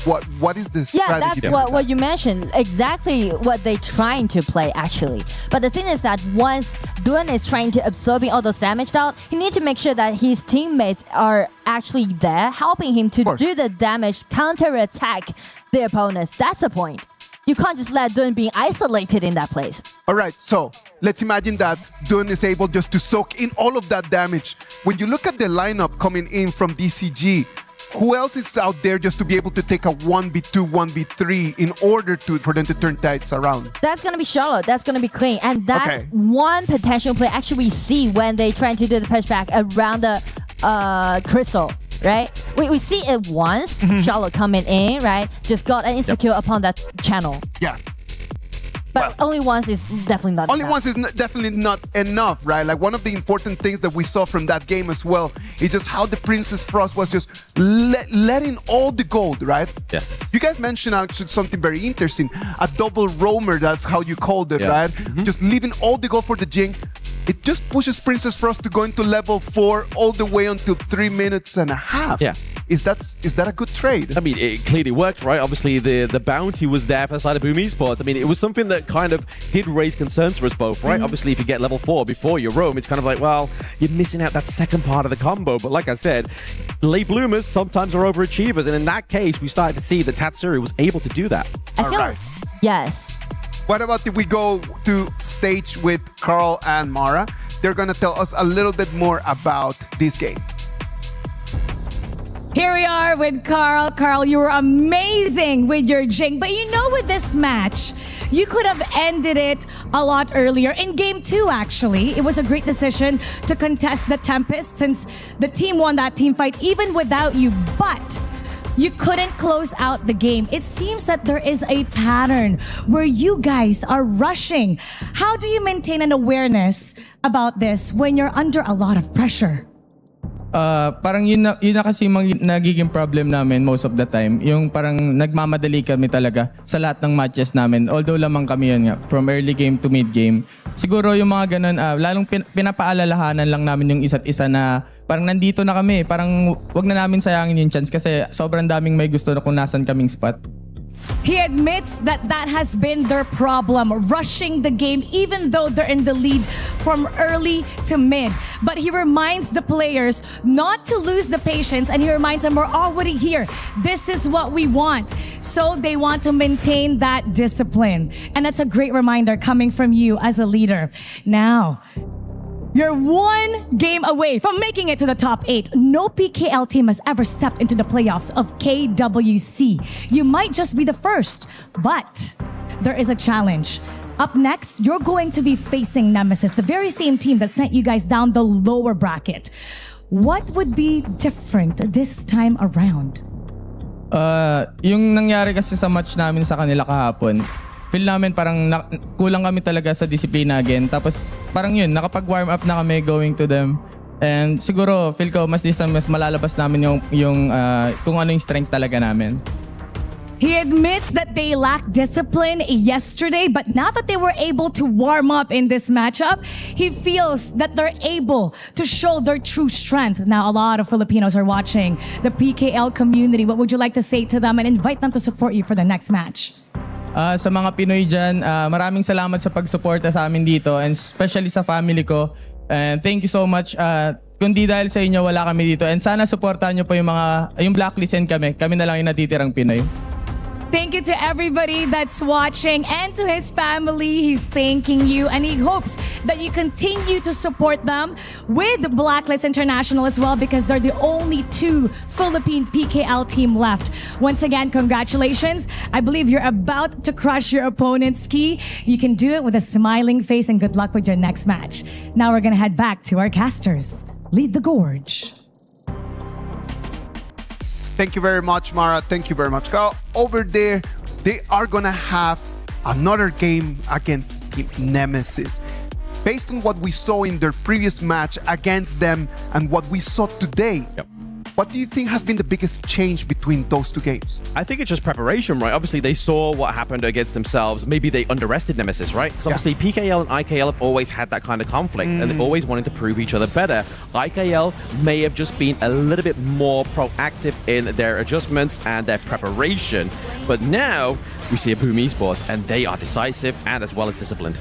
What is the strategy? Yeah, that's what you mentioned. Exactly what they're trying to play, actually. But the thing is that once Duan is trying to absorb all those damage out, he needs to make sure that his teammates are actually there, helping him to do the damage, counter-attack the opponents. That's the point. You can't just let Duan be isolated in that place. All right, so let's imagine that Duan is able just to soak in all of that damage. When you look at the lineup coming in from DCG, who else is out there just to be able to take a 1v2, 1v3 in order for them to turn tides around? That's going to be Charlotte. That's going to be clean. And that's one potential play actually we see when they try to do the pushback around the crystal, right? We see it once, Charlotte coming in, right? Just got an insecure upon that channel. Yeah. But only once is definitely not Only enough. once is definitely not enough, right? Like one of the important things that we saw from that game as well is just how the Princess Frost was just letting all the gold, right? Yes. You guys mentioned actually something very interesting. A double roamer, that's how you called it, right? Just leaving all the gold for the Jing. It just pushes Princess Frost to go into level 4 all the way until 3 minutes and a half. Yeah. Is that a good trade? I mean, it clearly worked, right? Obviously, the bounty was there for the side of Boom Esports. I mean, it was something that kind of did raise concerns for us both, right? Obviously, if you get level 4 before you roam, it's kind of like, well, you're missing out that second part of the combo. But like I said, late bloomers sometimes are overachievers. And in that case, we started to see that Tatsuri was able to do that. Yes. What about if we go to stage with Carl and Mara? They're going to tell us a little bit more about this game. Here we are with Carl. Carl, you were amazing with your Jing. But with this match, you could have ended it a lot earlier. In game 2, actually, it was a great decision to contest the Tempest since the team won that team fight even without you. But you couldn't close out the game. It seems that there is a pattern where you guys are rushing. How do you maintain an awareness about this when you're under a lot of pressure? Parang yun na kasi nagiging problem namin most of the time. Yung parang nagmamadali kami talaga sa lahat ng matches namin. Although lamang kami yun nga, from early game to mid game. Siguro yung mga ganun, lalong pinapaalalahanan lang namin yung isa't isa na parang nandito na kami. Parang wag na namin sayangin yung chance kasi sobrang daming may gusto na kung nasan kaming spot. He admits that has been their problem, rushing the game even though they're in the lead from early to mid. But he reminds the players not to lose the patience, and he reminds them we're already here. This is what we want. So they want to maintain that discipline. And that's a great reminder coming from you as a leader. Now, you're one game away from making it to the top 8. No PKL team has ever stepped into the playoffs of KWC. You might just be the first, but there is a challenge. Up next, you're going to be facing Nemesis, the very same team that sent you guys down the lower bracket. What would be different this time around? Yung nangyari kasi sa match namin sa kanila kahapon, feel namin parang kulang kami talaga sa disiplina again. Tapos parang yun, nakapag-warm up na kami going to them. And siguro, feel ko mas this time mas malalabas namin yung kung ano yung strength talaga namin. He admits that they lacked discipline yesterday, but now that they were able to warm up in this matchup, he feels that they're able to show their true strength. Now, a lot of Filipinos are watching the PKL community. What would you like to say to them and invite them to support you for the next match? Sa mga Pinoy dyan, maraming salamat sa pagsuporta sa amin dito and especially sa family ko. And thank you so much. Kung di dahil sa inyo, wala kami dito. And sana supportahan nyo po yung blacklist and kami. Kami na lang yung natitirang Pinoy. Thank you to everybody that's watching and to his family. He's thanking you and he hopes that you continue to support them with Blacklist International as well because they're the only two Philippine PKL team left. Once again, congratulations. I believe you're about to crush your opponent's Ski. You can do it with a smiling face and good luck with your next match. Now we're going to head back to our casters. Lead the Gorge. Thank you very much, Mara. Thank you very much, Carl. Over there, they are going to have another game against Team Nemesis. Based on what we saw in their previous match against them and what we saw today, what do you think has been the biggest change between those two games? I think it's just preparation, right? Obviously, they saw what happened against themselves. Maybe they underestimated Nemesis, right? Because obviously, PKL and IKL have always had that kind of conflict, and they've always wanted to prove each other better. IKL may have just been a little bit more proactive in their adjustments and their preparation, but now we see a Boom Esports, and they are decisive and as well as disciplined.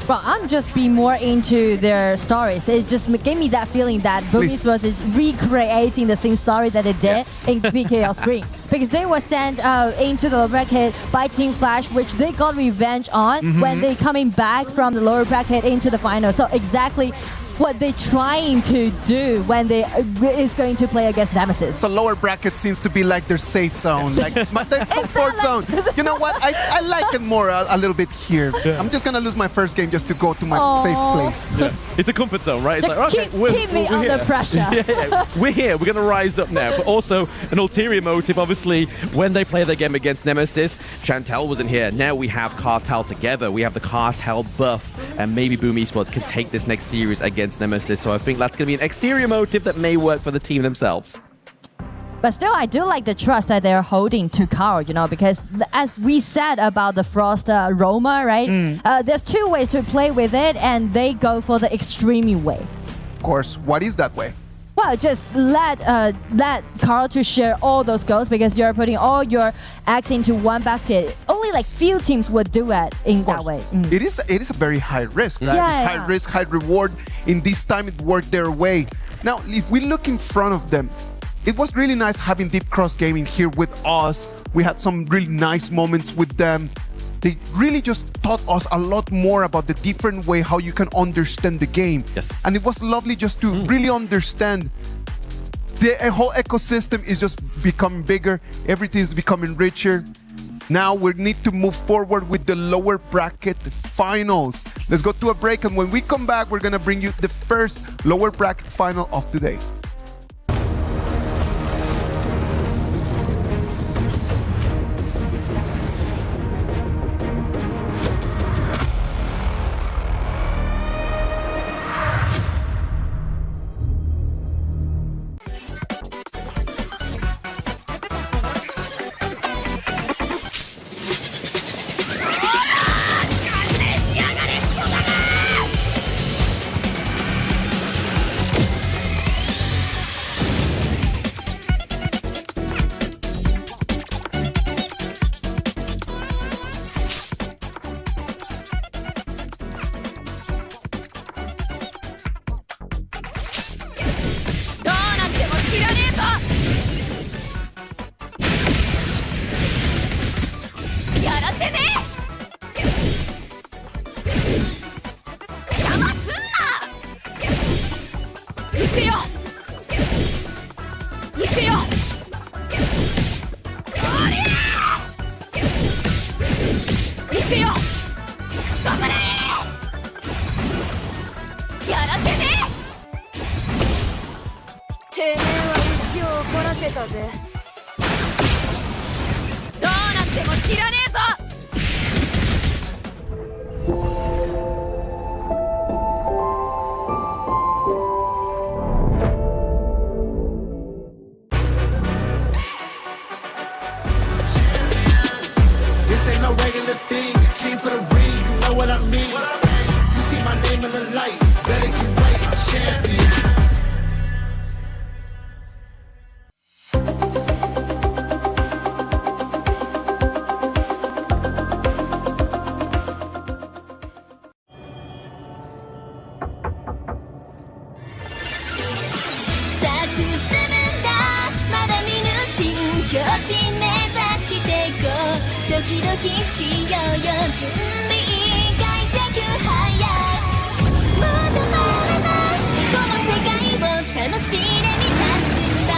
Well, I'm just being more into their stories. It just gave me that feeling that Boom Esports is recreating the same story that they did in PKL Spring. Because they were sent into the lower bracket by Team Flash, which they got revenge on when they coming back from the lower bracket into the final. So exactly what they're trying to do when they is going to play against Nemesis. So lower bracket seems to be like their safe zone, like their comfort zone. You know what? I like it more a little bit here. Yeah. I'm just gonna lose my first game just to go to my safe place. Yeah. It's a comfort zone, right? It's like, okay, keep me under pressure. Yeah, we're here. We're gonna rise up now. But also an ulterior motive. Obviously, when they play their game against Nemesis, Chantel wasn't here. Now we have Cartel together. We have the Cartel buff, and maybe Boom Esports can take this next series against Nemesis. So I think that's going to be an exterior motive that may work for the team themselves. But still, I do like the trust that they're holding to Carl, you know, because as we said about the Frost Roma, right? There's two ways to play with it, and they go for the extreme way. Of course, what is that way? Well, just let Carl to share all those goals because you're putting all your eggs into one basket. Only like few teams would do it in that way. It is a very high risk, right? Yeah, It's high risk, high reward. In this time, it worked their way. Now, if we look in front of them, it was really nice having Deep Cross Gaming here with us. We had some really nice moments with them. They really just taught us a lot more about the different way how you can understand the game. Yes. And it was lovely just to really understand the whole ecosystem is just becoming bigger. Everything is becoming richer. Now we need to move forward with the lower bracket finals. Let's go to a break, and when we come back, we're gonna bring you the first lower bracket final of the day. This ain't no regular thing. I came for the ring, you know what I mean. You see my name in the lights, better get right, I'm champion. ドキドキしようよ準備開脚早くまだまだないこの世界を楽しんでみたんだ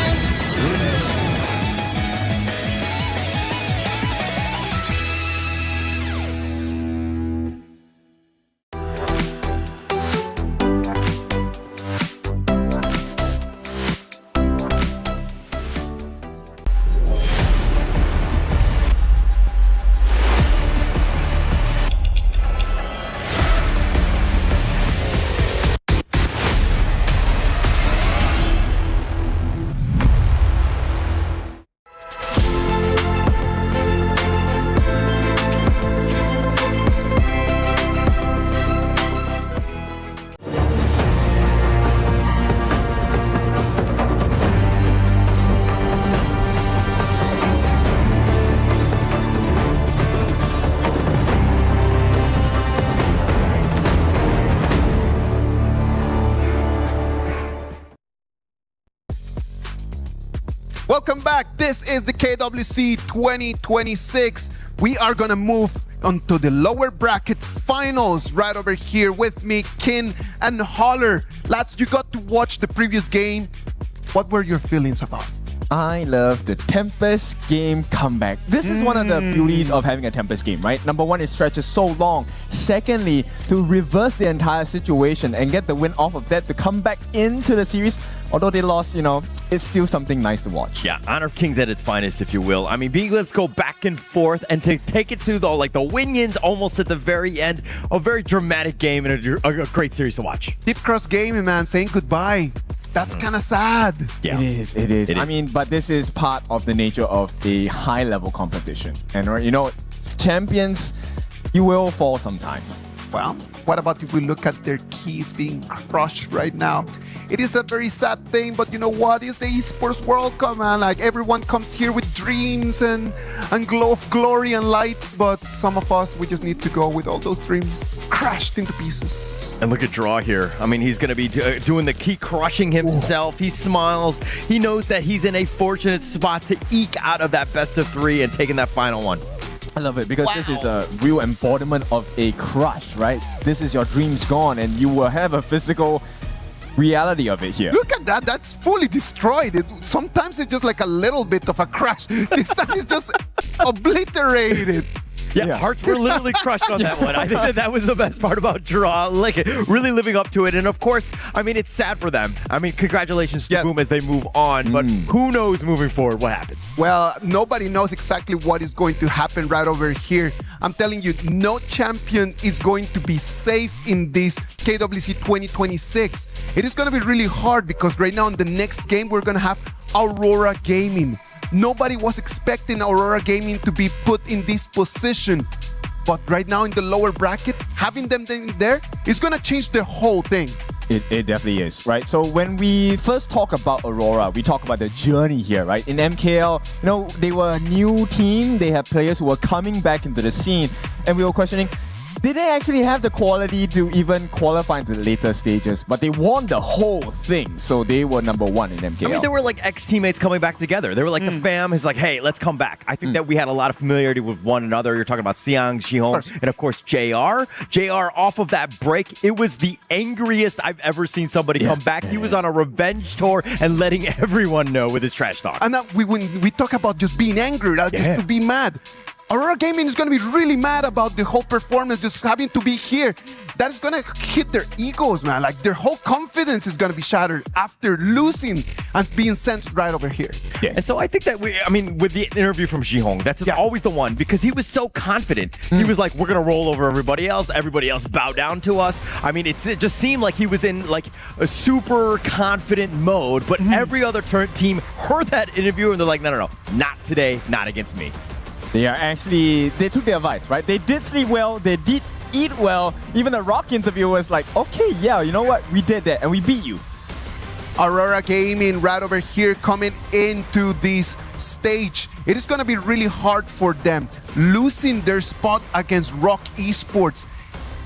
Welcome back. This is the KWC 2026. We are going to move on to the lower bracket finals right over here with me, Kin and Holler. Lads, you got to watch the previous game. What were your feelings about? I love the Tempest game comeback. This is one of the beauties of having a Tempest game, right? Number one, it stretches so long. Secondly, to reverse the entire situation and get the win off of that to come back into the series, although they lost, you know, it's still something nice to watch. Yeah, Honor of Kings at its finest, if you will. I mean, being able to go back and forth and to take it to the win-ins almost at the very end. A very dramatic game and a great series to watch. Deep Cross Gaming, man, saying goodbye. That's kind of sad. Yeah. It is. I mean, but this is part of the nature of a high-level competition. And, you know, champions, you will fall sometimes. Well, what about if we look at their keys being crushed right now? It is a very sad thing, but you know what? It's the Esports World Cup, man. Like, everyone comes here with dreams and glow of glory and lights, but some of us, we just need to go with all those dreams crashed into pieces. And look at Draw here. I mean, he's going to be doing the key crushing himself. Ooh. He smiles. He knows that he's in a fortunate spot to eke out of that best of three and taking that final one. I love it because this is a real embodiment of a crush, right? This is your dreams gone and you will have a physical reality of it here. Look at that. That's fully destroyed. Sometimes it's just like a little bit of a crash. This time it's just obliterated. Yeah, hearts were literally crushed on that one. I think that was the best part about Draw, like really living up to it. And of course, I mean, it's sad for them. I mean, congratulations to Boom as they move on, but who knows moving forward what happens? Well, nobody knows exactly what is going to happen right over here. I'm telling you, no champion is going to be safe in this KWC 2026. It is going to be really hard because right now in the next game, we're going to have Aurora Gaming. Nobody was expecting Aurora Gaming to be put in this position. But right now in the lower bracket, having them there is going to change the whole thing. It definitely is, right? So when we first talk about Aurora, we talk about the journey here, right? In MKL, you know, they were a new team. They had players who were coming back into the scene. And we were questioning, did they actually have the quality to even qualify into the later stages? But they won the whole thing, so they were number one in MKL. I mean, there were like ex-teammates coming back together. They were like, the fam is like, hey, let's come back. I think that we had a lot of familiarity with one another. You're talking about Xiang, Jihong, and of course, JR. JR, off of that break, it was the angriest I've ever seen somebody come back. He was on a revenge tour and letting everyone know with his trash talk. And when we talk about just being angry, just to be mad, Aurora Gaming is going to be really mad about the whole performance, just having to be here. That is going to hit their egos, man. Like, their whole confidence is going to be shattered after losing and being sent right over here. And so I think that with the interview from Jihong, that's always the one because he was so confident. He was like, we're going to roll over everybody else bow down to us. I mean, it just seemed like he was in like a super confident mode, but every other team heard that interview and they're like, no, not today, not against me. They took the advice, right? They did sleep well, they did eat well. Even the Rock interview was like, okay, yeah, you know what? We did that and we beat you. Aurora Gaming right over here coming into this stage. It is going to be really hard for them. Losing their spot against Rock Esports.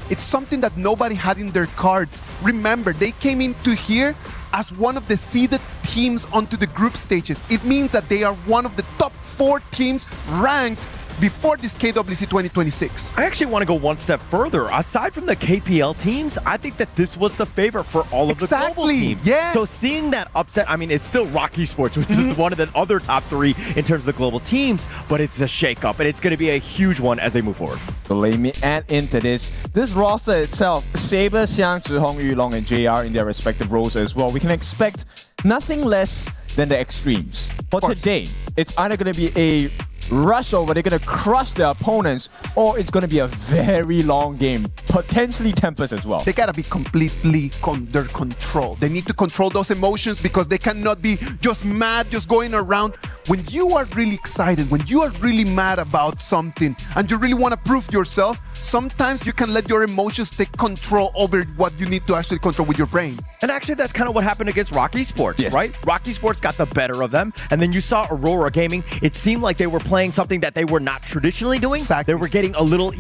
It's something that nobody had in their cards. Remember, they came into here as one of the seeded teams onto the group stages. It means that they are one of the top 4 teams ranked before this KWC 2026. I actually want to go one step further. Aside from the KPL teams, I think that this was the favorite for all of the global teams. Yeah. So seeing that upset, I mean, it's still Rock Esports, which is one of the other top 3 in terms of the global teams, but it's a shakeup, and it's going to be a huge one as they move forward. So let me add into this roster itself, Saber, Xiang, Zhihong, Yulong, and JR in their respective roles as well. We can expect nothing less than the extremes. For today, it's either going to be a rush over, they're going to crush their opponents, or it's going to be a very long game, potentially tempers as well. They got to be completely under control. They need to control those emotions because they cannot be just mad, just going around. When you are really excited, when you are really mad about something and you really want to prove yourself, sometimes you can let your emotions take control over what you need to actually control with your brain. And actually, that's kind of what happened against Rock Esports, right? Rock Esports got the better of them. And then you saw Aurora Gaming. It seemed like they were playing something that they were not traditionally doing. They were getting a little,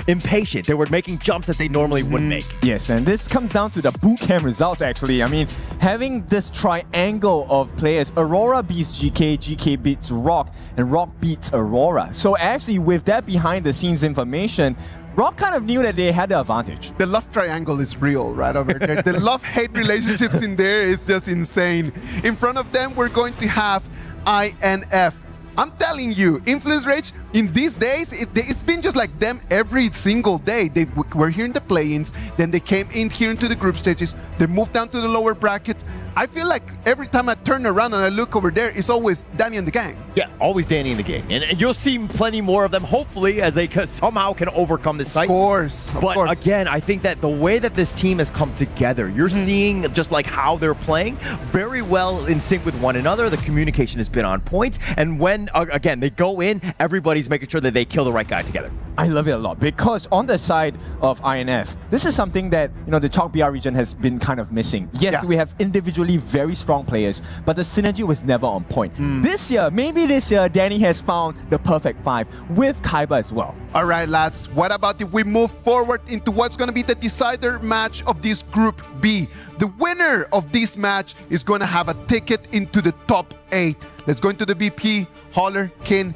impatient. They were making jumps that they normally wouldn't make. Yes, and this comes down to the boot camp results, actually. I mean, having this triangle of players, Aurora beats GK, GK beats Rock, and Rock beats Aurora. So actually, with that behind-the-scenes information, Rock kind of knew that they had the advantage. The love triangle is real right over there. The love-hate relationships in there is just insane. In front of them, we're going to have INF. I'm telling you, Influence Rage, in these days, it's been just like them every single day. They were here in the play-ins, then they came in here into the group stages, they moved down to the lower bracket. I feel like every time I turn around and I look over there, it's always Danny and the gang. Yeah, always Danny and the gang. And you'll see plenty more of them, hopefully, as they somehow can overcome this fight. Of course. But again, I think that the way that this team has come together, you're seeing just like how they're playing, very well in sync with one another. The communication has been on point. And when, again, they go in, everybody's making sure that they kill the right guy together. I love it a lot because on the side of INF, this is something that the Chalk BR region has been kind of missing. Yes, we have individually very strong players, but the synergy was never on point. Maybe this year, Danny has found the perfect 5 with Kaiba as well. All right, lads, what about if we move forward into what's going to be the decider match of this Group B? The winner of this match is going to have a ticket into the top 8. Let's go into the BP. Holler, Kin,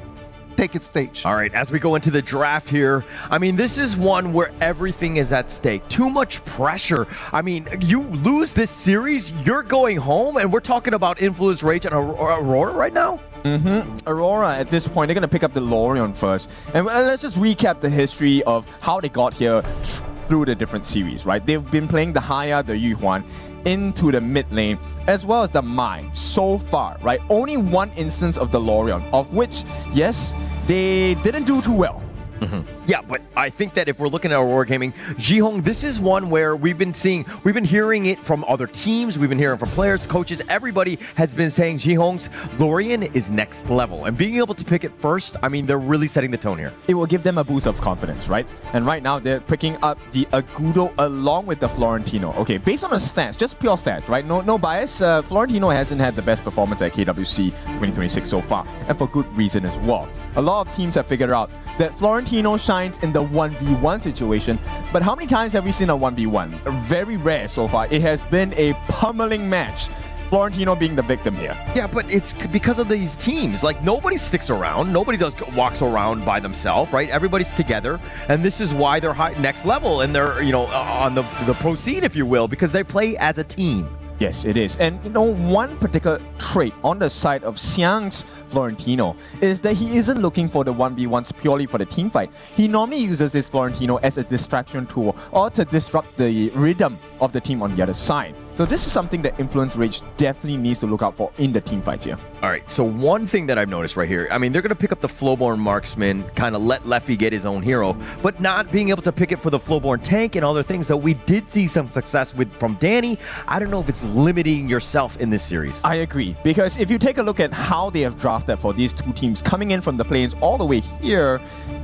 take it stage. All right, as we go into the draft here, I mean, this is one where everything is at stake. Too much pressure. I mean, you lose this series, you're going home, and we're talking about Influence Rage and Aurora right now? Aurora, at this point, they're going to pick up the Lorion first. And let's just recap the history of how they got here through the different series, right? They've been playing the Haya, the Yuhuan, into the mid lane, as well as the Mai so far, right? Only one instance of the Lorion, of which, yes, they didn't do too well. Yeah, but I think that if we're looking at Aurora Gaming, Jihong, this is one where we've been hearing it from other teams, we've been hearing from players, coaches, everybody has been saying Jihong's Lorion is next level. And being able to pick it first, I mean, they're really setting the tone here. It will give them a boost of confidence, right? And right now, they're picking up the Agudo along with the Florentino. Okay, based on the stats, just pure stats, right? No bias. Florentino hasn't had the best performance at KWC 2026 so far, and for good reason as well. A lot of teams have figured out that Florentino shines in the 1v1 situation, but how many times have we seen a 1v1? Very rare so far. It has been a pummeling match. Florentino being the victim here. Yeah, but it's because of these teams. Like, nobody sticks around. Nobody walks around by themselves, right? Everybody's together, and this is why they're next level, and they're, on the pro scene, if you will, because they play as a team. Yes, it is. And one particular trait on the side of Xiang's Florentino is that he isn't looking for the 1v1s purely for the team fight. He normally uses this Florentino as a distraction tool or to disrupt the rhythm of the team on the other side. So this is something that Influence Rage definitely needs to look out for in the team fights here. All right, so one thing that I've noticed right here, I mean, they're going to pick up the Flowborn Marksman, kind of let Leffy get his own hero, but not being able to pick it for the Flowborn Tank and other things that we did see some success with from Danny. I don't know if it's limiting yourself in this series. I agree, because if you take a look at how they have drafted for these two teams coming in from the plains all the way here,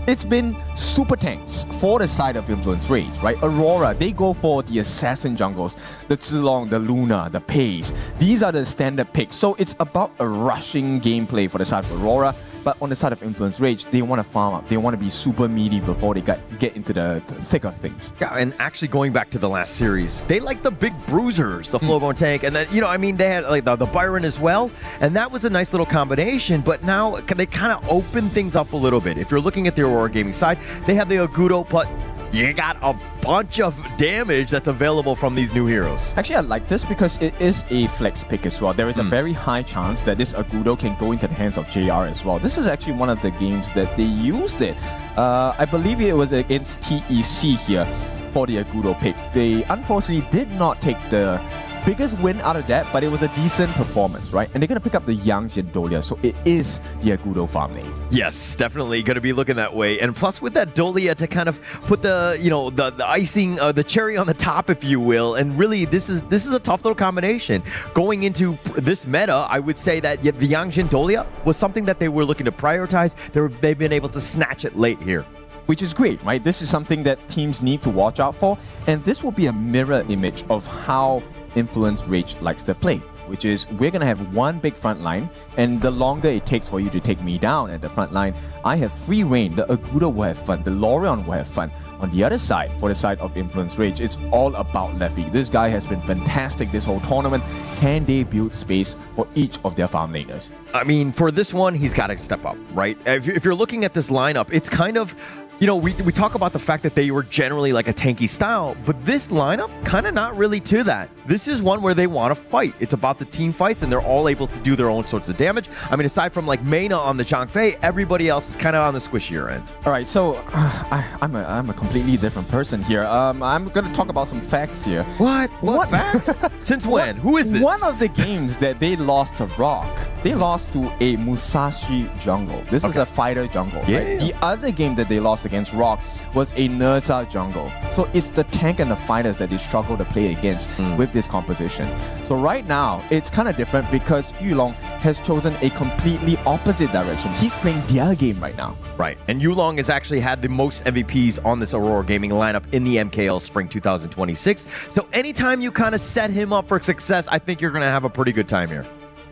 it's been super tanks for the side of Influence Rage, right? Aurora, they go for the assassin jungles, the Zilong, the Luna, the Pace. These are the standard picks. So it's about a rushing gameplay for the side of Aurora. But on the side of Influence Rage, they want to farm up. They want to be super meaty before they get into the thick of things. Yeah, and actually going back to the last series, they like the big bruisers, the Flowbone Tank, and then, they had like the Byron as well, and that was a nice little combination, but now they kind of open things up a little bit. If you're looking at the Aurora Gaming side, they have the Agudo, but you got a bunch of damage that's available from these new heroes. Actually, I like this because it is a flex pick as well. There is a very high chance that this Agudo can go into the hands of JR as well. This is actually one of the games that they used it. I believe it was against TEC here for the Agudo pick. They unfortunately did not take the biggest win out of that, but it was a decent performance, right? And they're going to pick up the Young Dolia, so it is the Agudo farm lane. Yes, definitely going to be looking that way. And plus with that Dolia to kind of put the, the icing, the cherry on the top, if you will. And really, this is a tough little combination. Going into this meta, I would say that the Yang Dolia was something that they were looking to prioritize. They've been able to snatch it late here. Which is great, right? This is something that teams need to watch out for. And this will be a mirror image of how Influence Rage likes to play, which is we're going to have one big front line, and the longer it takes for you to take me down at the front line, I have free reign. The Agudo will have fun, the Lorion will have fun. On the other side, for the side of Influence Rage, it's all about Leffy. This guy has been fantastic this whole tournament. Can they build space for each of their farm laners? I mean, for this one, he's got to step up, right? If you're looking at this lineup, it's kind of... we talk about the fact that they were generally like a tanky style, but this lineup kind of not really to that. This is one where they want to fight. It's about the team fights, and they're all able to do their own sorts of damage. I mean, aside from like Mena on the Zhangfei, everybody else is kind of on the squishier end. All right, so I'm a completely different person here. I'm going to talk about some facts here. What facts? Since when? Who is this? One of the games that they lost to Rock, they lost to a Musashi jungle. This is a fighter jungle. Yeah. Right? The other game that they lost against Rock was a Nerza jungle. So it's the tank and the fighters that they struggle to play against with this composition. So right now, it's kind of different because Yulong has chosen a completely opposite direction. He's playing their game right now. Right, and Yulong has actually had the most MVPs on this Aurora Gaming lineup in the MKL Spring 2026. So anytime you kind of set him up for success, I think you're going to have a pretty good time here.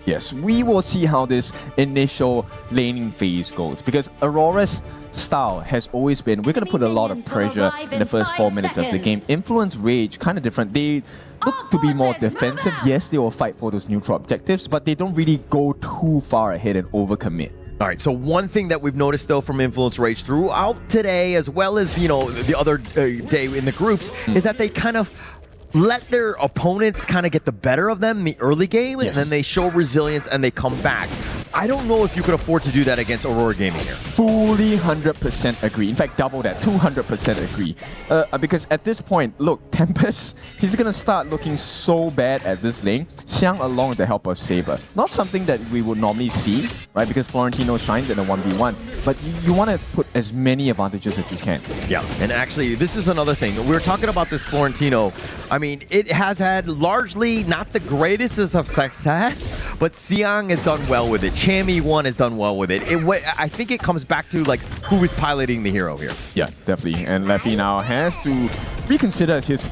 Yes, we will see how this initial laning phase goes, because Aurora's style has always been, we're going to put a lot of pressure in the first 4 minutes of the game. Influence Rage, kind of different. They look to be more defensive. Yes, they will fight for those neutral objectives, but they don't really go too far ahead and overcommit. All right, so one thing that we've noticed, though, from Influence Rage throughout today, as well as, the other day in the groups, is that they kind of let their opponents kind of get the better of them in the early game, and then they show resilience and they come back. I don't know if you could afford to do that against Aurora Gaming here. Fully 100% agree. In fact, double that, 200% agree. Because at this point, look, Tempest, he's going to start looking so bad at this lane. Xiang along with the help of Saber. Not something that we would normally see, right? Because Florentino shines in a 1v1. But you want to put as many advantages as you can. Yeah, and actually, this is another thing. We were talking about this Florentino. I mean, it has had largely not the greatest of success, but Xiang has done well with it. Chami 1 has done well with it. I think it comes back to like who is piloting the hero here. Yeah, definitely. And Leffy now has to reconsider his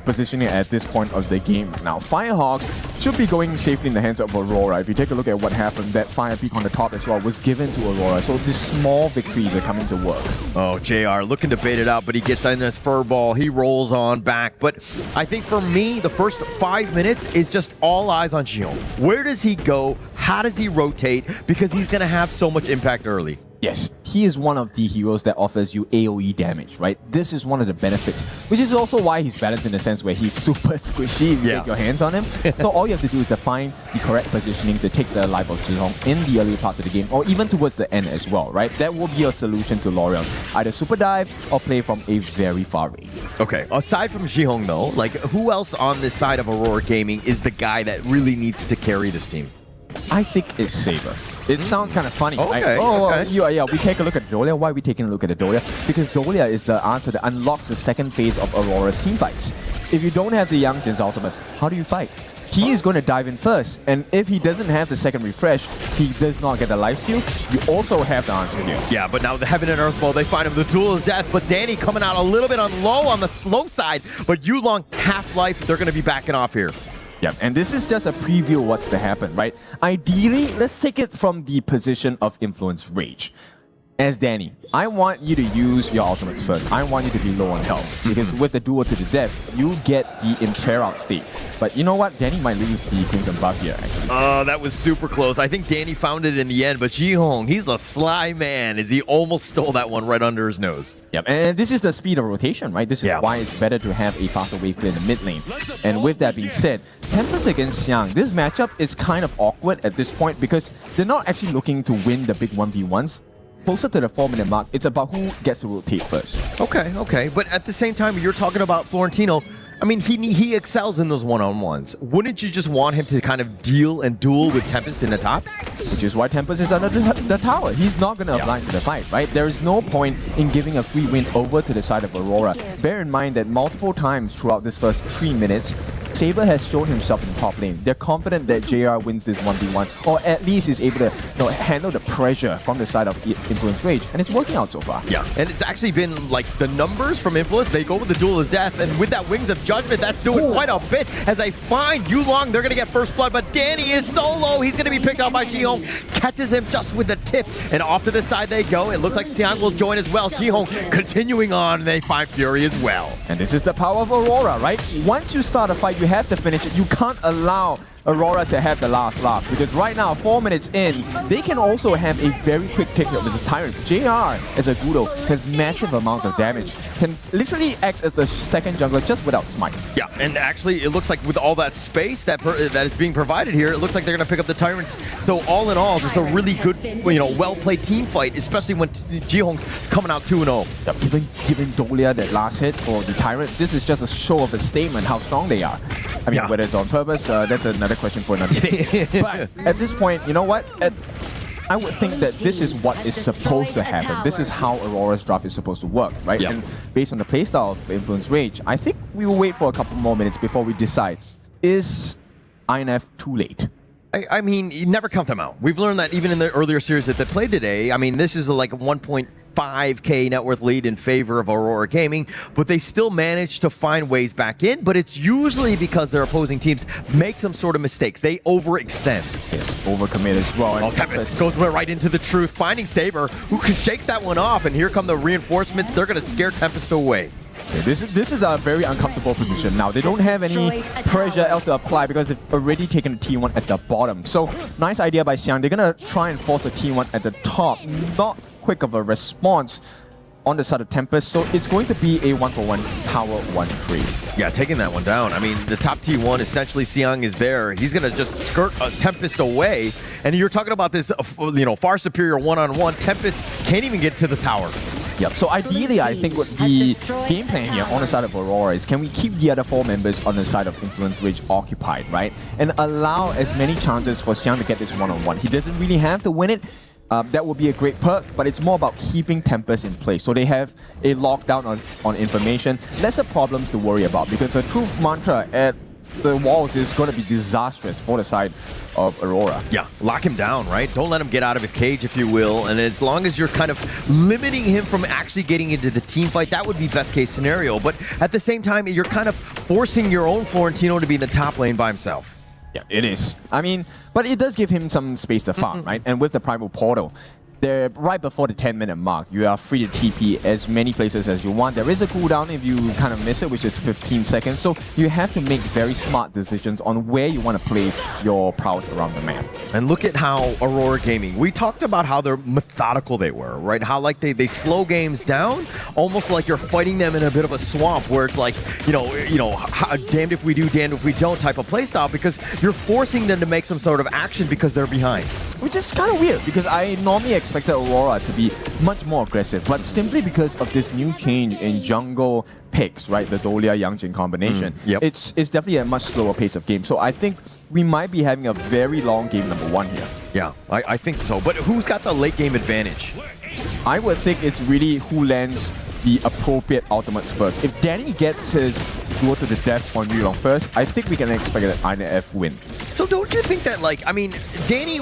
positioning at this point of the game. Now, Firehawk should be going safely in the hands of Aurora. If you take a look at what happened, that Fire Peak on the top as well was given to Aurora. So these small victories are coming to work. Oh, JR looking to bait it out, but he gets in his fur ball. He rolls on back. But I think for me, the first 5 minutes is just all eyes on Xiong. Where does he go? How does he rotate? Because he's going to have so much impact early. Yes, he is one of the heroes that offers you AoE damage, right? This is one of the benefits, which is also why he's balanced in the sense where he's super squishy if you get your hands on him. So all you have to do is to find the correct positioning to take the life of Zhihong in the early parts of the game, or even towards the end as well, right? That will be a solution to Lorion. Either super dive or play from a very far range. Okay, aside from Zhihong though, like who else on this side of Aurora Gaming is the guy that really needs to carry this team? I think it's Saber. It sounds kind of funny, okay, right? Yeah, we take a look at Dolia. Why are we taking a look at the Dolia? Because Dolia is the answer that unlocks the second phase of Aurora's team fights. If you don't have the Yang Jin's ultimate, how do you fight? He is going to dive in first, and if he doesn't have the second refresh, he does not get the lifesteal. You also have the answer here. Yeah, but now the Heaven and Earth Bow, they find him the duel of death, but Danny coming out a little bit on the slow side, but Yulong half-life, they're going to be backing off here. Yeah, and this is just a preview of what's to happen, right? Ideally, let's take it from the position of Influence Rage. As Danny, I want you to use your ultimates first. I want you to be low on health, because with the duel to the death, you get the impair out state. But you know what? Danny might lose the Crimson buff here, actually. Oh, that was super close. I think Danny found it in the end, but Jihong, he's a sly man, as he almost stole that one right under his nose. Yep, and this is the speed of rotation, right? This is why it's better to have a faster wave clear in the mid lane. And with that being said, Tempest against Xiang, this matchup is kind of awkward at this point because they're not actually looking to win the big 1v1s. Closer to the 4-minute mark, it's about who gets to rotate first. Okay. But at the same time, you're talking about Florentino. I mean, he excels in those one-on-ones. Wouldn't you just want him to kind of deal and duel with Tempest in the top? Which is why Tempest is under the tower. He's not going to oblige to the fight, right? There is no point in giving a free win over to the side of Aurora. Bear in mind that multiple times throughout this first 3 minutes, Saber has shown himself in top lane. They're confident that JR wins this 1v1, or at least is able to handle the pressure from the side of Influence Rage, and it's working out so far. Yeah, and it's actually been like the numbers from Influence, they go with the Duel of Death, and with that Wings of Judgment, that's doing quite a bit as they find Yulong. They're going to get first blood, but Danny is solo. He's going to be picked up by Jihong, catches him just with the tip, and off to the side they go. It looks like Xiang will join as well. Jihong continuing on, and they find Fury as well. And this is the power of Aurora, right? Once you start a fight, you have to finish it. You can't allow Aurora to have the last laugh, because right now, 4 minutes in, they can also have a very quick take-up with this Tyrant. JR, as a Gudo, has massive amounts of damage, can literally act as a second jungler just without smite. Yeah, and actually, it looks like with all that space that is being provided here, it looks like they're going to pick up the Tyrants. So all in all, just a really good, well-played team fight, especially when Jihong's coming out 2-0. Even giving Dolia that last hit for the Tyrant, this is just a show of a statement how strong they are. I mean, whether it's on purpose, that's another question for another day. But at this point, you know what? I would think that this is what is supposed to happen. This is how Aurora's draft is supposed to work, right? And based on the playstyle of Influence Rage, I think we will wait for a couple more minutes before we decide, is INF too late? I mean, you never count them out. We've learned that even in the earlier series that they played today. I mean, this is like a 1.5K net worth lead in favor of Aurora Gaming, but they still manage to find ways back in, but it's usually because their opposing teams make some sort of mistakes. They overextend. Yes, overcommit as well. Oh, Tempest goes right into the truth, finding Saber, who shakes that one off, and here come the reinforcements. They're going to scare Tempest away. Yeah, this is a very uncomfortable position now. They don't have any pressure else to apply because they've already taken a T1 at the bottom. So, nice idea by Xiang. They're going to try and force a T1 at the top. Not quick of a response on the side of Tempest, so it's going to be a 1-for-1 tower 1 trade. Yeah, taking that one down. I mean, the top T1, essentially Xiang is there. He's going to just skirt a Tempest away, and you're talking about this, far superior one-on-one. Tempest can't even get to the tower. Yep, so ideally, I think what the game plan here on the side of Aurora is, can we keep the other 4 members on the side of Influence Rage occupied, right? And allow as many chances for Xiang to get this one-on-one. He doesn't really have to win it. That would be a great perk, but it's more about keeping Tempest in place. So they have a lockdown on information. Lesser problems to worry about, because the truth mantra at the walls is going to be disastrous for the side of Aurora. Yeah, lock him down, right? Don't let him get out of his cage, if you will. And as long as you're kind of limiting him from actually getting into the team fight, that would be best case scenario. But at the same time, you're kind of forcing your own Florentino to be in the top lane by himself. Yeah, it is. I mean, but it does give him some space to farm, right? And with the Primal Portal, they're right before the 10-minute mark. You are free to TP as many places as you want. There is a cooldown if you kind of miss it, which is 15 seconds. So you have to make very smart decisions on where you want to play your prowess around the map. And look at how Aurora Gaming, we talked about how they're methodical they were, right? How like they slow games down, almost like you're fighting them in a bit of a swamp where it's like, damned if we do, damned if we don't type of playstyle, because you're forcing them to make some sort of action because they're behind. Which is kind of weird, because I normally expected Aurora to be much more aggressive, but simply because of this new change in jungle picks, right? The Dolia Yangjin combination. It's definitely a much slower pace of game. So I think we might be having a very long game number 1 here. Yeah, I think so. But who's got the late game advantage? I would think it's really who lands the appropriate ultimates first. If Danny gets his duel to the death on Yulong first, I think we can expect an INF win. So don't you think that, like, I mean, Danny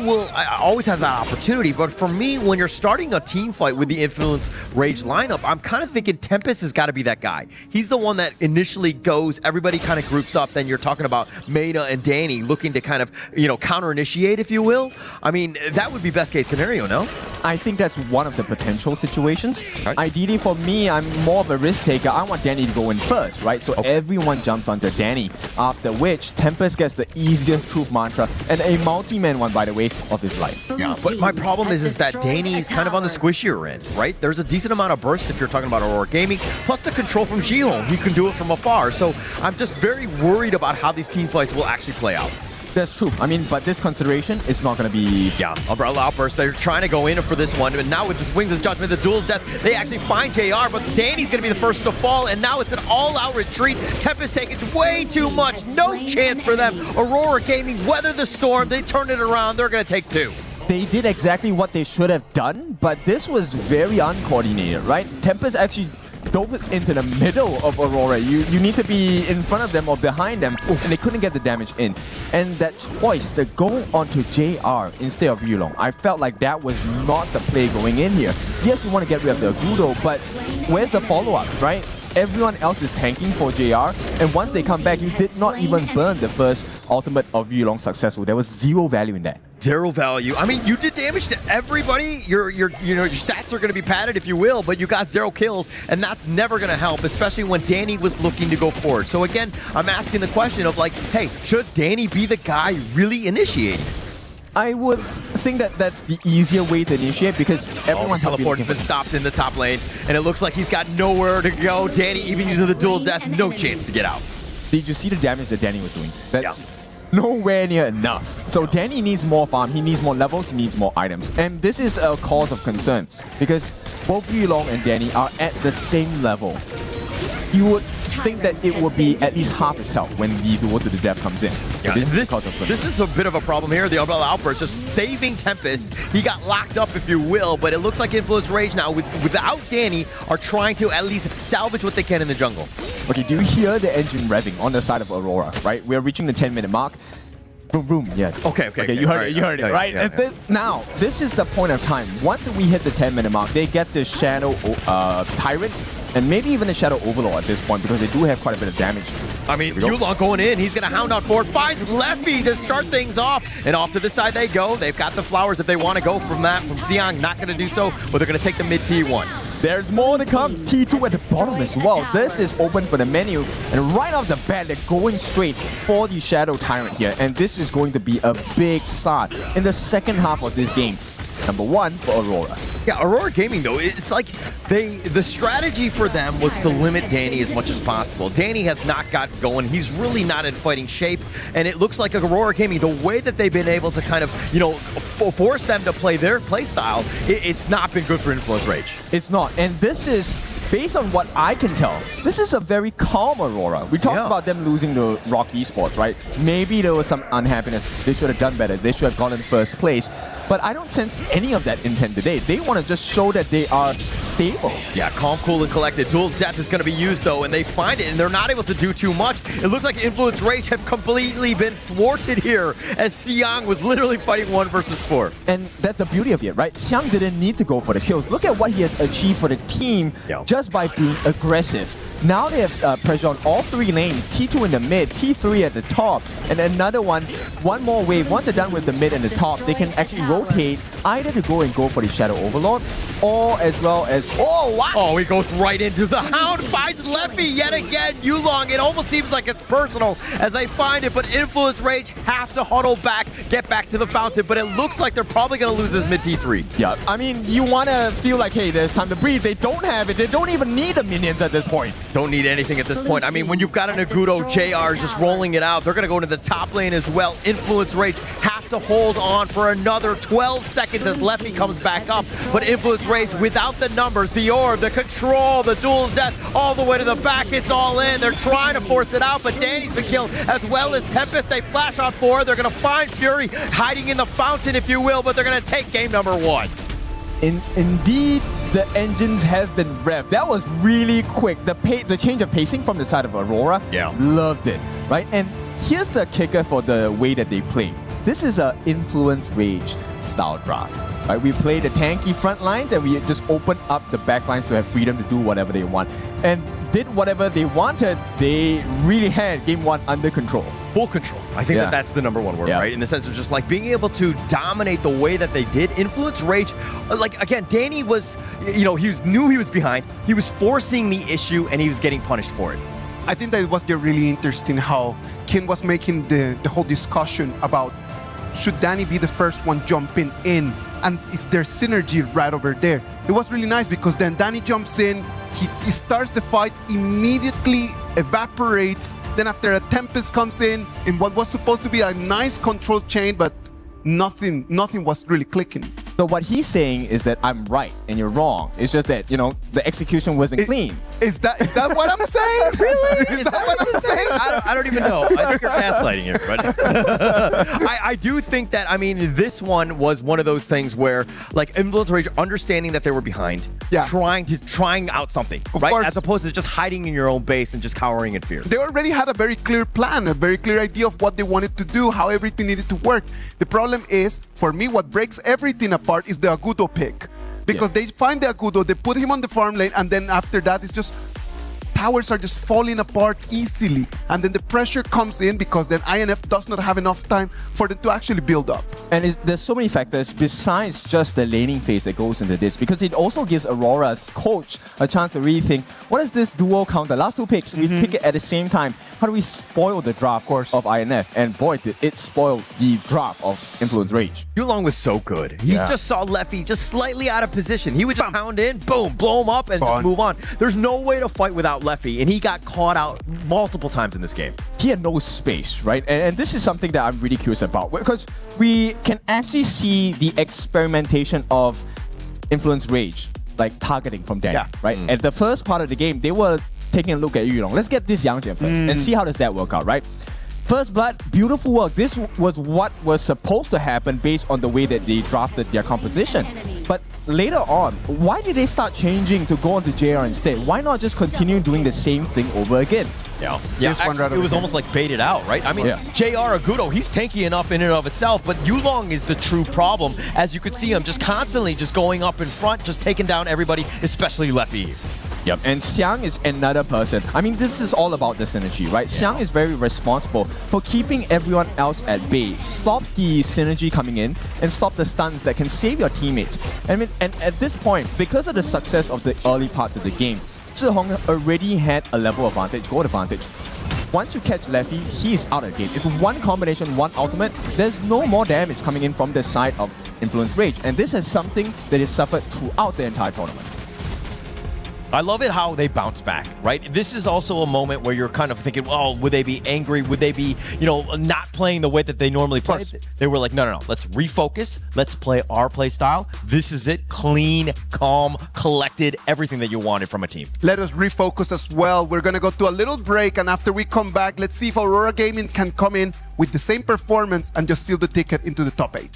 always has that opportunity, but for me, when you're starting a team fight with the Influence Rage lineup, I'm kind of thinking Tempest has got to be that guy. He's the one that initially goes, everybody kind of groups up, then you're talking about Maida and Danny looking to kind of, counter-initiate, if you will. I mean, that would be best case scenario, no? I think that's one of the potential situations. Right. Ideally for me, I'm more of a risk taker. I want Danny to go in first, right? So everyone jumps onto Danny, after which Tempest gets the easiest truth mantra and a multi-man one, by the way, of his life. Yeah, but my problem is that Danny's kind of on the squishier end, right? There's a decent amount of burst if you're talking about Aurora Gaming, plus the control from Jihong. He can do it from afar. So I'm just very worried about how these team fights will actually play out. That's true. I mean, but this consideration is not going to be... Yeah, Umbrella Outburst, they're trying to go in for this one, but now with this Wings of Judgment, the Duel of Death, they actually find JR, but Danny's going to be the first to fall, and now it's an all-out retreat. Tempest taking way too much. No chance for them. Aurora Gaming weather the storm. They turn it around. They're going to take 2. They did exactly what they should have done, but this was very uncoordinated, right? Tempest actually dove into the middle of Aurora. You need to be in front of them or behind them, and they couldn't get the damage in. And that choice to go onto JR instead of Yulong, I felt like that was not the play going in here. Yes, we want to get rid of the Agudo, but where's the follow-up, right? Everyone else is tanking for JR, and once they come back, you did not even burn the first ultimate of Yulong successful. There was zero value in that. Zero value. I mean, you did damage to everybody. Your stats are going to be padded, if you will, but you got 0 kills, and that's never going to help, especially when Danny was looking to go forward. So again, I'm asking the question of like, hey, should Danny be the guy really initiating? I would think that that's the easier way to initiate because everyone's teleport has been stopped in the top lane, and it looks like he's got nowhere to go. Danny, even using the dual death, no chance to get out. Did you see the damage that Danny was doing? That's nowhere near enough. So Danny needs more farm, he needs more levels, he needs more items. And this is a cause of concern because both Yulong and Danny are at the same level. You would think that it would be at least half his health when the duel to the death comes in. Yeah, this is a bit of a problem here. The Umbrella Outburst just saving Tempest. He got locked up, if you will, but it looks like Influence Rage now, without Danny, are trying to at least salvage what they can in the jungle. Okay, do you hear the engine revving on the side of Aurora, right? We're reaching the 10-minute mark. Boom, boom, yeah. Okay, you heard it, right? Now, this is the point of time. Once we hit the 10-minute mark, they get the Shadow Tyrant, and maybe even a Shadow Overlord at this point because they do have quite a bit of damage. I mean, Yulong going in. He's going to hound out forward. Finds Leffy to start things off. And off to the side they go. They've got the flowers if they want to go from that. From Xiang, not going to do so, but they're going to take the mid T1. There's more to come. T2 at the bottom as well. This is open for the menu. And right off the bat, they're going straight for the Shadow Tyrant here. And this is going to be a big start in the second half of this game. Number 1 for Aurora. Yeah, Aurora Gaming, though, it's like the strategy for them was to limit Danny as much as possible. Danny has not got going. He's really not in fighting shape. And it looks like Aurora Gaming, the way that they've been able to kind of, force them to play their play style, it's not been good for Influence Rage. It's not. And this is, based on what I can tell, this is a very calm Aurora. We talked about them losing to Rock Esports, right? Maybe there was some unhappiness. They should have done better. They should have gone in first place. But I don't sense any of that intent today. They want to just show that they are stable. Yeah, calm, cool, and collected. Dual Death is going to be used, though, and they find it, and they're not able to do too much. It looks like Influence Rage have completely been thwarted here, as Xiang was literally fighting 1 versus 4. And that's the beauty of it, right? Xiang didn't need to go for the kills. Look at what he has achieved for the team just by being aggressive. Now they have pressure on all 3 lanes. T2 in the mid, T3 at the top, and another one more wave. Once they're done with the mid and the top, they can actually rotate either to go for the Shadow Overlord, or as well as... Oh, what? Oh, he goes right into the Hound, finds Leffy yet again. Yulong, it almost seems like it's personal as they find it, but Influence Rage have to huddle back, get back to the fountain, but it looks like they're probably going to lose this mid T3. Yeah, I mean, you want to feel like, hey, there's time to breathe. They don't have it. They don't even need the minions at this point. Don't need anything at this point. I mean, when you've got an Agudo JR just rolling it out, they're going to go into the top lane as well. Influence Rage have to hold on for another 12 seconds as Leffy comes back up, but Influence Rage without the numbers, the orb, the control, the dual death, all the way to the back, it's all in. They're trying to force it out, but Danny's been killed as well as Tempest. They flash on forward. They're going to find Fury hiding in the fountain, if you will, but they're going to take game number 1. Indeed, the engines have been revved. That was really quick. The change of pacing from the side of Aurora, loved it, right? And here's the kicker for the way that they play. This is a influence rage style draft, right? We play the tanky front lines and we just open up the back lines to have freedom to do whatever they want. And did whatever they wanted. They really had game one under control. Full control. I think that's the number one word, right? In the sense of just like being able to dominate the way that they did. Influence rage. Like, again, Danny was, knew he was behind. He was forcing the issue and he was getting punished for it. I think that it was really interesting how Kin was making the whole discussion about should Danny be the first one jumping in, and it's their synergy right over there. It was really nice because then Danny jumps in, he starts the fight, immediately evaporates, then after a Tempest comes in what was supposed to be a nice controlled chain, but nothing was really clicking. So what he's saying is that I'm right and you're wrong. It's just that, the execution wasn't clean. Is that what I'm saying? Really? Is that what I'm saying? I don't even know. I think you're gaslighting here. But I do think that, this one was one of those things where, like, Influence Rage, understanding that they were behind, trying out something, Of right? course. As opposed to just hiding in your own base and just cowering in fear. They already had a very clear plan, a very clear idea of what they wanted to do, how everything needed to work. The problem is, for me, what breaks everything apart is the Agudo pick. Because they find the Agudo, they put him on the farm lane, and then after that, it's just towers are just falling apart easily. And then the pressure comes in because then INF does not have enough time for them to actually build up. And there's so many factors besides just the laning phase that goes into this, because it also gives Aurora's coach a chance to really think, what is this duo counter? Last two picks, we pick it at the same time. How do we spoil the draft of INF? And boy, did it spoil the draft of Influence Rage. Yulong was so good. He just saw Leffy just slightly out of position. He would just pound in, boom, blow him up, and just move on. There's no way to fight without Leffy, and he got caught out multiple times in this game. He had no space, right? And this is something that I'm really curious about, because we can actually see the experimentation of Influence Rage, like targeting from Danny, right? At the first part of the game, they were taking a look at Yulong. Let's get this Yang Jian first and see how does that work out, right? First Blood, beautiful work. This was what was supposed to happen based on the way that they drafted their composition. But later on, why did they start changing to go on to JR instead? Why not just continue doing the same thing over again? Actually, it was almost like baited out, right? JR Agudo, he's tanky enough in and of itself, but Yulong is the true problem. As you could see him just constantly just going up in front, just taking down everybody, especially Leffy. Yep, and Xiang is another person. This is all about the synergy, right? Xiang is very responsible for keeping everyone else at bay. Stop the synergy coming in and stop the stuns that can save your teammates. And at this point, because of the success of the early parts of the game, Zhihong already had a level advantage, gold advantage. Once you catch Leffy, he's out of the game. It's one combination, one ultimate. There's no more damage coming in from the side of Influence Rage. And this is something that is suffered throughout the entire tournament. I love it how they bounce back, right? This is also a moment where you're kind of thinking, oh, would they be angry? Would they be, not playing the way that they normally play? They were like, no. Let's refocus. Let's play our play style. This is it. Clean, calm, collected, everything that you wanted from a team. Let us refocus as well. We're going to go to a little break, and after we come back, let's see if Aurora Gaming can come in with the same performance and just seal the ticket into the top 8.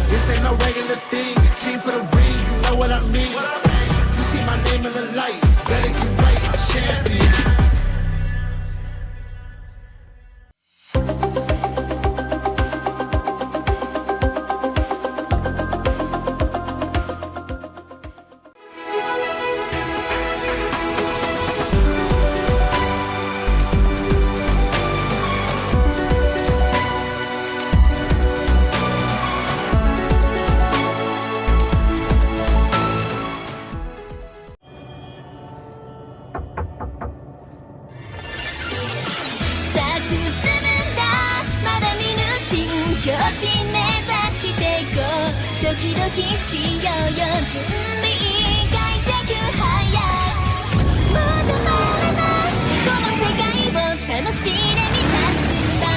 This ain't no regular thing. I came for the ring, you know what I mean. You see my name in the lights, better get right, I'm champion. 싹 웃으면 다 마다 미는 ドキしようよ準備快適早くまだまだないこの世界を楽しんでみたんだ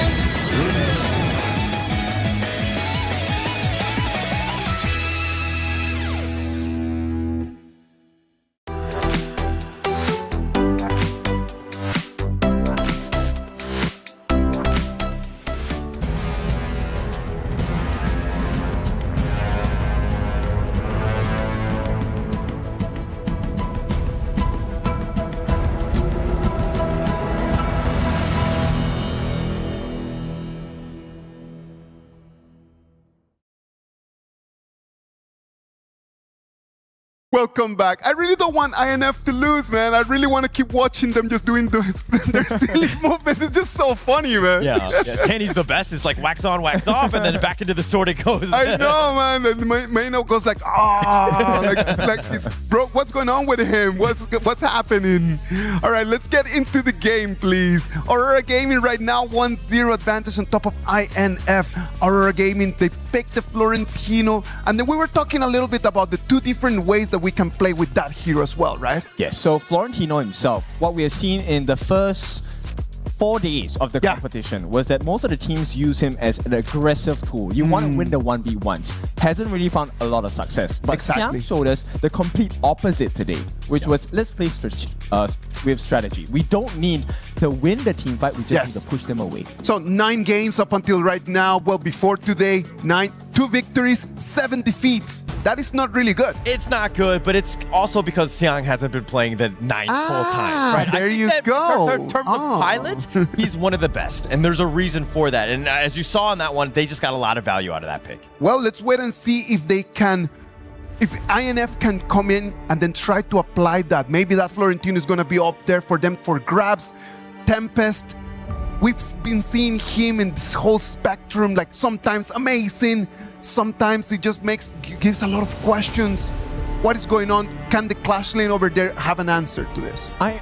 Welcome back. I really don't want INF to lose, man. I really want to keep watching them just doing their silly movements. It's just so funny, man. Yeah, Kenny's the best. It's like wax on, wax off, and then back into the sword it goes. I know, man. And Maino goes like, like this, bro. What's going on with him? What's happening? All right, let's get into the game, please. Aurora Gaming right now 1-0 advantage on top of INF. Aurora Gaming, they picked the Florentino, and then we were talking a little bit about the two different ways that we can play with that hero as well, right? Yes, so Florentino himself, what we have seen in the first 4 days of the competition was that most of the teams use him as an aggressive tool. You want to win the 1v1s. Hasn't really found a lot of success. But Xiang showed us the complete opposite today, which was let's play with strategy. We don't need to win the team fight, we just need to push them away. So 9 games up until right now. Well, before today, 2 victories, 7 defeats. That is not really good. It's not good, but it's also because Xiang hasn't been playing the 9 full time. Right? There you go. In terms of pilot, he's one of the best, and there's a reason for that. And as you saw in that one, they just got a lot of value out of that pick. Well, let's wait and see if they can, if INF can come in and then try to apply that. Maybe that Florentino is going to be up there for them for grabs. Tempest, we've been seeing him in this whole spectrum, like sometimes amazing, sometimes he just gives a lot of questions. What is going on? Can the Clash lane over there have an answer to this? I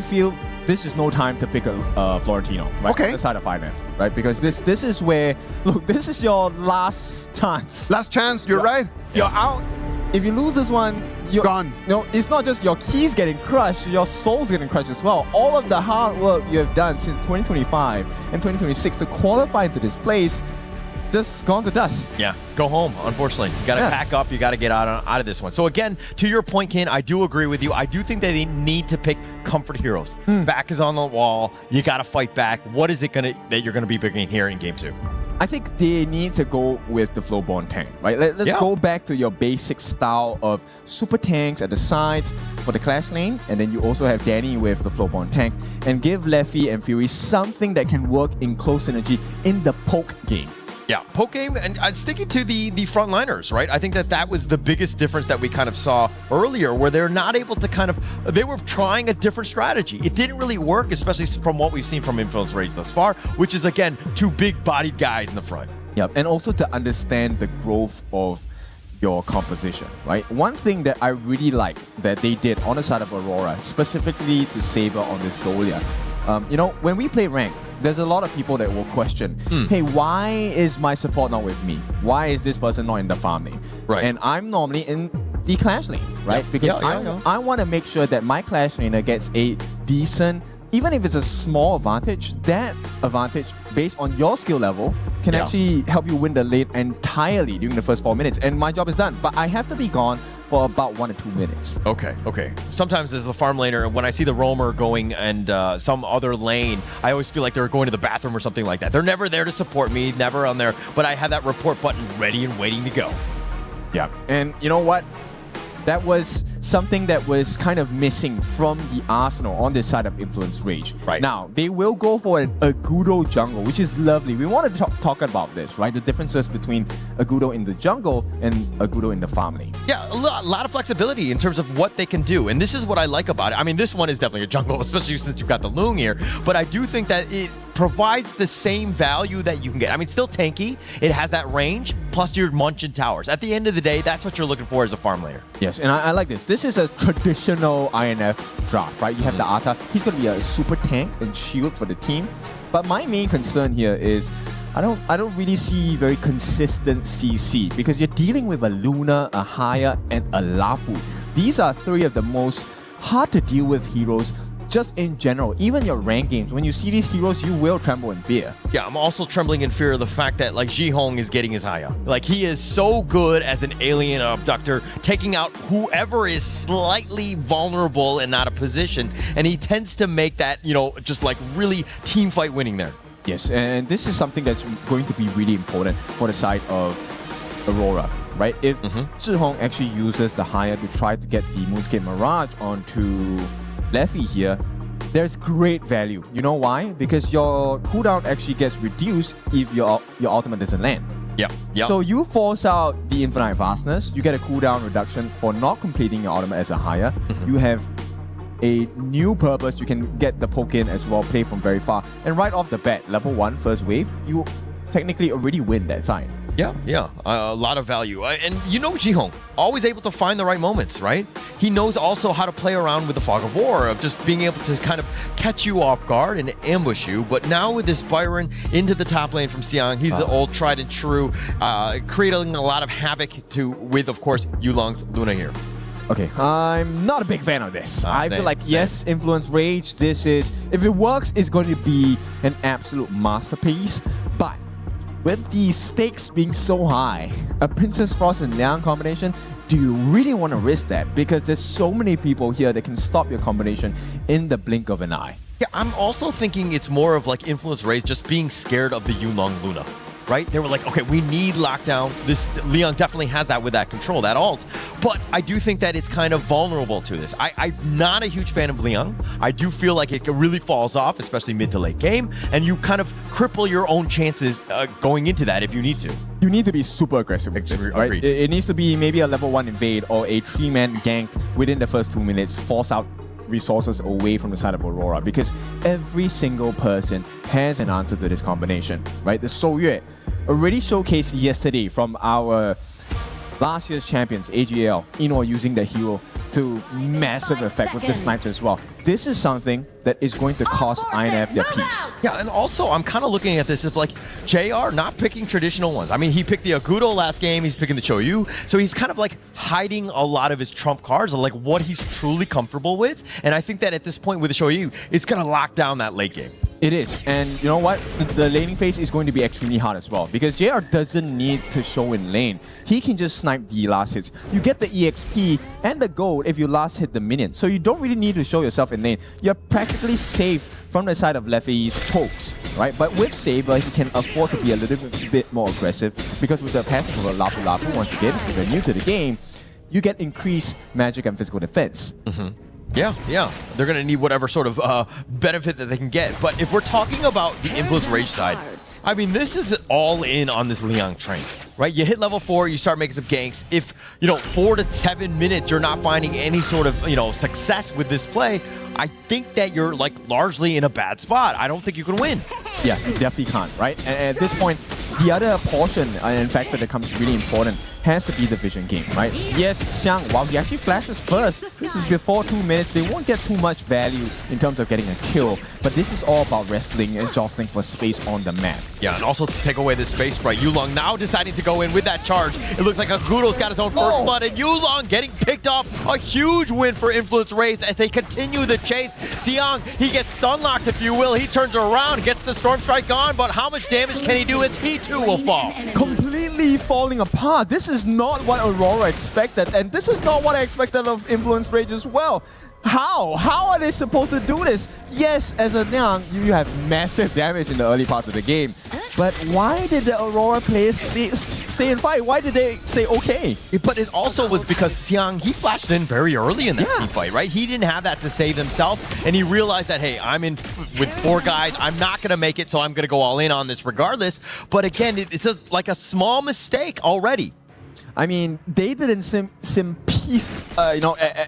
feel this is no time to pick a Florentino, right? Okay. On the side of INF, right? Because this is where, look, this is your last chance. Last chance, you're right. You're out. If you lose this one, you're gone. No, it's not just your keys getting crushed, your soul's getting crushed as well. All of the hard work you have done since 2025 and 2026 to qualify into this place, just gone to dust. Yeah, go home, unfortunately. You got to pack up. You got to get out of this one. So again, to your point, Ken, I do agree with you. I do think that they need to pick comfort heroes. Back is on the wall. You got to fight back. What is it that you're going to be picking here in Game 2? I think they need to go with the Flowborn tank, right? Let's go back to your basic style of super tanks at the sides for the Clash lane, and then you also have Danny with the Flowborn tank, and give Leffy and Fury something that can work in close synergy in the poke game. Yeah, poke game, and sticking to the frontliners, right? I think that was the biggest difference that we kind of saw earlier, where they're not able to they were trying a different strategy. It didn't really work, especially from what we've seen from Influence Rage thus far, which is, again, 2 big-bodied guys in the front. Yep, and also to understand the growth of your composition, right? One thing that I really like that they did on the side of Aurora, specifically to Saber on this Dolia, when we play rank, there's a lot of people that will question, hey, why is my support not with me? Why is this person not in the farm lane? Right. And I'm normally in the Clash lane, right? Because I want to make sure that my Clash laner gets a decent, even if it's a small advantage, that advantage based on your skill level can actually help you win the lane entirely during the first 4 minutes. And my job is done, but I have to be gone for about 1 or 2 minutes. Okay. Sometimes as a farm laner, when I see the roamer going and some other lane, I always feel like they're going to the bathroom or something like that. They're never there to support me, never on there, but I have that report button ready and waiting to go. Yeah, and you know what? That was something that was kind of missing from the Arsenal on this side of Influence Rage. Right. Now, they will go for an Agudo jungle, which is lovely. We want to talk about this, right? The differences between Agudo in the jungle and Agudo in the farm lane. Yeah, a lot of flexibility in terms of what they can do. And this is what I like about it. I mean, this one is definitely a jungle, especially since you've got the Loong here. But I do think that it provides the same value that you can get. I mean, still tanky. It has that range, plus your Munchin towers. At the end of the day, that's what you're looking for as a farm laner. Yes, and I like this. This is a traditional INF draft, right? You have the Arta. He's going to be a super tank and shield for the team. But my main concern here is I don't really see very consistent CC because you're dealing with a Luna, a Haya, and a Lapu. These are three of the most hard to deal with heroes just in general. Even your rank games, when you see these heroes, you will tremble in fear. Yeah, I'm also trembling in fear of the fact that like Jihong is getting his Haya. Like he is so good as an alien abductor, taking out whoever is slightly vulnerable and out of position, and he tends to make that, you know, just like really team fight winning there. Yes, and this is something that's going to be really important for the side of Aurora, right? If Zhihong actually uses the Haya to try to get the Moonscape Mirage onto Leffy here, there's great value. You know why? Because your cooldown actually gets reduced if your ultimate doesn't land. Yeah. So you force out the Infinite Vastness, you get a cooldown reduction for not completing your ultimate as a Haya. You have a new purpose, you can get the poke in as well, play from very far. And right off the bat, level 1 first wave, you technically already win that side. Yeah, a lot of value. And you know Jihong, always able to find the right moments, right? He knows also how to play around with the Fog of War, of just being able to kind of catch you off guard and ambush you. But now with this Byron into the top lane from Xiang, he's the old tried and true, creating a lot of havoc with, of course, Yulong's Luna here. Okay, I'm not a big fan of this. I feel like, yes, Influence Rage, this is, if it works, it's going to be an absolute masterpiece. But with the stakes being so high, a Princess Frost and Liang combination, do you really want to risk that? Because there's so many people here that can stop your combination in the blink of an eye. Yeah, I'm also thinking it's more of like Influence Rage just being scared of the Yulong Luna. Right? They were like, okay, we need lockdown. This Leon definitely has that with that control, that ult. But I do think that it's kind of vulnerable to this. I'm not a huge fan of Leon. I do feel like it really falls off, especially mid to late game, and you kind of cripple your own chances going into that if you need to. You need to be super aggressive with this, right? It needs to be maybe a level 1 invade or a 3-man gank within the first 2 minutes, force out resources away from the side of Aurora, because every single person has an answer to this combination, right? The Soyue already showcased yesterday from our last year's champions, AGL, using the hero to massive effect with the snipes as well. This is something that is going to cost INF their piece. Yeah, and also I'm kind of looking at this as like JR not picking traditional ones. I mean, he picked the Agudo last game, he's picking the Choyu, so he's kind of like hiding a lot of his trump cards, like what he's truly comfortable with. And I think that at this point with the Choyu, it's going to lock down that late game. It is, and you know what? The laning phase is going to be extremely hard as well, because JR doesn't need to show in lane. He can just snipe the last hits. You get the EXP and the gold if you last hit the minion, so you don't really need to show yourself in lane. You're practically safe from the side of Leffy's pokes, right? But with Saber, he can afford to be a little bit more aggressive, because with the passive of Lapu Lapu, once again, if you're new to the game, you get increased magic and physical defense. Yeah. They're going to need whatever sort of benefit that they can get. But if we're talking about the Influence Rage side, I mean, this is all in on this Liang train, right? You hit level 4, you start making some ganks. If, 4 to 7 minutes, you're not finding any sort of, success with this play, I think that you're, like, largely in a bad spot. I don't think you can win. Yeah, you definitely can't, right? And at this point, the other portion, and factor that becomes really important, has to be the vision game, right? Yes, Xiang, while he actually flashes first, this is before 2 minutes, they won't get too much value in terms of getting a kill, but this is all about wrestling and jostling for space on the map. Yeah, and also to take away this space, right? Yulong now deciding to go in with that charge. It looks like Agudo's got his own first blood, and Yulong getting picked off. A huge win for Influence Rays as they continue the chase. Xiang, he gets stun locked, if you will. He turns around, gets the Storm Strike on, but how much damage can he do as he too will fall? Completely falling apart. This is not what Aurora expected, and this is not what I expected of Influence Rage as well. How? How are they supposed to do this? Yes, as a Liang, you have massive damage in the early part of the game. But why did the Aurora players stay and fight? Why did they say okay? But it also was because Xiang, he flashed in very early in that team fight, right? He didn't have that to save himself, and he realized that, hey, I'm in with 4 guys. I'm not going to make it, so I'm going to go all in on this regardless. But again, it's just like a small mistake already. I mean, they didn't simpiste,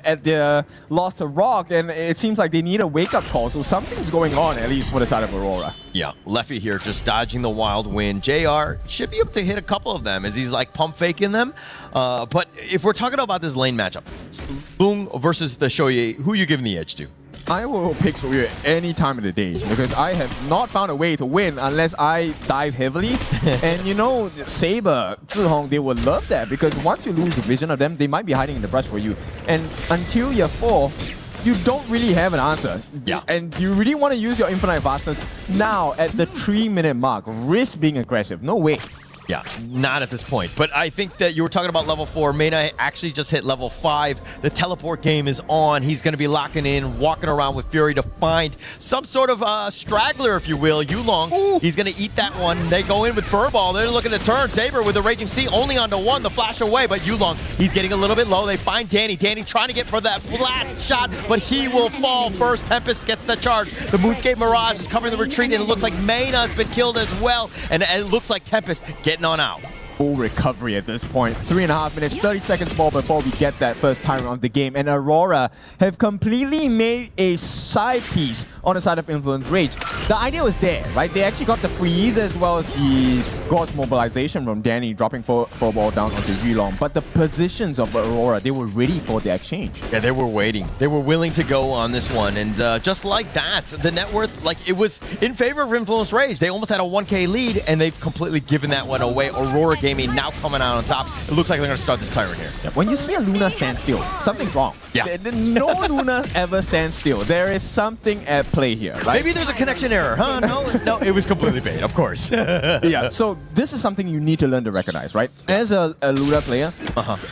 at their loss to Rock, and it seems like they need a wake-up call, so something's going on, at least for the side of Aurora. Yeah, Leffy here just dodging the wild wind. JR should be able to hit a couple of them as he's like pump faking them. But if we're talking about this lane matchup, Lung versus the Shoye, who are you giving the edge to? I will pick Soyu any time of the day because I have not found a way to win unless I dive heavily. And you know, Saber, Zhihong, they would love that because once you lose a vision of them, they might be hiding in the brush for you. And until you're 4, you don't really have an answer. Yeah. And you really want to use your infinite vastness now at the 3-minute mark. Risk being aggressive. No way. Yeah, not at this point. But I think that you were talking about level 4. Mena actually just hit level 5. The teleport game is on. He's going to be locking in, walking around with Fury to find some sort of straggler, if you will. Yulong, he's going to eat that one. They go in with Furball. They're looking to turn. Saber with the Raging Sea only onto 1. The flash away, but Yulong, he's getting a little bit low. They find Danny. Danny trying to get for that blast shot, but he will fall first. Tempest gets the charge. The Moonscape Mirage is covering the retreat, and it looks like Mena's been killed as well. And it looks like Tempest getting on out. Full recovery at this point. 3.5 minutes, 30 seconds more before we get that first time of the game. And Aurora have completely made a side piece on the side of Influence Rage. The idea was there, right? They actually got the freeze as well as the God's mobilization from Danny dropping Furball down onto Yulong. But the positions of Aurora, they were ready for the exchange. Yeah, they were waiting. They were willing to go on this one. And just like that, the net worth, like it was in favor of Influence Rage. They almost had a 1K lead and they've completely given that one away. Aurora Gaming now coming out on top. It looks like they're going to start this Tyrant here. Yeah, when you see a Luna stand still, something's wrong. Yeah. No Luna ever stands still. There is something at play here, right? Maybe there's a connection error, huh? No, it was completely bait, of course. Yeah, so this is something you need to learn to recognize, right? As a Luna player,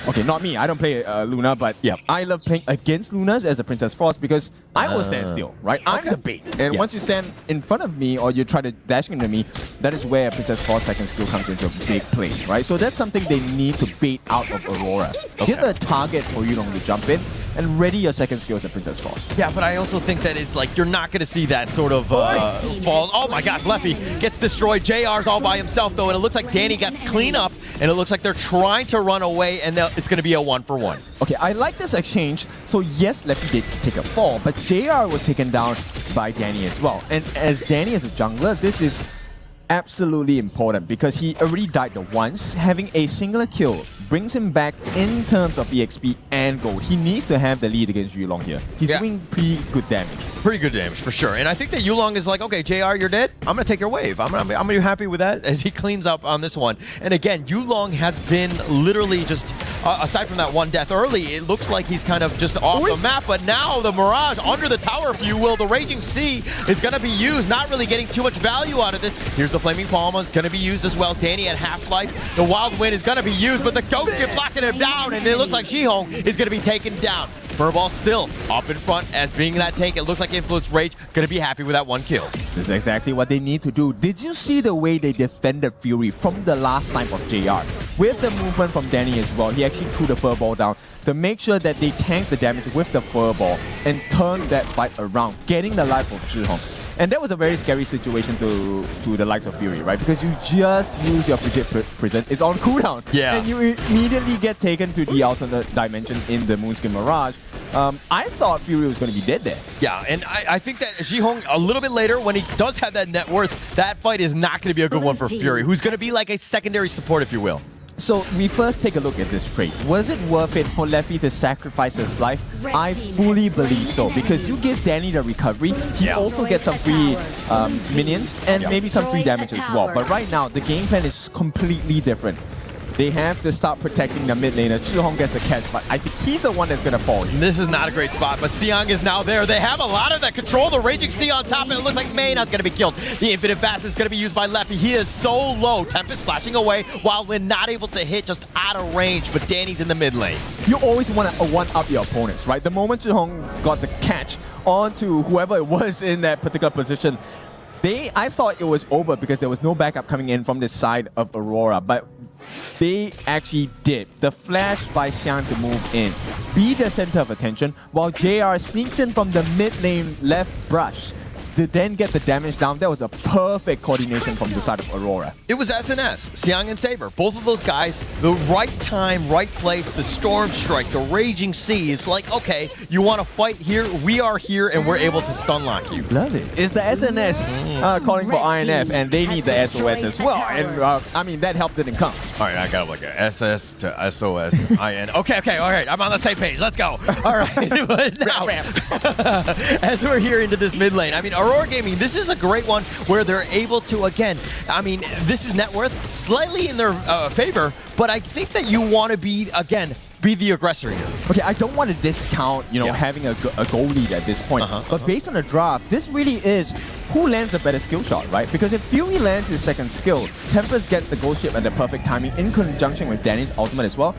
okay, not me, I don't play Luna, but yeah, I love playing against Lunas as a Princess Frost because I will stand still, right? I'm the bait. And once you stand in front of me or you try to dash into me, that is where Princess Frost second skill comes into a big play, right? So that's something they need to bait out of Aurora. Give a target for Yulong to jump in and ready your second skill as a Princess Frost. Yeah, but I also think that it's like you're not going to see that sort of fall. Oh my gosh, Leffy gets destroyed. JR's all by himself though, and it looks like Danny gets clean up, and it looks like they're trying to run away, and it's going to be a 1-for-1. Okay, I like this exchange. So yes, Leffy did take a fall, but JR was taken down by Danny as well. And as Danny is a jungler, this is absolutely important because he already died the once. Having a singular kill brings him back in terms of EXP and gold. He needs to have the lead against Yulong here. He's doing pretty good damage. Pretty good damage, for sure. And I think that Yulong is like, okay, JR, you're dead. I'm going to take your wave. I'm going to be happy with that as he cleans up on this one. And again, Yulong has been literally just, aside from that one death early, it looks like he's kind of just off the map. But now the Mirage under the tower, if you will, the Raging Sea is going to be used. Not really getting too much value out of this. Here's the Flaming Palma is going to be used as well. Danny at half-life. The Wild Wind is going to be used, but the Ghost is blocking him down, and it looks like Zhihong is going to be taken down. Furball still up in front as being that tank. It looks like Influence Rage going to be happy with that one kill. This is exactly what they need to do. Did you see the way they defended Fury from the last snipe of JR? With the movement from Danny as well, he actually threw the Furball down to make sure that they tank the damage with the Furball and turn that fight around, getting the life of Zhihong. And that was a very scary situation to the likes of Fury, right? Because you just use your Frigid Prison, it's on cooldown. Yeah. And you immediately get taken to the alternate dimension in the Moonskin Mirage. I thought Fury was going to be dead there. Yeah, and I think that Zhihong, a little bit later, when he does have that net worth, that fight is not going to be a good one for Fury, who's going to be like a secondary support, if you will. So we first take a look at this trade. Was it worth it for Leffy to sacrifice his life? I fully believe so, because you give Danny the recovery, he also gets some free minions and maybe some free damage as well. But right now, the game plan is completely different. They have to start protecting the mid laner. Zhihong gets the catch, but I think he's the one that's going to fall. This is not a great spot, but Siang is now there. They have a lot of that control. The Raging Sea on top, and it looks like Mena's going to be killed. The Infinite Vast is going to be used by Leffy. He is so low. Tempest flashing away, while Lin not able to hit, just out of range, but Danny's in the mid lane. You always want to one-up your opponents, right? The moment Zhihong got the catch onto whoever it was in that particular position, I thought it was over because there was no backup coming in from the side of Aurora, but they actually did. The flash by Xiang to move in, be the center of attention, while JR sneaks in from the mid lane left brush. then get the damage down. That was a perfect coordination from the side of Aurora. It was SNS, Xiang and Saber. Both of those guys, the right time, right place, the Storm Strike, the Raging Sea. It's like, okay, you want to fight here? We are here, and we're able to stun lock you. Love it. It's the SNS calling for INF, and they need the SOS as well. And I mean, that help didn't come. All right, I got like a SS to SOS to IN. Okay, all right, I'm on the same page. Let's go. All right, but now, as we're here into this mid lane, I mean, Aurora Gaming, this is a great one where they're able to, again, I mean, this is net worth slightly in their favor, but I think that you want to be, again, be the aggressor here. Okay, I don't want to discount, having a goal lead at this point. But based on the draft, this really is who lands a better skill shot, right? Because if Fury lands his second skill, Tempest gets the ghost ship at the perfect timing in conjunction with Danny's ultimate as well.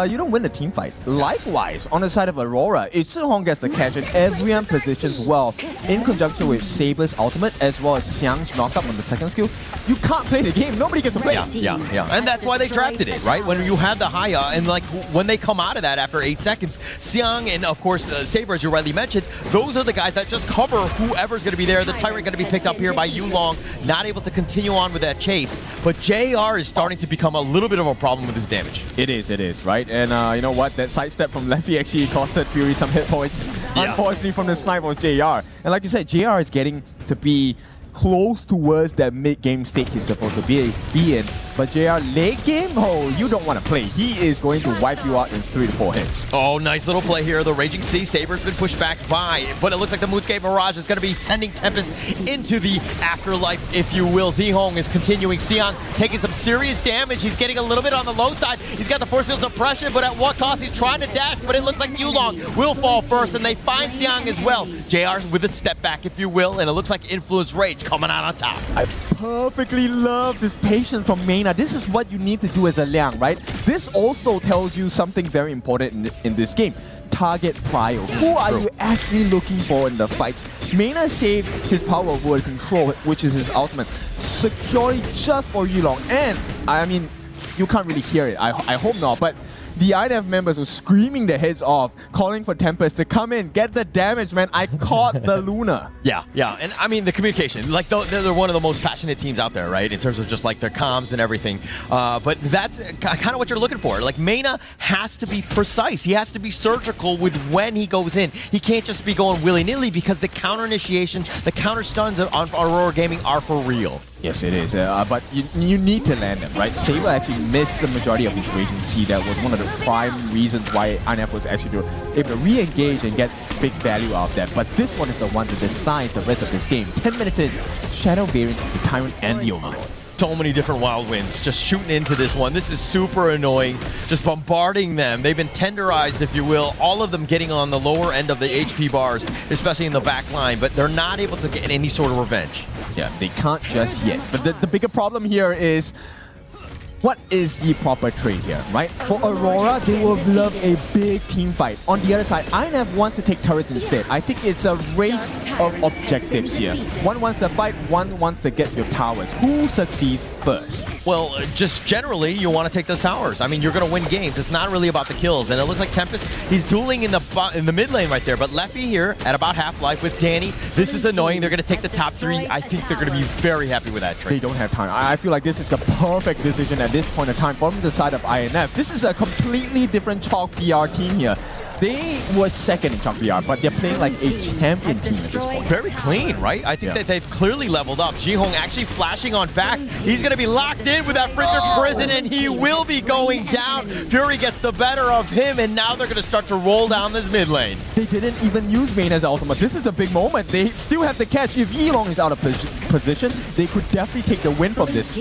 You don't win the team fight. Likewise, on the side of Aurora, if Zhihong gets the catch and everyone positions well in conjunction with Saber's ultimate as well as Xiang's knockup on the second skill, you can't play the game. Nobody gets to play. Yeah. And that's why they drafted it, right? When you had the Haya, and like when they come out of that after 8 seconds, Xiang and of course Saber, as you rightly mentioned, those are the guys that just cover whoever's going to be there. The Tyrant going to be picked up here by Yulong, not able to continue on with that chase. But JR is starting to become a little bit of a problem with his damage. It is, right? And you know what? That sidestep from Leffy actually costed Fury some hit points. Unfortunately, from the snipe of JR. And like you said, JR is getting to be close towards that mid-game state he's supposed to be in. But JR, late game, you don't want to play. He is going to wipe you out in 3 to 4 hits. Oh, nice little play here. The Raging Sea Saber's been pushed back by, but it looks like the Moonscape Mirage is going to be sending Tempest into the afterlife, if you will. Zhihong is continuing. Xiang taking some serious damage. He's getting a little bit on the low side. He's got the force field suppression, but at what cost? He's trying to dash, but it looks like Yulong will fall first, and they find Xiang as well. JR with a step back, if you will, and it looks like Influence Rage coming out on top. I perfectly love this patience from Mena. This is what you need to do as a Liang, right? This also tells you something very important in this game. Target prio. Who are you actually looking for in the fights? Mena saved his power of word control, which is his ultimate, securely just for Yulong. And, I mean, you can't really hear it. I hope not, but the INF members were screaming their heads off, calling for Tempest to come in, get the damage, man. I caught the Luna. Yeah. And I mean, the communication, like they're one of the most passionate teams out there, right? In terms of just like their comms and everything. But that's kind of what you're looking for. Like, Mena has to be precise. He has to be surgical with when he goes in. He can't just be going willy-nilly because the counter initiation, the counter stuns on Aurora Gaming are for real. Yes, it is. But you need to land them, right? Saber actually missed the majority of his Raging Sea. That was one of the prime reasons why INF was actually able to re-engage and get big value out of that. But this one is the one that decides the rest of this game. 10 minutes in, Shadow variants of the Tyrant and the Overlord. So many different wild winds just shooting into this one. This is super annoying, just bombarding them. They've been tenderized, if you will, all of them getting on the lower end of the HP bars, especially in the back line, but they're not able to get any sort of revenge. Yeah, they can't just yet. But the bigger problem here is, what is the proper trade here, right? For Aurora, they will love a big team fight. On the other side, INF wants to take turrets instead. I think it's a race of objectives here. One wants to fight, one wants to get your towers. Who succeeds first? Well, just generally, you want to take those towers. I mean, you're going to win games. It's not really about the kills. And it looks like Tempest, he's dueling in the mid lane right there. But Leffy here at about half-life with Danny. This is annoying. They're going to take the top 3. I think they're going to be very happy with that trade. They don't have time. I feel like this is a perfect decision at this point in time from the side of INF. This is a completely different Chalk PR team here. They were second in Chalk PR, but they're playing like a champion team at this point. Very clean, right? I think that they've clearly leveled up. Zhihong actually flashing on back. He's going to be locked in with that freaking prison, and he will be going down. Fury gets the better of him, and now they're going to start to roll down this mid lane. They didn't even use Main as ultimate. This is a big moment. They still have the catch. If Yilong is out of position, they could definitely take the win from this.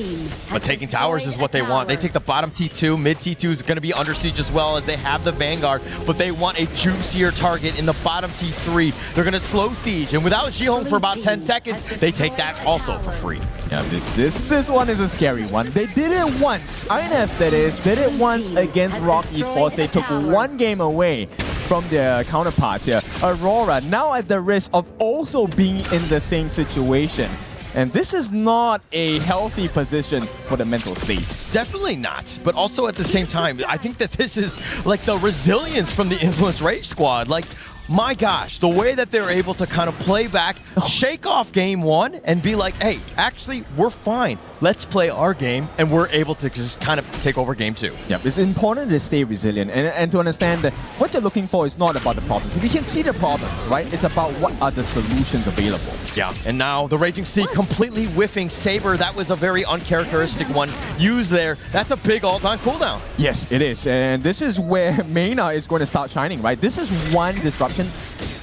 But taking towers is what they want. They take the bottom T2. Mid T2 is going to be under siege as well, as they have the Vanguard, but they want a juicier target in the bottom T3. They're going to slow siege, and without Zhihong for about 10 seconds, they take that also for free. Yeah, this one is a scary one. They did it once. INF, that is, did it once against Rock Esports. They took one game away from their counterparts here. Aurora, now at the risk of also being in the same situation. And this is not a healthy position for the mental state. Definitely not. But also at the same time, I think that this is like the resilience from the Influence Rage squad. Like, my gosh, the way that they're able to kind of play back, shake off game one, and be like, hey, actually, we're fine. Let's play our game, and we're able to just kind of take over game two. Yeah, it's important to stay resilient and to understand that what you're looking for is not about the problems. We can see the problems, right? It's about what are the solutions available. Yeah, and now the Raging Sea completely whiffing Saber. That was a very uncharacteristic one used there. That's a big all-time cooldown. Yes, it is. And this is where Mena is going to start shining, right? This is one disruption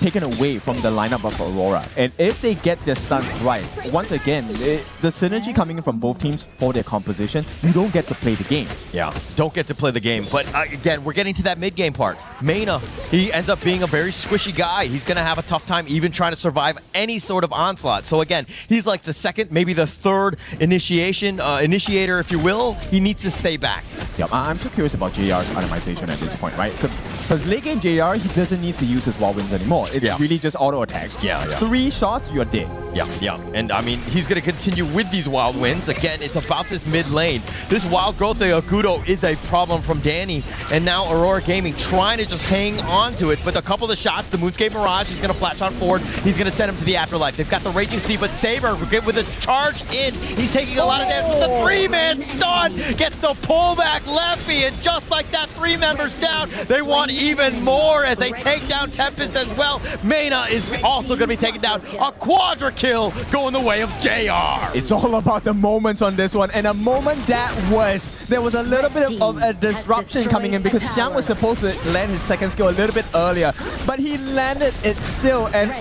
taken away from the lineup of Aurora. And if they get their stunts right, once again, the synergy coming in from both teams for their composition, you don't get to play the game. Yeah, don't get to play the game. But again, we're getting to that mid-game part. Mena, he ends up being a very squishy guy. He's going to have a tough time even trying to survive any sort of onslaught. So again, he's like the second, maybe the third initiator, if you will. He needs to stay back. Yep, I'm so curious about JR's itemization at this point, right? Because late game JR, he doesn't need to use his wild winds anymore. It's really just auto attacks. Yeah. 3 shots, you're dead. Yeah. And I mean, he's going to continue with these wild winds. Again, it's about this mid lane. This wild growth of Agudo is a problem from Danny. And now Aurora Gaming trying to just hang on to it. But a couple of the shots, the Moonscape Mirage, he's going to flash on forward. He's going to send him to the afterlife. They've got the Raging Sea, but Saber with a charge in. He's taking a lot of damage. The 3-man stun gets the pullback lefty. And just like that, 3 members down. They want even more as they take down Tempest as well. Mena is also going to be taken down. A quadra kill going the way of JR. It's all about the moments on this one. And a moment there was a little bit of a disruption coming in because Xiang was supposed to land his second skill a little bit earlier. But he landed it still. And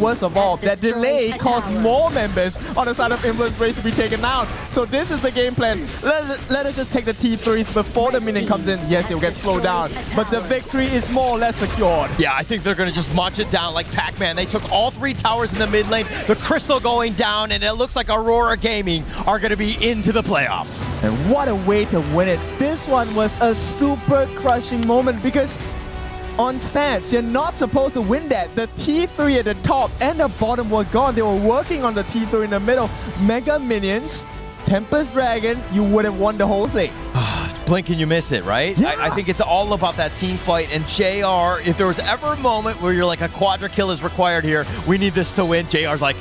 worst of all, that delay caused more members on the side of Influence Rage to be taken out. So this is the game plan. Let us just take the T3s before the minion comes in. Yes, they'll get slowed down. But the victory is more or less secured. Yeah, I think they're going to just munch it down like Pac-Man. They took all 3 towers in the mid lane, the Crystal going down, and it looks like Aurora Gaming are going to be into the playoffs. And what a way to win it. This one was a super crushing moment because on stats, you're not supposed to win that. The T3 at the top and the bottom were gone. They were working on the T3 in the middle. Mega Minions, Tempest Dragon, you would have won the whole thing. Blink and you miss it, right? Yeah. I think it's all about that team fight. And JR, if there was ever a moment where you're like, a quadra kill is required here, we need this to win, JR's like,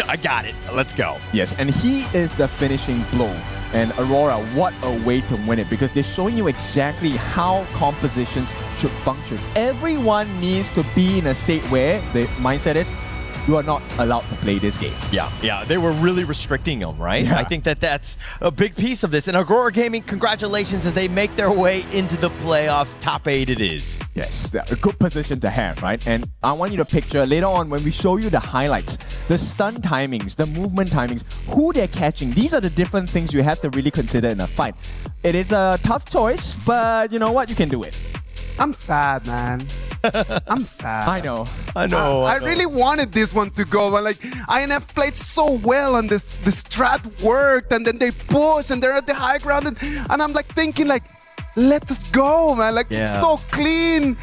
I got it, let's go. Yes, and he is the finishing blow. And Aurora, what a way to win it because they're showing you exactly how compositions should function. Everyone needs to be in a state where the mindset is, you are not allowed to play this game. Yeah, they were really restricting them, right? Yeah. I think that's a big piece of this. And Aurora Gaming, congratulations as they make their way into the playoffs. Top 8 it is. Yes, a good position to have, right? And I want you to picture later on when we show you the highlights, the stun timings, the movement timings, who they're catching. These are the different things you have to really consider in a fight. It is a tough choice, but you know what? You can do it. I'm sad, man. I'm sad. I know. I really wanted this one to go. But like INF played so well and the strat worked and then they push and they're at the high ground and I'm like thinking like, let us go, man. Like it's so clean.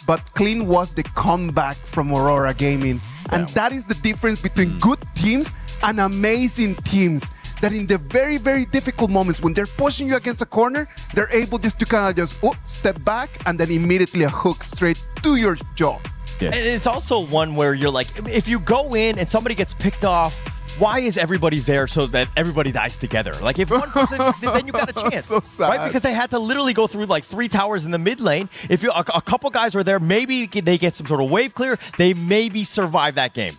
But clean was the comeback from Aurora Gaming. And that is the difference between good teams and amazing teams. That in the very, very difficult moments when they're pushing you against a corner, they're able just to kind of just step back and then immediately a hook straight to your jaw. Yes. And it's also one where you're like, if you go in and somebody gets picked off, why is everybody there so that everybody dies together? Like if one person, then you got a chance. So sad. Right? Because they had to literally go through like 3 towers in the mid lane. If you, a couple guys are there, maybe they get some sort of wave clear. They maybe survive that game.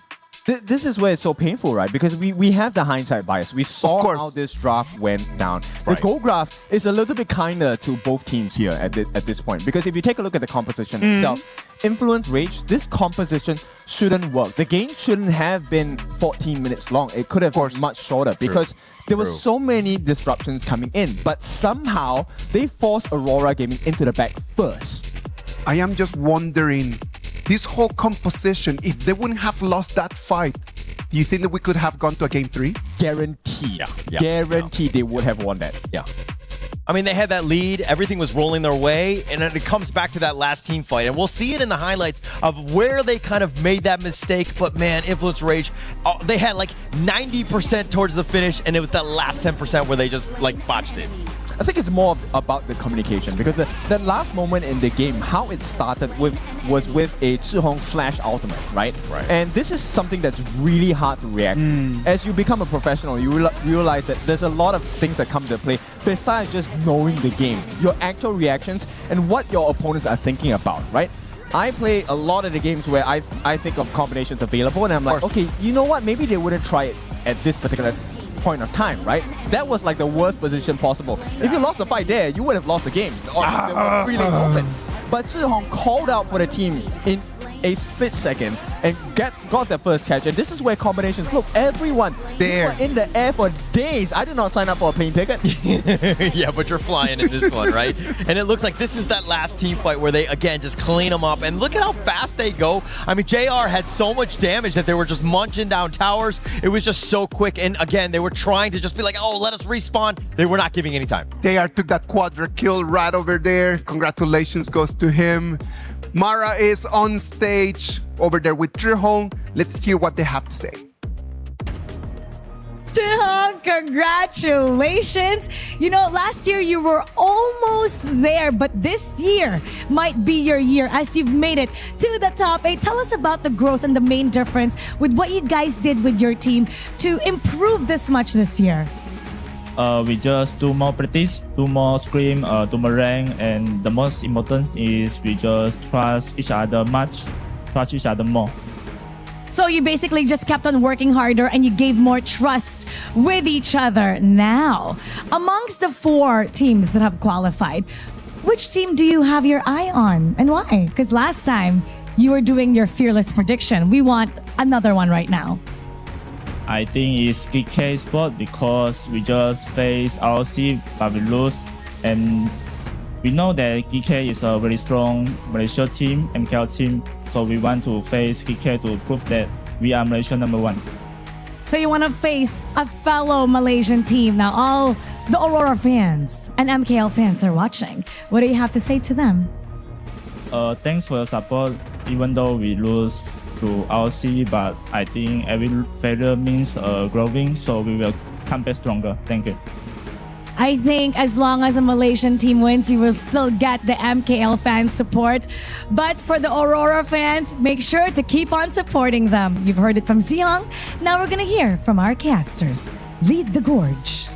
This is where it's so painful, right? Because we have the hindsight bias. We saw how this draft went down. The goal graph is a little bit kinder to both teams here at this point. Because if you take a look at the composition itself, Influence Rage, this composition shouldn't work. The game shouldn't have been 14 minutes long. It could have been much shorter because there were so many disruptions coming in. But somehow, they forced Aurora Gaming into the back first. I am just wondering, this whole composition, if they wouldn't have lost that fight, do you think that we could have gone to a game 3? Guaranteed. Guaranteed they would have won that. Yeah. I mean, they had that lead. Everything was rolling their way. And then it comes back to that last team fight. And we'll see it in the highlights of where they kind of made that mistake. But man, Influence Rage, they had like 90% towards the finish. And it was that last 10% where they just like botched it. I think it's more about the communication because the last moment in the game, how it started was with a Zhihong flash ultimate, right? And this is something that's really hard to react. As you become a professional, you realize that there's a lot of things that come into play besides just knowing the game. Your actual reactions and what your opponents are thinking about, right? I play a lot of the games where I think of combinations available and I'm like, okay, you know what? Maybe they wouldn't try it at this particular point of time, right? That was like the worst position possible. If you lost the fight there, you would have lost the game. Or they were really open. But Zhihong called out for the team in a split second and got their first catch. And this is where combinations look. Everyone there in the air for days. I did not sign up for a plane ticket. Yeah, but you're flying in this one, right? And it looks like this is that last team fight where they, again, just clean them up. And look at how fast they go. I mean, JR had so much damage that they were just munching down towers. It was just so quick. And again, they were trying to just be like, oh, let us respawn. They were not giving any time. JR took that quadra kill right over there. Congratulations goes to him. Mara is on stage over there with Zhihong. Let's hear what they have to say. Zhihong, congratulations. You know, last year you were almost there, but this year might be your year as you've made it to the top 8. Tell us about the growth and the main difference with what you guys did with your team to improve this much this year. We just do more practice, do more scrim, do more rank, and the most important is we just trust each other more. So you basically just kept on working harder and you gave more trust with each other. Now, amongst the 4 teams that have qualified, which team do you have your eye on and why? Because last time you were doing your fearless prediction. We want another one right now. I think it's GK Esports because we just face ROC but we lose, and we know that GK is a very strong Malaysia team, MKL team, so we want to face GK to prove that we are Malaysia #1. So you want to face a fellow Malaysian team. Now all the Aurora fans and MKL fans are watching. What do you have to say to them? Thanks for your support, even though we lose to RC, but I think every failure means growing, so we will come back stronger. Thank you. I think as long as a Malaysian team wins, you will still get the MKL fan support. But for the Aurora fans, make sure to keep on supporting them. You've heard it from Zhihong. Now we're going to hear from our casters. Lead the Gorge.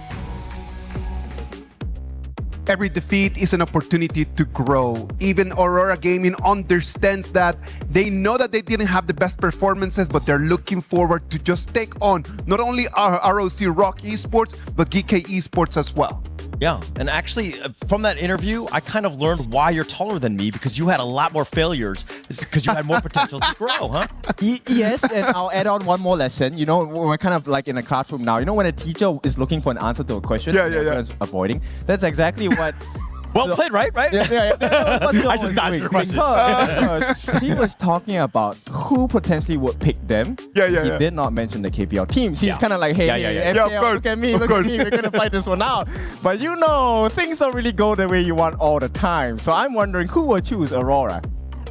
Every defeat is an opportunity to grow. Even Aurora Gaming understands that. They know that they didn't have the best performances, but they're looking forward to just take on not only ROC Rock Esports, but GK Esports as well. Yeah, and actually, from that interview, I kind of learned why you're taller than me, because you had a lot more failures. It's because you had more potential to grow, huh? Yes, and I'll add on one more lesson. You know, we're kind of like in a classroom now. You know when a teacher is looking for an answer to a question, everyone's avoiding? That's exactly what... Well played, right? Yeah. I just dodged your question. Because he was talking about who potentially would pick them. He did not mention the KPL teams. He's kind of like, hey, MKL, of course. look at me, we're going to fight this one out. But you know, things don't really go the way you want all the time. So I'm wondering who will choose Aurora.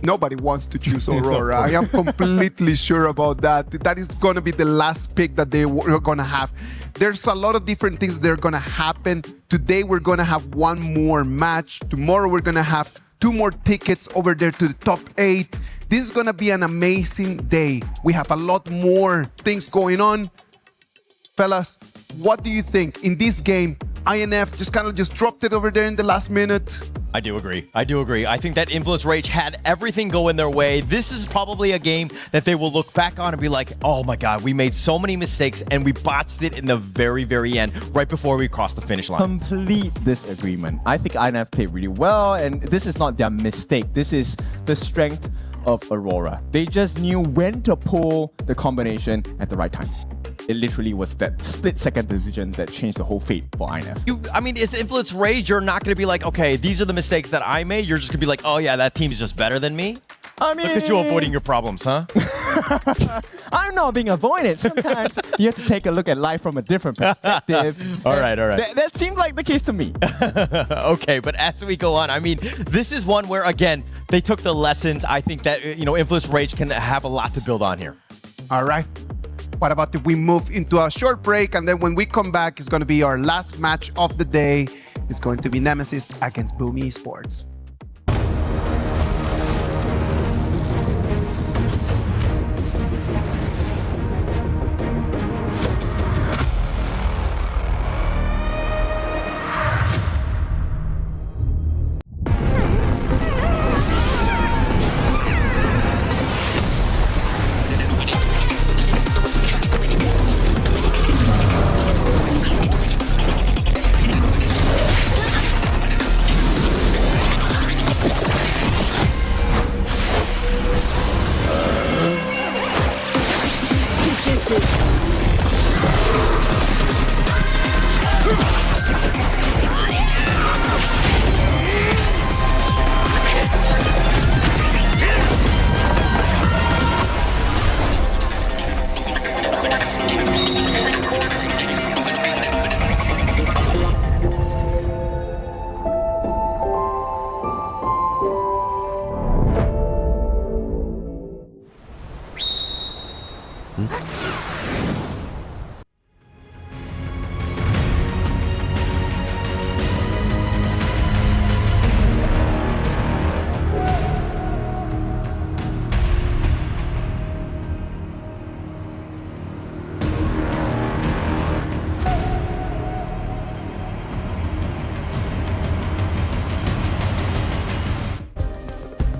Nobody wants to choose Aurora. I am completely sure about that. That is going to be the last pick that they were going to have. There's a lot of different things that are going to happen. Today, we're going to have one more match. Tomorrow, we're going to have 2 more tickets over there to the top 8. This is going to be an amazing day. We have a lot more things going on. Fellas, what do you think? In this game, INF just dropped it over there in the last minute. I do agree. I think that Influence Rage had everything going their way. This is probably a game that they will look back on and be like, oh my God, we made so many mistakes and we botched it in the very, very end, right before we crossed the finish line. Complete disagreement. I think INF played really well, and this is not their mistake. This is the strength of Aurora. They just knew when to pull the combination at the right time. It literally was that split-second decision that changed the whole fate for INF. I mean, it's Influence Rage. You're not going to be like, okay, these are the mistakes that I made. You're just going to be like, oh yeah, that team's just better than me. I mean, look at you avoiding your problems, huh? I'm not being avoided. Sometimes you have to take a look at life from a different perspective. All right. That seemed like the case to me. Okay, but as we go on, I mean, this is one where, again, they took the lessons. I think that, Influence Rage can have a lot to build on here. All right. What about if we move into a short break, and then when we come back, it's going to be our last match of the day. is going to be Nemesis against Boom Esports.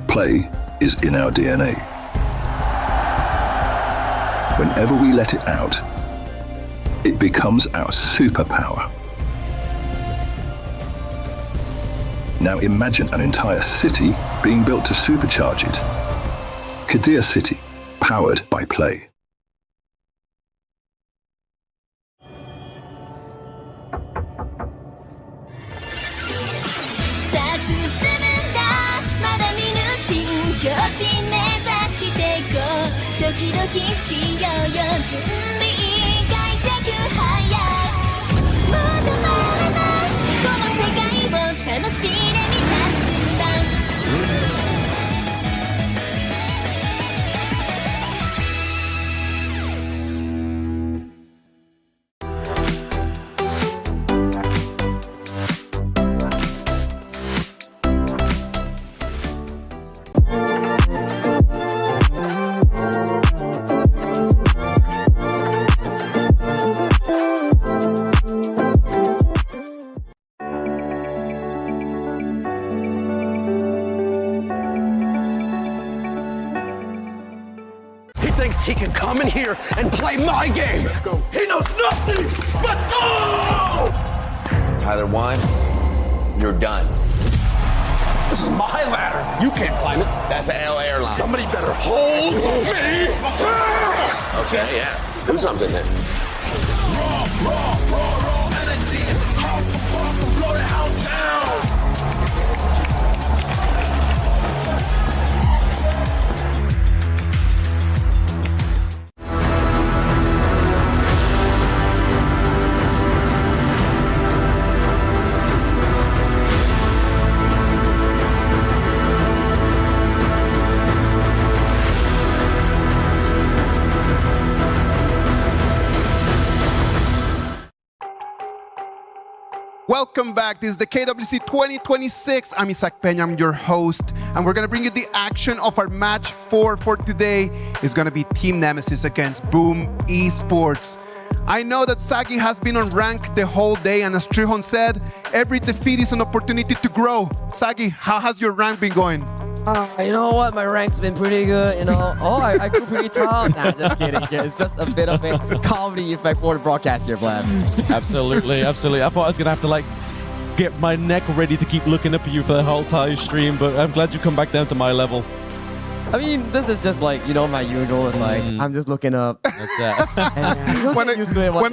Play is in our DNA. Whenever we let it out, it becomes our superpower. Now imagine an entire city being built to supercharge it. Kadir City, powered by play. He can come in here and play my game. He knows nothing but go! Tyler 1, you're done. This is my ladder. You can't climb it. That's an L airline. Somebody better hold me back. Okay, yeah. Do something then. Raw energy. House for far, blow the house down. Welcome back. This is the KWC 2026. I'm Isaac Peña, I'm your host, and we're going to bring you the action of our match 4 for today. It's going to be Team Nemesis against Boom Esports. I know that Sagi has been on rank the whole day, and as Trihon said, every defeat is an opportunity to grow. Sagi, how has your rank been going? You know what? My rank's been pretty good, you know. Oh, I grew pretty tall. Nah, just kidding. It's just a bit of a comedy effect for the broadcast here, Vlad. Absolutely, absolutely. I thought I was going to have to, like, get my neck ready to keep looking up at you for the whole entire stream, but I'm glad you come back down to my level. I mean, this is just like, you know, my usual. It's like, I'm just looking up. That's it. Want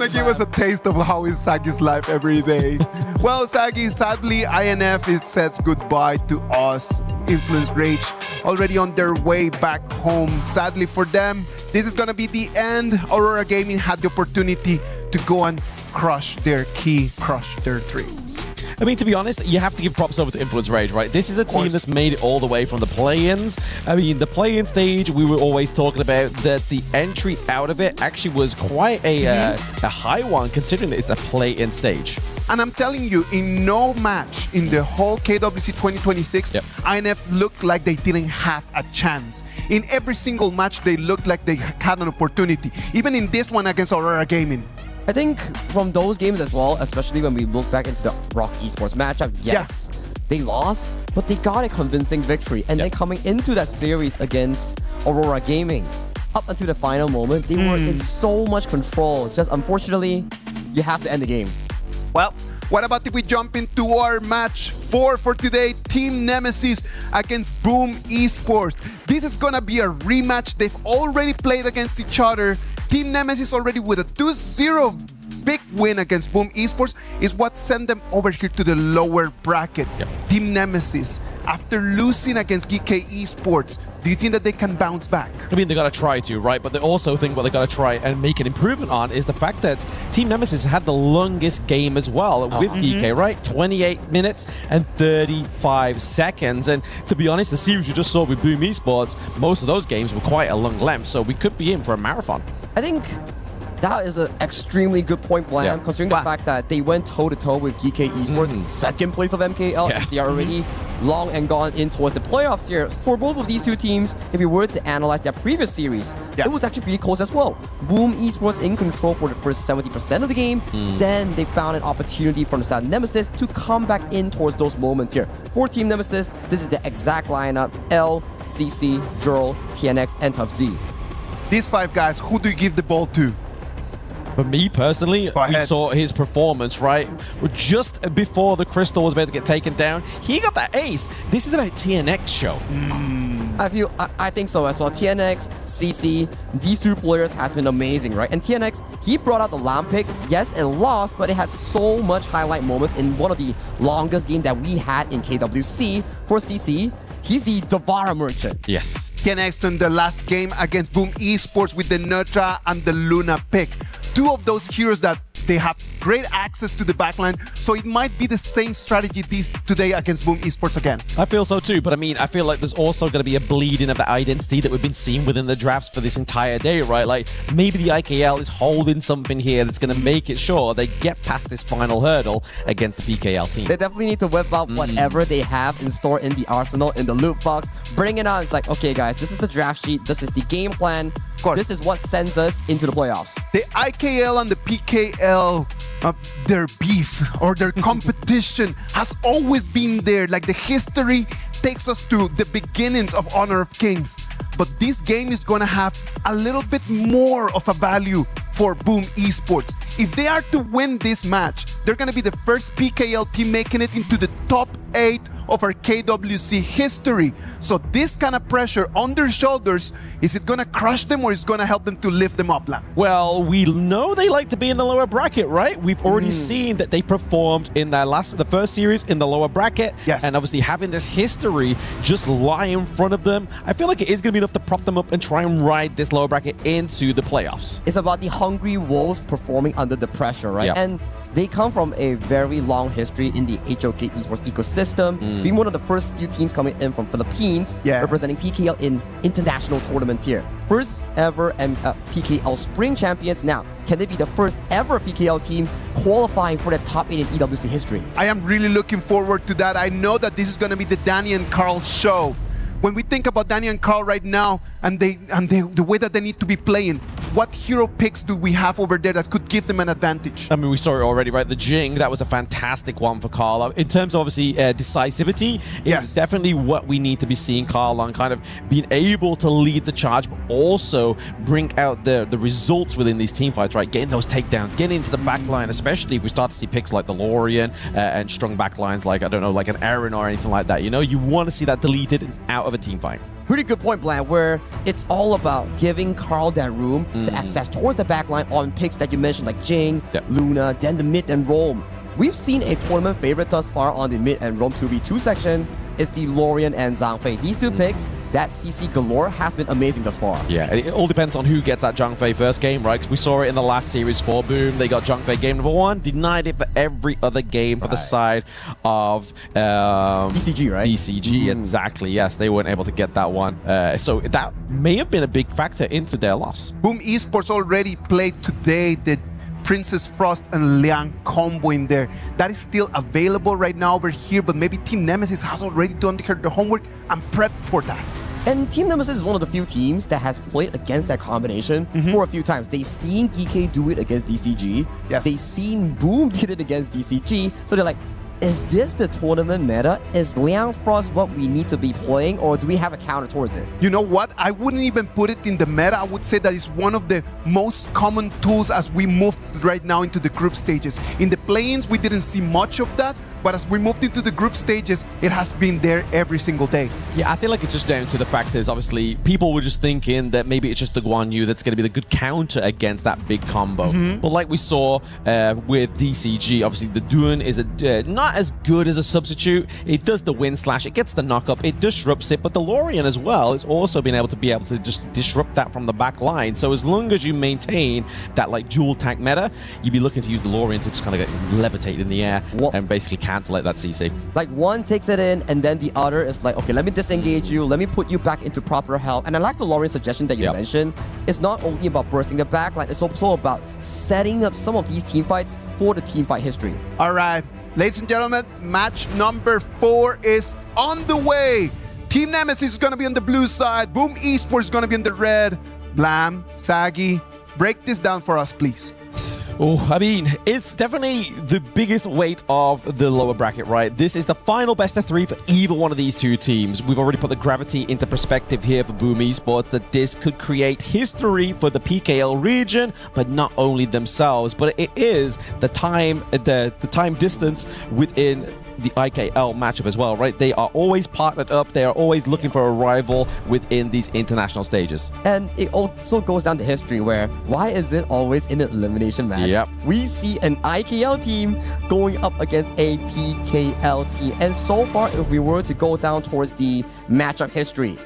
to give us a taste of how is Sagi's life every day. Well, Sagi, sadly, INF it says goodbye to us. Influence Rage already on their way back home. Sadly for them, this is going to be the end. Aurora Gaming had the opportunity to go and crush their dreams. I mean, to be honest, you have to give props over to Influence Rage, right? This is a team that's made it all the way from the play-ins. I mean, the play-in stage, we were always talking about that the entry out of it actually was quite a high one, considering it's a play-in stage. And I'm telling you, in no match in the whole KWC 2026, INF looked like they didn't have a chance. In every single match, they looked like they had an opportunity. Even in this one against Aurora Gaming. I think from those games as well, especially when we look back into the Rock Esports matchup, yes, they lost, but they got a convincing victory. And then coming into that series against Aurora Gaming, up until the final moment, they were in so much control. Just unfortunately, you have to end the game. Well, what about if we jump into our match 4 for today? Team Nemesis against Boom Esports. This is gonna be a rematch. They've already played against each other. Team Nemesis already with a 2-0 big win against Boom Esports is what sent them over here to the lower bracket. Team Nemesis, after losing against GK Esports, do you think that they can bounce back? I mean, they got to try to, right? But they also think what they got to try and make an improvement on is the fact that Team Nemesis had the longest game as well with GK, right? 28 minutes and 35 seconds. And to be honest, the series you just saw with Boom Esports, most of those games were quite a long length. So we could be in for a marathon. I think that is an extremely good point, Blam, considering the fact that they went toe-to-toe with GK Esports, second place of MKL. They are already long and gone in towards the playoffs here. For both of these two teams, if we were to analyze their previous series, it was actually pretty close as well. Boom Esports in control for the first 70% of the game. Then they found an opportunity from the side of Nemesis to come back in towards those moments here. For Team Nemesis, this is the exact lineup: L, CC, Jurl, TNX, and Tough Z. These 5 guys, who do you give the ball to? For me personally, we saw his performance, right? Just before the crystal was about to get taken down, he got that ace. This is about TNX show. I think so as well. TNX, CC, these two players has been amazing, right? And TNX, he brought out the lamp pick. Yes, it lost, but it had so much highlight moments in one of the longest games that we had in KWC. For CC, he's the Devara merchant. Yes. TNX in the last game against Boom Esports with the Nutra and the Luna pick. Two of those heroes that they have great access to the backline, so it might be the same strategy today against Boom Esports again. I feel so too, but I mean, I feel like there's also going to be a bleeding of the identity that we've been seeing within the drafts for this entire day, right? Like, maybe the IKL is holding something here that's going to make it sure they get past this final hurdle against the PKL team. They definitely need to whip out whatever they have in store in the arsenal, in the loot box. Bring it out. It's like, okay, guys, this is the draft sheet. This is the game plan. This is what sends us into the playoffs. The IKL and the PKL, their beef or their competition has always been there. Like, the history takes us to the beginnings of Honor of Kings. But this game is going to have a little bit more of a value for Boom Esports. If they are to win this match, they're going to be the first PKL team making it into the top 8 of our KWC history. So this kind of pressure on their shoulders, is it going to crush them or is it going to help them to lift them up, Lam? Well, we know they like to be in the lower bracket, right? We've already seen that they performed in the first series in the lower bracket. Yes. And obviously having this history just lie in front of them, I feel like it is going to be enough to prop them up and try and ride this lower bracket into the playoffs. It's about the hungry wolves performing under the pressure, right? Yep. And they come from a very long history in the HOK Esports ecosystem, being one of the first few teams coming in from Philippines, representing PKL in international tournaments here. First ever PKL Spring Champions. Now, can they be the first ever PKL team qualifying for the top 8 in EWC history? I am really looking forward to that. I know that this is going to be the Danny and Carl show. When we think about Danny and Carl right now and the way that they need to be playing, what hero picks do we have over there that could give them an advantage? I mean, we saw it already, right? The Jing, that was a fantastic one for Carl. In terms of, obviously, decisivity, it's definitely what we need to be seeing Carl on, kind of being able to lead the charge, but also bring out the results within these team fights, right? Getting those takedowns, getting into the backline, especially if we start to see picks like the Lorian and strong backlines like, I don't know, like an Aaron or anything like that. You know, you want to see that deleted and out of a team fight. Pretty good point, Bland, where it's all about giving Carl that room to access towards the backline on picks that you mentioned, like Jing, Luna, then the mid and roam. We've seen a tournament favorite thus far on the mid and roam 2v2 section is the Lorian and Zhang Fei. These two picks, that CC galore has been amazing thus far. Yeah, it all depends on who gets that Zhang Fei first game, right? Because we saw it in the last series for Boom. They got Zhang Fei game number 1, denied it for every other game for the side of DCG, right? DCG, exactly. Yes, they weren't able to get that one. So that may have been a big factor into their loss. Boom Esports already played today the Princess Frost and Liang combo in there. That is still available right now over here, but maybe Team Nemesis has already done their homework and prepped for that. And Team Nemesis is one of the few teams that has played against that combination for a few times. They've seen DK do it against DCG. Yes. They've seen Boom did it against DCG. So they're like, is this the tournament meta? Is Liang Frost what we need to be playing, or do we have a counter towards it? You know what? I wouldn't even put it in the meta. I would say that it's one of the most common tools as we move right now into the group stages. In the play-ins, we didn't see much of that, but as we moved into the group stages, it has been there every single day. Yeah, I feel like it's just down to the factors. Obviously, people were just thinking that maybe it's just the Guan Yu that's going to be the good counter against that big combo. But like we saw with DCG, obviously the Dune is not as good as a substitute. It does the win slash, it gets the knock-up, it disrupts it, but the Lorian as well has also been able to just disrupt that from the back line. So as long as you maintain that like dual tank meta, you'd be looking to use the Lorian to just kind of get levitated in the air and basically cancel it, that CC. Like one takes it in, and then the other is like, okay, let me disengage you, let me put you back into proper health. And I like the Lorian suggestion that you mentioned. It's not only about bursting the backline, it's also about setting up some of these team fights for the team fight history. All right, ladies and gentlemen, match number 4 is on the way. Team Nemesis is going to be on the blue side. Boom Esports is going to be in the red. Blam, Saggy, break this down for us, please. Oh, I mean, it's definitely the biggest weight of the lower bracket, right? This is the final best of 3 for either one of these two teams. We've already put the gravity into perspective here for Boom Esports, that this could create history for the PKL region, but not only themselves, but it is the time distance within the IKL matchup as well, right? They are always partnered up. They are always looking for a rival within these international stages. And it also goes down to history where, why is it always in an elimination match? Yep. We see an IKL team going up against a PKL team. And so far, if we were to go down towards the matchup history,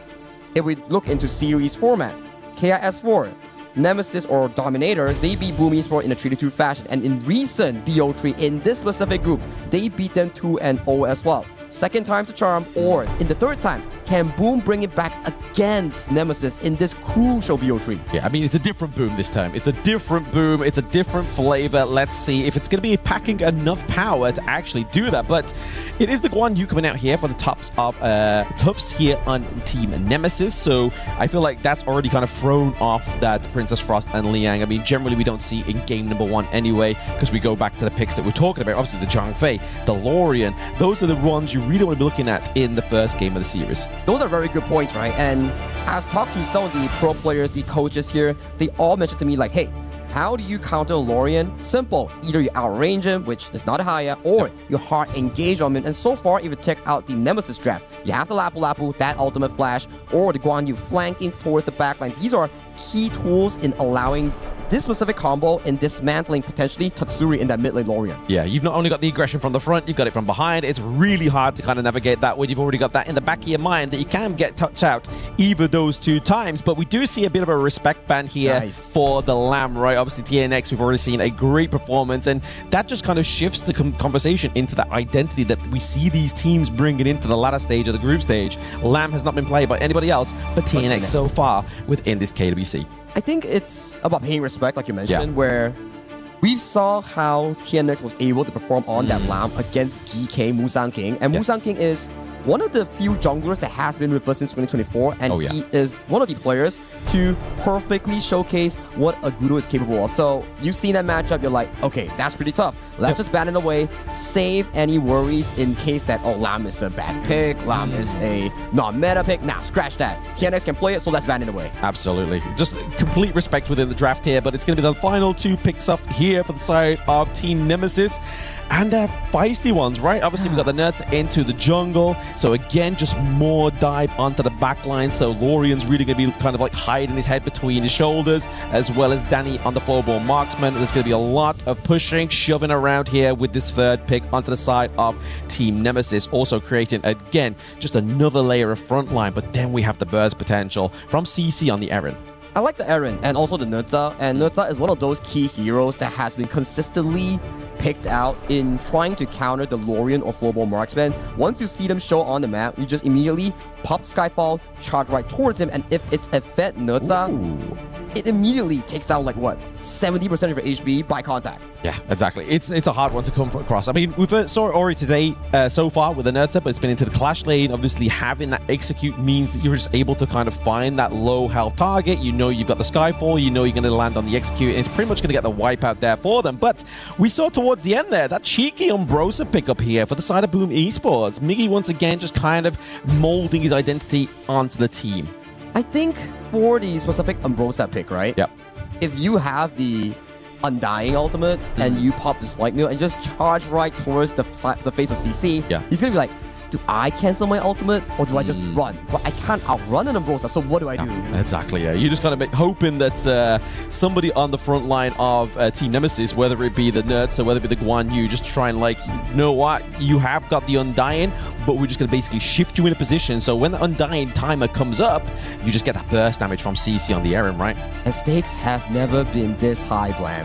if we look into series format, KIS4, Nemesis or Dominator, they beat Boom Esports in a 3-2 fashion. And in recent BO3, in this specific group, they beat them 2-0 as well. Second time's the charm, or in the third time, can Boom bring it back against Nemesis in this crucial BO3? Yeah, I mean, it's a different Boom this time. It's a different Boom. It's a different flavor. Let's see if it's going to be packing enough power to actually do that. But it is the Guan Yu coming out here for the Tufts here on Team Nemesis. So I feel like that's already kind of thrown off that Princess Frost and Liang. I mean, generally we don't see in game number 1 anyway, because we go back to the picks that we're talking about. Obviously, the Zhang Fei, the Lorian. Those are the ones you really want to be looking at in the first game of the series. Those are very good points, right? And I've talked to some of the pro players, the coaches here. They all mentioned to me like, hey, how do you counter Lorian? Simple. Either you outrange him, which is not a higher, or you hard engage on him. And so far, if you check out the Nemesis draft, you have the Lapu Lapu, that ultimate flash, or the Guan Yu flanking towards the backline. These are key tools in allowing this specific combo and dismantling potentially Tatsuri in that mid lane Lorian. Yeah, you've not only got the aggression from the front, you've got it from behind. It's really hard to kind of navigate that when you've already got that in the back of your mind that you can get touched out either those two times. But we do see a bit of a respect ban here for the Lamb, right? Obviously, TNX, we've already seen a great performance, and that just kind of shifts the conversation into that identity that we see these teams bringing into the latter stage of the group stage. Lamb has not been played by anybody else but TNX so far within this KWC. I think it's about paying respect, like you mentioned, where we saw how TNX was able to perform on that Lamb against GK Musang King. And Musang King is one of the few junglers that has been with us since 2024, and he is one of the players to perfectly showcase what Agudo is capable of. So you've seen that matchup, you're like, okay, that's pretty tough. Let's just ban it away, save any worries in case that, oh, Lam is a bad pick, Lam is a non-meta pick. Nah, scratch that. TNX can play it, so let's ban it away. Absolutely. Just complete respect within the draft here, but it's going to be the final 2 picks up here for the side of Team Nemesis. And they're feisty ones, right? Obviously, we've got the Nuts into the jungle. So again, just more dive onto the back line. So Lorian's really going to be kind of like hiding his head between his shoulders, as well as Danny on the full-ball marksman. There's going to be a lot of pushing, shoving around here with this third pick onto the side of Team Nemesis, also creating, again, just another layer of front line. But then we have the burst potential from CC on the Eren. I like the Eren and also the Nutza, and Nutza is one of those key heroes that has been consistently picked out in trying to counter the Lorian or Floorball Marksman. Once you see them show on the map, you just immediately pop Skyfall, charge right towards him, and if it's a Fed Nutza, it immediately takes down like what, 70% of your HP by contact. Yeah, exactly. It's a hard one to come across. I mean, we saw it already today so far with the Nurtza, but it's been into the clash lane. Obviously, having that execute means that you're just able to kind of find that low health target. You know you've got the Skyfall. You know you're going to land on the execute. And it's pretty much going to get the wipeout there for them. But we saw towards the end there, that cheeky Umbrosa pickup here for the side of Boom Esports. Miggy once again just kind of molding his identity onto the team. I think for the specific Umbrosa pick, right? Yep. If you have the Undying ultimate and you pop the Spike Mill and just charge right towards the face of CC, he's gonna be like, do I cancel my ultimate or do I just run? But I can't outrun an Umbrosa, so what do I do? Exactly, yeah. You just kind of hoping that somebody on the front line of Team Nemesis, whether it be the Nerds or whether it be the Guan Yu, just try and like, you know what, you have got the Undying, but we're just going to basically shift you in a position. So when the Undying timer comes up, you just get that burst damage from CC on the Eren, right? And stakes have never been this high, Blam.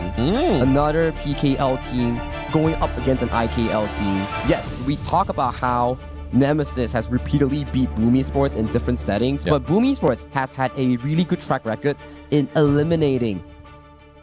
Another PKL team going up against an IKL team. Yes, we talk about how Nemesis has repeatedly beat Boom Esports in different settings, but Boom Esports has had a really good track record in eliminating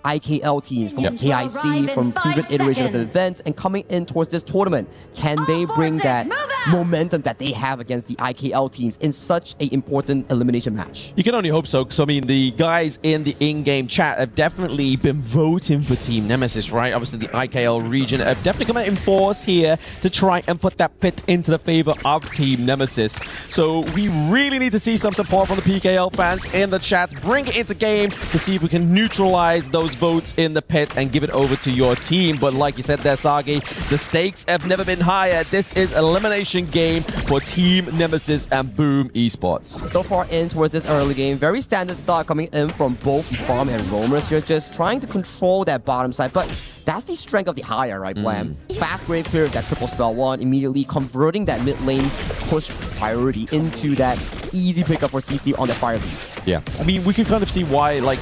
IKL teams from KIC, from previous iteration of the event, and coming in towards this tournament. Can they bring that momentum that they have against the IKL teams in such an important elimination match? You can only hope so, because I mean, the guys in the in-game chat have definitely been voting for Team Nemesis, right? Obviously, the IKL region have definitely come out in force here to try and put that pit into the favor of Team Nemesis. So we really need to see some support from the PKL fans in the chat. Bring it into game to see if we can neutralize those votes in the pit and give it over to your team. But like you said there, Sagi, the stakes have never been higher. This is elimination game for Team Nemesis and Boom Esports. So far in towards this early game, very standard start coming in from both the Farm and Roamers. You're just trying to control that bottom side, but that's the strength of the higher, right, Blam? Fast grave clear, that triple spell one, immediately converting that mid lane push priority into that easy pickup for CC on the fire lead. Yeah, I mean, we can kind of see why, like,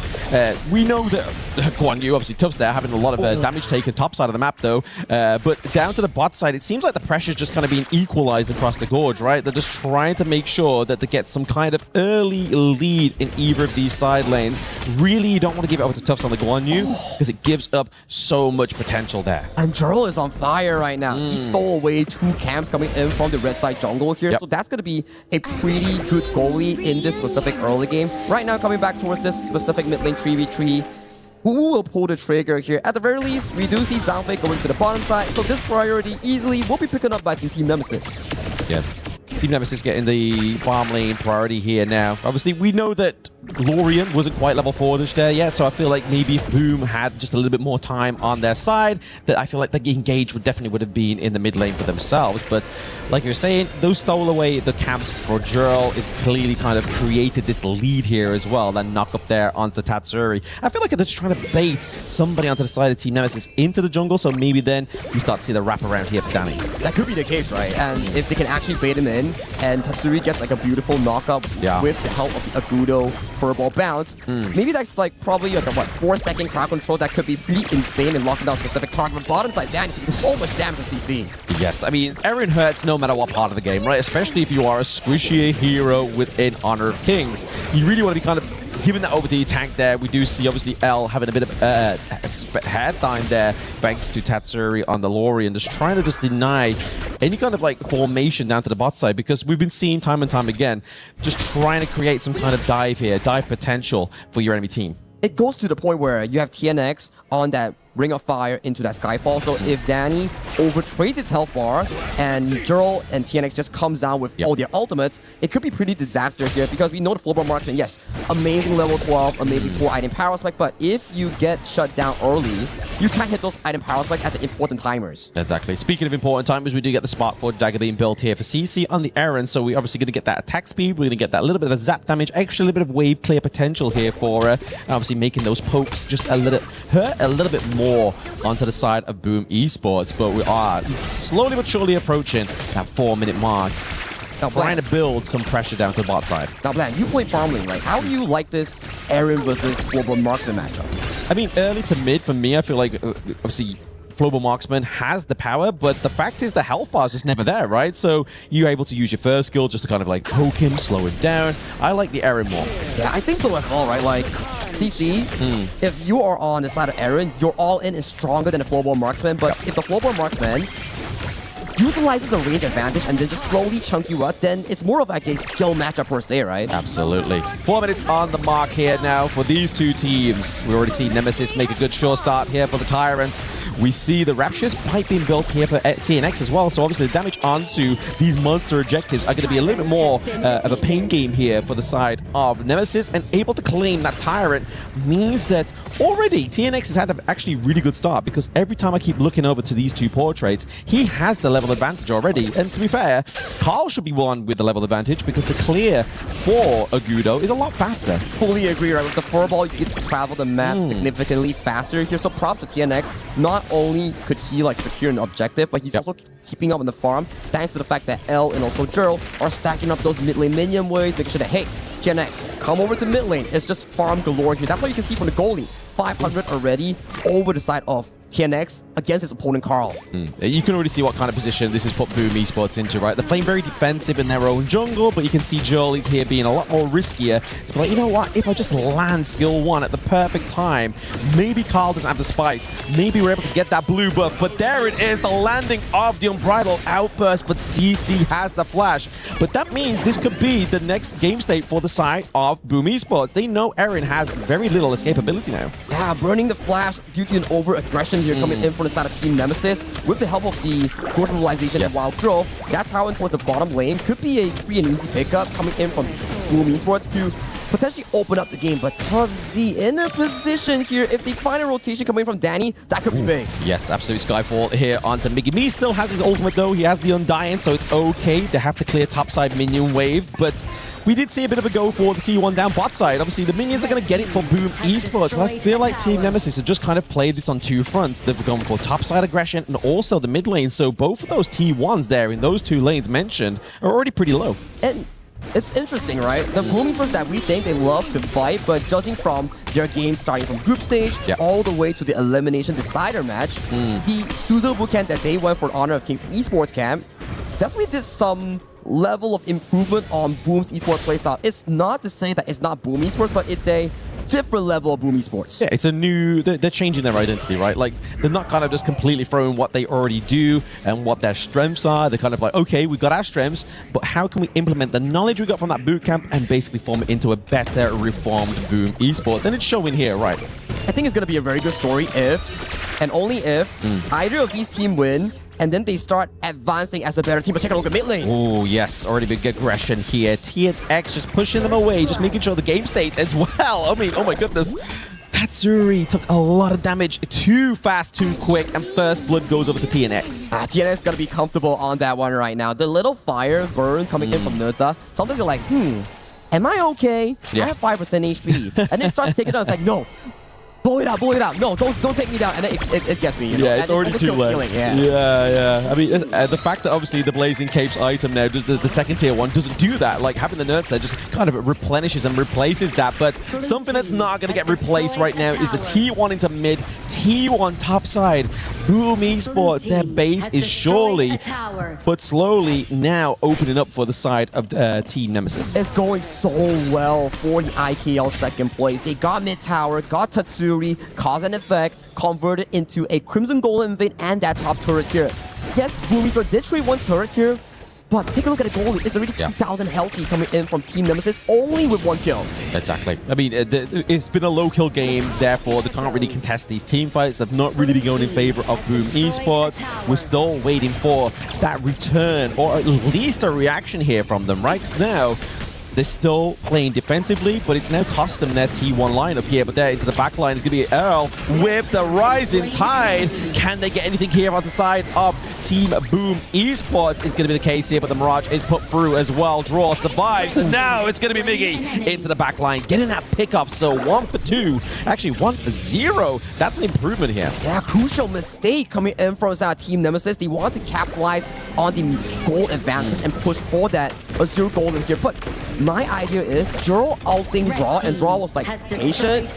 we know that Guan Yu, obviously Tuff's there, having a lot of damage taken top side of the map, though. But down to the bot side, it seems like the pressure's just kind of being equalized across the gorge, right? They're just trying to make sure that they get some kind of early lead in either of these side lanes. Really, you don't want to give it over to Tuffs on the Guan Yu, because it gives up so much potential there. And Jurl is on fire right now. He stole away 2 camps coming in from the red side jungle here. So that's going to be a pretty good goalie in this specific early game. Right now, coming back towards this specific mid lane 3v3, who will pull the trigger here? At the very least, we do see Zhangfei going to the bottom side, so this priority easily will be picking up by Team Nemesis. Yeah. Team Nemesis getting the farm lane priority here now. Obviously, we know that Lorian wasn't quite level 4-ish there yet, so I feel like maybe if Boom had just a little bit more time on their side, that I feel like the engage would have been in the mid lane for themselves. But like you're saying, those stole away the camps for Jurl is clearly kind of created this lead here as well. That knock up there onto Tatsuri. I feel like they're just trying to bait somebody onto the side of Team Nemesis into the jungle, so maybe then we start to see the wraparound here for Danny. That could be the case, right? And if they can actually bait him in, and Tatsuri gets like a beautiful knockup with the help of the Agudo furball bounce, maybe that's like probably like a 4-second crowd control that could be pretty insane in locking down a specific target. But bottom side, Danny takes so much damage from CC. Yes, I mean, Eren hurts no matter what part of the game, right? Especially if you are a squishy hero within Honor of Kings. You really want to be kind of giving that over to your tank there. We do see, obviously, L having a bit of head time there, thanks to Tatsuri on the Lorian, just trying to just deny any kind of like formation down to the bot side, because we've been seeing time and time again, just trying to create some kind of dive here, dive potential for your enemy team. It goes to the point where you have TNX on that Ring of Fire into that Skyfall. So if Danny overtrades its health bar and Jurl and TNX just comes down with all their ultimates, it could be pretty disastrous here because we know the Flowball Marksman, yes, amazing level 12, amazing 4 item power spec, but if you get shut down early, you can't hit those item power spec at the important timers. Exactly. Speaking of important timers, we do get the Spark Forge Dagger being built here for CC on the Aaron, so we're obviously going to get that attack speed, we're going to get that little bit of a zap damage, actually a little bit of wave clear potential here for obviously making those pokes just a little bit more onto the side of Boom Esports, but we are slowly but surely approaching that 4-minute mark. Now, trying to build some pressure down to the bot side. Now, Bland, you play farm lane, right? How do you like this Aaron versus Flowball Marksman matchup? I mean, early to mid, for me, I feel like, obviously, Flowball Marksman has the power, but the fact is the health bar is just never there, right? So you're able to use your first skill just to kind of like poke him, slow him down. I like the Aaron more. Yeah, I think so as well, right? Like, CC, if you are on the side of Aaron, your all-in is stronger than the Flowball Marksman, but if the Flowball Marksman utilizes a range advantage and then just slowly chunk you up, then it's more of like a skill matchup per se, right? Absolutely. 4 minutes on the mark here now for these two teams. We already see Nemesis make a good sure start here for the Tyrants. We see the Rapturous pipe being built here for TNX as well, so obviously the damage onto these monster objectives are going to be a little bit more of a pain game here for the side of Nemesis, and able to claim that Tyrant means that already TNX has had an actually really good start, because every time I keep looking over to these two portraits, he has the level advantage already. And to be fair, Carl should be one with the level advantage because the clear for Agudo is a lot faster. Fully agree, right? With the furball, you get to travel the map significantly faster here. So props to TNX. Not only could he like secure an objective, but he's also keeping up on the farm thanks to the fact that L and also Jurl are stacking up those mid lane minion waves, making sure that, hey, TNX, come over to mid lane. It's just farm galore here. That's what you can see from the goalie. 500 already over the side of TNX against his opponent Carl. You can already see what kind of position this has put Boom Esports into, right? They're playing very defensive in their own jungle, but you can see Jolie's here being a lot more riskier to be like, you know what, if I just land skill 1 at the perfect time, maybe Carl doesn't have the spike, maybe we're able to get that blue buff, but there it is, the landing of the Unbridled Outburst, but CC has the flash. But that means this could be the next game state for the side of Boom Esports. They know Aaron has very little escapability now. Yeah, burning the flash due to an over-aggression here coming in from the side of Team Nemesis. With the help of the growth mobilization and Wild Growth, that tower towards the bottom lane could be a free and easy pickup coming in from Boom Esports to potentially open up the game. But Tough Z in a position here. If they find a rotation coming from Danny, that could be big. Yes, absolutely. Skyfall here onto Miggy. Me still has his ultimate though. He has the Undying, so it's okay. They have to clear topside minion wave, but we did see a bit of a go for the T1 down bot side. Obviously, the minions are going to get it for Boom Esports, but I feel like Team Nemesis have just kind of played this on two fronts. They've gone for topside aggression and also the mid lane, so both of those T1s there in those two lanes mentioned are already pretty low. And it's interesting, right? The Boom Esports that we think they love to fight, but judging from their game starting from group stage all the way to the elimination decider match, the Suzo bootcamp that they went for Honor of Kings Esports camp definitely did some level of improvement on Boom's esports playstyle. It's not to say that it's not Boom Esports, but it's a different level of Boom Esports. Yeah, it's a new... They're changing their identity, right? Like, they're not kind of just completely throwing what they already do and what their strengths are. They're kind of like, okay, we've got our strengths, but how can we implement the knowledge we got from that bootcamp and basically form it into a better, reformed Boom Esports? And it's showing here, right? I think it's going to be a very good story if, and only if, either of these teams win, and then they start advancing as a better team. But take a look at mid lane. Oh, yes. Already big aggression here. TNX just pushing them away, just making sure the game state as well. I mean, oh my goodness. Tatsuri took a lot of damage too fast, too quick, and first blood goes over to TNX. TNX got to be comfortable on that one right now. The little fire burn coming in from Nerza, something they're like, am I okay? I have 5% HP. And then starts taking it down. It's like, no. Blow it out. No, don't take me down. And then it gets me, you know? Yeah, it's already too late. Yeah. I mean, the fact that obviously the Blazing Capes item now, does the second tier one, doesn't do that. Like, having the nerd set just kind of replenishes and replaces that. But something that's not going to get replaced right now is the T1 into mid, T1 topside. Boom Esports, their base is surely, but slowly now opening up for the side of Team Nemesis. It's going so well for the IKL second place. They got mid tower, got Tatsuri, cause and effect, converted into a Crimson Golem Invade and that top turret here. Yes, Boom Esports did trade one turret here, But take a look at the goalie. It's already 2,000 healthy coming in from Team Nemesis, only with 1 kill. Exactly. I mean, it's been a low-kill game, therefore they can't really contest these team fights. They've not really been going in favor of Boom Esports. We're still waiting for that return, or at least a reaction here from them, right? 'Cause now, they're still playing defensively, but it's now cost them their T1 lineup here. But there into the back line is going to be Earl with the rising tide. Can they get anything here on the side of Team Boom Esports? Is going to be the case here, but the Mirage is put through as well. Draw survives, and now it's going to be Miggy into the back line, getting that pickoff. So 1 for 2, actually 1 for 0. That's an improvement here. Yeah, crucial mistake coming in from Team Nemesis. They want to capitalize on the goal advantage and push for that 0 goal in here. But my idea is Juro ulting Draw, and Draw was like patient.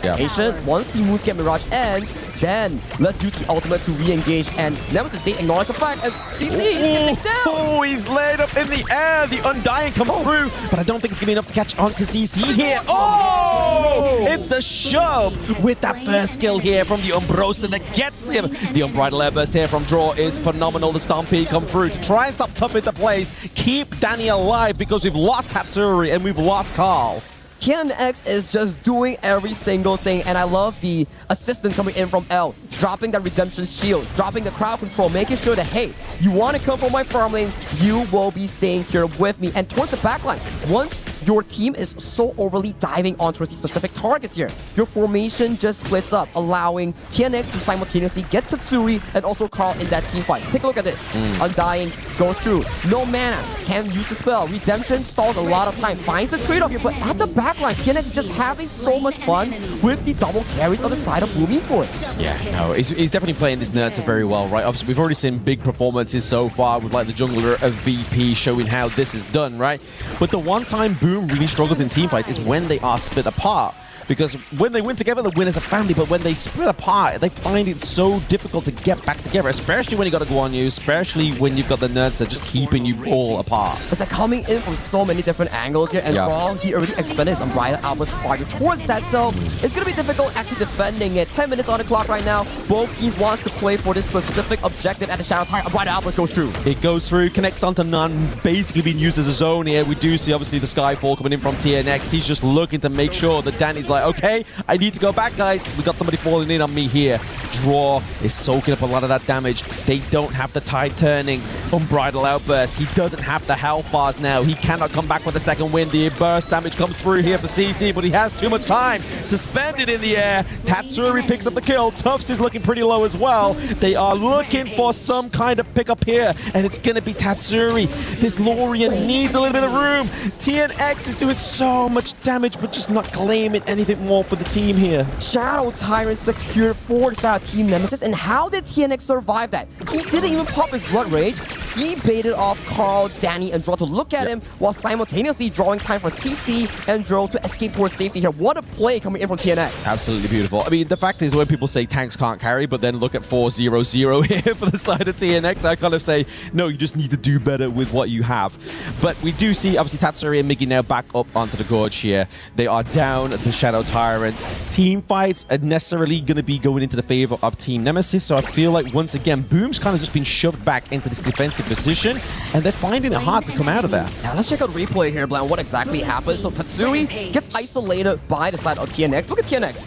Once the Moonscape Mirage ends, then let's use the ultimate to re-engage. And Nemesis, they acknowledge the fact, and CC Oh, he's laid up in the air. The Undying comes through, but I don't think it's going to be enough to catch on to CC here. Oh! It's the shove with that first skill here from the Umbrosa that gets him. The Unbridled Airburst here from Draw is phenomenal. The Stampede come through to try and stop Tough into place, keep Danny alive, because we've lost Tatsuri and we've lost Carl. TNX is just doing every single thing, and I love the assistant coming in from L, dropping that redemption shield, dropping the crowd control, making sure that, hey, you want to come from my farm lane, you will be staying here with me. And towards the back line, once your team is so overly diving onto these specific targets here, your formation just splits up, allowing TNX to simultaneously get Tatsuri and also Carl in that team fight. Take a look at this. Undying goes through, no mana, can't use the spell. Redemption stalls a lot of time, finds the trade-off here, but at the back line, TNX is just having so much fun with the double carries on the side of Boom Esports. Yeah, no, he's definitely playing this Nurture very well, right? Obviously, we've already seen big performances so far with like the jungler of VP showing how this is done, right? But the one time Boom really struggles in teamfights is when they are split apart. Because when they win together, they win as a family, but when they split apart, they find it so difficult to get back together, especially when you got a Guan Yu, especially when you've got the nerds that just keeping you all apart. It's like coming in from so many different angles here, and Raw, he already expended his Unbridled Outburst prior towards that, so it's going to be difficult actually defending it. 10 minutes on the clock right now. Both teams wants to play for this specific objective at the Shadow Tire. Unbridled Outburst goes through. It goes through, connects onto none, basically being used as a zone here. We do see, obviously, the Skyfall coming in from TNX. He's just looking to make sure that Danny's like, okay, I need to go back, guys. We got somebody falling in on me here. Draw is soaking up a lot of that damage. They don't have the tide turning. Unbridled Outburst. He doesn't have the health bars now. He cannot come back with a second win. The burst damage comes through here for CC, but he has too much time. Suspended in the air. Tatsuri picks up the kill. Tufts is looking pretty low as well. They are looking for some kind of pickup here, and it's going to be Tatsuri. This Lorian needs a little bit of room. TNX is doing so much damage, but just not claiming anything more for the team here. Shadow Tyrant secured for the side of Team Nemesis, and how did TNX survive that? He didn't even pop his Blood Rage. He baited off Carl, Danny, and Draw to look at him while simultaneously drawing time for CC and Draw to escape towards safety here. What a play coming in from TNX. Absolutely beautiful. I mean, the fact is when people say tanks can't carry, but then look at 4-0-0 here for the side of TNX, I kind of say, no, you just need to do better with what you have. But we do see, obviously, Tatsuri and Miggy now back up onto the gorge here. They are down the Shadow Tyrant. Team fights are necessarily going to be going into the favor of Team Nemesis, so I feel like once again Boom's kind of just been shoved back into this defensive position, and they're finding it hard to come out of that. Now let's check out the replay here, Blan, what exactly happened. So Tatsuri gets isolated by the side of TNX. Look at TNX.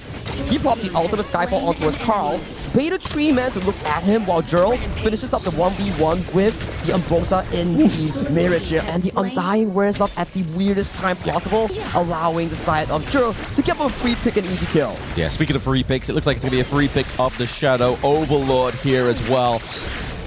He popped the ultimate Skyfall onto his Carl, bait a 3-man to look at him while Juro finishes up the 1v1 with the Umbrosa in the Mirage here, and the Undying wears up at the weirdest time possible, allowing the side of Juro to get a free pick and easy kill. Yeah, speaking of free picks, it looks like it's going to be a free pick of the Shadow Overlord here as well.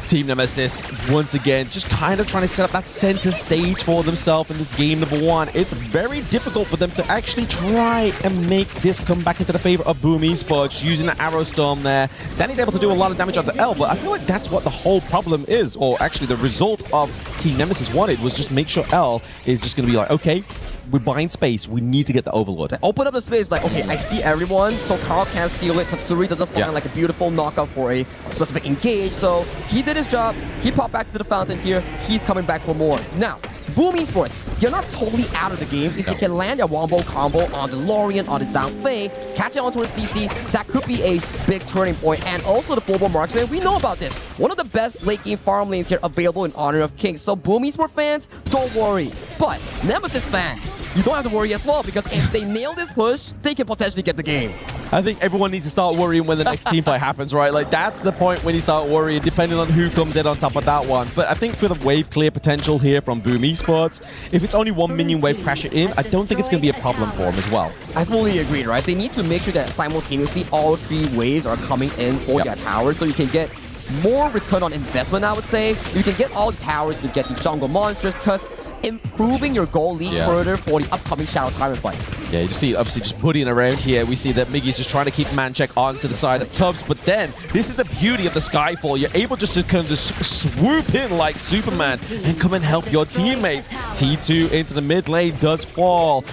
Team Nemesis, once again, just kind of trying to set up that center stage for themselves in this game number 1. It's very difficult for them to actually try and make this come back into the favor of Boom Esports, using the Arrow Storm there. Danny's able to do a lot of damage onto L, but I feel like that's what the whole problem is, or actually the result of Team Nemesis wanted was just make sure L is just going to be like, okay, we're buying space. We need to get the Overlord. They open up the space like, okay, I see everyone, so Carl can't steal it. Tatsuri doesn't find like a beautiful knockout for a specific engage. So he did his job. He popped back to the fountain here. He's coming back for more. Now, Boom Esports, they're not totally out of the game. If they can land a wombo combo on the Lorien, on the Zhang Fei, catch it onto a CC, that could be a big turning point. And also the full-blown marksman, we know about this. One of the best late game farm lanes here available in Honor of Kings. So Boom Esports fans, don't worry. But Nemesis fans, you don't have to worry as well, because if they nail this push, they can potentially get the game. I think everyone needs to start worrying when the next team fight happens, right? Like, that's the point when you start worrying, depending on who comes in on top of that one. But I think with a wave clear potential here from Boom Esports, if it's only one minion wave crashing in, I don't think it's going to be a problem for them as well. I fully agree, right? They need to make sure that simultaneously all 3 waves are coming in for their towers, so you can get more return on investment, I would say. You can get all the towers, you get the jungle monsters, thus improving your goal lead further for the upcoming Shadow Tyrant fight. Yeah, you see, obviously, just putting around here, we see that Miggy's just trying to keep Mancheck onto the side of Tubbs, but then, this is the beauty of the Skyfall. You're able just to kind of swoop in like Superman and come and help your teammates. T2 into the mid lane does fall.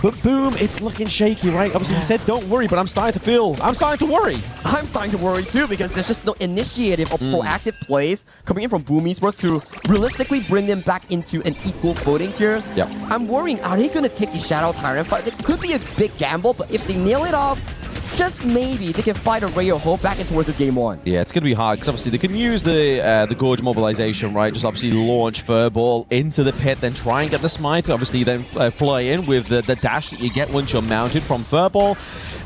But Boom, it's looking shaky, right? Obviously, he said don't worry, but I'm starting to worry. I'm starting to worry too, because there's just no initiative or proactive plays coming in from Boom Esports to realistically bring them back into an equal footing here. Yep. I'm worrying, are they going to take the Shadow Tyrant fight? It could be a big gamble, but if they nail it off, just maybe they can fight a ray of hope back in towards this game 1. Yeah, it's going to be hard because obviously they can use the Gorge mobilization, right? Just obviously launch Furball into the pit, then try and get the smite. Obviously then fly in with the dash that you get once you're mounted from Furball.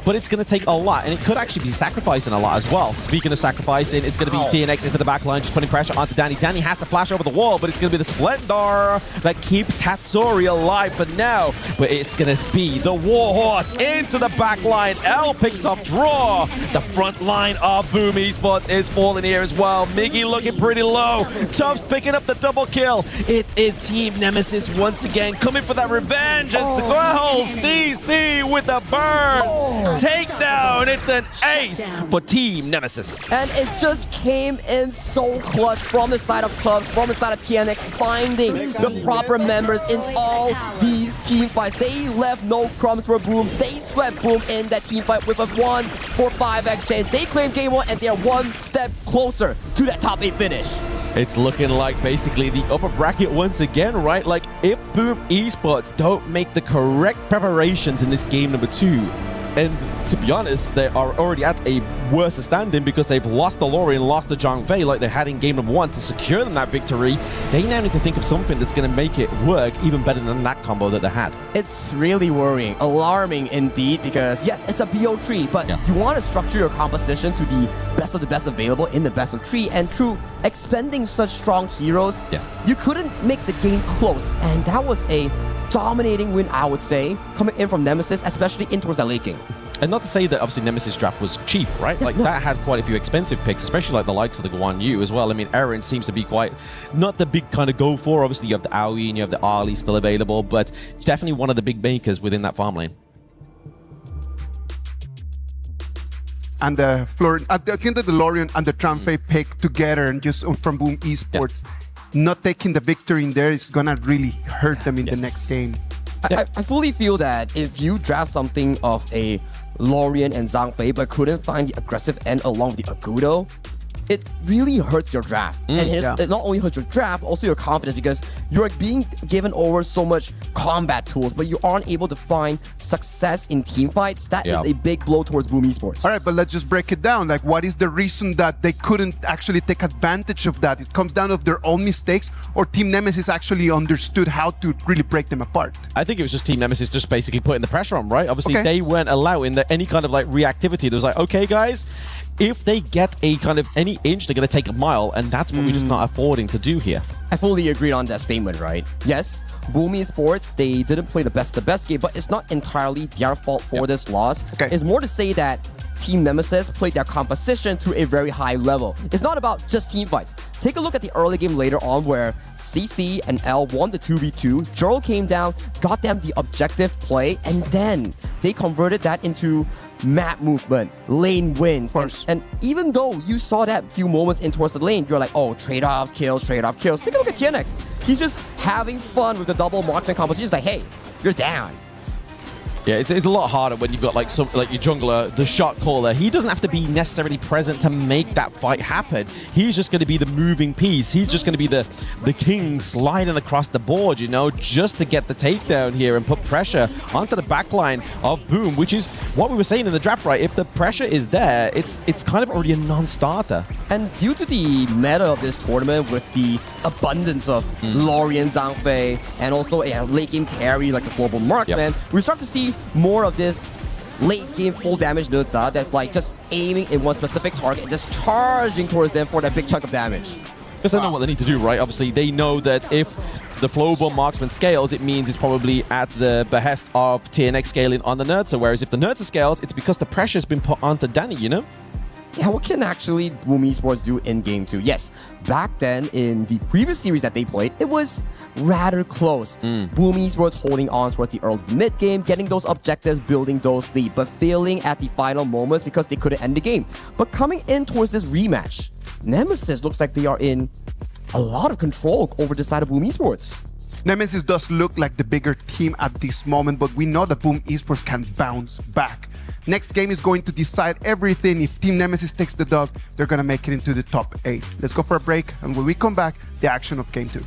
But it's going to take a lot, and it could actually be sacrificing a lot as well. Speaking of sacrificing, it's going to be TNX into the back line, just putting pressure onto Danny. Danny has to flash over the wall, but it's going to be the Splendor that keeps Tatsuri alive for now. But it's going to be the Warhorse into the back line. L picks off draw. The front line of Boom Esports is falling here as well. Miggy looking pretty low. Tubbs picking up the double kill. It is Team Nemesis once again coming for that revenge as well. CC with the burn. Takedown. It's an ace for Team Nemesis. And it just came in so clutch from the side of Clubs, from the side of TNX, finding the proper members in all these team fights. They left no crumbs for Boom. They swept Boom in that team fight with a 1-for-5 exchange. They claim game 1, and they're one step closer to that top 8 finish. It's looking like basically the upper bracket once again, right? Like, if Boom Esports don't make the correct preparations in this game number 2, and to be honest, they are already at a worse standing because they've lost the Lorien, lost the Zhang Fei like they had in game number 1 to secure them that victory. They now need to think of something that's going to make it work even better than that combo that they had. It's really worrying, alarming indeed, because yes, it's a BO3, but you want to structure your composition to the best of the best available in the best of 3, and through expending such strong heroes, you couldn't make the game close, and that was a dominating win, I would say, coming in from Nemesis, especially in towards the late game. And not to say that obviously Nemesis draft was cheap, right? Like that had quite a few expensive picks, especially like the likes of the Guan Yu as well. I mean, Eren seems to be quite not the big kind of go for. Obviously, you have the Aoi and you have the Ali still available, but definitely one of the big makers within that farm lane. And the I think that the Lorien and the Zhang Fei pick together, and just from Boom Esports, not taking the victory in there is gonna really hurt them in the next game. I fully feel that if you draft something of a Lorien and Zhang Fei but couldn't find the aggressive end along with the Agudo, it really hurts your draft. And it not only hurts your draft, also your confidence, because you're being given over so much combat tools, but you aren't able to find success in team fights. That is a big blow towards Boom Esports. All right, but let's just break it down. Like, what is the reason that they couldn't actually take advantage of that? It comes down to their own mistakes, or Team Nemesis actually understood how to really break them apart? I think it was just Team Nemesis just basically putting the pressure on, right? Obviously, they weren't allowing any kind of like reactivity. There was like, okay, guys, if they get a kind of any inch, they're going to take a mile, and that's what we're just not affording to do here. I fully agree on that statement, right? Yes, Boom Esports, they didn't play the best game, but it's not entirely their fault for this loss. It's more to say that Team Nemesis played their composition to a very high level. It's not about just team fights. Take a look at the early game later on where CC and L won the 2v2. Jero came down, got them the objective play, and then they converted that into map movement, lane wins. And even though you saw that few moments in towards the lane, you're like, oh, trade-offs, kills, trade-off, kills. Take a look at TNX. He's just having fun with the double marksman composition. He's like, hey, you're down. Yeah, it's a lot harder when you've got like your jungler, the shot caller. He doesn't have to be necessarily present to make that fight happen. He's just going to be the moving piece. He's just going to be the king sliding across the board, you know, just to get the takedown here and put pressure onto the backline of Boom, which is what we were saying in the draft, right? If the pressure is there, it's kind of already a non-starter. And due to the meta of this tournament with the abundance of Lorian, Zhang Fei, and also a late game carry like the Global Marksman, we start to see more of this late game full damage Nutza that's like just aiming in one specific target and just charging towards them for that big chunk of damage. Because they know what they need to do, right? Obviously, they know that if the Flowbomb Marksman scales, it means it's probably at the behest of TNX scaling on the Nurtza, whereas if the Nurtza scales, it's because the pressure's been put onto Danny, you know? Yeah, what can actually Boom Esports do in Game 2? Yes, back then in the previous series that they played, it was rather close. Boom Esports holding on towards the early mid game, getting those objectives, building those lead, but failing at the final moments because they couldn't end the game. But coming in towards this rematch, Nemesis looks like they are in a lot of control over the side of Boom Esports. Nemesis does look like the bigger team at this moment, but we know that Boom Esports can bounce back. Next game is going to decide everything. If Team Nemesis takes the dub, they're going to make it into the top 8. Let's go for a break, and when we come back, the action of Game 2.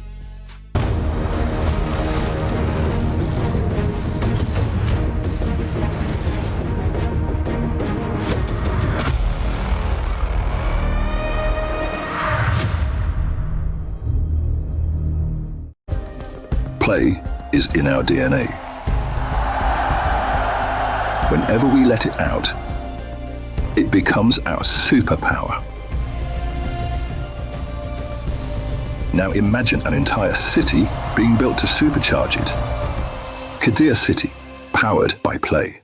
Play is in our DNA. Whenever we let it out, it becomes our superpower. Now imagine an entire city being built to supercharge it. Kadir City, powered by Play.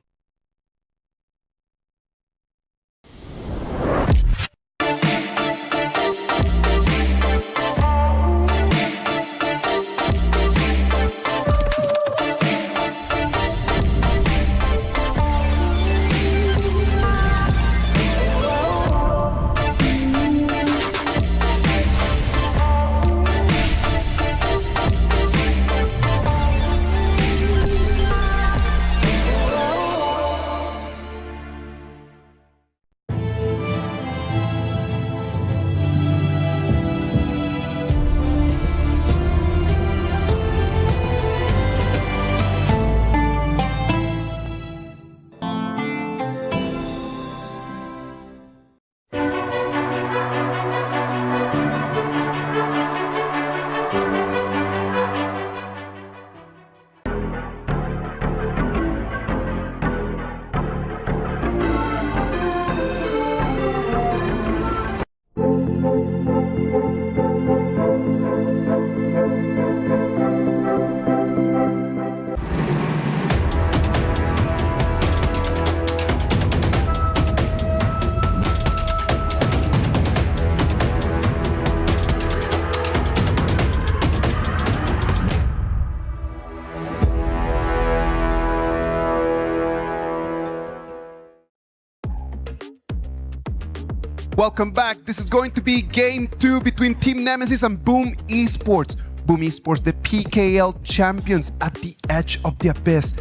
Welcome back. This is going to be Game 2 between Team Nemesis and Boom Esports. Boom Esports, the PKL champions at the edge of the abyss.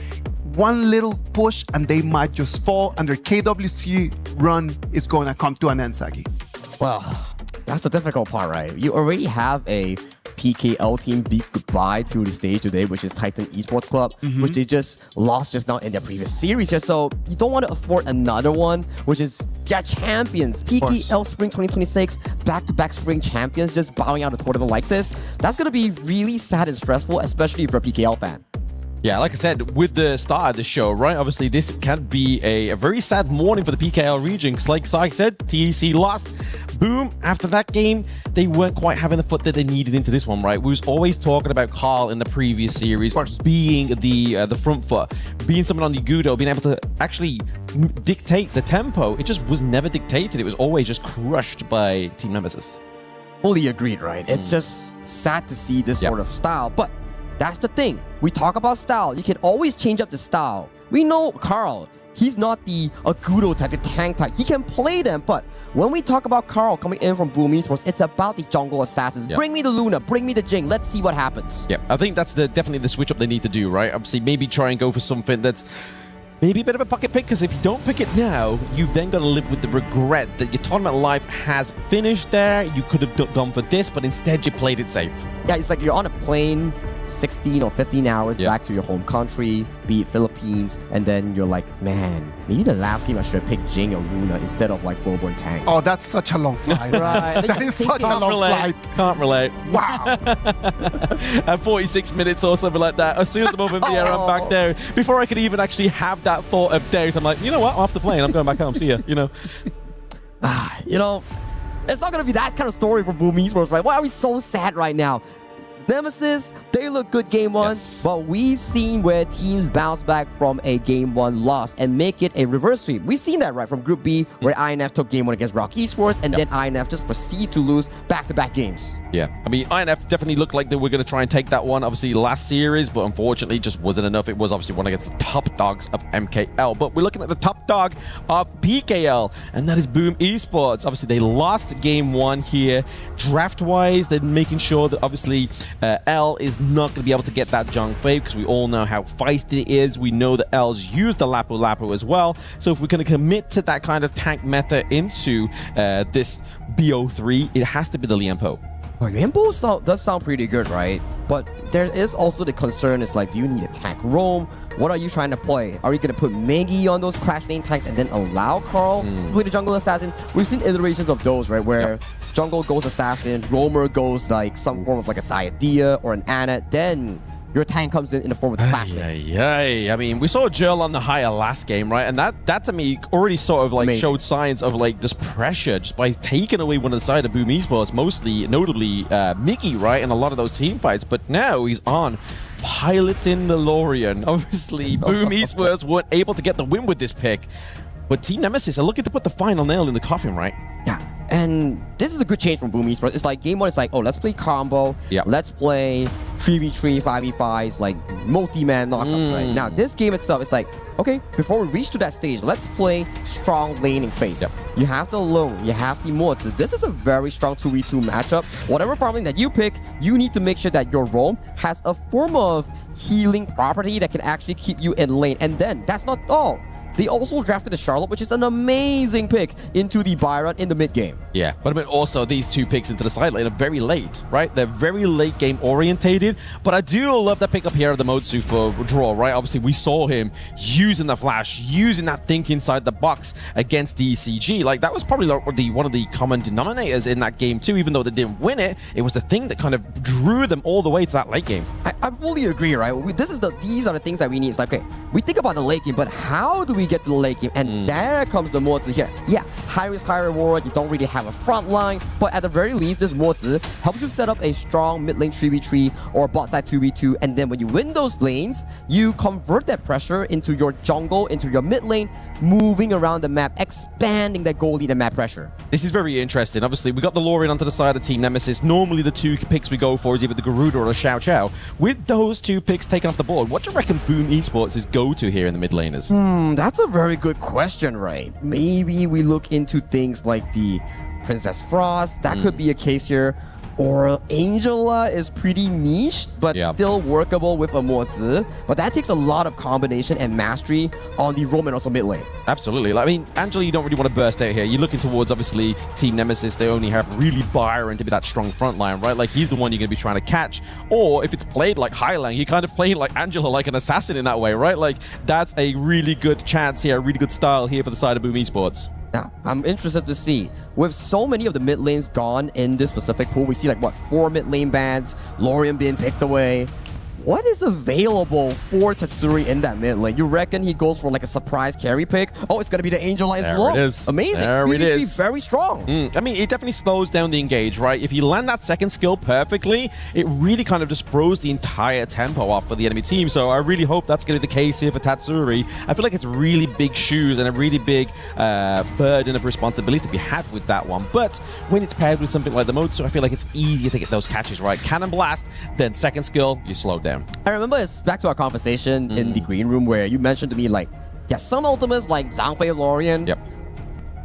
One little push and they might just fall, and their KWC run is going to come to an end, Sagi. Well, that's the difficult part, right? You already have a PKL team beat goodbye to the stage today, which is Titan Esports Club, which they just lost just now in their previous series here. So you don't want to afford another one, which is their champions. PKL Spring 2026, back-to-back spring champions, just bowing out a tournament like this. That's going to be really sad and stressful, especially if you're a PKL fan. Yeah, like I said, with the start of the show, right? Obviously, this can be a very sad morning for the PKL region. Because like Sai said, TEC lost. Boom, after that game, they weren't quite having the foot that they needed into this one, right? We was always talking about Carl in the previous series being the front foot, being someone on the Gudo, being able to actually dictate the tempo. It just was never dictated. It was always just crushed by Team Nemesis. Fully agreed, right? It's just sad to see this sort of style, but that's the thing. We talk about style. You can always change up the style. We know Carl. He's not the Agudo type, the tank type. He can play them, but when we talk about Carl coming in from Boom Esports, it's about the jungle assassins. Bring me the Luna, bring me the Jing. Let's see what happens. Yeah, I think that's definitely the switch up they need to do, right? Obviously, maybe try and go for something that's maybe a bit of a pocket pick, because if you don't pick it now, you've then got to live with the regret that your tournament life has finished there. You could have gone for this, but instead you played it safe. Yeah, it's like you're on a plane 16 or 15 hours back to your home country, be it Philippines, and then you're like, man, maybe the last game I should have picked Jing or Luna instead of like Flowborn Tank. Oh, that's such a long flight. Right. That is such a long flight. Can't relate. Wow. At 46 minutes or something like that, as soon as I'm over in the air, I'm back there. Before I could even actually have that thought of doubt, I'm like, you know what? I'm off the plane. I'm going back home. See ya. You know. You know, it's not gonna be that kind of story for Boom Esports, right? Why are we so sad right now? Nemesis, they look good game one, but we've seen where teams bounce back from a game one loss and make it a reverse sweep. We've seen that, right, from Group B, where INF took game one against Rock Esports, and then INF just proceed to lose back-to-back games. Yeah, I mean, INF definitely looked like they were going to try and take that one, obviously, last series, but unfortunately, just wasn't enough. It was obviously one against the top dogs of MKL, but we're looking at the top dog of PKL, and that is Boom Esports. Obviously, they lost game one here. Draft-wise, they're making sure that, obviously, L is not going to be able to get that Jung Fave, because we all know how feisty it is. We know that L's used the Lapu Lapu as well, so if we're going to commit to that kind of tank meta into this BO3, it has to be the Liempo. Well, Liempo does sound pretty good, right? But there is also the concern is like, do you need a tank roam? What are you trying to play? Are you going to put Maggie on those Clash lane tanks and then allow Carl to play the jungle assassin? We've seen iterations of those, right? Where jungle goes assassin, roamer goes like some form of like a Diadea or an Anna, then your tank comes in the form of the Clash lane. I mean, we saw Jill on the higher last game, right? And that to me already sort of like showed signs of like just pressure just by taking away one of the side of Boom Esports, mostly, notably Mickey, right? And a lot of those team fights. But now he's on piloting the Lorian. Obviously, Boom Esports weren't able to get the win with this pick. But Team Nemesis are looking to put the final nail in the coffin, right? Yeah. And this is a good change from Boom Esports. It's like game one, it's like, oh, let's play combo. Let's play 3v3, 5v5s, like multi-man knockups, right? Now, this game itself is like, okay, before we reach to that stage, let's play strong laning phase. You have the Lone, you have the Mords. This is a very strong 2v2 matchup. Whatever farming that you pick, you need to make sure that your roam has a form of healing property that can actually keep you in lane. And then, that's not all. They also drafted the Charlotte, which is an amazing pick, into the Byron in the mid game. Yeah, but I mean, also these two picks into the side lane are very late, right? They're very late game orientated, but I do love that pick up here of the Motsu for draw, right? Obviously, we saw him using the flash, using that think inside the box against DCG. Like, that was probably one of the common denominators in that game too, even though they didn't win it. It was the thing that kind of drew them all the way to that late game. I fully agree, right? These are the things that we need. It's like, okay, we think about the late game, but how do we get to the late game? And there comes the Mozi here. Yeah, high risk, high reward. You don't really have a front line, but at the very least, this Mozi helps you set up a strong mid lane 3v3 or bot side 2v2. And then when you win those lanes, you convert that pressure into your jungle, into your mid lane, moving around the map, expanding that goal lead and map pressure. This is very interesting. Obviously, we got the Lorian onto the side of Team Nemesis. Normally, the two picks we go for is either the Garuda or the Xiao Xiao. With those two picks taken off the board, what do you reckon Boom Esports' go-to here in the mid laners? That's a very good question, right? Maybe we look into things like the Princess Frost. That could be a case here. Or Angela is pretty niche, but still workable with a Mozi. But that takes a lot of combination and mastery on the roam and also mid lane. Absolutely. I mean, Angela, you don't really want to burst out here. You're looking towards, obviously, Team Nemesis. They only have really Byron to be that strong front line, right? Like, he's the one you're going to be trying to catch. Or if it's played like Highline, you're kind of playing like Angela, like an assassin in that way, right? Like, that's a really good chance here, a really good style here for the side of Boom Esports. Now, I'm interested to see, with so many of the mid lanes gone in this specific pool, we see like, what, 4 mid lane bans, Lorian being picked away. What is available for Tatsuri in that mid lane? You reckon he goes for like a surprise carry pick? Oh, it's going to be the Angel Lines There low. it is. Amazing. There it is. Very strong. I mean, it definitely slows down the engage, right? If you land that second skill perfectly, it really kind of just throws the entire tempo off for the enemy team. So I really hope that's going to be the case here for Tatsuri. I feel like it's really big shoes and a really big burden of responsibility to be had with that one. But when it's paired with something like the Motsu, I feel like it's easier to get those catches, right? Cannon Blast, then second skill, you slow down. I remember it's back to our conversation in the green room where you mentioned to me like, yeah, some ultimates like Zhangfei Lorian,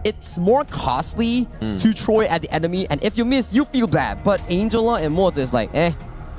it's more costly to throw it at the enemy, and if you miss, you feel bad. But Angela and Mozi is like,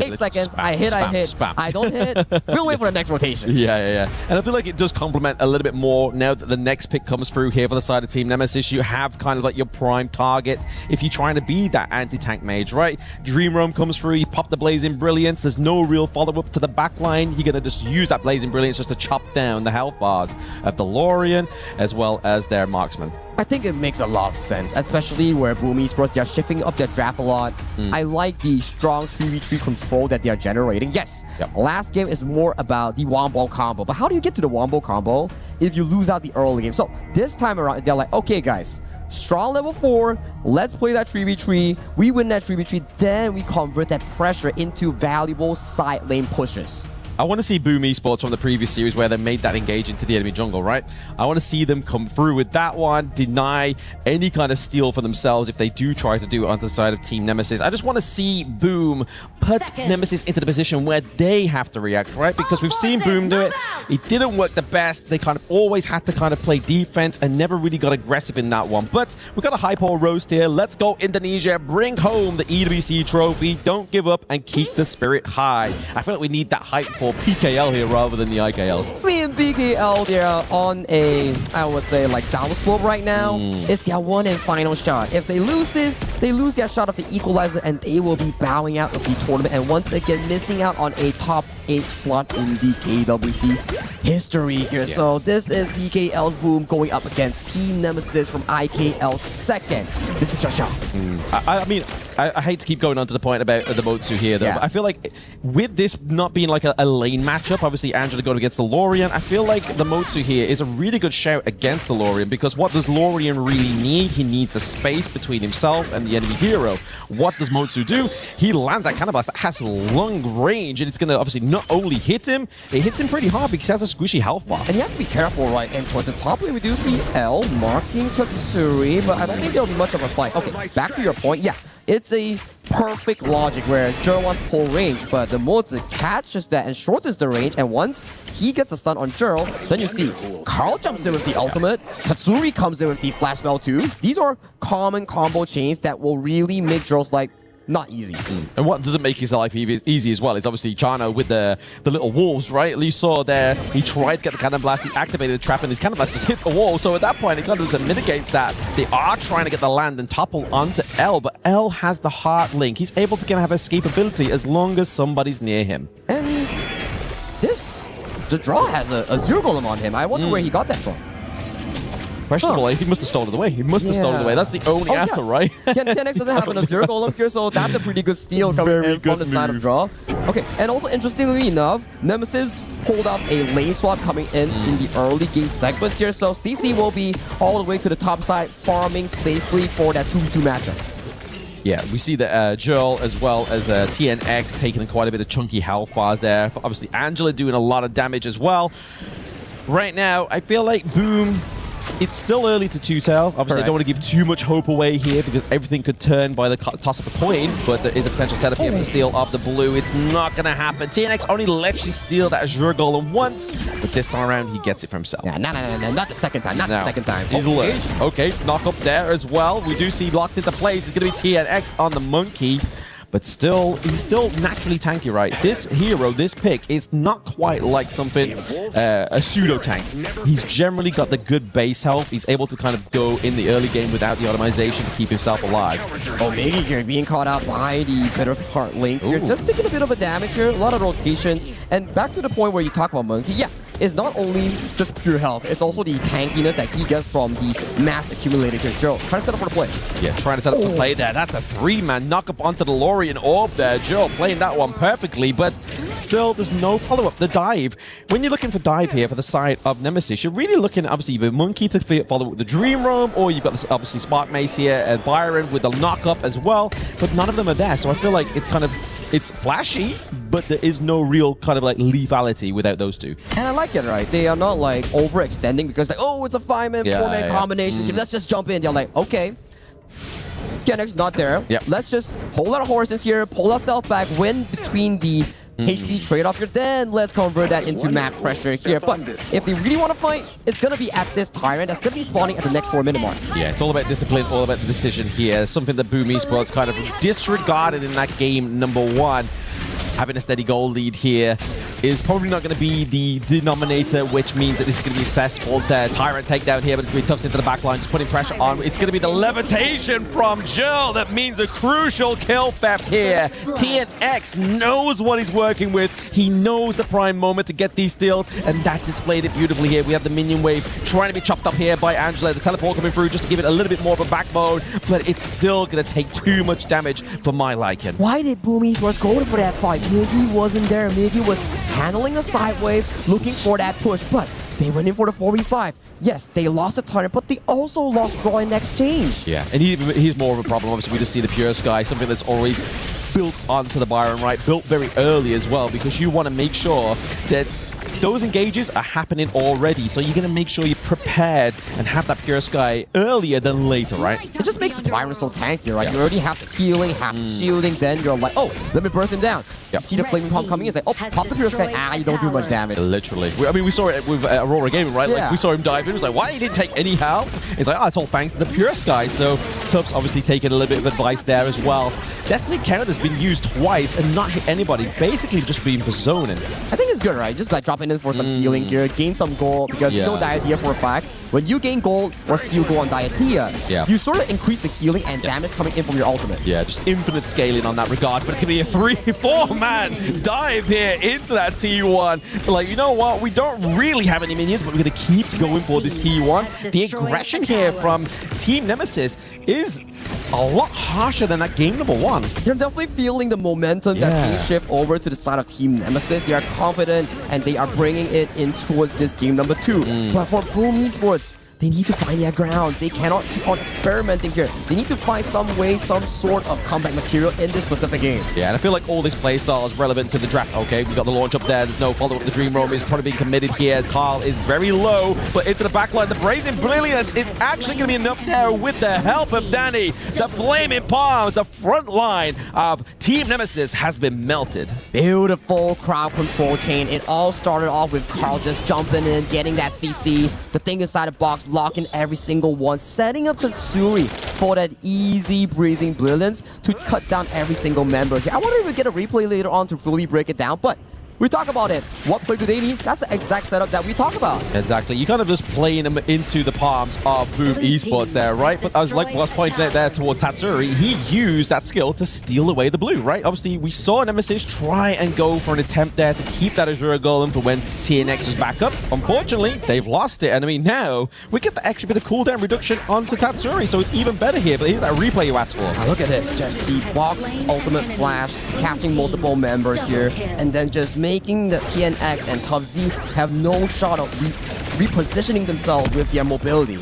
Quickly, 8 seconds, spam, I hit, spam. I don't hit, we'll wait for the next rotation. Yeah. And I feel like it does complement a little bit more now that the next pick comes through here for the side of Team Nemesis. You have kind of like your prime target if you're trying to be that anti-tank mage, right? Dream Roam comes through, you pop the Blazing Brilliance. There's no real follow-up to the backline. You're going to just use that Blazing Brilliance just to chop down the health bars of the Lorien as well as their marksman. I think it makes a lot of sense, especially where Boom Esports, they are shifting up their draft a lot. I like the strong 3v3 control that they are generating. Yes, last game is more about the wombo combo, but how do you get to the wombo combo if you lose out the early game? So this time around, they're like, okay guys, strong level 4, let's play that 3v3. We win that 3v3, then we convert that pressure into valuable side lane pushes. I want to see Boom Esports from the previous series where they made that engage into the enemy jungle, right? I want to see them come through with that one, deny any kind of steal for themselves if they do try to do it on the side of Team Nemesis. I just want to see Boom put Nemesis into the position where they have to react, right? Because we've seen Boom do it. It didn't work the best. They kind of always had to kind of play defense and never really got aggressive in that one. But we got a hyper roast here. Let's go Indonesia. Bring home the EWC trophy. Don't give up and keep the spirit high. I feel like we need that hype for PKL here rather than the IKL. Me and PKL, they're on a, I would say, like downslope right now. It's their one and final shot. If they lose this, they lose their shot of the equalizer and they will be bowing out of the tournament and once again missing out on a top 8 slot in the KWC history here. So this is PKL's Boom going up against Team Nemesis from IKL's second. This is your shot. I mean, I hate to keep going on to the point about the Motsu here, though. But I feel like with this not being like a lane matchup, obviously Angela going against the Lorien, I feel like the Motsu here is a really good shout against the Lorien because what does Lorien really need? He needs a space between himself and the enemy hero. What does Motsu do? He lands that Cannon Blast that has long range and it's going to obviously not only hit him, it hits him pretty hard because he has a squishy health bar. And you have to be careful, right? And towards the top lane, we do see L marking Tatsuri, but I don't think there'll be much of a fight. Okay, back to your point. Yeah, it's a perfect logic where Jero wants to pull range, but the Motsu catches that and shortens the range, and once he gets a stun on Jero, then you see Carl jumps in with the ultimate, Tatsuri comes in with the flash spell too. These are common combo chains that will really make Jero's life not easy. And what doesn't make his life easy as well is obviously Chano with the little walls, right? You saw there, he tried to get the Cannon Blast, he activated the trap, and his Cannon Blast just hit the wall. So at that point, it kind of just mitigates that. They are trying to get the land and topple onto L, but L has the heart link. He's able to kind of have escapability as long as somebody's near him. And the draw has a Zero Golem on him. I wonder where he got that from. Questionable. He must have stolen it away. He must have stolen it away. That's the only answer, right? Kennex doesn't have a Zero Golem here, so that's a pretty good steal coming in from the side of draw. Okay, and also interestingly enough, Nemesis pulled out a lane swap coming in the early game segments here, so CC will be all the way to the top side, farming safely for that 2v2 matchup. Yeah, we see that Joel as well as TNX taking quite a bit of chunky health bars there. Obviously, Angela doing a lot of damage as well. Right now, I feel like Boom... It's still early to two-tail. Obviously, I don't want to give too much hope away here because everything could turn by the toss of a coin, but there is a potential setup here for the steal of the blue. It's not going to happen. TNX only lets you steal that Azure Golem once, but this time around, he gets it for himself. Yeah, no, not the second time. Not the second time. He's alert. Okay, knock up there as well. We do see locked into place. It's going to be TNX on the monkey. But still, he's still naturally tanky, right? This hero, this pick, is not quite like something, a pseudo-tank. He's generally got the good base health. He's able to kind of go in the early game without the automation to keep himself alive. Oh, maybe you're being caught out by the Bitter of Heart link. You're just taking a bit of a damage here, a lot of rotations. And back to the point where you talk about Monkey, yeah, it's not only just pure health, it's also the tankiness that he gets from the mass accumulated here. Joe, trying to set up for the play. Yeah, trying to set up the play there. That's a 3-man knock up onto the Lorien orb there. Joe playing that one perfectly, but still there's no follow-up. The dive. When you're looking for dive here for the side of Nemesis, you're really looking at obviously the Monkey to follow with the Dream Roam, or you've got this obviously Spark Mace here and Byron with the knock-up as well, but none of them are there. So I feel like it's kind of, it's flashy, but there is no real kind of like lethality without those two. And I like it, right? They are not like overextending because like, oh, it's a 5-man, 4-man combination. Let's just jump in. They're like, okay, Kennex not there. Let's just hold our horses here, pull ourselves back, win between the HP trade-off here, then let's convert that into map pressure here. But if they really want to fight, it's going to be at this Tyrant that's going to be spawning at the next 4-minute mark. Yeah, it's all about discipline, all about the decision here. Something that Boom Esports kind of disregarded in that game number 1. having a steady goal lead here is probably not going to be the denominator, which means that this is going to be successful. The Tyrant takedown here, but it's going to be tough into the back line, just putting pressure on. It's going to be the levitation from Jill that means a crucial kill theft here. TNX knows what he's working with. He knows the prime moment to get these steals, and that displayed it beautifully here. We have the minion wave trying to be chopped up here by Angela. The teleport coming through just to give it a little bit more of a backbone, but it's still going to take too much damage for my liking. Why did Boom Esports go for that fight? Miggy wasn't there. Miggy was handling a side wave, looking for that push, but they went in for the 4v5. Yes, they lost the turret, but they also lost draw in exchange. Yeah, and he's more of a problem. Obviously, we just see the Pure Sky, something that's always built onto the Byron, right? Built very early as well, because you want to make sure that those engages are happening already. So you're going to make sure you're prepared and have that Pure Sky earlier than later, right? It just makes the Byron so tanky, right? You already have the healing, have the shielding, then you're like, oh, let me burst him down. You see the Flaming Palm coming in, it's like, oh, pop the Pure Sky, you don't do much damage. Literally. I mean, we saw it with Aurora Gaming, right? Like, we saw him dive in, it was like, why he didn't take any help? It's like, oh, it's all thanks to the Pure Sky. So Tubbs obviously taking a little bit of advice there as well. Destiny Counter's been used twice and not hit anybody, basically just being for zoning. I think it's good, right? Just like dropping in for some healing here, gain some gold, because you know Diadea for a fact. When you gain gold or steal gold on Diadea, you sort of increase the healing and damage coming in from your ultimate. Yeah, just infinite scaling on that regard, but it's going to be a 3-4 man dive here into that T1. Like, you know what? We don't really have any minions, but we're going to keep going for this T1. The aggression here from Team Nemesis is a lot harsher than that game number 1. You're definitely feeling the momentum that's being shifted over to the side of Team Nemesis. They are confident and they are bringing it in towards this game number 2. But for Boom Esports, they need to find their ground. They cannot keep on experimenting here. They need to find some way, some sort of comeback material in this specific game. Yeah, and I feel like all this playstyle is relevant to the draft. Okay, we got the launch up there. There's no follow-up. The Dream Roam is probably being committed here. Carl is very low, but into the backline. The Brazen Brilliance is actually going to be enough there with the help of Danny. The Flaming Palms, the front line of Team Nemesis has been melted. Beautiful crowd control chain. It all started off with Carl just jumping in, getting that CC. The thing inside the box, locking every single one, setting up Tatsuri for that easy breezing brilliance to cut down every single member here. I wonder if we get a replay later on to fully break it down, but we talk about it. What play do they need? That's the exact setup that we talk about. Exactly. You kind of just playing them into the palms of Boom Esports there, right? But as like was pointed out there towards Tatsuri, he used that skill to steal away the blue, right? Obviously, we saw Nemesis try and go for an attempt there to keep that Azure golem for when TNX was back up. Unfortunately, they've lost it. And I mean, now we get the extra bit of cooldown reduction onto Tatsuri, so it's even better here. But here's that replay you asked for. Now look at this. Just the box ultimate flash, catching multiple members here, and then just making the TNX and Tough Z have no shot of repositioning themselves with their mobility.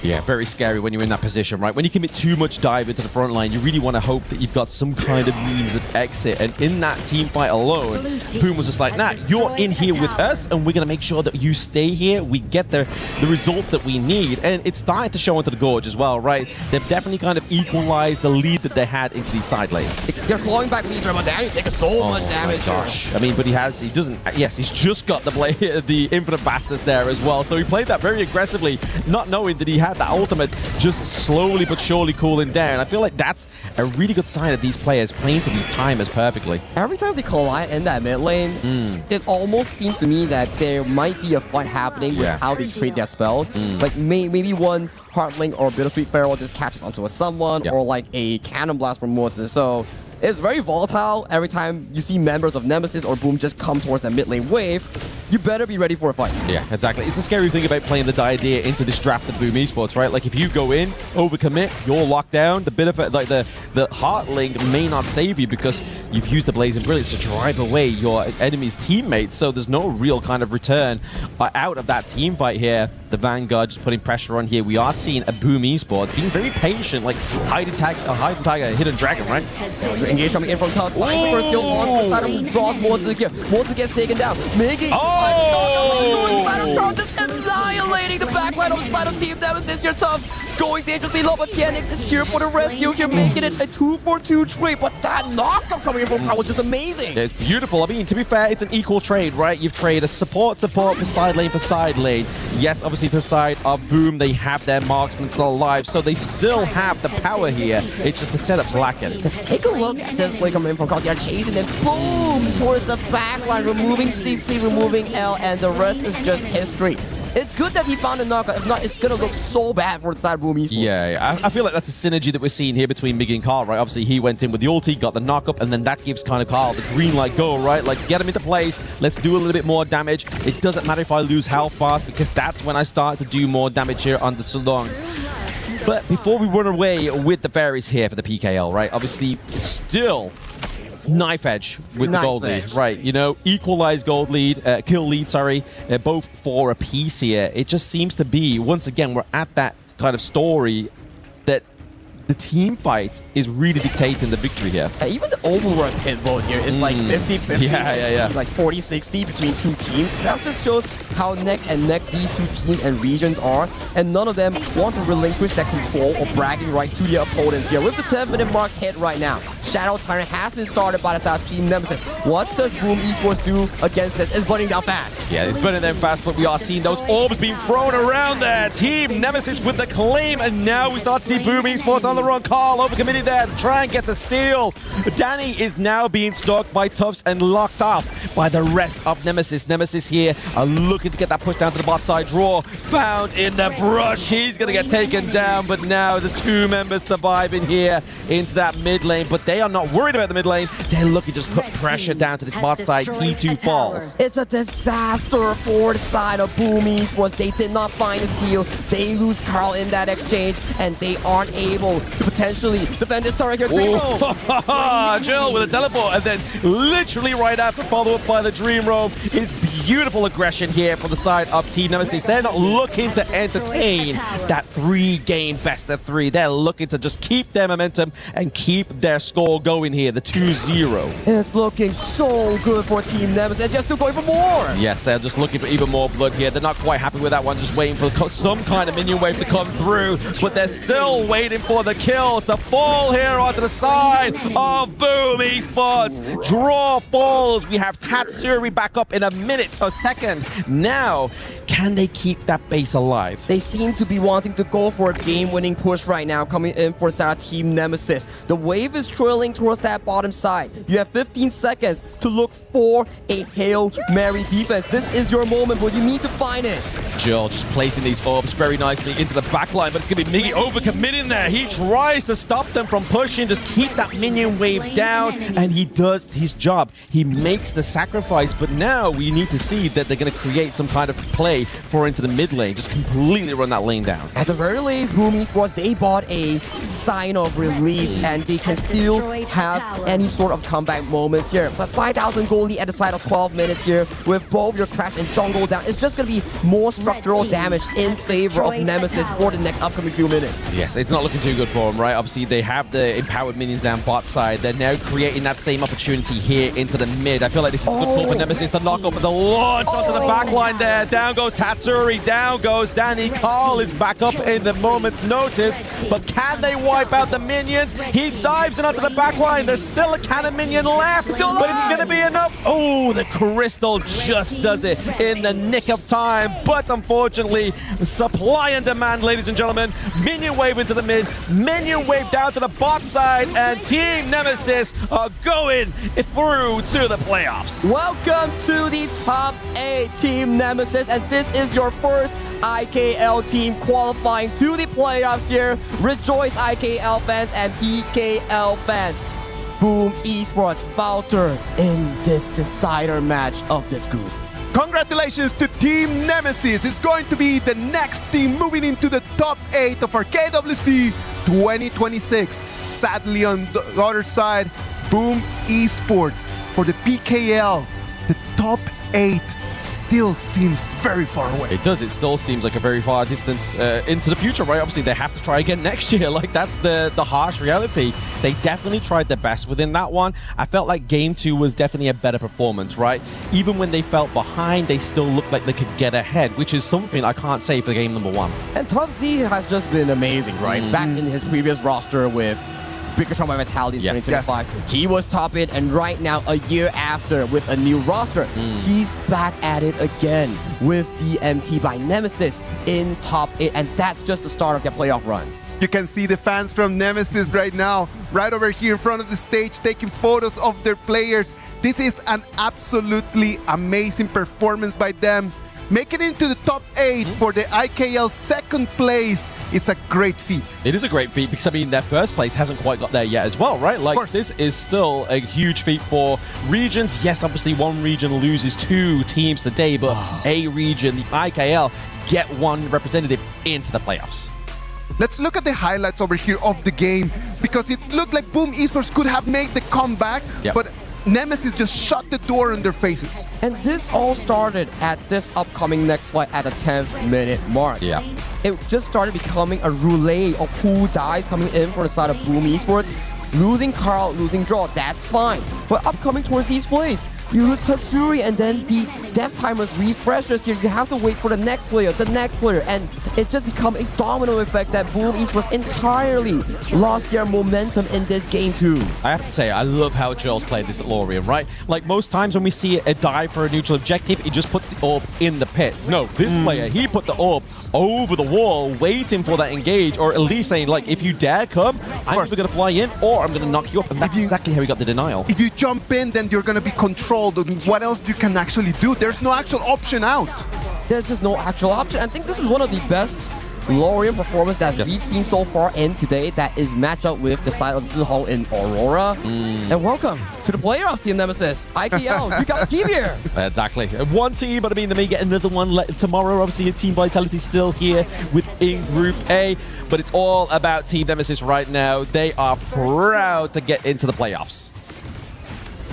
Yeah, very scary when you're in that position, right? When you commit too much dive into the front line, you really want to hope that you've got some kind of means of exit. And in that team fight alone, Boom was just like, nah, you're in here with us, and we're going to make sure that you stay here. We get the results that we need. And it's starting to show into the Gorge as well, right? They've definitely kind of equalized the lead that they had into these side lanes. They're clawing back leads, but Danny taking so much damage. Gosh. I mean, but he's just got the Infinite Bastards there as well. So he played that very aggressively, not knowing that he had that ultimate just slowly but surely cooling down. I feel like that's a really good sign of these players playing to these timers perfectly. Every time they collide in that mid lane, it almost seems to me that there might be a fight happening with how they trade their spells. Like maybe one Heartlink or Bittersweet Barrel just catches onto someone, or like a Cannon Blast from Mortis. So it's very volatile. Every time you see members of Nemesis or Boom just come towards that mid lane wave, you better be ready for a fight. Yeah, exactly. It's a scary thing about playing the Diadea into this draft of Boom Esports, right? Like, if you go in, overcommit, you're locked down. The bit of it, like the Heartlink may not save you because you've used the Blazing Brilliance to drive away your enemy's teammates. So there's no real kind of return out of that team fight here. The Vanguard just putting pressure on here. We are seeing a Boom Esports being very patient, like hiding tiger, hidden dragon, right? Engage coming in from Tubbs. Finds the first kill on the side of draws Mortis here. Mortis gets taken down. Miggy. Oh! Inside of crowd, just annihilate Annihilating the backline on the side of Team Nemesis here, Tufts. Going dangerously low, but TNX is here for the rescue here, making it a 2-for-2 trade. But that knockup coming in from Carl was just amazing. Yeah, it's beautiful. I mean, to be fair, it's an equal trade, right? You've traded a support for side lane for side lane. Yes, obviously to the side of Boom, they have their marksman still alive, so they still have the power here. It's just the setup's lacking. Let's take a look at this play coming in from Carl. They are chasing them, boom, towards the backline, removing CC, removing L, and the rest is just history. It's good that he found a knockup. If not, it's going to look so bad for the side of Boom Esports. Yeah, I feel like that's a synergy that we're seeing here between Miggy and Carl, right? Obviously, he went in with the ulti, got the knockup, and then that gives kind of Carl the green light go, right? Like, get him into place. Let's do a little bit more damage. It doesn't matter if I lose health fast, because that's when I start to do more damage here on the Sulong. But before we run away with the fairies here for the PKL, right? Obviously, it's still knife edge with the gold lead, right? You know, equalized gold lead, kill lead, sorry, both for a piece here. It just seems to be, once again, we're at that kind of story that the team fight is really dictating the victory here. Even the overall pit vote here is like 50-50. Yeah. Like 40-60 between two teams. That just shows how neck and neck these two teams and regions are. And none of them want to relinquish that control or bragging rights to their opponents here. With the 10-minute mark hit right now, Shadow Tyrant has been started by the side of Team Nemesis. What does Boom Esports do against this? It's burning down fast. Yeah, it's burning down fast, but we are seeing those orbs being thrown around there. Team Nemesis with the claim, and now we start to see Boom Esports on the run. Carl overcommitted there to try and get the steal. Danny is now being stalked by Tufts and locked up by the rest of Nemesis. Nemesis here are looking to get that push down to the bot side draw. Found in the brush. He's going to get taken down, but now there's two members surviving here into that mid lane, but they are not worried about the mid lane. They're looking to just put pressure down to this bot side. T2 falls. It's a disaster for the side of Boom Esports. They did not find a steal. They lose Carl in that exchange, and they aren't able to potentially defend this turret here. Dream Roam! Jill with a teleport, and then literally right after, follow up by the Dream Roam, is beautiful aggression here from the side of Team Nemesis. They're not looking to entertain that 3-game best of 3. They're looking to just keep their momentum and keep their score going here, the 2-0. It's looking so good for Team Nemesis, and they're still going for more. Yes, they're just looking for even more blood here. They're not quite happy with that one, just waiting for some kind of minion wave to come through, but they're still waiting for the kills to fall here onto the side of Boom Esports. Draw falls. We have Tatsuri back up in a second. Now, can they keep that base alive? They seem to be wanting to go for a game-winning push right now, coming in for Sarah Team Nemesis. The wave is trailing towards that bottom side. You have 15 seconds to look for a Hail Mary defense. This is your moment, but you need to find it. Jill just placing these orbs very nicely into the backline, but it's going to be Miggy overcommitting there. He tries to stop them from pushing, just keep that minion wave down, and he does his job. He makes the sacrifice, but now we need to see that they're going to create some kind of play for into the mid lane, just completely run that lane down. At the very least, Boom Esports, they bought a sign of relief, and they can still have any sort of comeback moments here. But 5,000 goalie at the side of 12 minutes here, with both your Crash and Jungle down, it's just going to be more structural damage in favor of Nemesis for the next upcoming few minutes. Yes, it's not looking too good for them, right? Obviously, they have the empowered minions down bot side. They're now creating that same opportunity here into the mid. I feel like this is a good call for Nemesis to knock up the launch onto the back line there. Down goes Tatsuri, down goes Danny. Carl is back up in the moment's notice, but can they wipe out the minions? He dives in onto the back line. There's still a cannon minion left, but it's going to be enough. Oh, the crystal just does it in the nick of time, but unfortunately, supply and demand, ladies and gentlemen. Minion wave into the mid, minion wave down to the bot side, and Team Nemesis are going through to the playoffs. Welcome to the top 8, Team Nemesis, and this is your first IKL team qualifying to the playoffs here. Rejoice, IKL fans and PKL fans. Boom Esports faltered in this decider match of this group. Congratulations to Team Nemesis. It's going to be the next team moving into the top 8 of our KWC 2026. Sadly, on the other side, Boom Esports for the PKL the top 8 still seems very far away. It does. It still seems like a very far distance into the future, right? Obviously, they have to try again next year. Like, that's the harsh reality. They definitely tried their best within that one. I felt like Game 2 was definitely a better performance, right? Even when they felt behind, they still looked like they could get ahead, which is something I can't say for game number 1. And Top Z has just been amazing, right? Back in his previous roster with Bigger Trauma Vitality in 2025. He was top 8, and right now, a year after, with a new roster, he's back at it again with DMT by Nemesis in top 8, and that's just the start of their playoff run. You can see the fans from Nemesis right now, right over here in front of the stage, taking photos of their players. This is an absolutely amazing performance by them. Making it into the top 8 for the IKL second place is a great feat. It is a great feat because, I mean, their first place hasn't quite got there yet as well, right? Like, this is still a huge feat for regions. Yes, obviously one region loses 2 teams today, but a region, the IKL, get 1 representative into the playoffs. Let's look at the highlights over here of the game, because it looked like Boom Esports could have made the comeback, but Nemesis just shut the door in their faces. And this all started at this upcoming next fight at the 10th minute mark. Yeah. It just started becoming a roulette of who dies coming in for the side of Boom Esports. Losing Carl, losing Draw, that's fine. But upcoming towards these plays, you lose Tatsuri, and then the death timers refreshes here. You have to wait for the next player, and it just become a domino effect that Boom Esports entirely lost their momentum in this game too. I have to say, I love how Joel's played this at Lorium, right? Like, most times when we see a dive for a neutral objective, he just puts the orb in the pit. No, this player, he put the orb over the wall, waiting for that engage, or at least saying, like, if you dare come, I'm either going to fly in, or I'm going to knock you up, and that's exactly how he got the denial. If you jump in, then you're going to be controlled. What else you can actually do? There's no actual option out. There's just no actual option. I think this is one of the best Lorium performance that we've seen so far in today that is matched up with the side of Zihong in Aurora. And welcome to the playoffs, Team Nemesis. IPL, you got a team here. Exactly. 1 team, but I mean, they may get another one tomorrow. Obviously, Team Vitality still here within Group A, but it's all about Team Nemesis right now. They are proud to get into the playoffs.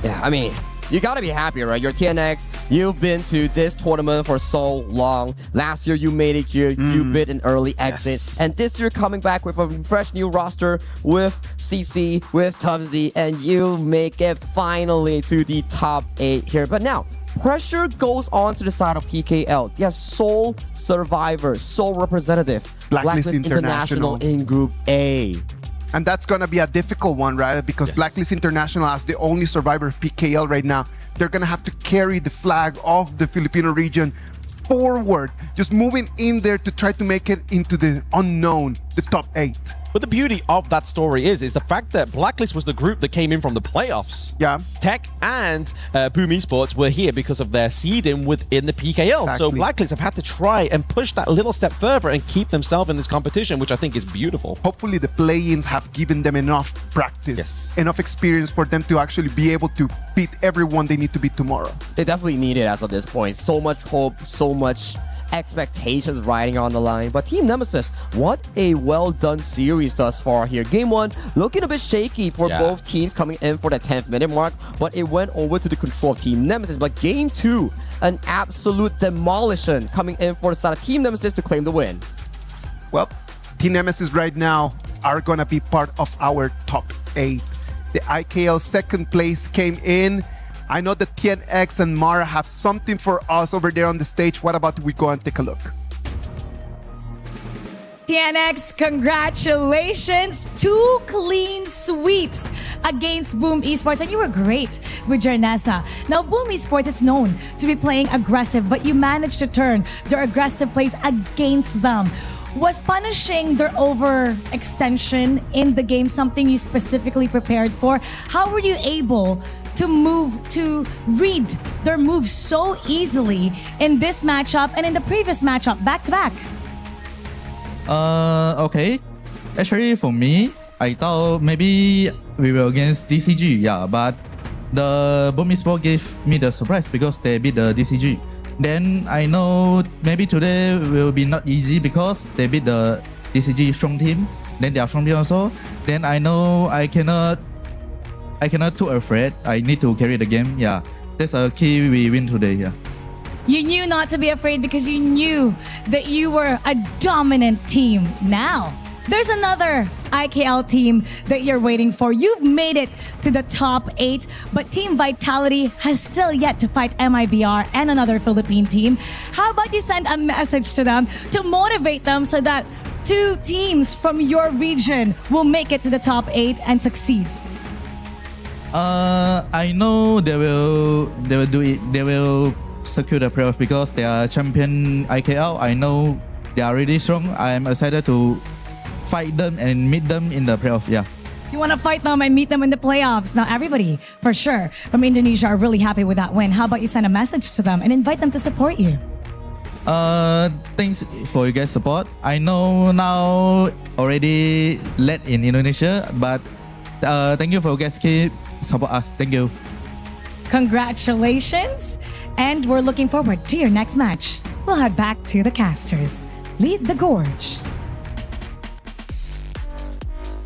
Yeah, I mean, you gotta be happy, right? You're TNX. You've been to this tournament for so long. Last year, you made it here. You bid an early exit. And this year, coming back with a fresh new roster with CC, with Tubsy, and you make it finally to the top 8 here. But now, pressure goes on to the side of PKL. They have sole survivor, sole representative, Blacklist International in Group A. And that's going to be a difficult one, right? Because Blacklist International, as the only survivor of PKL right now, they're going to have to carry the flag of the Filipino region forward, just moving in there to try to make it into the unknown, the top 8. But the beauty of that story is the fact that Blacklist was the group that came in from the playoffs. Yeah. Tech and Boom Esports were here because of their seeding within the PKL. Exactly. So Blacklist have had to try and push that little step further and keep themselves in this competition, which I think is beautiful. Hopefully the play-ins have given them enough practice, enough experience for them to actually be able to beat everyone they need to beat tomorrow. They definitely need it as of this point. So much hope, so much expectations riding on the line. But Team Nemesis, what a well done series thus far here. Game 1 looking a bit shaky for both teams coming in for the 10th minute mark, but it went over to the control of Team Nemesis. But Game 2, an absolute demolition coming in for the side of Team Nemesis to claim the win. Well, Team Nemesis right now are going to be part of our top 8. The IKL second place came in. I know that TNX and Mara have something for us over there on the stage. What about we go and take a look? TNX, congratulations! 2 clean sweeps against Boom Esports, and you were great with Jarnessa. Now, Boom Esports is known to be playing aggressive, but you managed to turn their aggressive plays against them. Was punishing their overextension in the game something you specifically prepared for? How were you able to read their moves so easily in this matchup and in the previous matchup, back-to-back? Okay. Actually, for me, I thought maybe we were against DCG, but the Boom Esports gave me the surprise because they beat the DCG. Then I know maybe today will be not easy because they beat the DCG strong team. Then they are strong team also. Then I know I cannot too afraid. I need to carry the game. that's a key we win today. Yeah. You knew not to be afraid because you knew that you were a dominant team. Now, there's another IKL team that you're waiting for. You've made it to the top 8, but Team Vitality has still yet to fight MIBR and another Philippine team. How about you send a message to them to motivate them so that 2 teams from your region will make it to the top 8 and succeed? I know they will do it. They will secure the playoff because they are champion IKL. I know they are really strong. I'm excited to fight them and meet them in the playoff. Yeah. You want to fight them and meet them in the playoffs. Now, everybody, for sure, from Indonesia are really happy with that win. How about you send a message to them and invite them to support you? Thanks for your guys' support. I know now already late in Indonesia, but thank you for you guys keep support us. Thank you. Congratulations. And we're looking forward to your next match. We'll head back to the casters. Lead the Gorge.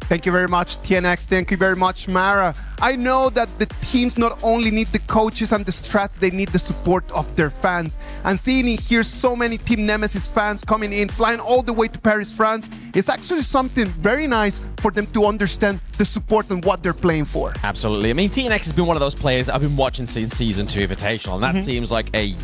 Thank you very much, TNX. Thank you very much, Mara. I know that the teams not only need the coaches and the strats, they need the support of their fans. And seeing here so many Team Nemesis fans coming in, flying all the way to Paris, France, is actually something very nice for them to understand the support and what they're playing for. Absolutely. I mean, TNX has been one of those players I've been watching since Season 2 Invitational, and that seems like a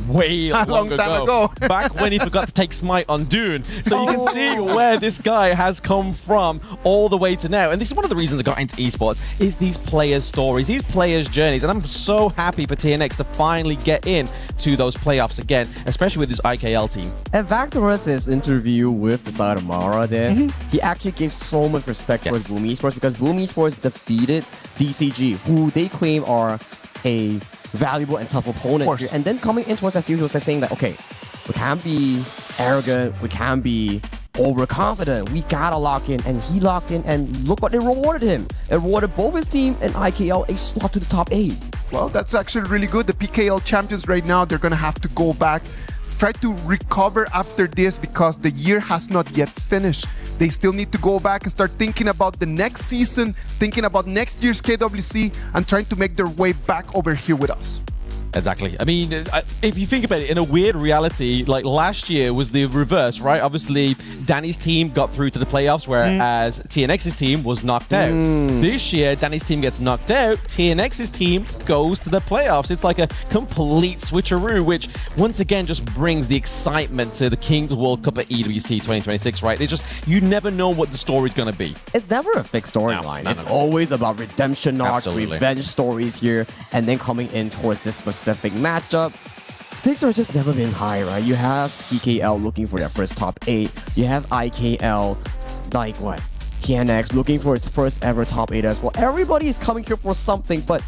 way long ago. Back when he forgot to take Smite on Dune. So you can see where this guy has come from all the way to now. And this is one of the reasons I got into esports, is these players' stories, these players' journeys. And I'm so happy for TNX to finally get in to those playoffs again, especially with this IKL team. And back to his interview with the side of Mara there, he actually gave so much respect towards Boom Esports because Boom Esports defeated DCG, who they claim are a valuable and tough opponent here. And then coming in towards that series, was saying that, okay, we can't be arrogant, we can't be overconfident, we gotta lock in. And he locked in, and look what they rewarded him. It rewarded both his team and IKL a slot to the top 8. Well, that's actually really good. The PKL champions right now, they're gonna have to go back, try to recover after this because the year has not yet finished. They still need to go back and start thinking about the next season, thinking about next year's KWC, and trying to make their way back over here with us. Exactly. I mean, if you think about it, in a weird reality, like last year was the reverse, right? Obviously, Danny's team got through to the playoffs, whereas TNX's team was knocked out. This year, Danny's team gets knocked out, TNX's team goes to the playoffs. It's like a complete switcheroo, which once again just brings the excitement to the Kings World Cup at EWC 2026, right? It's just, you never know what the story's going to be. It's never a fixed storyline. It's always about redemption arcs, revenge stories here, and then coming in towards this specific matchup. Stakes are just never been high, right? You have PKL looking for their first top 8. You have IKL, like what? TNX looking for its first ever top 8 as well. Everybody is coming here for something, but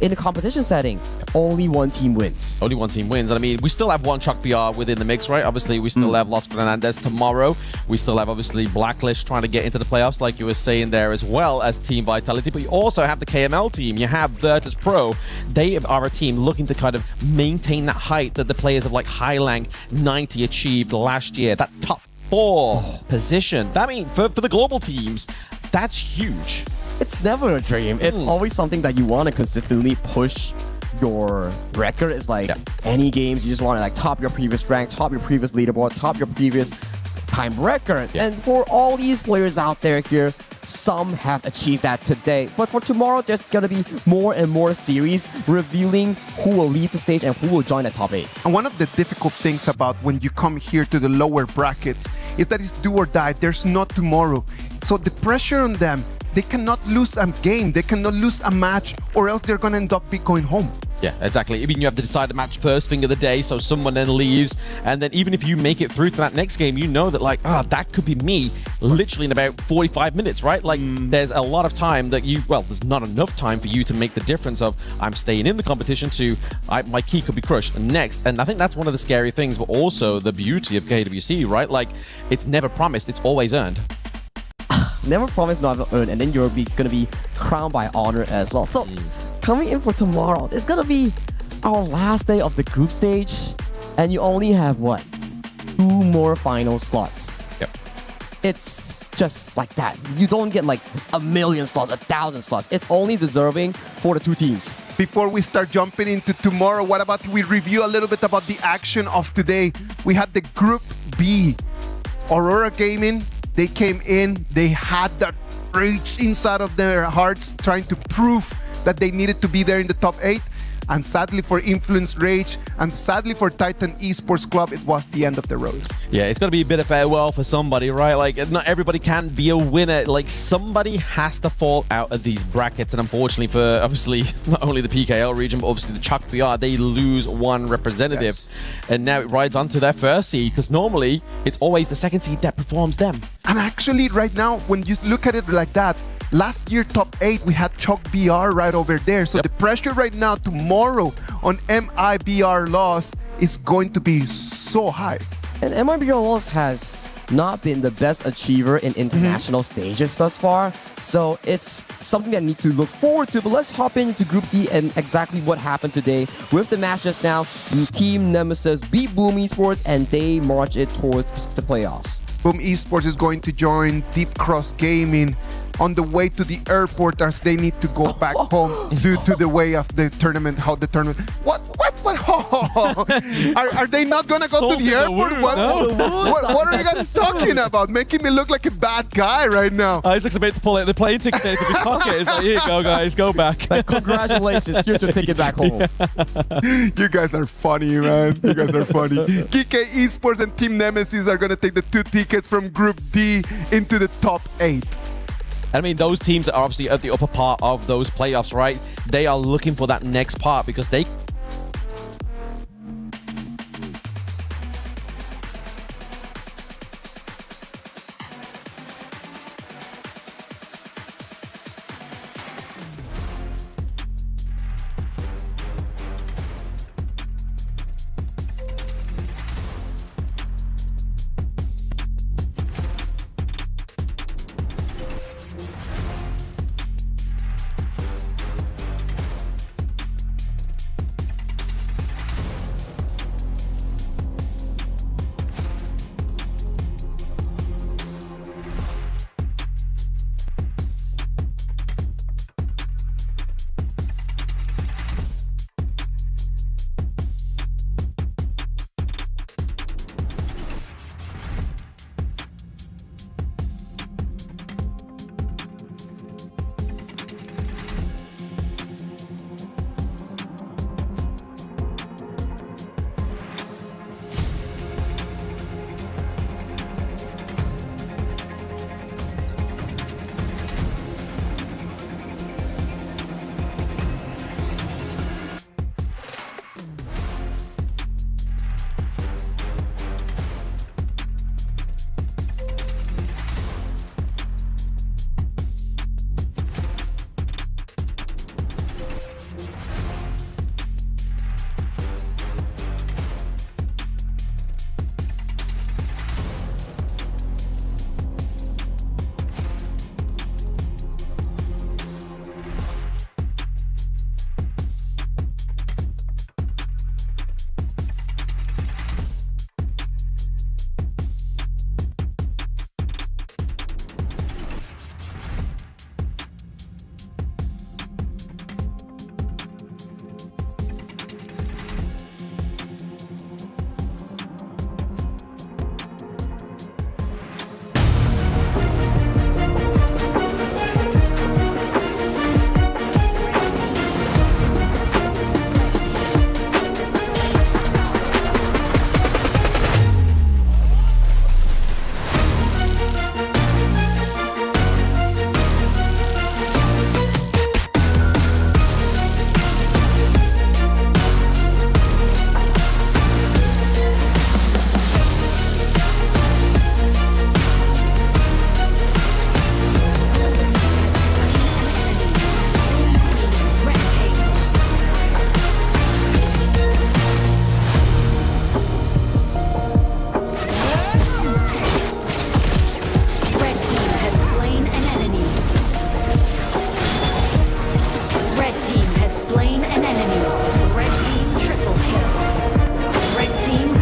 in a competition setting, only one team wins. Only one team wins. And I mean, we still have one Chuck BR within the mix, right? Obviously, we still have Los Granades tomorrow. We still have, obviously, Blacklist trying to get into the playoffs, like you were saying there, as well as Team Vitality. But you also have the KML team. You have Virtus Pro. They are a team looking to kind of maintain that height that the players of like Highlang 90 achieved last year. That top 4 position. I mean, for the global teams, that's huge. It's never a dream. It's always something that you want to consistently push your record. It's like any games, you just want to like top your previous rank, top your previous leaderboard, top your previous time record. And for all these players out there here, some have achieved that today. But for tomorrow, there's going to be more and more series revealing who will leave the stage and who will join the top 8. And one of the difficult things about when you come here to the lower brackets is that it's do or die. There's not tomorrow. So the pressure on them, they cannot lose a game, they cannot lose a match, or else they're going to end up going home. Yeah, exactly. I mean, you have to decide the match first thing of the day, so someone then leaves, and then even if you make it through to that next game, you know that like, that could be me literally in about 45 minutes, right? Like, there's a lot of time that there's not enough time for you to make the difference of I'm staying in the competition to my key could be crushed next. And I think that's one of the scary things, but also the beauty of KWC, right? Like, it's never promised, it's always earned. Never promised, never earned, and then you're gonna be crowned by honor as well. So, coming in for tomorrow, it's gonna be our last day of the group stage, and you only have what? 2 more final slots. Yep. It's just like that. You don't get like 1,000,000 slots, 1,000 slots. It's only deserving for the two teams. Before we start jumping into tomorrow, what about we review a little bit about the action of today? We had the Group B. Aurora Gaming, they came in, they had that rage inside of their hearts trying to prove that they needed to be there in the top 8. And sadly for Influence Rage and sadly for Titan Esports Club, it was the end of the road. Yeah, it's got to be a bit of farewell for somebody, right? Like, not everybody can be a winner. Like, somebody has to fall out of these brackets. And unfortunately for, obviously, not only the PKL region, but obviously the Chuck BR, they lose one representative. Yes. And now it rides on to their first seed, because normally it's always the second seed that performs them. And actually, right now, when you look at it like that, last year, top 8, we had Chuck BR right over there. So the pressure right now, tomorrow, on MIBR loss is going to be so high. And MIBR loss has not been the best achiever in international stages thus far. So it's something that I need to look forward to. But let's hop into Group D and exactly what happened today. With the match just now, Team Nemesis beat Boom Esports and they march it towards the playoffs. Boom Esports is going to join Deep Cross Gaming on the way to the airport as they need to go back home due to the way of the tournament, how the tournament... What? Are they not going to go to the airport? What are you guys talking about? Making me look like a bad guy right now. Isaac's about to pull out the plane ticket out of his pocket. It's like, here you go, guys, go back. Like, congratulations, here's your ticket back home. You guys are funny, man. You guys are funny. GK Esports and Team Nemesis are going to take the 2 tickets from Group D into the top 8. I mean, those teams are obviously at the upper part of those playoffs, right? They are looking for that next part because they...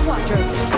Quadro.